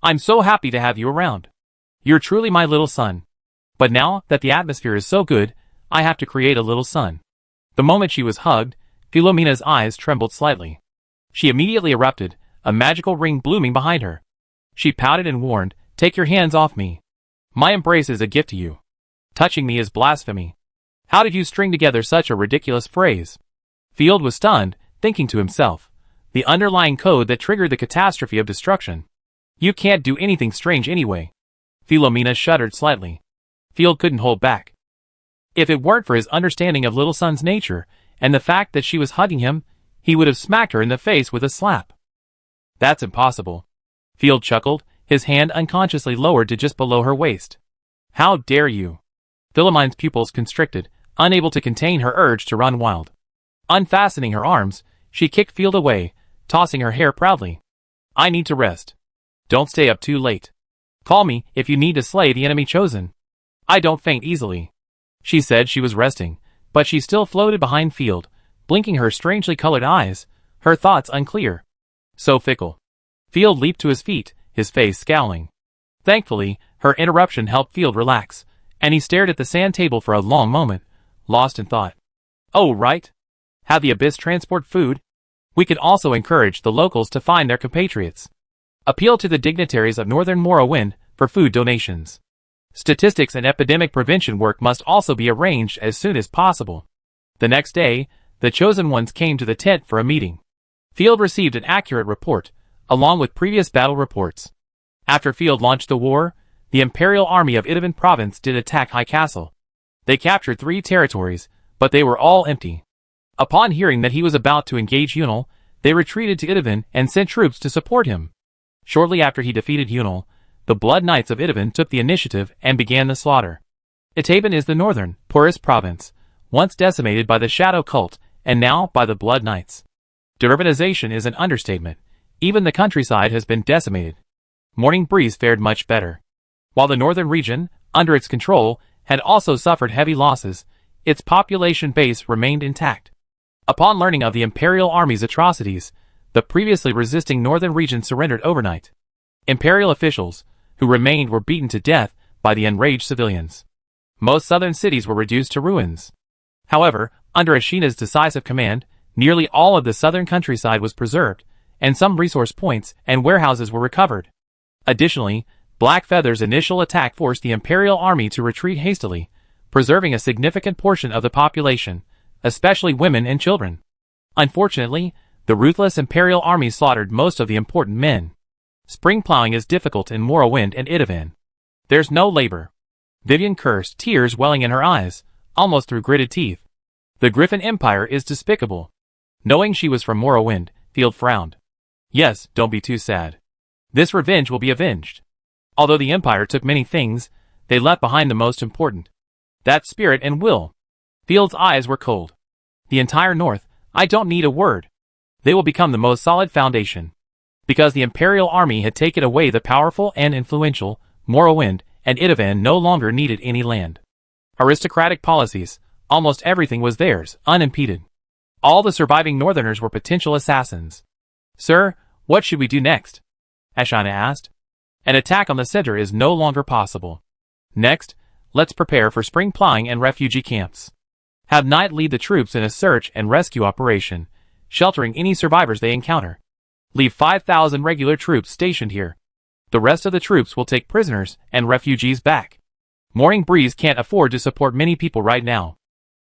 "I'm so happy to have you around. You're truly my little son. But now that the atmosphere is so good, I have to create a little sun." The moment she was hugged, Philomena's eyes trembled slightly. She immediately erupted, a magical ring blooming behind her. She pouted and warned, "Take your hands off me. My embrace is a gift to you. Touching me is blasphemy. How did you string together such a ridiculous phrase?" Field was stunned, thinking to himself, the underlying code that triggered the catastrophe of destruction. "You can't do anything strange anyway." Philomena shuddered slightly. Field couldn't hold back. If it weren't for his understanding of Little Son's nature, and the fact that she was hugging him, he would have smacked her in the face with a slap. "That's impossible." Field chuckled, his hand unconsciously lowered to just below her waist. "How dare you?" Philomena's pupils constricted, unable to contain her urge to run wild. Unfastening her arms, she kicked Field away, tossing her hair proudly. "I need to rest. Don't stay up too late. Call me if you need to slay the enemy chosen. I don't faint easily." She said she was resting, but she still floated behind Field, blinking her strangely colored eyes, her thoughts unclear. So fickle. Field leaped to his feet, his face scowling. Thankfully, her interruption helped Field relax, and he stared at the sand table for a long moment, lost in thought. "Oh right. Have the Abyss transport food?" We could also encourage the locals to find their compatriots. Appeal to the dignitaries of northern Morrowind for food donations. Statistics and epidemic prevention work must also be arranged as soon as possible. The next day, the chosen ones came to the tent for a meeting. Field received an accurate report, along with previous battle reports. After Field launched the war, the Imperial Army of Itavan Province did attack High Castle. They captured 3 territories, but they were all empty. Upon hearing that he was about to engage Unal, they retreated to Itavan and sent troops to support him. Shortly after he defeated Unal, the Blood Knights of Itavan took the initiative and began the slaughter. Itavan is the northern, poorest province, once decimated by the Shadow Cult and now by the Blood Knights. Derurbanization is an understatement. Even the countryside has been decimated. Morning Breeze fared much better. While the northern region, under its control, had also suffered heavy losses, its population base remained intact. Upon learning of the Imperial Army's atrocities, the previously resisting northern region surrendered overnight. Imperial officials, who remained, were beaten to death by the enraged civilians. Most southern cities were reduced to ruins. However, under Ashina's decisive command, nearly all of the southern countryside was preserved, and some resource points and warehouses were recovered. Additionally, Blackfeather's initial attack forced the Imperial Army to retreat hastily, preserving a significant portion of the population, especially women and children. Unfortunately, the ruthless Imperial Army slaughtered most of the important men. Spring plowing is difficult in Morrowind and Itavan. There's no labor. Vivian cursed, tears welling in her eyes, almost through gritted teeth. The Griffin Empire is despicable. Knowing she was from Morrowind, Field frowned. Yes, don't be too sad. This revenge will be avenged. Although the Empire took many things, they left behind the most important. That spirit and will. Field's eyes were cold. The entire North, I don't need a word. They will become the most solid foundation. Because the Imperial Army had taken away the powerful and influential, Morrowind and Itavan no longer needed any land. Aristocratic policies, almost everything was theirs, unimpeded. All the surviving Northerners were potential assassins. Sir, what should we do next? Ashina asked. An attack on the center is no longer possible. Next, let's prepare for spring plowing and refugee camps. Have Knight lead the troops in a search and rescue operation, sheltering any survivors they encounter. Leave 5,000 regular troops stationed here. The rest of the troops will take prisoners and refugees back. Morning Breeze can't afford to support many people right now.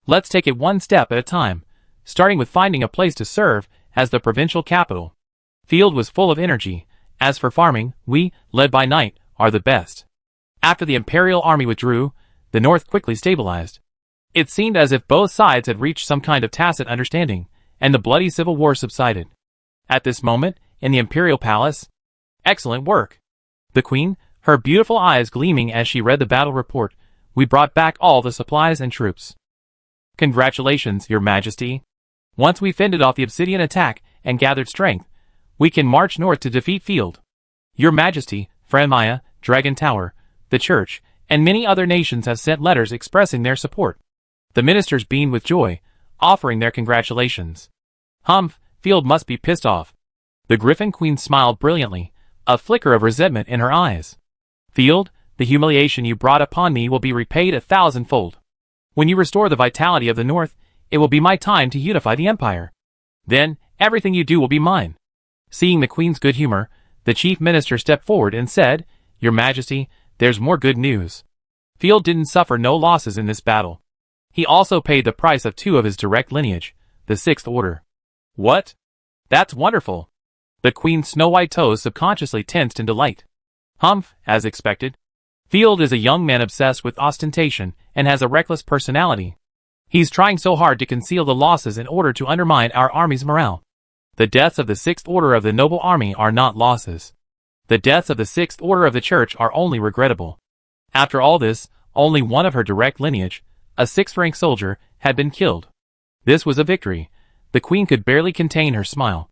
Let's take it one step at a time, starting with finding a place to serve as the provincial capital. Field was full of energy. As for farming, we, led by Knight, are the best. After the Imperial Army withdrew, the North quickly stabilized. It seemed as if both sides had reached some kind of tacit understanding, and the bloody civil war subsided. At this moment, in the Imperial Palace, excellent work. The Queen, her beautiful eyes gleaming as she read the battle report, we brought back all the supplies and troops. Congratulations, Your Majesty. Once we fended off the Obsidian attack and gathered strength, we can march north to defeat Field. Your Majesty, Franmaya, Dragon Tower, the Church, and many other nations have sent letters expressing their support. The ministers beamed with joy, offering their congratulations. Humph, Field must be pissed off. The Griffin Queen smiled brilliantly, a flicker of resentment in her eyes. Field, the humiliation you brought upon me will be repaid 1,000-fold. When you restore the vitality of the North, it will be my time to unify the Empire. Then, everything you do will be mine. Seeing the Queen's good humor, the Chief Minister stepped forward and said, Your Majesty, there's more good news. Field didn't suffer no losses in this battle. He also paid the price of 2 of his direct lineage, the 6th Order. What? That's wonderful. The Queen's snow-white toes subconsciously tensed in delight. Humph, as expected. Field is a young man obsessed with ostentation and has a reckless personality. He's trying so hard to conceal the losses in order to undermine our army's morale. The deaths of the 6th Order of the Noble Army are not losses. The deaths of the 6th Order of the Church are only regrettable. After all this, only one of her direct lineage, a 6th-rank soldier, had been killed. This was a victory. The Queen could barely contain her smile.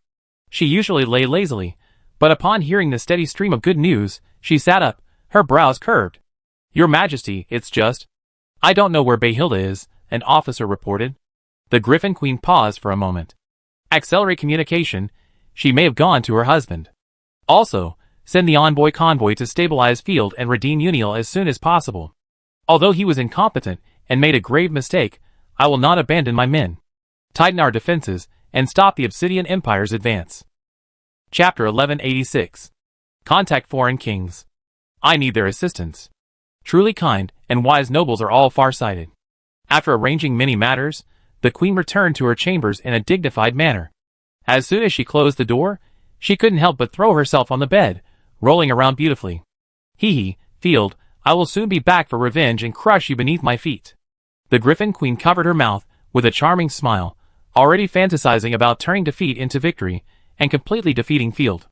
She usually lay lazily, but upon hearing the steady stream of good news, she sat up, her brows curved. Your Majesty, it's just... I don't know where Behilda is, an officer reported. The Griffin Queen paused for a moment. Accelerate communication, she may have gone to her husband. Also, send the envoy convoy to stabilize Field and redeem Uniel as soon as possible. Although he was incompetent and made a grave mistake, I will not abandon my men. Tighten our defenses and stop the Obsidian Empire's advance. Chapter 1186. Contact Foreign Kings. I need their assistance. Truly kind and wise nobles are all far-sighted. After arranging many matters, the queen returned to her chambers in a dignified manner. As soon as she closed the door, she couldn't help but throw herself on the bed, rolling around beautifully. Hee, Field, I will soon be back for revenge and crush you beneath my feet. The Griffin Queen covered her mouth with a charming smile, already fantasizing about turning defeat into victory and completely defeating Field.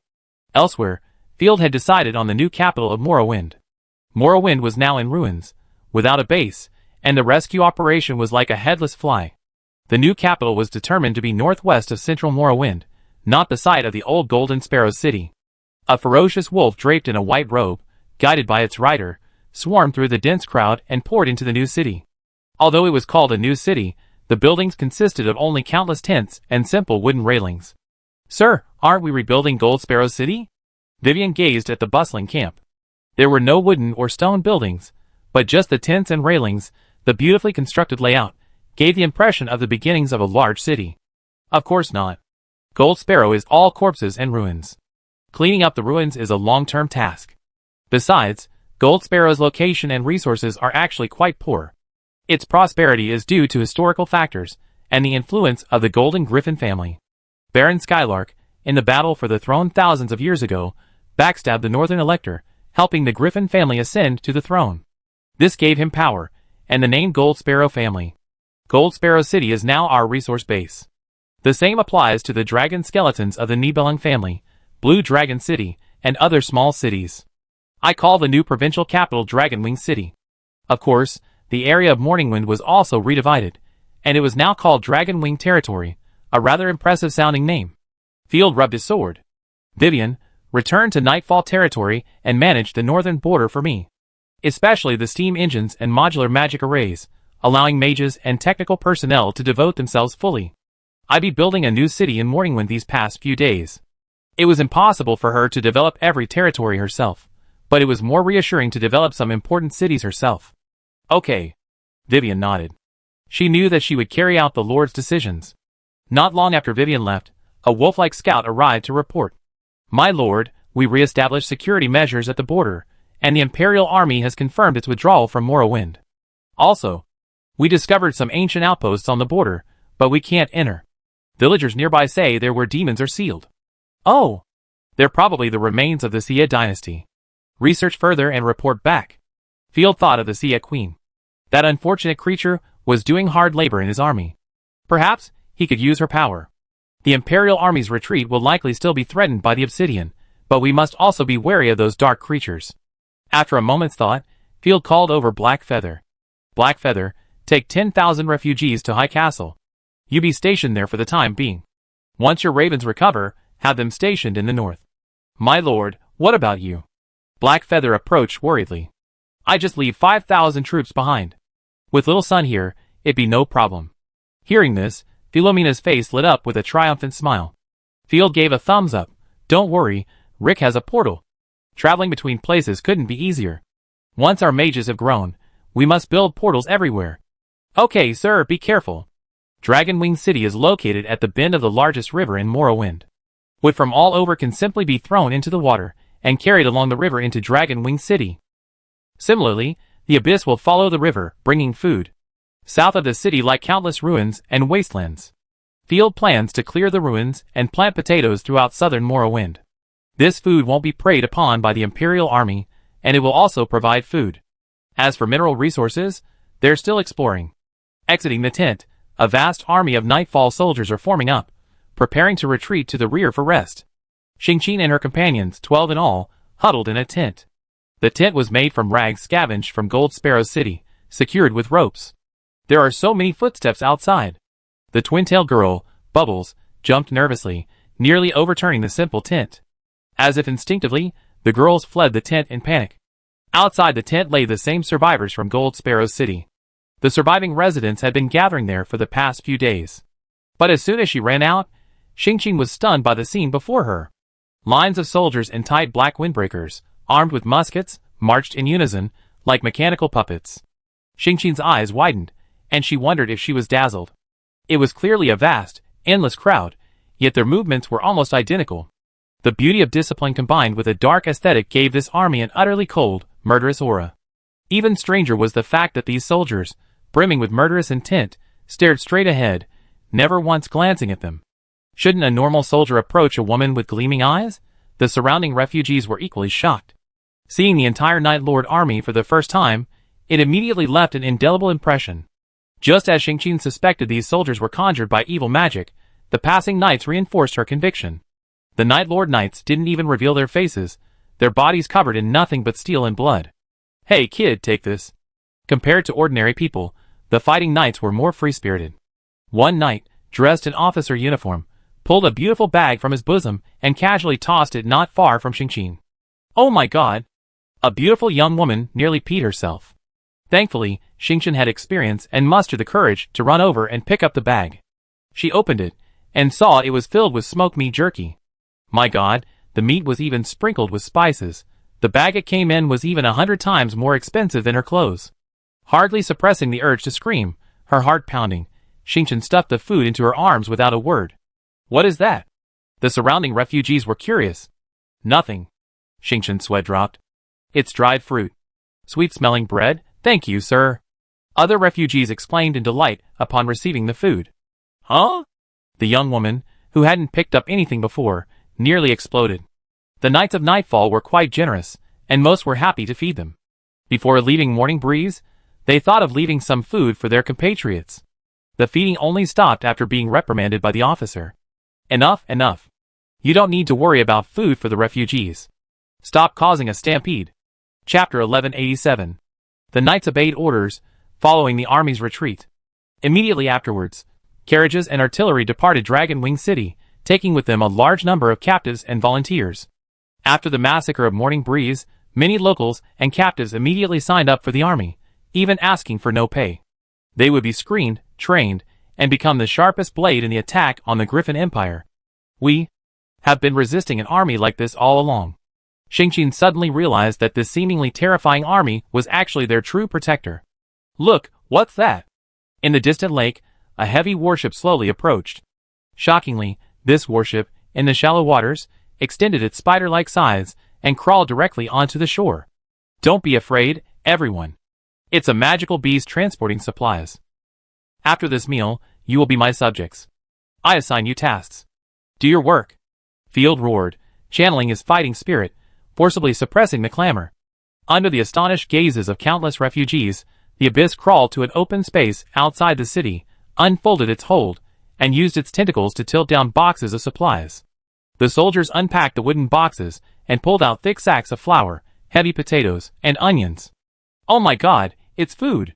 Elsewhere, Field had decided on the new capital of Morrowind. Morrowind was now in ruins, without a base, and the rescue operation was like a headless fly. The new capital was determined to be northwest of central Morrowind, not the site of the old Golden Sparrow city. A ferocious wolf draped in a white robe, guided by its rider, swarmed through the dense crowd and poured into the new city. Although it was called a new city, the buildings consisted of only countless tents and simple wooden railings. Sir, aren't we rebuilding Gold Sparrow City? Vivian gazed at the bustling camp. There were no wooden or stone buildings, but just the tents and railings. The beautifully constructed layout gave the impression of the beginnings of a large city. Of course not. Gold Sparrow is all corpses and ruins. Cleaning up the ruins is a long-term task. Besides, Gold Sparrow's location and resources are actually quite poor. Its prosperity is due to historical factors and the influence of the Golden Griffin family. Baron Skylark, in the battle for the throne thousands of years ago, backstabbed the Northern Elector, helping the Griffin family ascend to the throne. This gave him power, and the name Gold Sparrow family. Gold Sparrow City is now our resource base. The same applies to the dragon skeletons of the Nibelung family, Blue Dragon City, and other small cities. I call the new provincial capital Dragonwing City. Of course, the area of Morningwind was also redivided, and it was now called Dragonwing Territory, a rather impressive sounding name. Field rubbed his sword. Vivian, return to Nightfall Territory and manage the northern border for me. Especially the steam engines and modular magic arrays, allowing mages and technical personnel to devote themselves fully. I'd be building a new city in Morningwind these past few days. It was impossible for her to develop every territory herself, but it was more reassuring to develop some important cities herself. Okay. Vivian nodded. She knew that she would carry out the Lord's decisions. Not long after Vivian left, a wolf-like scout arrived to report. My lord, we re-established security measures at the border, and the Imperial Army has confirmed its withdrawal from Morrowind. Also, we discovered some ancient outposts on the border, but we can't enter. Villagers nearby say there were demons or sealed. Oh! They're probably the remains of the Sia dynasty. Research further and report back. Field thought of the Sia Queen. That unfortunate creature was doing hard labor in his army. Perhaps he could use her power. The Imperial Army's retreat will likely still be threatened by the Obsidian, but we must also be wary of those dark creatures. After a moment's thought, Field called over Blackfeather. Blackfeather, take 10,000 refugees to High Castle. You be stationed there for the time being. Once your ravens recover, have them stationed in the north. My lord, what about you? Blackfeather approached worriedly. I just leave 5,000 troops behind. With little son here, it'd be no problem. Hearing this, Philomena's face lit up with a triumphant smile. Field gave a thumbs up. Don't worry, Rick has a portal. Traveling between places couldn't be easier. Once our mages have grown, we must build portals everywhere. Okay, sir, be careful. Dragonwing City is located at the bend of the largest river in Morrowind. Wood from all over can simply be thrown into the water and carried along the river into Dragonwing City. Similarly, the abyss will follow the river, bringing food. South of the city lie countless ruins and wastelands. Field plans to clear the ruins and plant potatoes throughout southern Morrowind. This food won't be preyed upon by the Imperial Army, and it will also provide food. As for mineral resources, they're still exploring. Exiting the tent, a vast army of Nightfall soldiers are forming up, preparing to retreat to the rear for rest. Xingqin and her companions, 12 in all, huddled in a tent. The tent was made from rags scavenged from Gold Sparrow City, secured with ropes. There are so many footsteps outside. The twin-tailed girl, Bubbles, jumped nervously, nearly overturning the simple tent. As if instinctively, the girls fled the tent in panic. Outside the tent lay the same survivors from Gold Sparrow City. The surviving residents had been gathering there for the past few days. But as soon as she ran out, Xingqin was stunned by the scene before her. Lines of soldiers in tight black windbreakers, armed with muskets, marched in unison, like mechanical puppets. Xingqin's eyes widened, and she wondered if she was dazzled. It was clearly a vast, endless crowd, yet their movements were almost identical. The beauty of discipline combined with a dark aesthetic gave this army an utterly cold, murderous aura. Even stranger was the fact that these soldiers, brimming with murderous intent, stared straight ahead, never once glancing at them. Shouldn't a normal soldier approach a woman with gleaming eyes? The surrounding refugees were equally shocked. Seeing the entire Night Lord army for the first time, it immediately left an indelible impression. Just as Xingqian suspected these soldiers were conjured by evil magic, the passing knights reinforced her conviction. The Night Lord knights didn't even reveal their faces, their bodies covered in nothing but steel and blood. "Hey kid, take this." Compared to ordinary people, the fighting knights were more free-spirited. One knight, dressed in officer uniform, pulled a beautiful bag from his bosom and casually tossed it not far from Xingqian. "Oh my god!" A beautiful young woman nearly peed herself. Thankfully, Xingqian had experience and mustered the courage to run over and pick up the bag. She opened it, and saw it was filled with smoked meat jerky. My god, the meat was even sprinkled with spices. The bag it came in was even 100 times more expensive than her clothes. Hardly suppressing the urge to scream, her heart pounding, Xingqian stuffed the food into her arms without a word. "What is that?" The surrounding refugees were curious. "Nothing." Xingqian's sweat dropped. "It's dried fruit. Sweet-smelling bread, thank you, sir." Other refugees exclaimed in delight upon receiving the food. "Huh?" The young woman, who hadn't picked up anything before, nearly exploded. The Knights of Nightfall were quite generous, and most were happy to feed them. Before leaving Morning Breeze, they thought of leaving some food for their compatriots. The feeding only stopped after being reprimanded by the officer. "Enough, enough. You don't need to worry about food for the refugees. Stop causing a stampede." Chapter 1187. The knights obeyed orders, following the army's retreat. Immediately afterwards, carriages and artillery departed Dragon Wing City, taking with them a large number of captives and volunteers. After the massacre of Morning Breeze, many locals and captives immediately signed up for the army, even asking for no pay. They would be screened, trained, and become the sharpest blade in the attack on the Griffin Empire. "We have been resisting an army like this all along." Xingqian suddenly realized that this seemingly terrifying army was actually their true protector. "Look, what's that?" In the distant lake, a heavy warship slowly approached. Shockingly, this warship, in the shallow waters, extended its spider-like sides and crawled directly onto the shore. "Don't be afraid, everyone. It's a magical beast transporting supplies. After this meal, you will be my subjects. I assign you tasks. Do your work." Field roared, channeling his fighting spirit, forcibly suppressing the clamor. Under the astonished gazes of countless refugees, the abyss crawled to an open space outside the city, unfolded its hold, and used its tentacles to tilt down boxes of supplies. The soldiers unpacked the wooden boxes and pulled out thick sacks of flour, heavy potatoes, and onions. "Oh my god, it's food!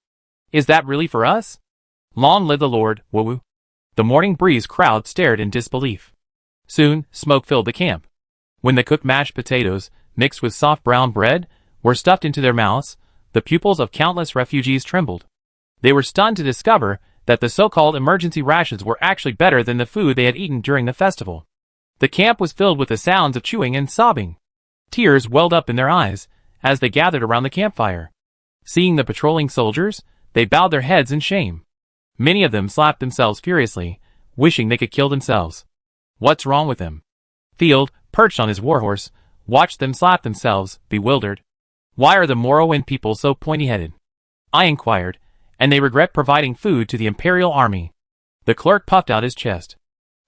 Is that really for us? Long live the Lord, woo-woo." The Morning Breeze crowd stared in disbelief. Soon, smoke filled the camp. When the cooked mashed potatoes, mixed with soft brown bread, were stuffed into their mouths, the pupils of countless refugees trembled. They were stunned to discover that the so-called emergency rations were actually better than the food they had eaten during the festival. The camp was filled with the sounds of chewing and sobbing. Tears welled up in their eyes as they gathered around the campfire. Seeing the patrolling soldiers, they bowed their heads in shame. Many of them slapped themselves furiously, wishing they could kill themselves. "What's wrong with them?" Field, perched on his warhorse, watched them slap themselves, bewildered. "Why are the Morrowind people so pointy-headed?" I inquired, "and they regret providing food to the Imperial Army." The clerk puffed out his chest.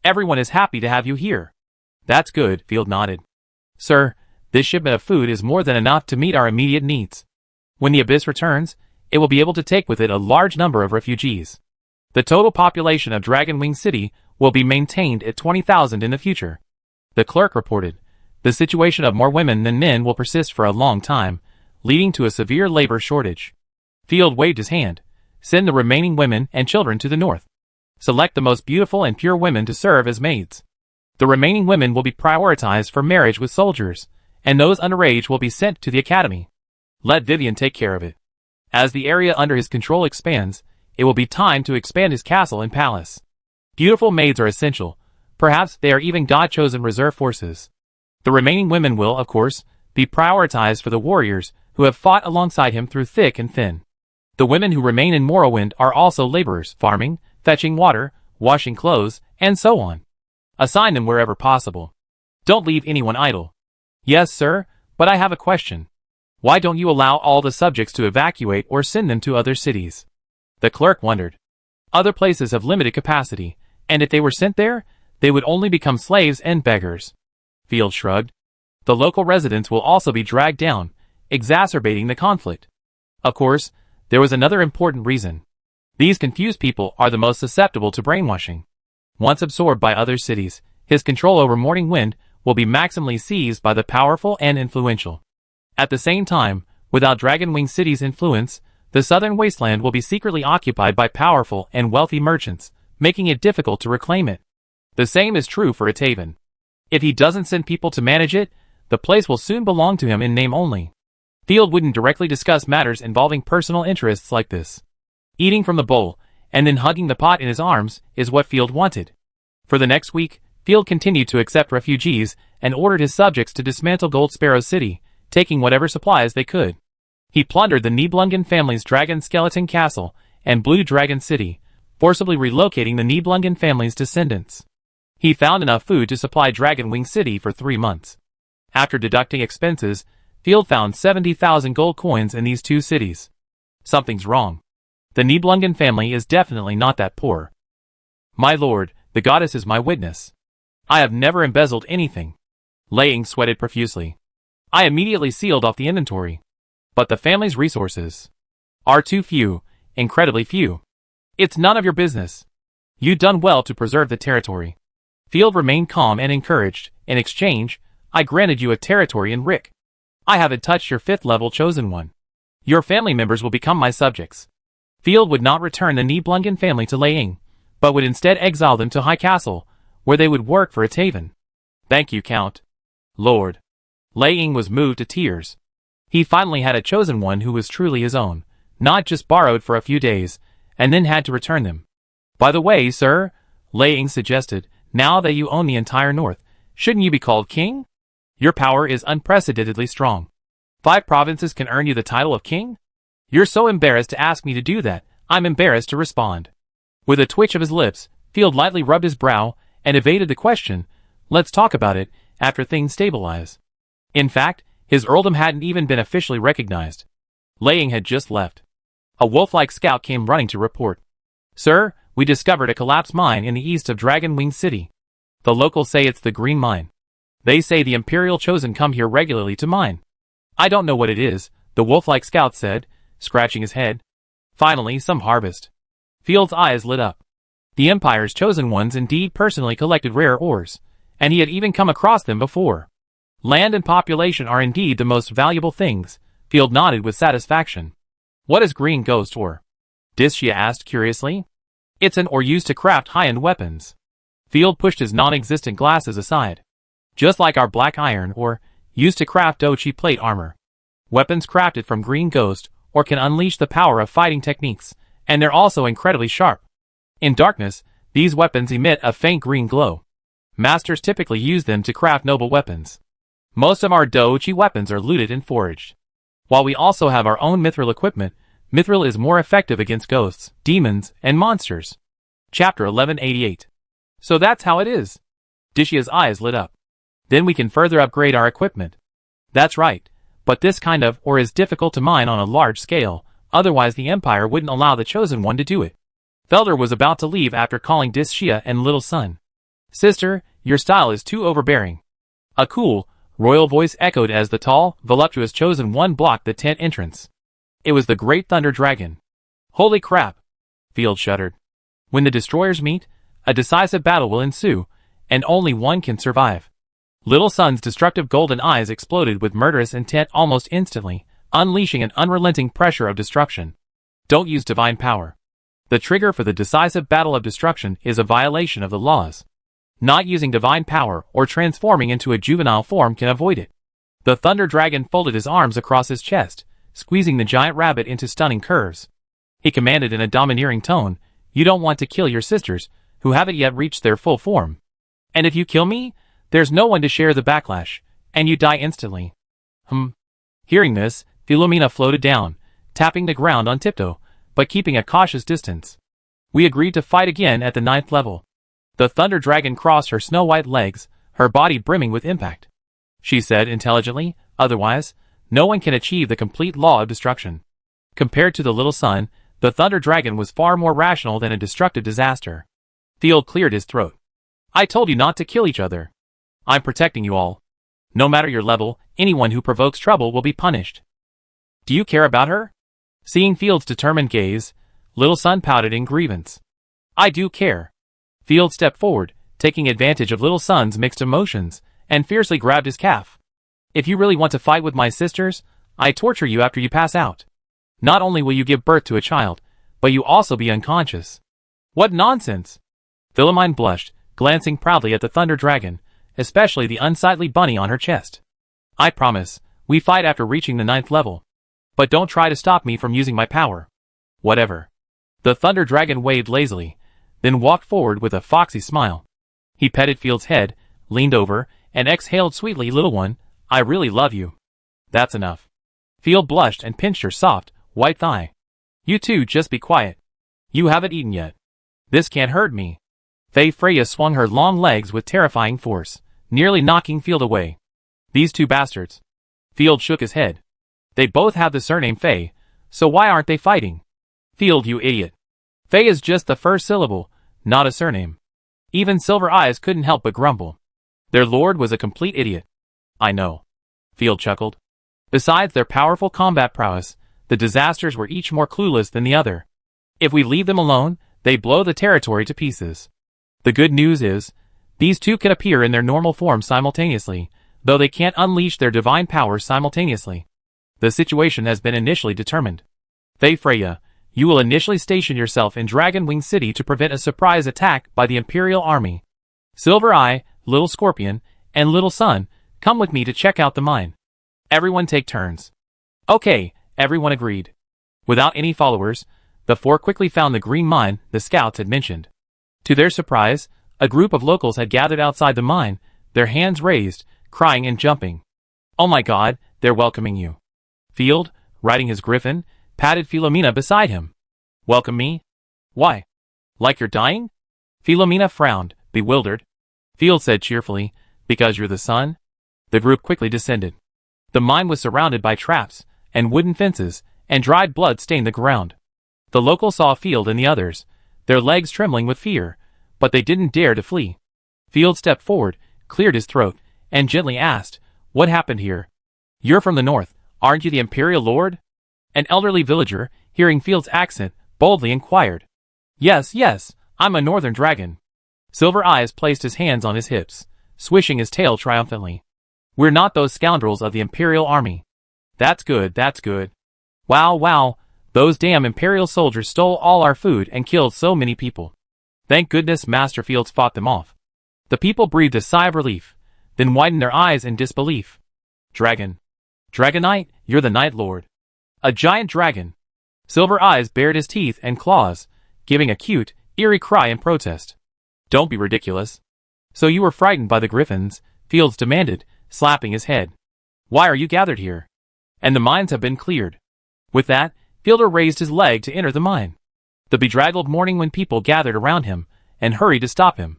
"Everyone is happy to have you here." "That's good," Field nodded. "Sir, this shipment of food is more than enough to meet our immediate needs. When the Abyss returns, it will be able to take with it a large number of refugees. The total population of Dragonwing City will be maintained at 20,000 in the future." The clerk reported, "The situation of more women than men will persist for a long time, leading to a severe labor shortage." Field waved his hand. "Send the remaining women and children to the north. Select the most beautiful and pure women to serve as maids. The remaining women will be prioritized for marriage with soldiers, and those underage will be sent to the academy. Let Vivian take care of it. As the area under his control expands, it will be time to expand his castle and palace. Beautiful maids are essential. Perhaps they are even God-chosen reserve forces. The remaining women will, of course, be prioritized for the warriors who have fought alongside him through thick and thin. The women who remain in Morrowind are also laborers, farming, fetching water, washing clothes, and so on. Assign them wherever possible. Don't leave anyone idle. Yes, sir, but I have a question. Why don't you allow all the subjects to evacuate or send them to other cities? The clerk wondered. Other places have limited capacity, and if they were sent there, they would only become slaves and beggars. Field shrugged. The local residents will also be dragged down, exacerbating the conflict. Of course, there was another important reason. These confused people are the most susceptible to brainwashing. Once absorbed by other cities, his control over Morning Wind will be maximally seized by the powerful and influential. At the same time, without Dragonwing City's influence, the southern wasteland will be secretly occupied by powerful and wealthy merchants, making it difficult to reclaim it. The same is true for Atavan. If he doesn't send people to manage it, the place will soon belong to him in name only. Field wouldn't directly discuss matters involving personal interests like this. Eating from the bowl, and then hugging the pot in his arms, is what Field wanted. For the next week, Field continued to accept refugees and ordered his subjects to dismantle Gold Sparrow City, taking whatever supplies they could. He plundered the Nibelungen family's Dragon Skeleton Castle and Blue Dragon City, forcibly relocating the Nibelungen family's descendants. He found enough food to supply Dragonwing City for 3 months. After deducting expenses, Field found 70,000 gold coins in these 2 cities. Something's wrong. The Nibelungen family is definitely not that poor. My lord, the goddess is my witness. I have never embezzled anything. Laying sweated profusely. I immediately sealed off the inventory. But the family's resources are too few, incredibly few. It's none of your business. You've done well to preserve the territory. Field remained calm and encouraged. In exchange, I granted you a territory in Rick. I haven't touched your 5th level chosen one. Your family members will become my subjects. Field would not return the Nibelungen family to Laying, but would instead exile them to High Castle, where they would work for Atavan. Thank you, Count. Lord. Laying was moved to tears. He finally had a chosen one who was truly his own, not just borrowed for a few days, and then had to return them. By the way, sir, Laying suggested, now that you own the entire north, shouldn't you be called king? Your power is unprecedentedly strong. 5 provinces can earn you the title of king? You're so embarrassed to ask me to do that, I'm embarrassed to respond. With a twitch of his lips, Field lightly rubbed his brow and evaded the question. Let's talk about it after things stabilize. In fact, his earldom hadn't even been officially recognized. Laying had just left. A wolf-like scout came running to report. Sir, we discovered a collapsed mine in the east of Dragonwing City. The locals say it's the Green Mine. They say the Imperial Chosen come here regularly to mine. I don't know what it is, the wolf-like scout said, scratching his head. Finally, some harvest. Field's eyes lit up. The Empire's Chosen Ones indeed personally collected rare ores, and he had even come across them before. Land and population are indeed the most valuable things. Field nodded with satisfaction. What is green ghost ore? Discia asked curiously. It's an ore used to craft high-end weapons. Field pushed his non-existent glasses aside. Just like our black iron ore, used to craft Dochi plate armor. Weapons crafted from green ghost ore can unleash the power of fighting techniques, and they're also incredibly sharp. In darkness, these weapons emit a faint green glow. Masters typically use them to craft noble weapons. Most of our Dochi weapons are looted and forged. While we also have our own mithril equipment, mithril is more effective against ghosts, demons, and monsters. Chapter 1188. So that's how it is. Discia's eyes lit up. Then we can further upgrade our equipment. That's right, but this kind of ore is difficult to mine on a large scale, otherwise the Empire wouldn't allow the Chosen One to do it. Felder was about to leave after calling Discia and little son. Sister, your style is too overbearing. A cool, royal voice echoed as the tall, voluptuous Chosen One blocked the tent entrance. It was the Great Thunder Dragon. Holy crap! Field shuddered. When the destroyers meet, a decisive battle will ensue, and only one can survive. Little Son's destructive golden eyes exploded with murderous intent almost instantly, unleashing an unrelenting pressure of destruction. Don't use divine power. The trigger for the decisive battle of destruction is a violation of the laws. Not using divine power or transforming into a juvenile form can avoid it. The Thunder Dragon folded his arms across his chest, squeezing the giant rabbit into stunning curves. He commanded in a domineering tone, "You don't want to kill your sisters, who haven't yet reached their full form. And if you kill me, there's no one to share the backlash, and you die instantly." Hearing this, Philomena floated down, tapping the ground on tiptoe, but keeping a cautious distance. We agreed to fight again at the 9th level. The Thunder Dragon crossed her snow-white legs, her body brimming with impact. She said intelligently, otherwise, no one can achieve the complete law of destruction. Compared to the little sun, the Thunder Dragon was far more rational than a destructive disaster. Field cleared his throat. I told you not to kill each other. I'm protecting you all. No matter your level, anyone who provokes trouble will be punished. Do you care about her? Seeing Field's determined gaze, Little Sun pouted in grievance. I do care. Field stepped forward, taking advantage of Little Sun's mixed emotions, and fiercely grabbed his calf. If you really want to fight with my sisters, I torture you after you pass out. Not only will you give birth to a child, but you also be unconscious. What nonsense! Philomene blushed, glancing proudly at the Thunder Dragon, especially the unsightly bunny on her chest. I promise, we fight after reaching the 9th level. But don't try to stop me from using my power. Whatever. The Thunder Dragon waved lazily, then walked forward with a foxy smile. He petted Field's head, leaned over, and exhaled sweetly, little one, I really love you. That's enough. Field blushed and pinched her soft, white thigh. You two just be quiet. You haven't eaten yet. This can't hurt me. Freya swung her long legs with terrifying force, nearly knocking Field away. These two bastards. Field shook his head. They both have the surname Faye, so why aren't they fighting? Field, you idiot. Faye is just the first syllable, not a surname. Even Silver Eyes couldn't help but grumble. Their lord was a complete idiot. I know. Field chuckled. Besides their powerful combat prowess, the disasters were each more clueless than the other. If we leave them alone, they blow the territory to pieces. The good news is, these two can appear in their normal form simultaneously, though they can't unleash their divine powers simultaneously. The situation has been initially determined. Freya, you will initially station yourself in Dragonwing City to prevent a surprise attack by the Imperial Army. Silver Eye, Little Scorpion, and Little Sun, come with me to check out the mine. Everyone take turns. Okay, everyone agreed. Without any followers, the four quickly found the green mine the scouts had mentioned. To their surprise, a group of locals had gathered outside the mine, their hands raised, crying and jumping. Oh my God, they're welcoming you. Field, riding his griffin, patted Philomena beside him. Welcome me? Why? Like you're dying? Philomena frowned, bewildered. Field said cheerfully, because you're the sun? The group quickly descended. The mine was surrounded by traps, and wooden fences, and dried blood stained the ground. The locals saw Field and the others, their legs trembling with fear, but they didn't dare to flee. Field stepped forward, cleared his throat, and gently asked, what happened here? You're from the north, aren't you the Imperial Lord? An elderly villager, hearing Field's accent, boldly inquired. Yes, I'm a northern dragon. Silver Eyes placed his hands on his hips, swishing his tail triumphantly. We're not those scoundrels of the Imperial Army. That's good. Wow, those damn Imperial soldiers stole all our food and killed so many people. Thank goodness Master Fields fought them off. The people breathed a sigh of relief, then widened their eyes in disbelief. Dragonite, you're the Night Lord. A giant dragon. Silver Eyes bared his teeth and claws, giving a cute, eerie cry in protest. Don't be ridiculous. So you were frightened by the griffins, Fields demanded, slapping his head. Why are you gathered here? And the mines have been cleared. With that, Fielder raised his leg to enter the mine. The bedraggled Morningwind people gathered around him, and hurried to stop him.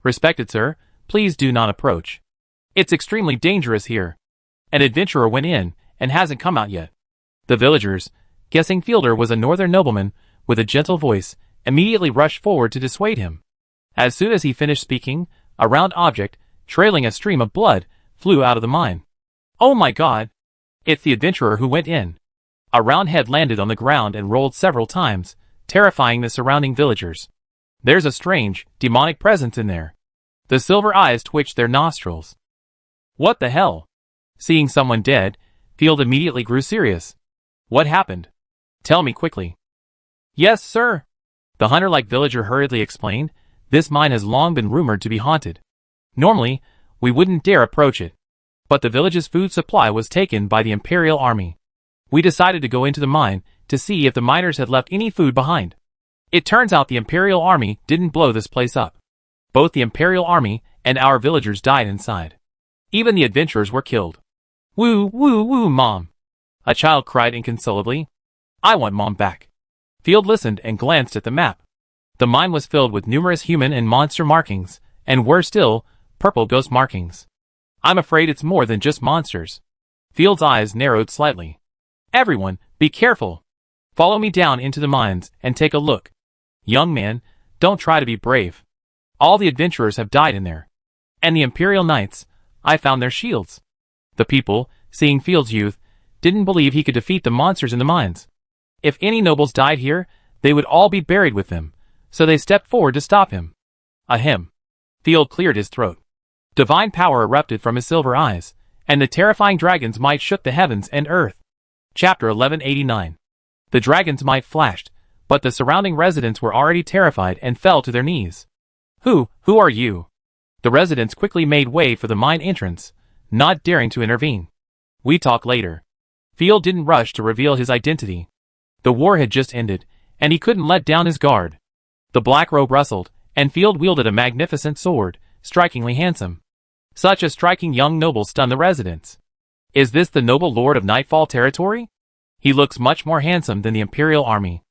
Respected sir, please do not approach. It's extremely dangerous here. An adventurer went in, and hasn't come out yet. The villagers, guessing Fielder was a northern nobleman, with a gentle voice, immediately rushed forward to dissuade him. As soon as he finished speaking, a round object, trailing a stream of blood, flew out of the mine. Oh my God! It's the adventurer who went in. A round head landed on the ground and rolled several times, terrifying the surrounding villagers. There's a strange, demonic presence in there. The Silver Eyes twitched their nostrils. What the hell? Seeing someone dead, Field immediately grew serious. What happened? Tell me quickly. Yes, sir. The hunter-like villager hurriedly explained, this mine has long been rumored to be haunted. Normally, we wouldn't dare approach it. But the village's food supply was taken by the Imperial Army. We decided to go into the mine to see if the miners had left any food behind. It turns out the Imperial Army didn't blow this place up. Both the Imperial Army and our villagers died inside. Even the adventurers were killed. Woo, Mom! A child cried inconsolably. I want Mom back. Field listened and glanced at the map. The mine was filled with numerous human and monster markings, and worse still, purple ghost markings. I'm afraid it's more than just monsters. Field's eyes narrowed slightly. Everyone, be careful. Follow me down into the mines and take a look. Young man, don't try to be brave. All the adventurers have died in there. And the Imperial Knights, I found their shields. The people, seeing Field's youth, didn't believe he could defeat the monsters in the mines. If any nobles died here, they would all be buried with them, so they stepped forward to stop him. Ahem. Field cleared his throat. Divine power erupted from his silver eyes, and the terrifying dragon's might shook the heavens and earth. Chapter 1189. The dragon's might flashed, but the surrounding residents were already terrified and fell to their knees. Who are you? The residents quickly made way for the mine entrance, not daring to intervene. We talk later. Field didn't rush to reveal his identity. The war had just ended, and he couldn't let down his guard. The black robe rustled, and Field wielded a magnificent sword, strikingly handsome. Such a striking young noble stunned the residents. Is this the noble lord of Nightfall territory? He looks much more handsome than the Imperial army.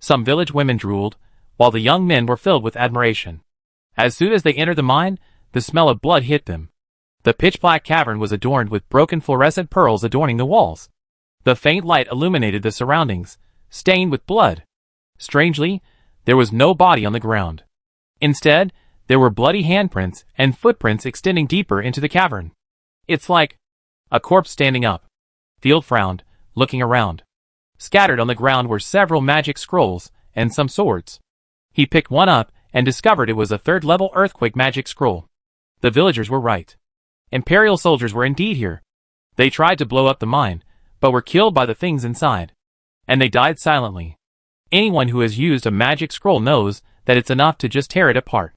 Some village women drooled, while the young men were filled with admiration. As soon as they entered the mine, the smell of blood hit them. The pitch-black cavern was adorned with broken fluorescent pearls adorning the walls. The faint light illuminated the surroundings, stained with blood. Strangely, there was no body on the ground. Instead, there were bloody handprints and footprints extending deeper into the cavern. It's like a corpse standing up. Field frowned, looking around. Scattered on the ground were several magic scrolls and some swords. He picked one up and discovered it was a third-level earthquake magic scroll. The villagers were right. Imperial soldiers were indeed here. They tried to blow up the mine, but were killed by the things inside. And they died silently. Anyone who has used a magic scroll knows that it's enough to just tear it apart.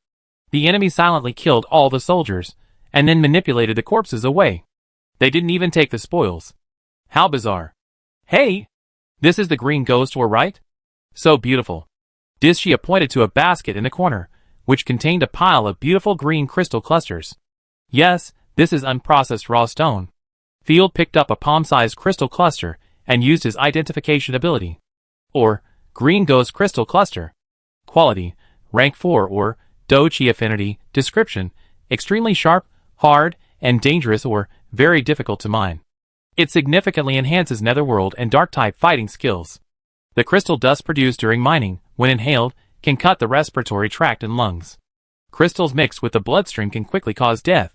The enemy silently killed all the soldiers, and then manipulated the corpses away. They didn't even take the spoils. How bizarre. Hey! This is the green ghost war, right? So beautiful. Dishia pointed to a basket in the corner, which contained a pile of beautiful green crystal clusters. Yes, this is unprocessed raw stone. Field picked up a palm-sized crystal cluster and used his identification ability. Or, green ghost crystal cluster. Quality, rank 4 or, Dochi affinity, description, extremely sharp, hard, and dangerous or, very difficult to mine. It significantly enhances netherworld and dark-type fighting skills. The crystal dust produced during mining, when inhaled, can cut the respiratory tract and lungs. Crystals mixed with the bloodstream can quickly cause death.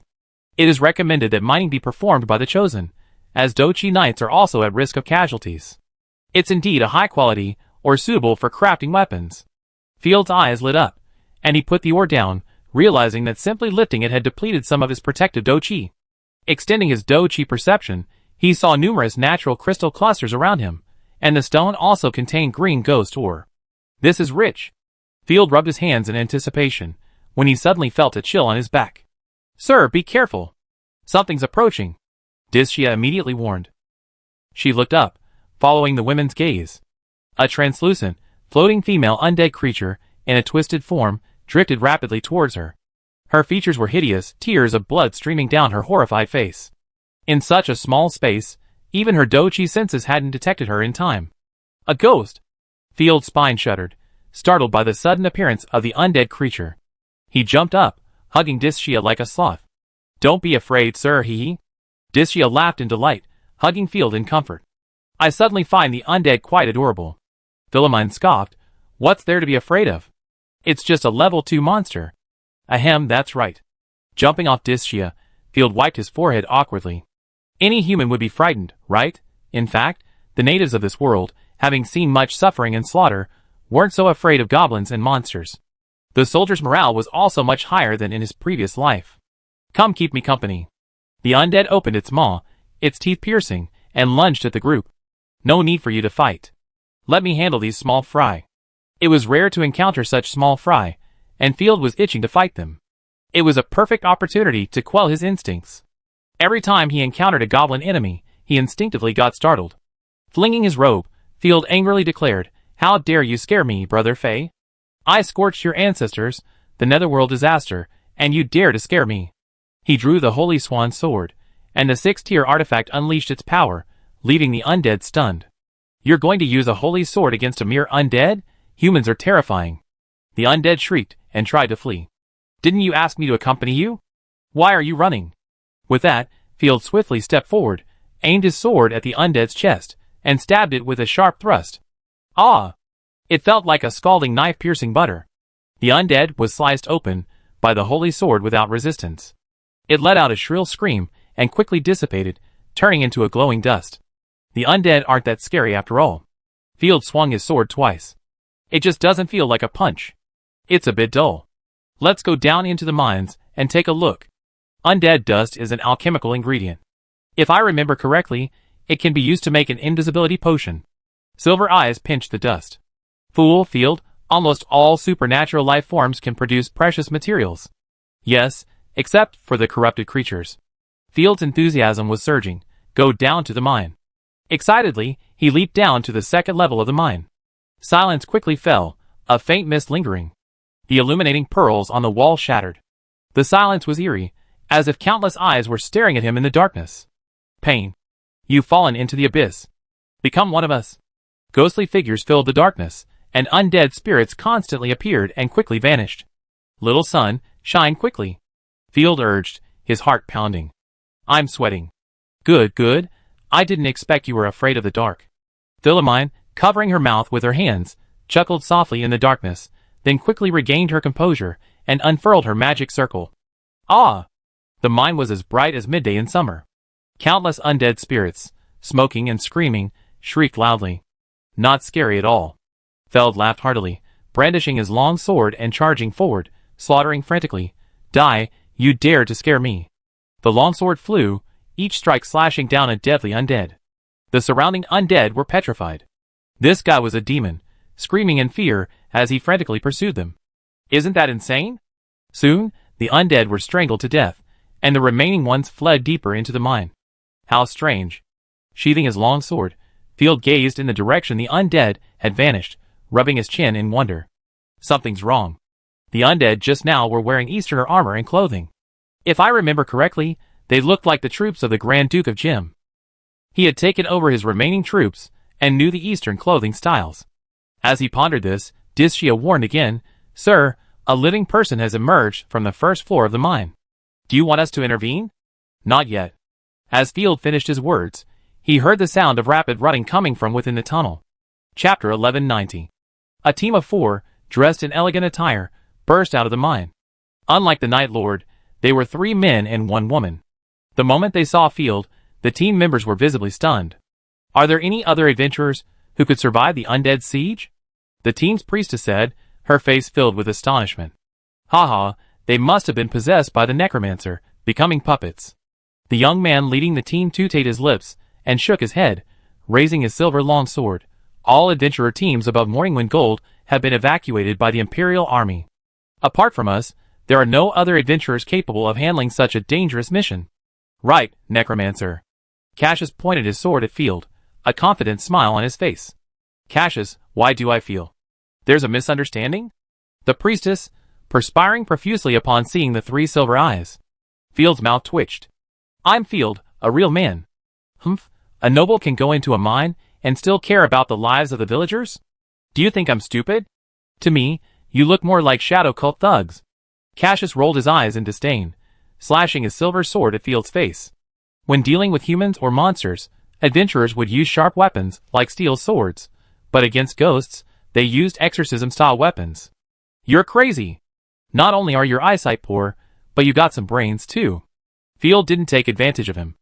It is recommended that mining be performed by the chosen, as Dochi Knights are also at risk of casualties. It's indeed a high quality, or suitable for crafting weapons. Field's eyes lit up, and he put the ore down, realizing that simply lifting it had depleted some of his protective Dochi. Extending his Dochi perception, he saw numerous natural crystal clusters around him, and the stone also contained green ghost ore. This is rich. Field rubbed his hands in anticipation, when he suddenly felt a chill on his back. Sir, be careful. Something's approaching. Dishia immediately warned. She looked up, following the women's gaze. A translucent, floating female undead creature, in a twisted form, drifted rapidly towards her. Her features were hideous, tears of blood streaming down her horrified face. In such a small space, even her Dochi senses hadn't detected her in time. A ghost! Field's spine shuddered, startled by the sudden appearance of the undead creature. He jumped up, hugging Dishia like a sloth. Don't be afraid, sir, hee. Dishia laughed in delight, hugging Field in comfort. I suddenly find the undead quite adorable. Philomine scoffed. What's there to be afraid of? It's just a level 2 monster. Ahem, that's right. Jumping off Dishia, Field wiped his forehead awkwardly. Any human would be frightened, right? In fact, the natives of this world, having seen much suffering and slaughter, weren't so afraid of goblins and monsters. The soldier's morale was also much higher than in his previous life. Come keep me company. The undead opened its maw, its teeth piercing, and lunged at the group. No need for you to fight. Let me handle these small fry. It was rare to encounter such small fry, and Field was itching to fight them. It was a perfect opportunity to quell his instincts. Every time he encountered a goblin enemy, he instinctively got startled. Flinging his robe, Field angrily declared, How dare you scare me, Brother Fei? I scorched your ancestors, the netherworld disaster, and you dare to scare me. He drew the Holy Swan sword, and the 6th-tier artifact unleashed its power, leaving the undead stunned. You're going to use a holy sword against a mere undead? Humans are terrifying. The undead shrieked and tried to flee. Didn't you ask me to accompany you? Why are you running? With that, Field swiftly stepped forward, aimed his sword at the undead's chest, and stabbed it with a sharp thrust. Ah! It felt like a scalding knife piercing butter. The undead was sliced open by the holy sword without resistance. It let out a shrill scream and quickly dissipated, turning into a glowing dust. The undead aren't that scary after all. Field swung his sword twice. It just doesn't feel like a punch. It's a bit dull. Let's go down into the mines and take a look. Undead dust is an alchemical ingredient. If I remember correctly, it can be used to make an invisibility potion. Silver Eyes pinched the dust. Fool, Field, almost all supernatural life forms can produce precious materials. Yes, except for the corrupted creatures. Field's enthusiasm was surging. Go down to the mine. Excitedly, he leaped down to the second level of the mine. Silence quickly fell, a faint mist lingering. The illuminating pearls on the wall shattered. The silence was eerie, as if countless eyes were staring at him in the darkness. Pain. You've fallen into the abyss. Become one of us. Ghostly figures filled the darkness, and undead spirits constantly appeared and quickly vanished. Little son, shine quickly. Field urged, his heart pounding. I'm sweating. Good, good. I didn't expect you were afraid of the dark. Philomine, covering her mouth with her hands, chuckled softly in the darkness, then quickly regained her composure and unfurled her magic circle. Ah! The mine was as bright as midday in summer. Countless undead spirits, smoking and screaming, shrieked loudly. Not scary at all. Feld laughed heartily, brandishing his long sword and charging forward, slaughtering frantically. Die, you dare to scare me. The longsword flew, each strike slashing down a deadly undead. The surrounding undead were petrified. This guy was a demon, screaming in fear as he frantically pursued them. Isn't that insane? Soon, the undead were strangled to death, and the remaining ones fled deeper into the mine. How strange. Sheathing his long sword, Field gazed in the direction the undead had vanished, rubbing his chin in wonder. Something's wrong. The undead just now were wearing Easterner armor and clothing. If I remember correctly, they looked like the troops of the Grand Duke of Jim. He had taken over his remaining troops and knew the Eastern clothing styles. As he pondered this, Dischia warned again, Sir, a living person has emerged from the first floor of the mine. Do you want us to intervene? Not yet. As Field finished his words, he heard the sound of rapid running coming from within the tunnel. Chapter 1190. A team of 4, dressed in elegant attire, burst out of the mine. Unlike the Night Lord, they were 3 men and 1 woman. The moment they saw Field, the team members were visibly stunned. Are there any other adventurers who could survive the undead siege? The team's priestess said, her face filled with astonishment. Haha, they must have been possessed by the necromancer, becoming puppets. The young man leading the team tooted his lips and shook his head, raising his silver long sword. All adventurer teams above Morningwind Gold have been evacuated by the Imperial Army. Apart from us, there are no other adventurers capable of handling such a dangerous mission. Right, necromancer. Cassius pointed his sword at Field, a confident smile on his face. Cassius, why do I feel? There's a misunderstanding? The priestess, perspiring profusely upon seeing the 3 silver eyes. Field's mouth twitched. I'm Field, a real man. Humph, a noble can go into a mine and still care about the lives of the villagers? Do you think I'm stupid? To me, you look more like shadow cult thugs. Cassius rolled his eyes in disdain, slashing his silver sword at Field's face. When dealing with humans or monsters, adventurers would use sharp weapons like steel swords, but against ghosts, they used exorcism-style weapons. You're crazy. Not only are your eyesight poor, but you got some brains too. Field didn't take advantage of him.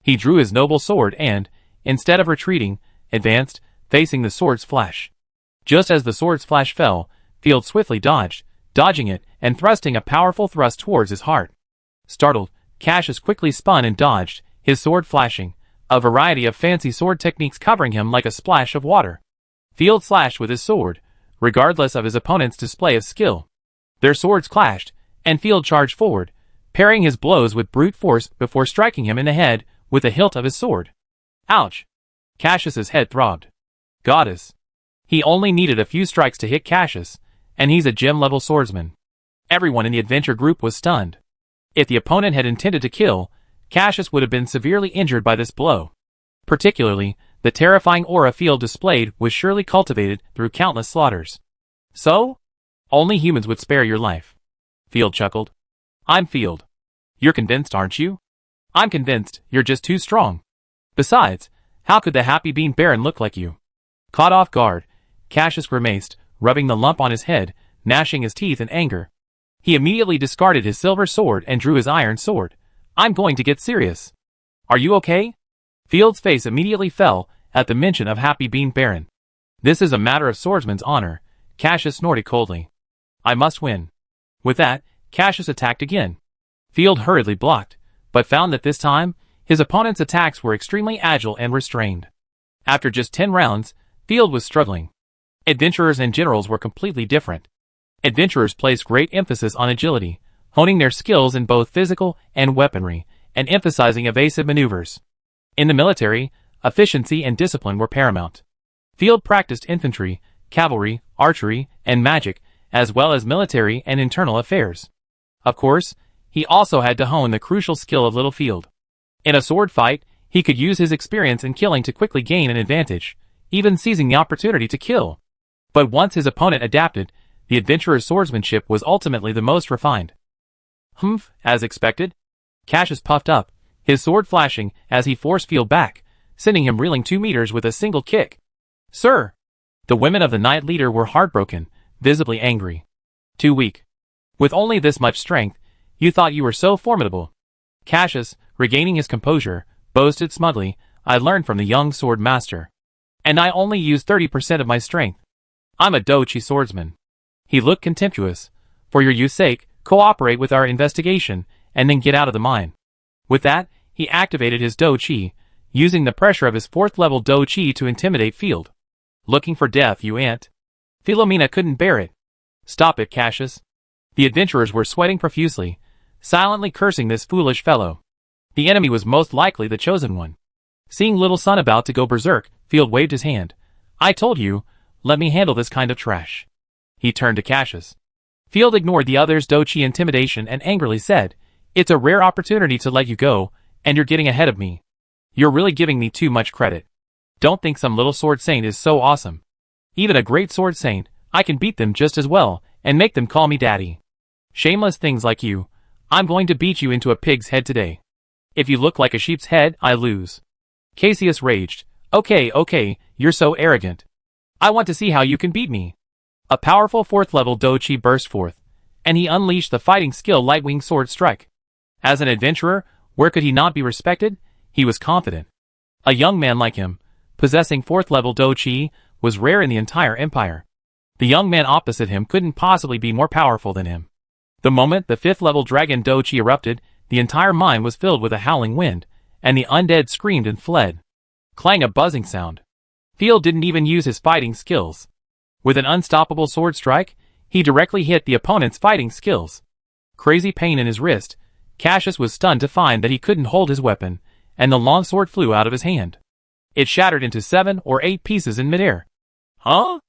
He drew his noble sword and, instead of retreating, advanced, facing the sword's flash. Just as the sword's flash fell, Field swiftly dodged, dodging it and thrusting a powerful thrust towards his heart. Startled, Cassius quickly spun and dodged, his sword flashing, a variety of fancy sword techniques covering him like a splash of water. Field slashed with his sword, regardless of his opponent's display of skill. Their swords clashed, and Field charged forward, parrying his blows with brute force before striking him in the head with the hilt of his sword. Ouch! Cassius's head throbbed. Goddess. He only needed a few strikes to hit Cassius, and he's a gem-level swordsman. Everyone in the adventure group was stunned. If the opponent had intended to kill, Cassius would have been severely injured by this blow. Particularly, the terrifying aura Field displayed was surely cultivated through countless slaughters. So? Only humans would spare your life. Field chuckled. I'm Field. You're convinced, aren't you? I'm convinced, you're just too strong. Besides, how could the Happy Bean Baron look like you? Caught off guard, Cassius grimaced, rubbing the lump on his head, gnashing his teeth in anger. He immediately discarded his silver sword and drew his iron sword. I'm going to get serious. Are you okay? Field's face immediately fell at the mention of Happy Bean Baron. This is a matter of swordsman's honor, Cassius snorted coldly. I must win. With that, Cassius attacked again. Field hurriedly blocked, but found that this time, his opponent's attacks were extremely agile and restrained. After just 10 rounds, Field was struggling. Adventurers and generals were completely different. Adventurers placed great emphasis on agility, honing their skills in both physical and weaponry, and emphasizing evasive maneuvers. In the military, efficiency and discipline were paramount. Field practiced infantry, cavalry, archery, and magic, as well as military and internal affairs. Of course, he also had to hone the crucial skill of Little Field. In a sword fight, he could use his experience in killing to quickly gain an advantage, even seizing the opportunity to kill. But once his opponent adapted, the adventurer's swordsmanship was ultimately the most refined. Humph, as expected. Cassius puffed up, his sword flashing as he forced Field back, sending him reeling 2 meters with a single kick. Sir! The women of the Knight Leader were heartbroken, visibly angry. Too weak. With only this much strength, you thought you were so formidable. Cassius, regaining his composure, boasted smugly, I learned from the young sword master. And I only used 30% of my strength. I'm a Dochi swordsman. He looked contemptuous. For your youth's sake, cooperate with our investigation, and then get out of the mine. With that, he activated his Do-Chi, using the pressure of his 4th level Do-Chi to intimidate Field. Looking for death, you ant. Philomena couldn't bear it. Stop it, Cassius. The adventurers were sweating profusely, silently cursing this foolish fellow. The enemy was most likely the chosen one. Seeing Little Son about to go berserk, Field waved his hand. I told you, let me handle this kind of trash. He turned to Cassius. Field ignored the other's Do-Chi intimidation and angrily said, It's a rare opportunity to let you go, and you're getting ahead of me. You're really giving me too much credit. Don't think some little sword saint is so awesome. Even a great sword saint, I can beat them just as well, and make them call me daddy. Shameless things like you, I'm going to beat you into a pig's head today. If you look like a sheep's head, I lose. Cassius raged. Okay, you're so arrogant. I want to see how you can beat me. A powerful 4th level Do-Chi burst forth, and he unleashed the fighting skill Lightwing Sword Strike. As an adventurer, where could he not be respected? He was confident. A young man like him, possessing 4th level Do-Chi, was rare in the entire empire. The young man opposite him couldn't possibly be more powerful than him. The moment the 5th level Dragon Do-Chi erupted, the entire mine was filled with a howling wind, and the undead screamed and fled. Clang, a buzzing sound. Field didn't even use his fighting skills. With an unstoppable sword strike, he directly hit the opponent's fighting skills. Crazy pain in his wrist, Cassius was stunned to find that he couldn't hold his weapon, and the longsword flew out of his hand. It shattered into 7 or 8 pieces in midair. Huh?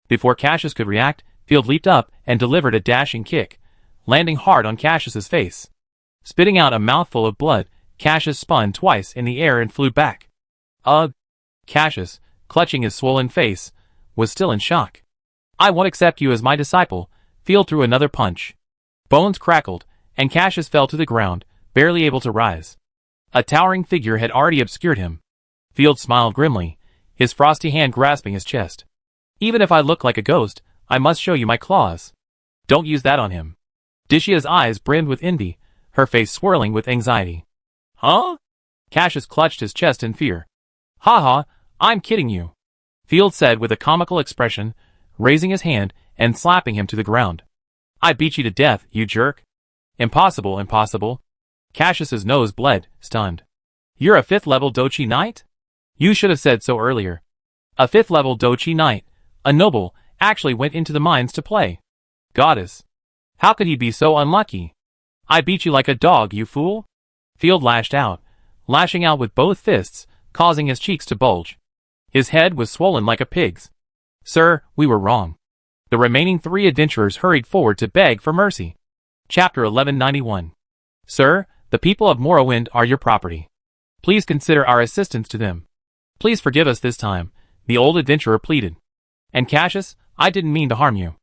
Before Cassius could react, Field leaped up and delivered a dashing kick, landing hard on Cassius's face. Spitting out a mouthful of blood, Cassius spun twice in the air and flew back. Cassius, clutching his swollen face, was still in shock. I won't accept you as my disciple. Field threw another punch. Bones crackled, and Cassius fell to the ground, barely able to rise. A towering figure had already obscured him. Field smiled grimly, his frosty hand grasping his chest. Even if I look like a ghost, I must show you my claws. Don't use that on him. Dishia's eyes brimmed with envy, her face swirling with anxiety. Huh? Cassius clutched his chest in fear. Ha, I'm kidding you. Field said with a comical expression, raising his hand and slapping him to the ground. I beat you to death, you jerk. Impossible. Cassius's nose bled, stunned. You're a 5th level Do-Chi knight? You should have said so earlier. A 5th level Do-Chi knight, a noble, actually went into the mines to play. Goddess. How could he be so unlucky? I beat you like a dog, you fool. Field lashed out, lashing out with both fists, causing his cheeks to bulge. His head was swollen like a pig's. Sir, we were wrong. The remaining 3 adventurers hurried forward to beg for mercy. Chapter 1191. Sir, the people of Morrowind are your property. Please consider our assistance to them. Please forgive us this time, the old adventurer pleaded. And Cassius, I didn't mean to harm you.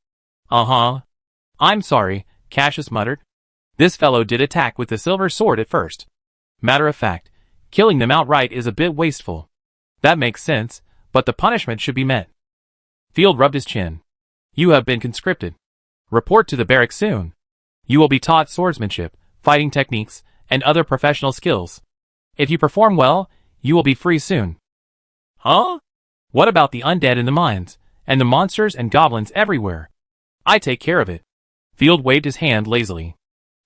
I'm sorry, Cassius muttered. This fellow did attack with the silver sword at first. Matter of fact, killing them outright is a bit wasteful. That makes sense, but the punishment should be met. Field rubbed his chin. You have been conscripted. Report to the barracks soon. You will be taught swordsmanship, fighting techniques, and other professional skills. If you perform well, you will be free soon. Huh? What about the undead in the mines, and the monsters and goblins everywhere? I take care of it. Field waved his hand lazily.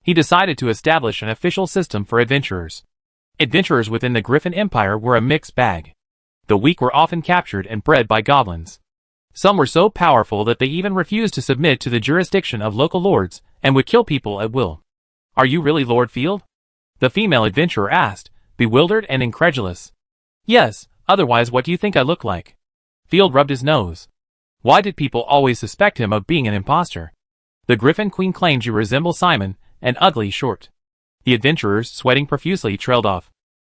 He decided to establish an official system for adventurers. Adventurers within the Griffin Empire were a mixed bag. The weak were often captured and bred by goblins. Some were so powerful that they even refused to submit to the jurisdiction of local lords and would kill people at will. Are you really Lord Field? The female adventurer asked, bewildered and incredulous. Yes, otherwise what do you think I look like? Field rubbed his nose. Why did people always suspect him of being an imposter? The Griffin Queen claims you resemble Simon, an ugly short. The adventurers, sweating profusely, trailed off.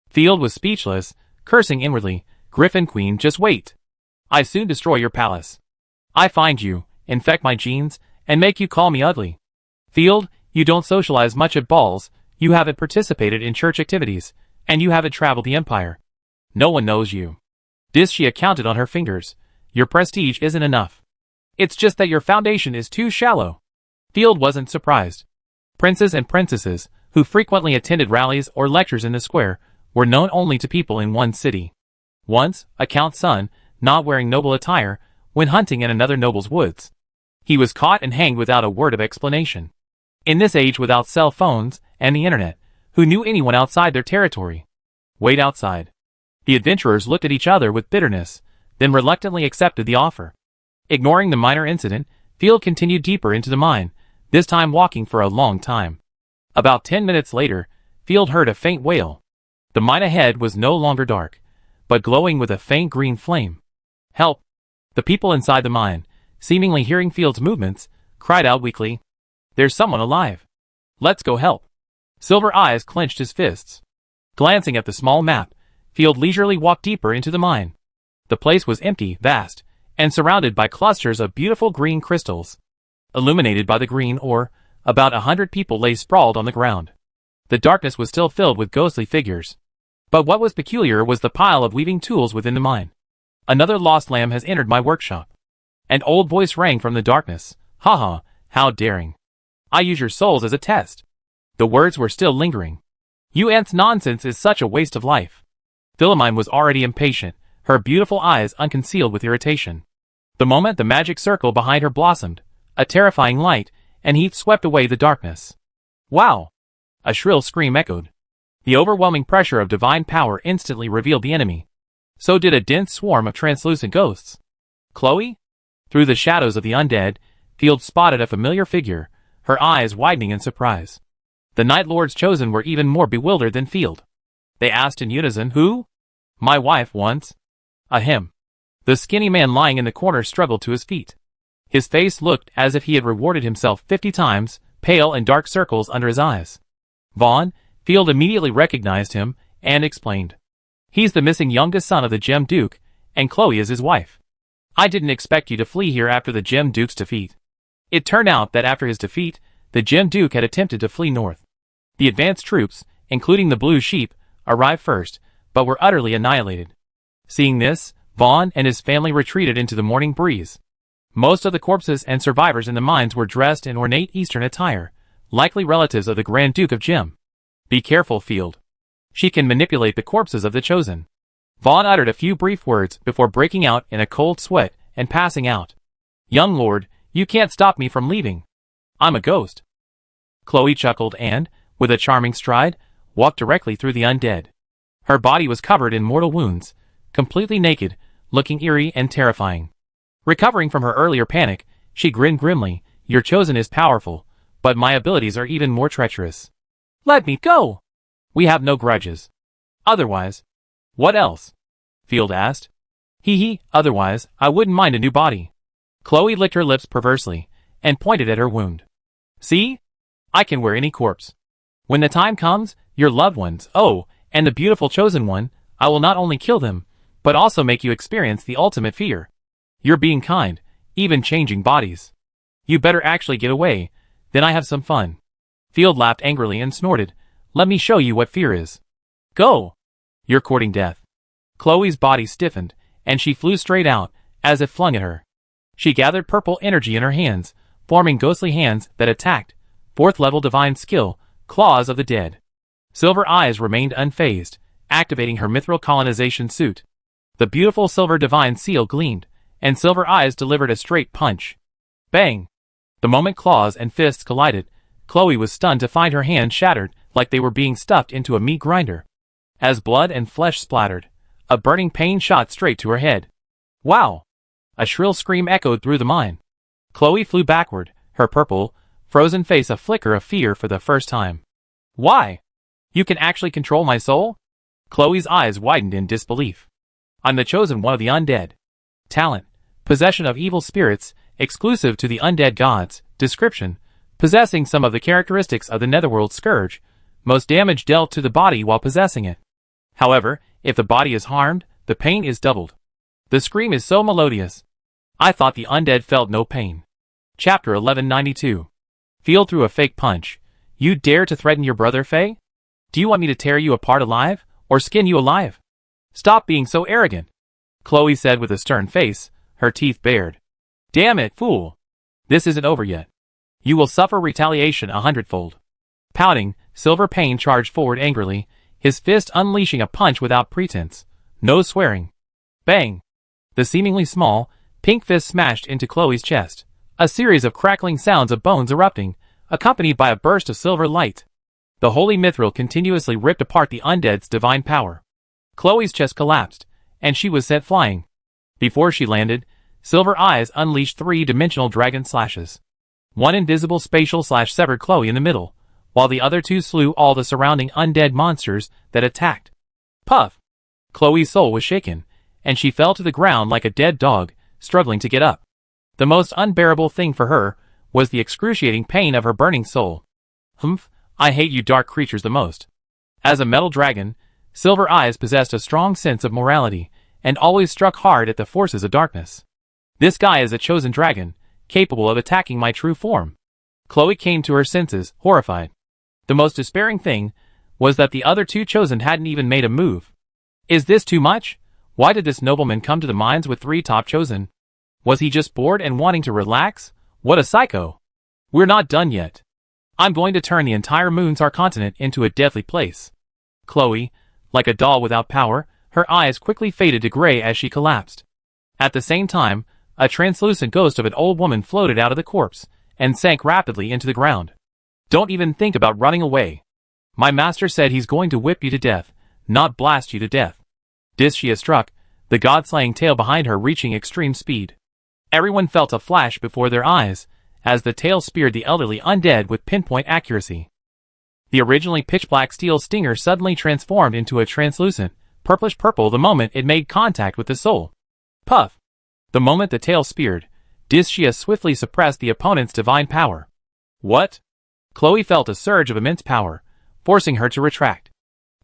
Field was speechless, cursing inwardly. Griffin Queen, just wait. I soon destroy your palace. I find you, infect my genes, and make you call me ugly. Field, you don't socialize much at balls, you haven't participated in church activities, and you haven't traveled the empire. No one knows you. She counted on her fingers. Your prestige isn't enough. It's just that your foundation is too shallow. Field wasn't surprised. Princes and princesses, who frequently attended rallies or lectures in the square, were known only to people in one city. Once, a count's son, not wearing noble attire, went hunting in another noble's woods. He was caught and hanged without a word of explanation. In this age without cell phones and the internet, who knew anyone outside their territory? Wait outside. The adventurers looked at each other with bitterness, then reluctantly accepted the offer. Ignoring the minor incident, Field continued deeper into the mine, this time walking for a long time. About 10 minutes later, Field heard a faint wail. The mine ahead was no longer dark, but glowing with a faint green flame. Help! The people inside the mine, seemingly hearing Field's movements, cried out weakly. There's someone alive. Let's go help. Silver Eyes clenched his fists. Glancing at the small map, Field leisurely walked deeper into the mine. The place was empty, vast, and surrounded by clusters of beautiful green crystals. Illuminated by the green ore, about 100 people lay sprawled on the ground. The darkness was still filled with ghostly figures. But what was peculiar was the pile of weaving tools within the mine. Another lost lamb has entered my workshop. An old voice rang from the darkness. Haha, how daring. I use your souls as a test. The words were still lingering. You ants' nonsense is such a waste of life. Philomene was already impatient, her beautiful eyes unconcealed with irritation. The moment the magic circle behind her blossomed, a terrifying light and heat swept away the darkness. Wow! A shrill scream echoed. The overwhelming pressure of divine power instantly revealed the enemy. So did a dense swarm of translucent ghosts. Chloe? Through the shadows of the undead, Field spotted a familiar figure, her eyes widening in surprise. The Night Lord's chosen were even more bewildered than Field. They asked in unison, who? My wife once. Ahem. The skinny man lying in the corner struggled to his feet. His face looked as if he had rewarded himself 50 times, pale and dark circles under his eyes. Vaughn, Field immediately recognized him, and explained. He's the missing youngest son of the Gem Duke, and Chloe is his wife. I didn't expect you to flee here after the Gem Duke's defeat. It turned out that after his defeat, the Gem Duke had attempted to flee north. The advanced troops, including the Blue Sheep, arrived first, but were utterly annihilated. Seeing this, Vaughn and his family retreated into the morning breeze. Most of the corpses and survivors in the mines were dressed in ornate Eastern attire, likely relatives of the Grand Duke of Gem. Be careful, Field. She can manipulate the corpses of the chosen. Vaughn uttered a few brief words before breaking out in a cold sweat and passing out. Young lord, you can't stop me from leaving. I'm a ghost. Chloe chuckled and, with a charming stride, walked directly through the undead. Her body was covered in mortal wounds, completely naked, looking eerie and terrifying. Recovering from her earlier panic, she grinned grimly. Your chosen is powerful, but my abilities are even more treacherous. Let me go! We have no grudges. Otherwise. What else? Field asked. Otherwise, I wouldn't mind a new body. Chloe licked her lips perversely, and pointed at her wound. See? I can wear any corpse. When the time comes, your loved ones, oh, and the beautiful chosen one, I will not only kill them, but also make you experience the ultimate fear. You're being kind, even changing bodies. You better actually get away, Then I have some fun. Field laughed angrily and snorted. Let me show you what fear is. Go! You're courting death. Chloe's body stiffened, and she flew straight out, as if flung at her. She gathered purple energy in her hands, forming ghostly hands that attacked. 4th level divine skill, Claws of the Dead. Silver Eyes remained unfazed, activating her mithril colonization suit. The beautiful silver divine seal gleamed, and Silver Eyes delivered a straight punch. Bang! The moment claws and fists collided, Chloe was stunned to find her hands shattered like they were being stuffed into a meat grinder. As blood and flesh splattered, a burning pain shot straight to her head. Wow! A shrill scream echoed through the mine. Chloe flew backward, her purple, frozen face a flicker of fear for the first time. Why? You can actually control my soul? Chloe's eyes widened in disbelief. I'm the chosen one of the undead. Talent: possession of evil spirits, exclusive to the undead gods. Description: possessing some of the characteristics of the netherworld scourge. Most damage dealt to the body while possessing it. However, if the body is harmed, the pain is doubled. The scream is so melodious. I thought the undead felt no pain. Chapter 1192. Field threw a fake punch. You dare to threaten your brother, Faye? Do you want me to tear you apart alive, or skin you alive? Stop being so arrogant, Chloe said with a stern face, her teeth bared. Damn it, fool. This isn't over yet. You will suffer retaliation 100-fold. Pouting, Silver Pain charged forward angrily, his fist unleashing a punch without pretense. No swearing. Bang! The seemingly small, pink fist smashed into Chloe's chest. A series of crackling sounds of bones erupting, accompanied by a burst of silver light. The holy mithril continuously ripped apart the undead's divine power. Chloe's chest collapsed, and she was sent flying. Before she landed, Silver Eyes unleashed 3-dimensional dragon slashes. One invisible spatial slash severed Chloe in the middle, while the other 2 slew all the surrounding undead monsters that attacked. Puff! Chloe's soul was shaken, and she fell to the ground like a dead dog, struggling to get up. The most unbearable thing for her was the excruciating pain of her burning soul. Humph, I hate you dark creatures the most. As a metal dragon, Silver Eyes possessed a strong sense of morality, and always struck hard at the forces of darkness. This guy is a chosen dragon, capable of attacking my true form. Chloe came to her senses, horrified. The most despairing thing was that the other 2 chosen hadn't even made a move. Is this too much? Why did this nobleman come to the mines with 3 top chosen? Was he just bored and wanting to relax? What a psycho! We're not done yet. I'm going to turn the entire Moonsar continent into a deadly place. Chloe, like a doll without power, her eyes quickly faded to gray as she collapsed. At the same time, a translucent ghost of an old woman floated out of the corpse, and sank rapidly into the ground. Don't even think about running away. My master said he's going to whip you to death, not blast you to death. Dishia struck, the god-slaying tail behind her reaching extreme speed. Everyone felt a flash before their eyes, as the tail speared the elderly undead with pinpoint accuracy. The originally pitch-black steel stinger suddenly transformed into a translucent, purplish purple the moment it made contact with the soul. Puff! The moment the tail speared, Dishia swiftly suppressed the opponent's divine power. What? Chloe felt a surge of immense power, forcing her to retract.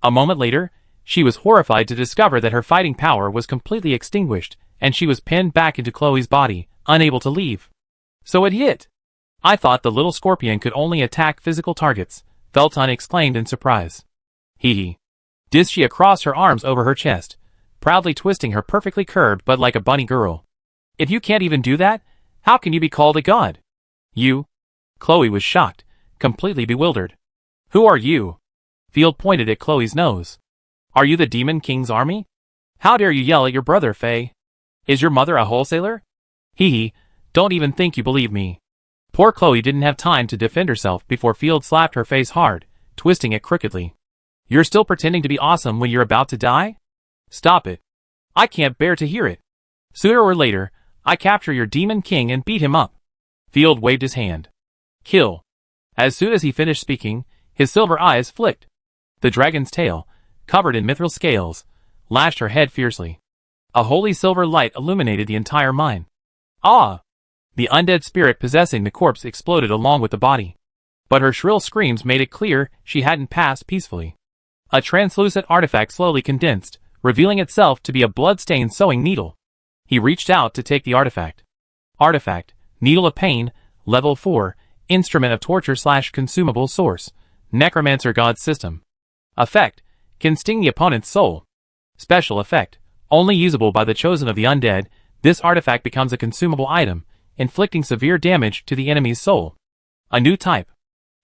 A moment later, she was horrified to discover that her fighting power was completely extinguished, and she was pinned back into Chloe's body, unable to leave. So it hit! I thought the little scorpion could only attack physical targets, Felton exclaimed in surprise. Hee hee. Dishia crossed her arms over her chest, proudly twisting her perfectly curved butt like a bunny girl. If you can't even do that, how can you be called a god? You? Chloe was shocked, completely bewildered. Who are you? Field pointed at Chloe's nose. Are you the Demon King's army? How dare you yell at your brother, Faye? Is your mother a wholesaler? Hee hee, don't even think you believe me. Poor Chloe didn't have time to defend herself before Field slapped her face hard, twisting it crookedly. You're still pretending to be awesome when you're about to die? Stop it. I can't bear to hear it. Sooner or later, I capture your Demon King and beat him up. Field waved his hand. Kill. As soon as he finished speaking, his silver eyes flicked. The dragon's tail, covered in mithril scales, lashed her head fiercely. A holy silver light illuminated the entire mine. Ah! The undead spirit possessing the corpse exploded along with the body. But her shrill screams made it clear she hadn't passed peacefully. A translucent artifact slowly condensed, revealing itself to be a blood-stained sewing needle. He reached out to take the artifact. Artifact, Needle of Pain, Level 4, Instrument of torture/consumable source. Necromancer God system. Effect. Can sting the opponent's soul. Special effect. Only usable by the chosen of the undead, this artifact becomes a consumable item, inflicting severe damage to the enemy's soul. A new type.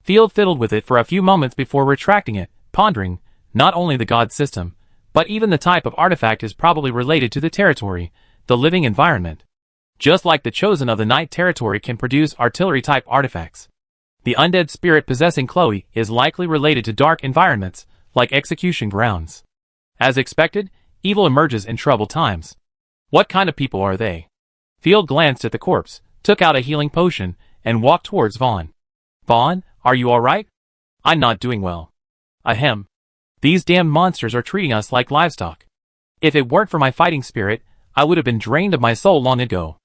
Field fiddled with it for a few moments before retracting it, pondering, not only the god system, but even the type of artifact is probably related to the territory, the living environment. Just like the chosen of the night territory can produce artillery-type artifacts. The undead spirit possessing Chloe is likely related to dark environments, like execution grounds. As expected, evil emerges in troubled times. What kind of people are they? Field glanced at the corpse, took out a healing potion, and walked towards Vaughn. Vaughn, are you alright? I'm not doing well. Ahem. These damned monsters are treating us like livestock. If it weren't for my fighting spirit, I would have been drained of my soul long ago.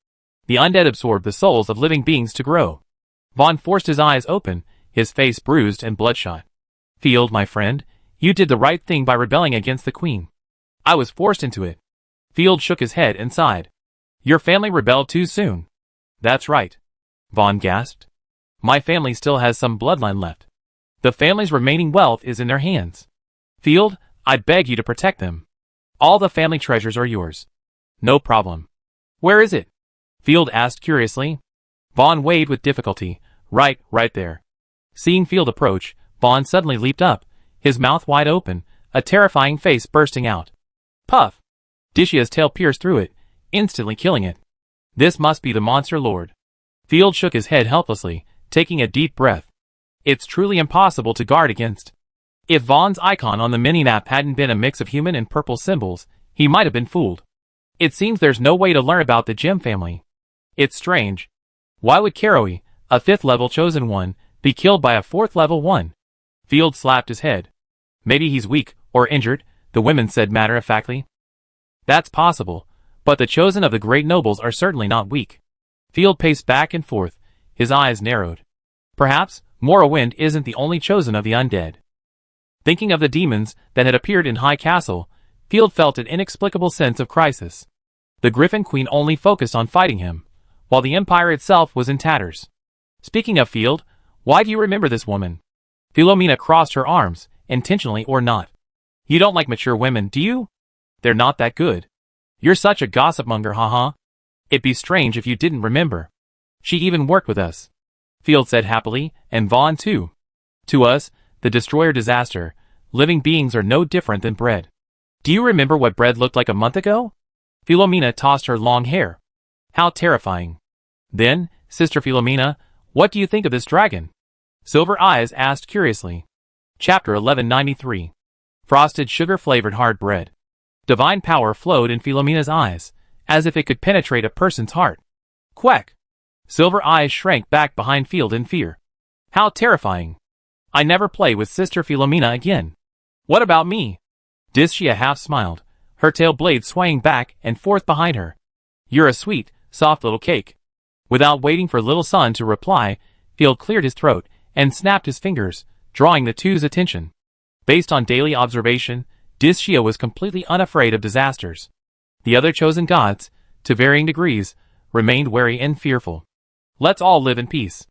The undead absorbed the souls of living beings to grow. Vaughn forced his eyes open, his face bruised and bloodshot. Field, my friend, you did the right thing by rebelling against the Queen. I was forced into it. Field shook his head and sighed. Your family rebelled too soon. That's right. Vaughn gasped. My family still has some bloodline left. The family's remaining wealth is in their hands. Field, I beg you to protect them. All the family treasures are yours. No problem. Where is it? Field asked curiously. Vaughn waved with difficulty. Right there. Seeing Field approach, Vaughn suddenly leaped up, his mouth wide open, a terrifying face bursting out. Puff! Dishia's tail pierced through it, instantly killing it. This must be the monster lord. Field shook his head helplessly, taking a deep breath. It's truly impossible to guard against. If Vaughn's icon on the mini-map hadn't been a mix of human and purple symbols, he might have been fooled. It seems there's no way to learn about the gem family. It's strange. Why would Karoe, a 5th level chosen one, be killed by a 4th level one? Field slapped his head. Maybe he's weak, or injured, the women said matter-of-factly. That's possible, but the chosen of the great nobles are certainly not weak. Field paced back and forth, his eyes narrowed. Perhaps, Morrowind isn't the only chosen of the undead. Thinking of the demons that had appeared in High Castle, Field felt an inexplicable sense of crisis. The Griffin Queen only focused on fighting him, while the Empire itself was in tatters. Speaking of Field, why do you remember this woman? Philomena crossed her arms, intentionally or not. You don't like mature women, do you? They're not that good. You're such a gossip-monger, haha. It'd be strange if you didn't remember. She even worked with us. Field said happily, and Vaughn too. To us, the Destroyer disaster, living beings are no different than bread. Do you remember what bread looked like a month ago? Philomena tossed her long hair. How terrifying. Then, Sister Philomena, what do you think of this dragon? Silver Eyes asked curiously. Chapter 1193. Frosted sugar-flavored hard bread. Divine power flowed in Philomena's eyes, as if it could penetrate a person's heart. Quack! Silver Eyes shrank back behind Field in fear. How terrifying. I never play with Sister Philomena again. What about me? Dischia half smiled, her tail blade swaying back and forth behind her. You're a sweet, soft little cake. Without waiting for Little Sun to reply, Field cleared his throat and snapped his fingers, drawing the two's attention. Based on daily observation, Dischia was completely unafraid of disasters. The other chosen gods, to varying degrees, remained wary and fearful. Let's all live in peace.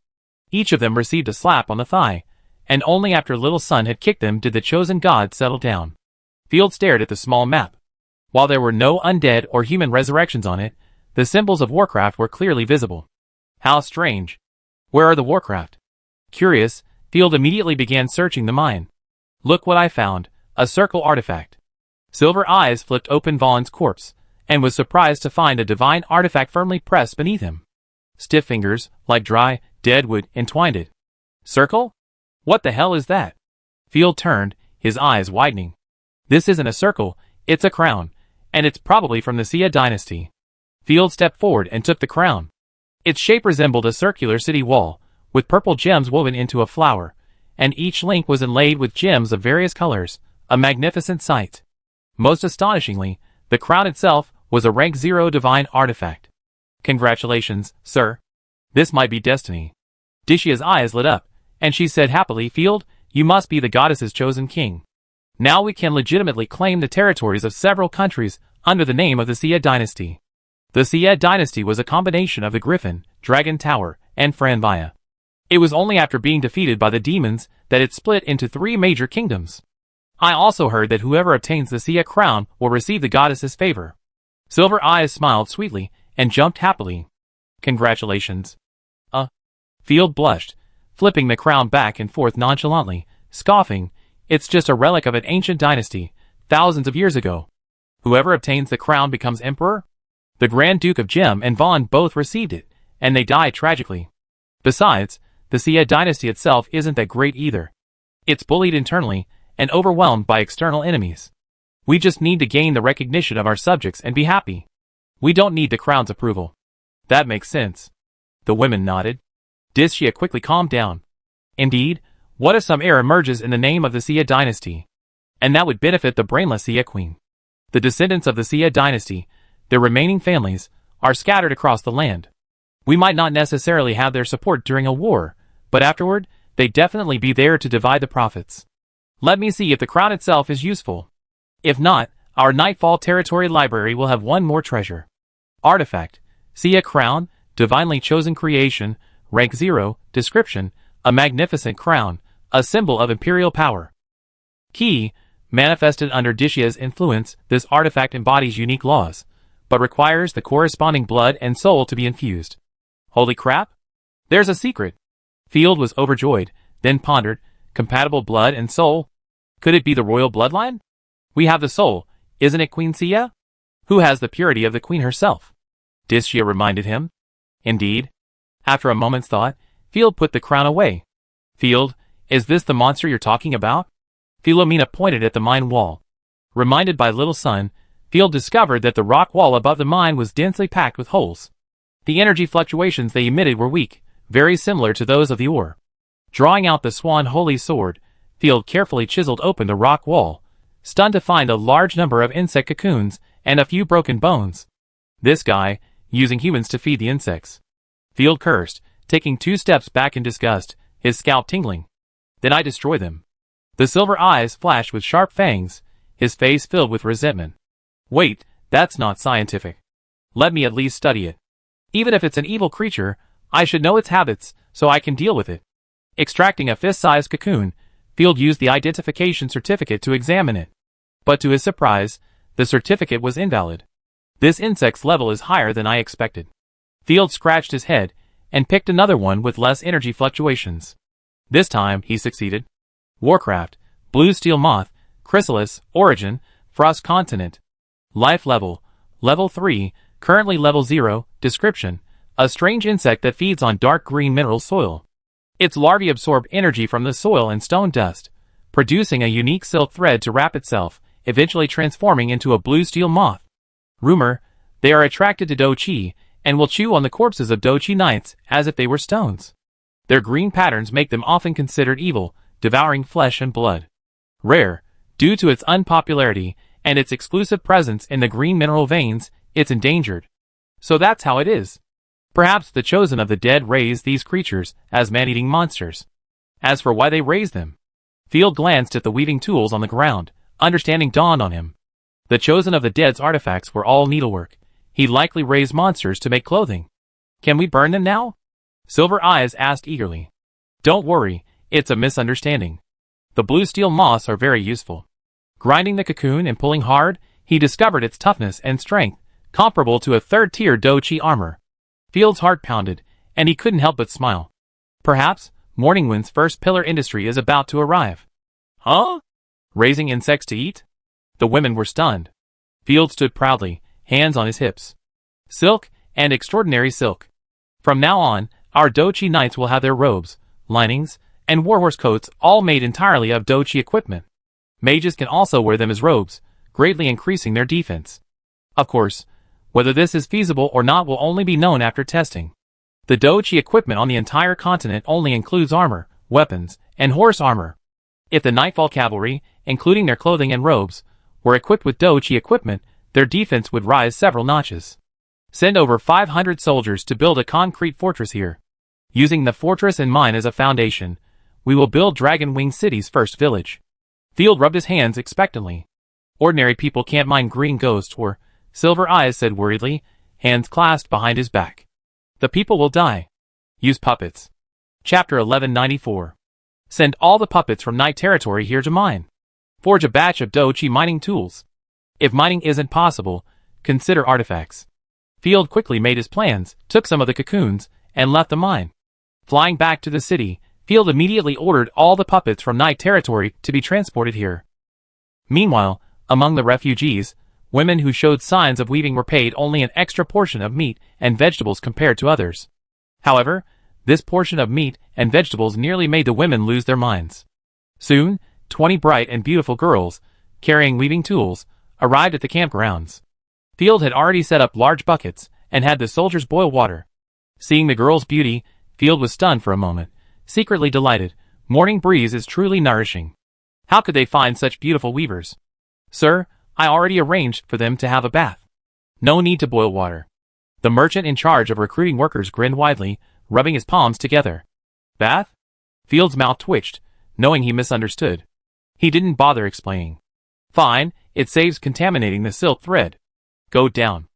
Each of them received a slap on the thigh, and only after Little Sun had kicked them did the chosen god settle down. Field stared at the small map. While there were no undead or human resurrections on it, the symbols of Warcraft were clearly visible. How strange. Where are the Warcraft? Curious, Field immediately began searching the mine. Look what I found, a circle artifact. Silver Eyes flipped open Vaughn's corpse, and was surprised to find a divine artifact firmly pressed beneath him. Stiff fingers, like dry, dead wood, entwined it. Circle? What the hell is that? Field turned, his eyes widening. This isn't a circle, it's a crown, and it's probably from the Xia dynasty. Field stepped forward and took the crown. Its shape resembled a circular city wall, with purple gems woven into a flower, and each link was inlaid with gems of various colors, a magnificent sight. Most astonishingly, the crown itself was a rank 0 divine artifact. Congratulations, sir. This might be destiny. Dishia's eyes lit up, and she said happily, Field, you must be the goddess's chosen king. Now we can legitimately claim the territories of several countries under the name of the Xia dynasty. The Xia dynasty was a combination of the Griffin, Dragon Tower, and Franvia. It was only after being defeated by the demons that it split into 3 major kingdoms. I also heard that whoever obtains the Sia crown will receive the goddess's favor. Silver Eyes smiled sweetly and jumped happily. Congratulations. Field blushed, flipping the crown back and forth nonchalantly, scoffing, it's just a relic of an ancient dynasty, thousands of years ago. Whoever obtains the crown becomes emperor? The Grand Duke of Jem and Vaughn both received it, and they died tragically. Besides, the Sia dynasty itself isn't that great either. It's bullied internally and overwhelmed by external enemies. We just need to gain the recognition of our subjects and be happy. We don't need the crown's approval. That makes sense. The women nodded. Discia quickly calmed down. Indeed, what if some heir emerges in the name of the Sia dynasty? And that would benefit the brainless Sia queen. The descendants of the Sia dynasty, their remaining families, are scattered across the land. We might not necessarily have their support during a war, but afterward, they'd definitely be there to divide the profits. Let me see if the crown itself is useful. If not, our Nightfall Territory Library will have one more treasure. Artifact, Sia crown, divinely chosen creation, rank 0, description, a magnificent crown, a symbol of imperial power. Key, manifested under Discia's influence, this artifact embodies unique laws, but requires the corresponding blood and soul to be infused. Holy crap! There's a secret! Field was overjoyed, then pondered, compatible blood and soul? Could it be the royal bloodline? We have the soul, isn't it Queen Sia? Who has the purity of the queen herself? Discia reminded him. Indeed. After a moment's thought, Field put the crown away. Field, is this the monster you're talking about? Philomena pointed at the mine wall. Reminded by Little Sun, Field discovered that the rock wall above the mine was densely packed with holes. The energy fluctuations they emitted were weak, very similar to those of the ore. Drawing out the Swan Holy Sword, Field carefully chiseled open the rock wall, stunned to find a large number of insect cocoons and a few broken bones. This guy, using humans to feed the insects. Field cursed, taking 2 steps back in disgust, his scalp tingling. Then I destroy them. The silver eyes flashed with sharp fangs, his face filled with resentment. Wait, that's not scientific. Let me at least study it. Even if it's an evil creature, I should know its habits, so I can deal with it. Extracting a fist-sized cocoon, Field used the identification certificate to examine it. But to his surprise, the certificate was invalid. This insect's level is higher than I expected. Field scratched his head, and picked another one with less energy fluctuations. This time, he succeeded. Warcraft, Blue Steel Moth, Chrysalis, Origin, Frost Continent. Life level, level 3, currently level 0, description, a strange insect that feeds on dark green mineral soil. Its larvae absorb energy from the soil and stone dust, producing a unique silk thread to wrap itself, eventually transforming into a blue steel moth. Rumor, they are attracted to Do-Chi, and will chew on the corpses of Do-Chi knights as if they were stones. Their green patterns make them often considered evil, devouring flesh and blood. Rare, due to its unpopularity and its exclusive presence in the green mineral veins, it's endangered. So that's how it is. Perhaps the chosen of the dead raise these creatures as man-eating monsters. As for why they raise them, Field glanced at the weaving tools on the ground, understanding dawned on him. The chosen of the dead's artifacts were all needlework. He likely raised monsters to make clothing. Can we burn them now? Silver Eyes asked eagerly. Don't worry, it's a misunderstanding. The blue steel moths are very useful. Grinding the cocoon and pulling hard, he discovered its toughness and strength, comparable to a third-tier Do-Chi armor. Field's heart pounded, and he couldn't help but smile. Perhaps, Morningwind's first pillar industry is about to arrive. Huh? Raising insects to eat? The women were stunned. Field stood proudly, hands on his hips. Silk, and extraordinary silk. From now on, our Do-Chi knights will have their robes, linings, and warhorse coats all made entirely of Do-Chi equipment. Mages can also wear them as robes, greatly increasing their defense. Of course, whether this is feasible or not will only be known after testing. The Do-Chi equipment on the entire continent only includes armor, weapons, and horse armor. If the Nightfall Cavalry, including their clothing and robes, were equipped with Do-Chi equipment, their defense would rise several notches. Send over 500 soldiers to build a concrete fortress here. Using the fortress and mine as a foundation, we will build Dragon Wing City's first village. Field rubbed his hands expectantly. Ordinary people can't mine green ghosts or, Silver Eyes said worriedly, hands clasped behind his back. The people will die. Use puppets. Chapter 1194. Send all the puppets from Night Territory here to mine. Forge a batch of Dochi mining tools. If mining isn't possible, consider artifacts. Field quickly made his plans, took some of the cocoons, and left the mine. Flying back to the city, Field immediately ordered all the puppets from Night Territory to be transported here. Meanwhile, among the refugees, women who showed signs of weaving were paid only an extra portion of meat and vegetables compared to others. However, this portion of meat and vegetables nearly made the women lose their minds. Soon, 20 bright and beautiful girls, carrying weaving tools, arrived at the campgrounds. Field had already set up large buckets and had the soldiers boil water. Seeing the girls' beauty, Field was stunned for a moment, secretly delighted. Morning breeze is truly nourishing. How could they find such beautiful weavers? Sir, I already arranged for them to have a bath. No need to boil water. The merchant in charge of recruiting workers grinned widely, rubbing his palms together. Bath? Field's mouth twitched, knowing he misunderstood. He didn't bother explaining. Fine, it saves contaminating the silk thread. Go down.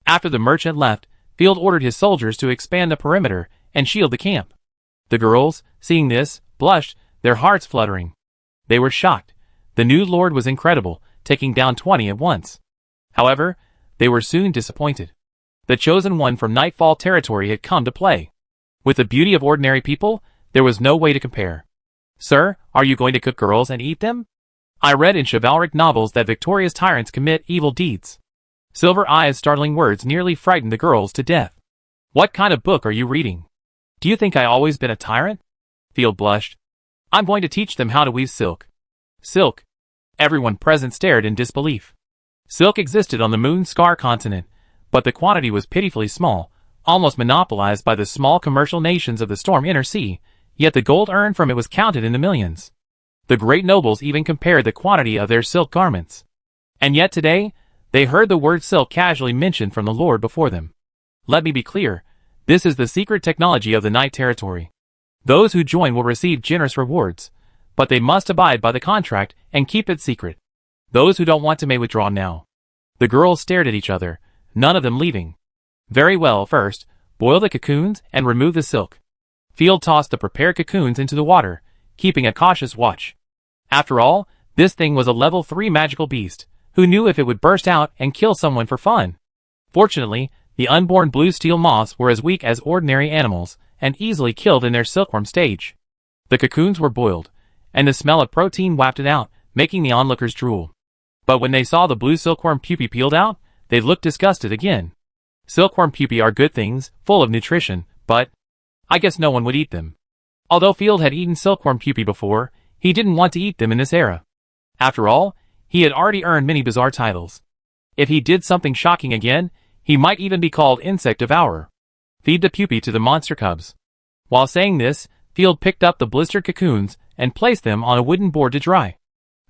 After the merchant left, Field ordered his soldiers to expand the perimeter and shield the camp. The girls, seeing this, blushed, their hearts fluttering. They were shocked. The new lord was incredible, taking down 20 at once. However, they were soon disappointed. The chosen one from Nightfall territory had come to play. With the beauty of ordinary people, there was no way to compare. Sir, are you going to cook girls and eat them? I read in chivalric novels that victorious tyrants commit evil deeds. Silver Eye's startling words nearly frightened the girls to death. What kind of book are you reading? Do you think I always been a tyrant? Field blushed. I'm going to teach them how to weave silk. Silk. Everyone present stared in disbelief. Silk existed on the Moon Scar continent, but the quantity was pitifully small, almost monopolized by the small commercial nations of the Storm Inner Sea, yet the gold earned from it was counted in the millions. The great nobles even compared the quantity of their silk garments. And yet today, they heard the word silk casually mentioned from the lord before them. Let me be clear, this is the secret technology of the Night Territory. Those who join will receive generous rewards, but they must abide by the contract and keep it secret. Those who don't want to may withdraw now. The girls stared at each other, none of them leaving. Very well, first, boil the cocoons and remove the silk. Field tossed the prepared cocoons into the water, keeping a cautious watch. After all, this thing was a level 3 magical beast, who knew if it would burst out and kill someone for fun. Fortunately, the unborn blue steel moths were as weak as ordinary animals, and easily killed in their silkworm stage. The cocoons were boiled, and the smell of protein wafted out, making the onlookers drool. But when they saw the blue silkworm pupae peeled out, they looked disgusted again. Silkworm pupae are good things, full of nutrition, but I guess no one would eat them. Although Field had eaten silkworm pupae before, he didn't want to eat them in this era. After all, he had already earned many bizarre titles. If he did something shocking again, he might even be called Insect Devourer. Feed the pupae to the monster cubs. While saying this, Field picked up the blistered cocoons and placed them on a wooden board to dry.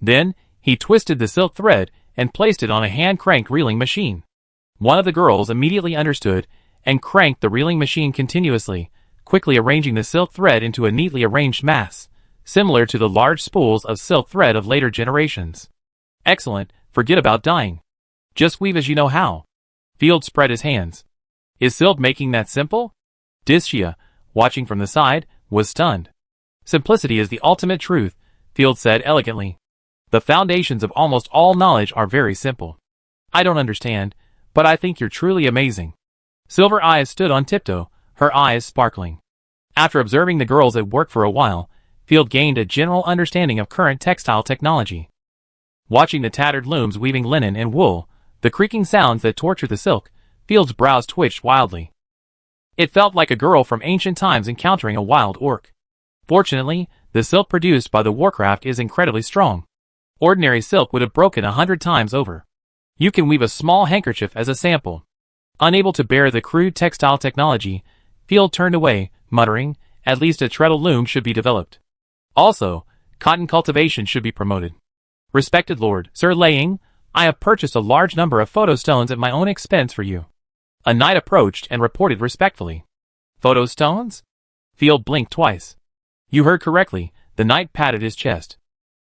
Then, he twisted the silk thread and placed it on a hand-cranked reeling machine. One of the girls immediately understood and cranked the reeling machine continuously, quickly arranging the silk thread into a neatly arranged mass, similar to the large spools of silk thread of later generations. Excellent, forget about dyeing. Just weave as you know how. Field spread his hands. Is silk making that simple? Dischia, watching from the side, was stunned. Simplicity is the ultimate truth, Field said elegantly. The foundations of almost all knowledge are very simple. I don't understand, but I think you're truly amazing. Silver Eyes stood on tiptoe, her eyes sparkling. After observing the girls at work for a while, Field gained a general understanding of current textile technology. Watching the tattered looms weaving linen and wool, the creaking sounds that tortured the silk, Field's brows twitched wildly. It felt like a girl from ancient times encountering a wild orc. Fortunately, the silk produced by the warcraft is incredibly strong. Ordinary silk would have broken 100 times over. You can weave a small handkerchief as a sample. Unable to bear the crude textile technology, Field turned away, muttering, at least a treadle loom should be developed. Also, cotton cultivation should be promoted. Respected Lord, Sir Laying, I have purchased a large number of photo stones at my own expense for you. A knight approached and reported respectfully. Photo stones? Field blinked twice. You heard correctly, the knight patted his chest.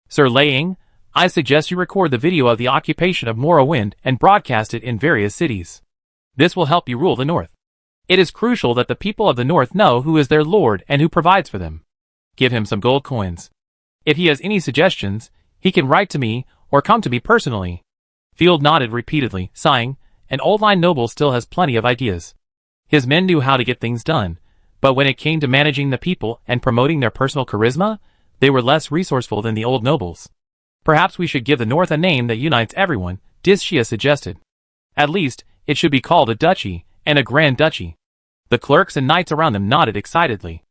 Sir Laying, I suggest you record the video of the occupation of Morrowind and broadcast it in various cities. This will help you rule the north. It is crucial that the people of the north know who is their lord and who provides for them. Give him some gold coins. If he has any suggestions, he can write to me or come to me personally. Field nodded repeatedly, sighing. An old-line noble still has plenty of ideas. His men knew how to get things done, but when it came to managing the people and promoting their personal charisma, they were less resourceful than the old nobles. Perhaps we should give the North a name that unites everyone, Dischia suggested. At least, it should be called a duchy, and a grand duchy. The clerks and knights around them nodded excitedly.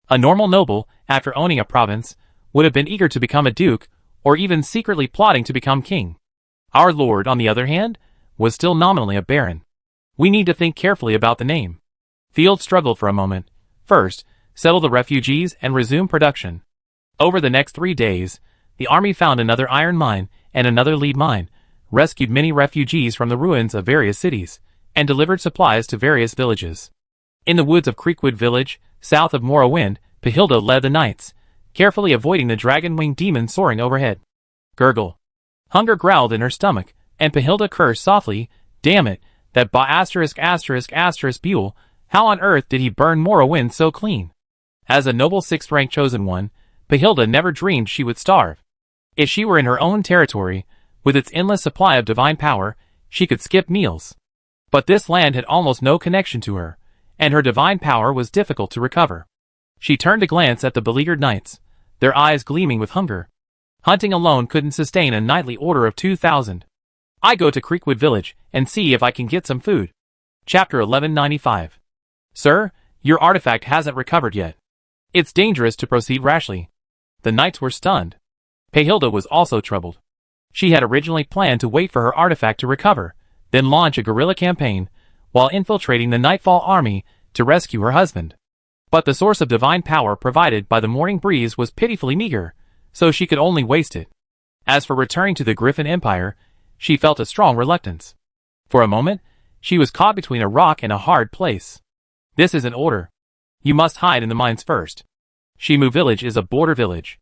A normal noble, after owning a province, would have been eager to become a duke, or even secretly plotting to become king. Our lord, on the other hand, was still nominally a baron. We need to think carefully about the name. Field struggled for a moment. First, settle the refugees and resume production. Over the next 3 days, the army found another iron mine and another lead mine, rescued many refugees from the ruins of various cities, and delivered supplies to various villages. In the woods of Creekwood village, south of Morrowind, Pahilda led the knights, carefully avoiding the dragon-winged demon soaring overhead. Gurgle. Hunger growled in her stomach, and Pahilda cursed softly, "Damn it, that Buell, how on earth did he burn Morrowind so clean?" As a noble 6th-rank chosen one, Pahilda never dreamed she would starve. If she were in her own territory, with its endless supply of divine power, she could skip meals. But this land had almost no connection to her, and her divine power was difficult to recover. She turned to glance at the beleaguered knights, their eyes gleaming with hunger. Hunting alone couldn't sustain a knightly order of 2,000. I go to Creekwood village and see if I can get some food. Chapter 1195. Sir, your artifact hasn't recovered yet. It's dangerous to proceed rashly. The knights were stunned. Pahilda was also troubled. She had originally planned to wait for her artifact to recover, then launch a guerrilla campaign, while infiltrating the Nightfall army to rescue her husband. But the source of divine power provided by the morning breeze was pitifully meager, so she could only waste it. As for returning to the Griffin Empire, she felt a strong reluctance. For a moment, she was caught between a rock and a hard place. This is an order. You must hide in the mines first. Shimu village is a border village.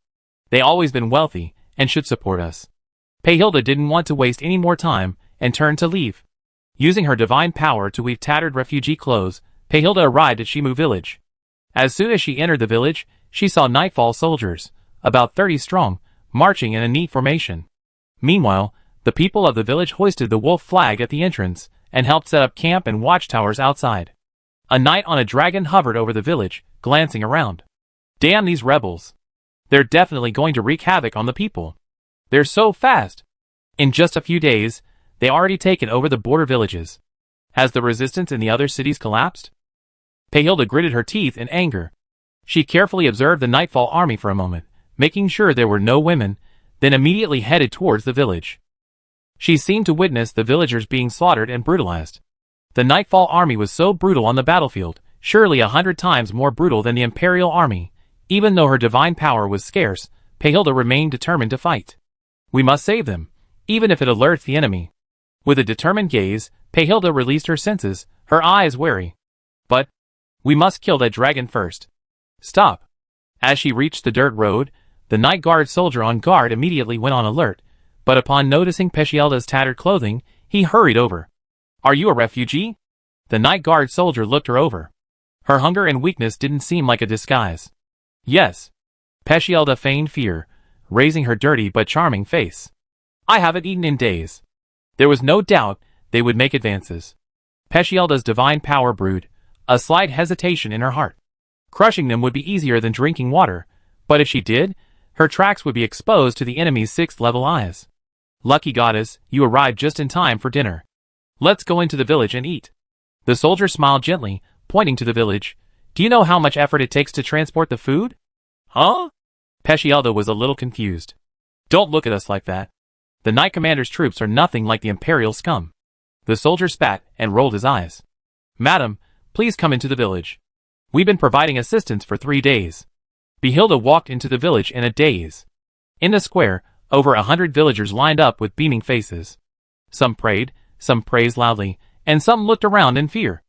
They always been wealthy, and should support us. Pahilda didn't want to waste any more time, and turned to leave. Using her divine power to weave tattered refugee clothes, Pahilda arrived at Shimu village. As soon as she entered the village, she saw Nightfall soldiers, about 30 strong, marching in a neat formation. Meanwhile, the people of the village hoisted the wolf flag at the entrance, and helped set up camp and watchtowers outside. A knight on a dragon hovered over the village, glancing around. Damn these rebels. They're definitely going to wreak havoc on the people. They're so fast. In just a few days, they already taken over the border villages. Has the resistance in the other cities collapsed? Pahilda gritted her teeth in anger. She carefully observed the Nightfall army for a moment, making sure there were no women, then immediately headed towards the village. She seemed to witness the villagers being slaughtered and brutalized. The Nightfall army was so brutal on the battlefield, surely 100 times more brutal than the Imperial army. Even though her divine power was scarce, Pahilda remained determined to fight. We must save them, even if it alerts the enemy. With a determined gaze, Pahilda released her senses, her eyes wary. But we must kill that dragon first. Stop. As she reached the dirt road, the night guard soldier on guard immediately went on alert, but upon noticing Pahilda's tattered clothing, he hurried over. Are you a refugee? The night guard soldier looked her over. Her hunger and weakness didn't seem like a disguise. Yes. Pahilda feigned fear, raising her dirty but charming face. I haven't eaten in days. There was no doubt they would make advances. Pahilda's divine power brewed, a slight hesitation in her heart. Crushing them would be easier than drinking water, but if she did, her tracks would be exposed to the enemy's 6th-level eyes. Lucky goddess, you arrived just in time for dinner. Let's go into the village and eat. The soldier smiled gently, pointing to the village. Do you know how much effort it takes to transport the food? Huh? Pahilda was a little confused. Don't look at us like that. The Knight Commander's troops are nothing like the Imperial scum. The soldier spat and rolled his eyes. Madam, please come into the village. We've been providing assistance for 3 days. Pahilda walked into the village in a daze. In the square, over 100 villagers lined up with beaming faces. Some prayed, some praised loudly, and some looked around in fear.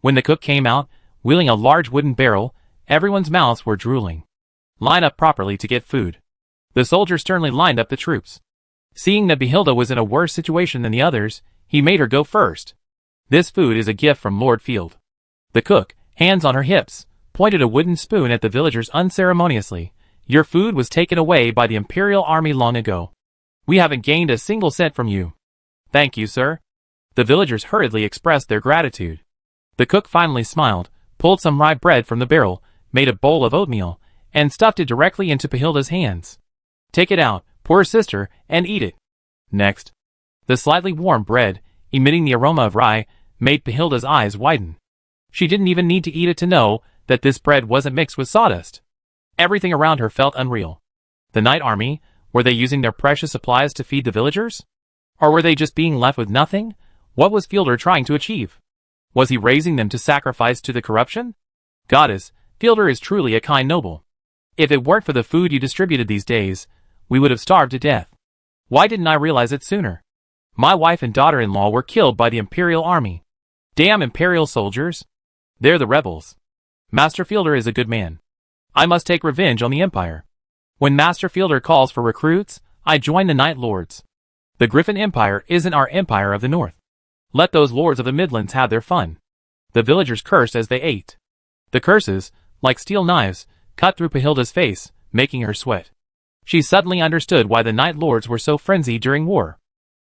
When the cook came out, wheeling a large wooden barrel, everyone's mouths were drooling. Line up properly to get food. The soldier sternly lined up the troops. Seeing that Pahilda was in a worse situation than the others, he made her go first. This food is a gift from Lord Field. The cook, hands on her hips, pointed a wooden spoon at the villagers unceremoniously. Your food was taken away by the Imperial Army long ago. We haven't gained a single cent from you. Thank you, sir. The villagers hurriedly expressed their gratitude. The cook finally smiled, pulled some rye bread from the barrel, made a bowl of oatmeal, and stuffed it directly into Pahilda's hands. Take it out, poor sister, and eat it. Next. The slightly warm bread, emitting the aroma of rye, made Pahilda's eyes widen. She didn't even need to eat it to know that this bread wasn't mixed with sawdust. Everything around her felt unreal. The Night Army, were they using their precious supplies to feed the villagers? Or were they just being left with nothing? What was Fielder trying to achieve? Was he raising them to sacrifice to the corruption? Goddess, Fielder is truly a kind noble. If it weren't for the food you distributed these days, we would have starved to death. Why didn't I realize it sooner? My wife and daughter-in-law were killed by the Imperial Army. Damn Imperial soldiers. They're the rebels. Master Fielder is a good man. I must take revenge on the Empire. When Master Fielder calls for recruits, I join the Night Lords. The Griffin Empire isn't our Empire of the North. Let those lords of the Midlands have their fun. The villagers cursed as they ate. The curses, like steel knives, cut through Pahilda's face, making her sweat. She suddenly understood why the Night Lords were so frenzied during war.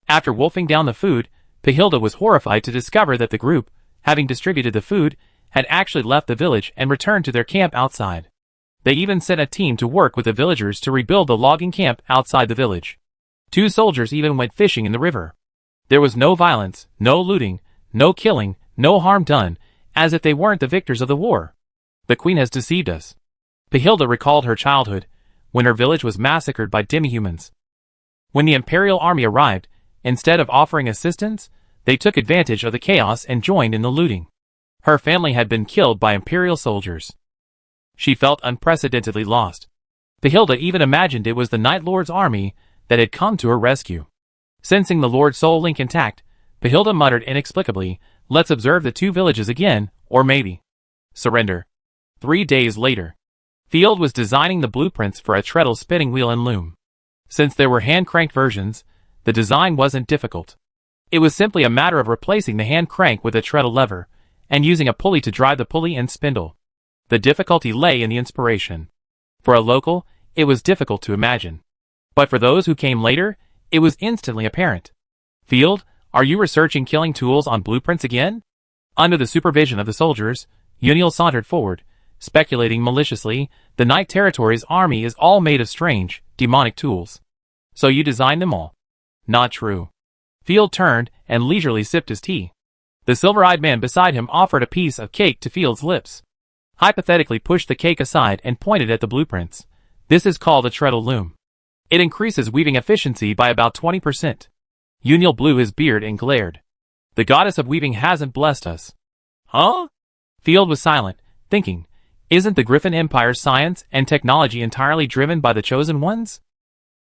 After wolfing down the food, Pahilda was horrified to discover that the group, having distributed the food, had actually left the village and returned to their camp outside. They even sent a team to work with the villagers to rebuild the logging camp outside the village. 2 soldiers even went fishing in the river. There was no violence, no looting, no killing, no harm done, as if they weren't the victors of the war. The queen has deceived us. Pahilda recalled her childhood, when her village was massacred by demi-humans. When the Imperial Army arrived, instead of offering assistance, they took advantage of the chaos and joined in the looting. Her family had been killed by Imperial soldiers. She felt unprecedentedly lost. Pahilda even imagined it was the Night Lord's army that had come to her rescue. Sensing the Lord's soul link intact, Pahilda muttered inexplicably, "Let's observe the 2 villages again, or maybe surrender." 3 days later, Field was designing the blueprints for a treadle spinning wheel and loom. Since there were hand-cranked versions, the design wasn't difficult. It was simply a matter of replacing the hand crank with a treadle lever, and using a pulley to drive the pulley and spindle. The difficulty lay in the inspiration. For a local, it was difficult to imagine. But for those who came later, it was instantly apparent. Field, are you researching killing tools on blueprints again? Under the supervision of the soldiers, Uniel sauntered forward, speculating maliciously, the Night Territory's army is all made of strange, demonic tools. So you designed them all? Not true. Field turned and leisurely sipped his tea. The silver-eyed man beside him offered a piece of cake to Field's lips. Hypothetically pushed the cake aside and pointed at the blueprints. This is called a treadle loom. It increases weaving efficiency by about 20%. Uniel blew his beard and glared. The goddess of weaving hasn't blessed us. Huh? Field was silent, thinking, isn't the Griffin Empire's science and technology entirely driven by the Chosen Ones?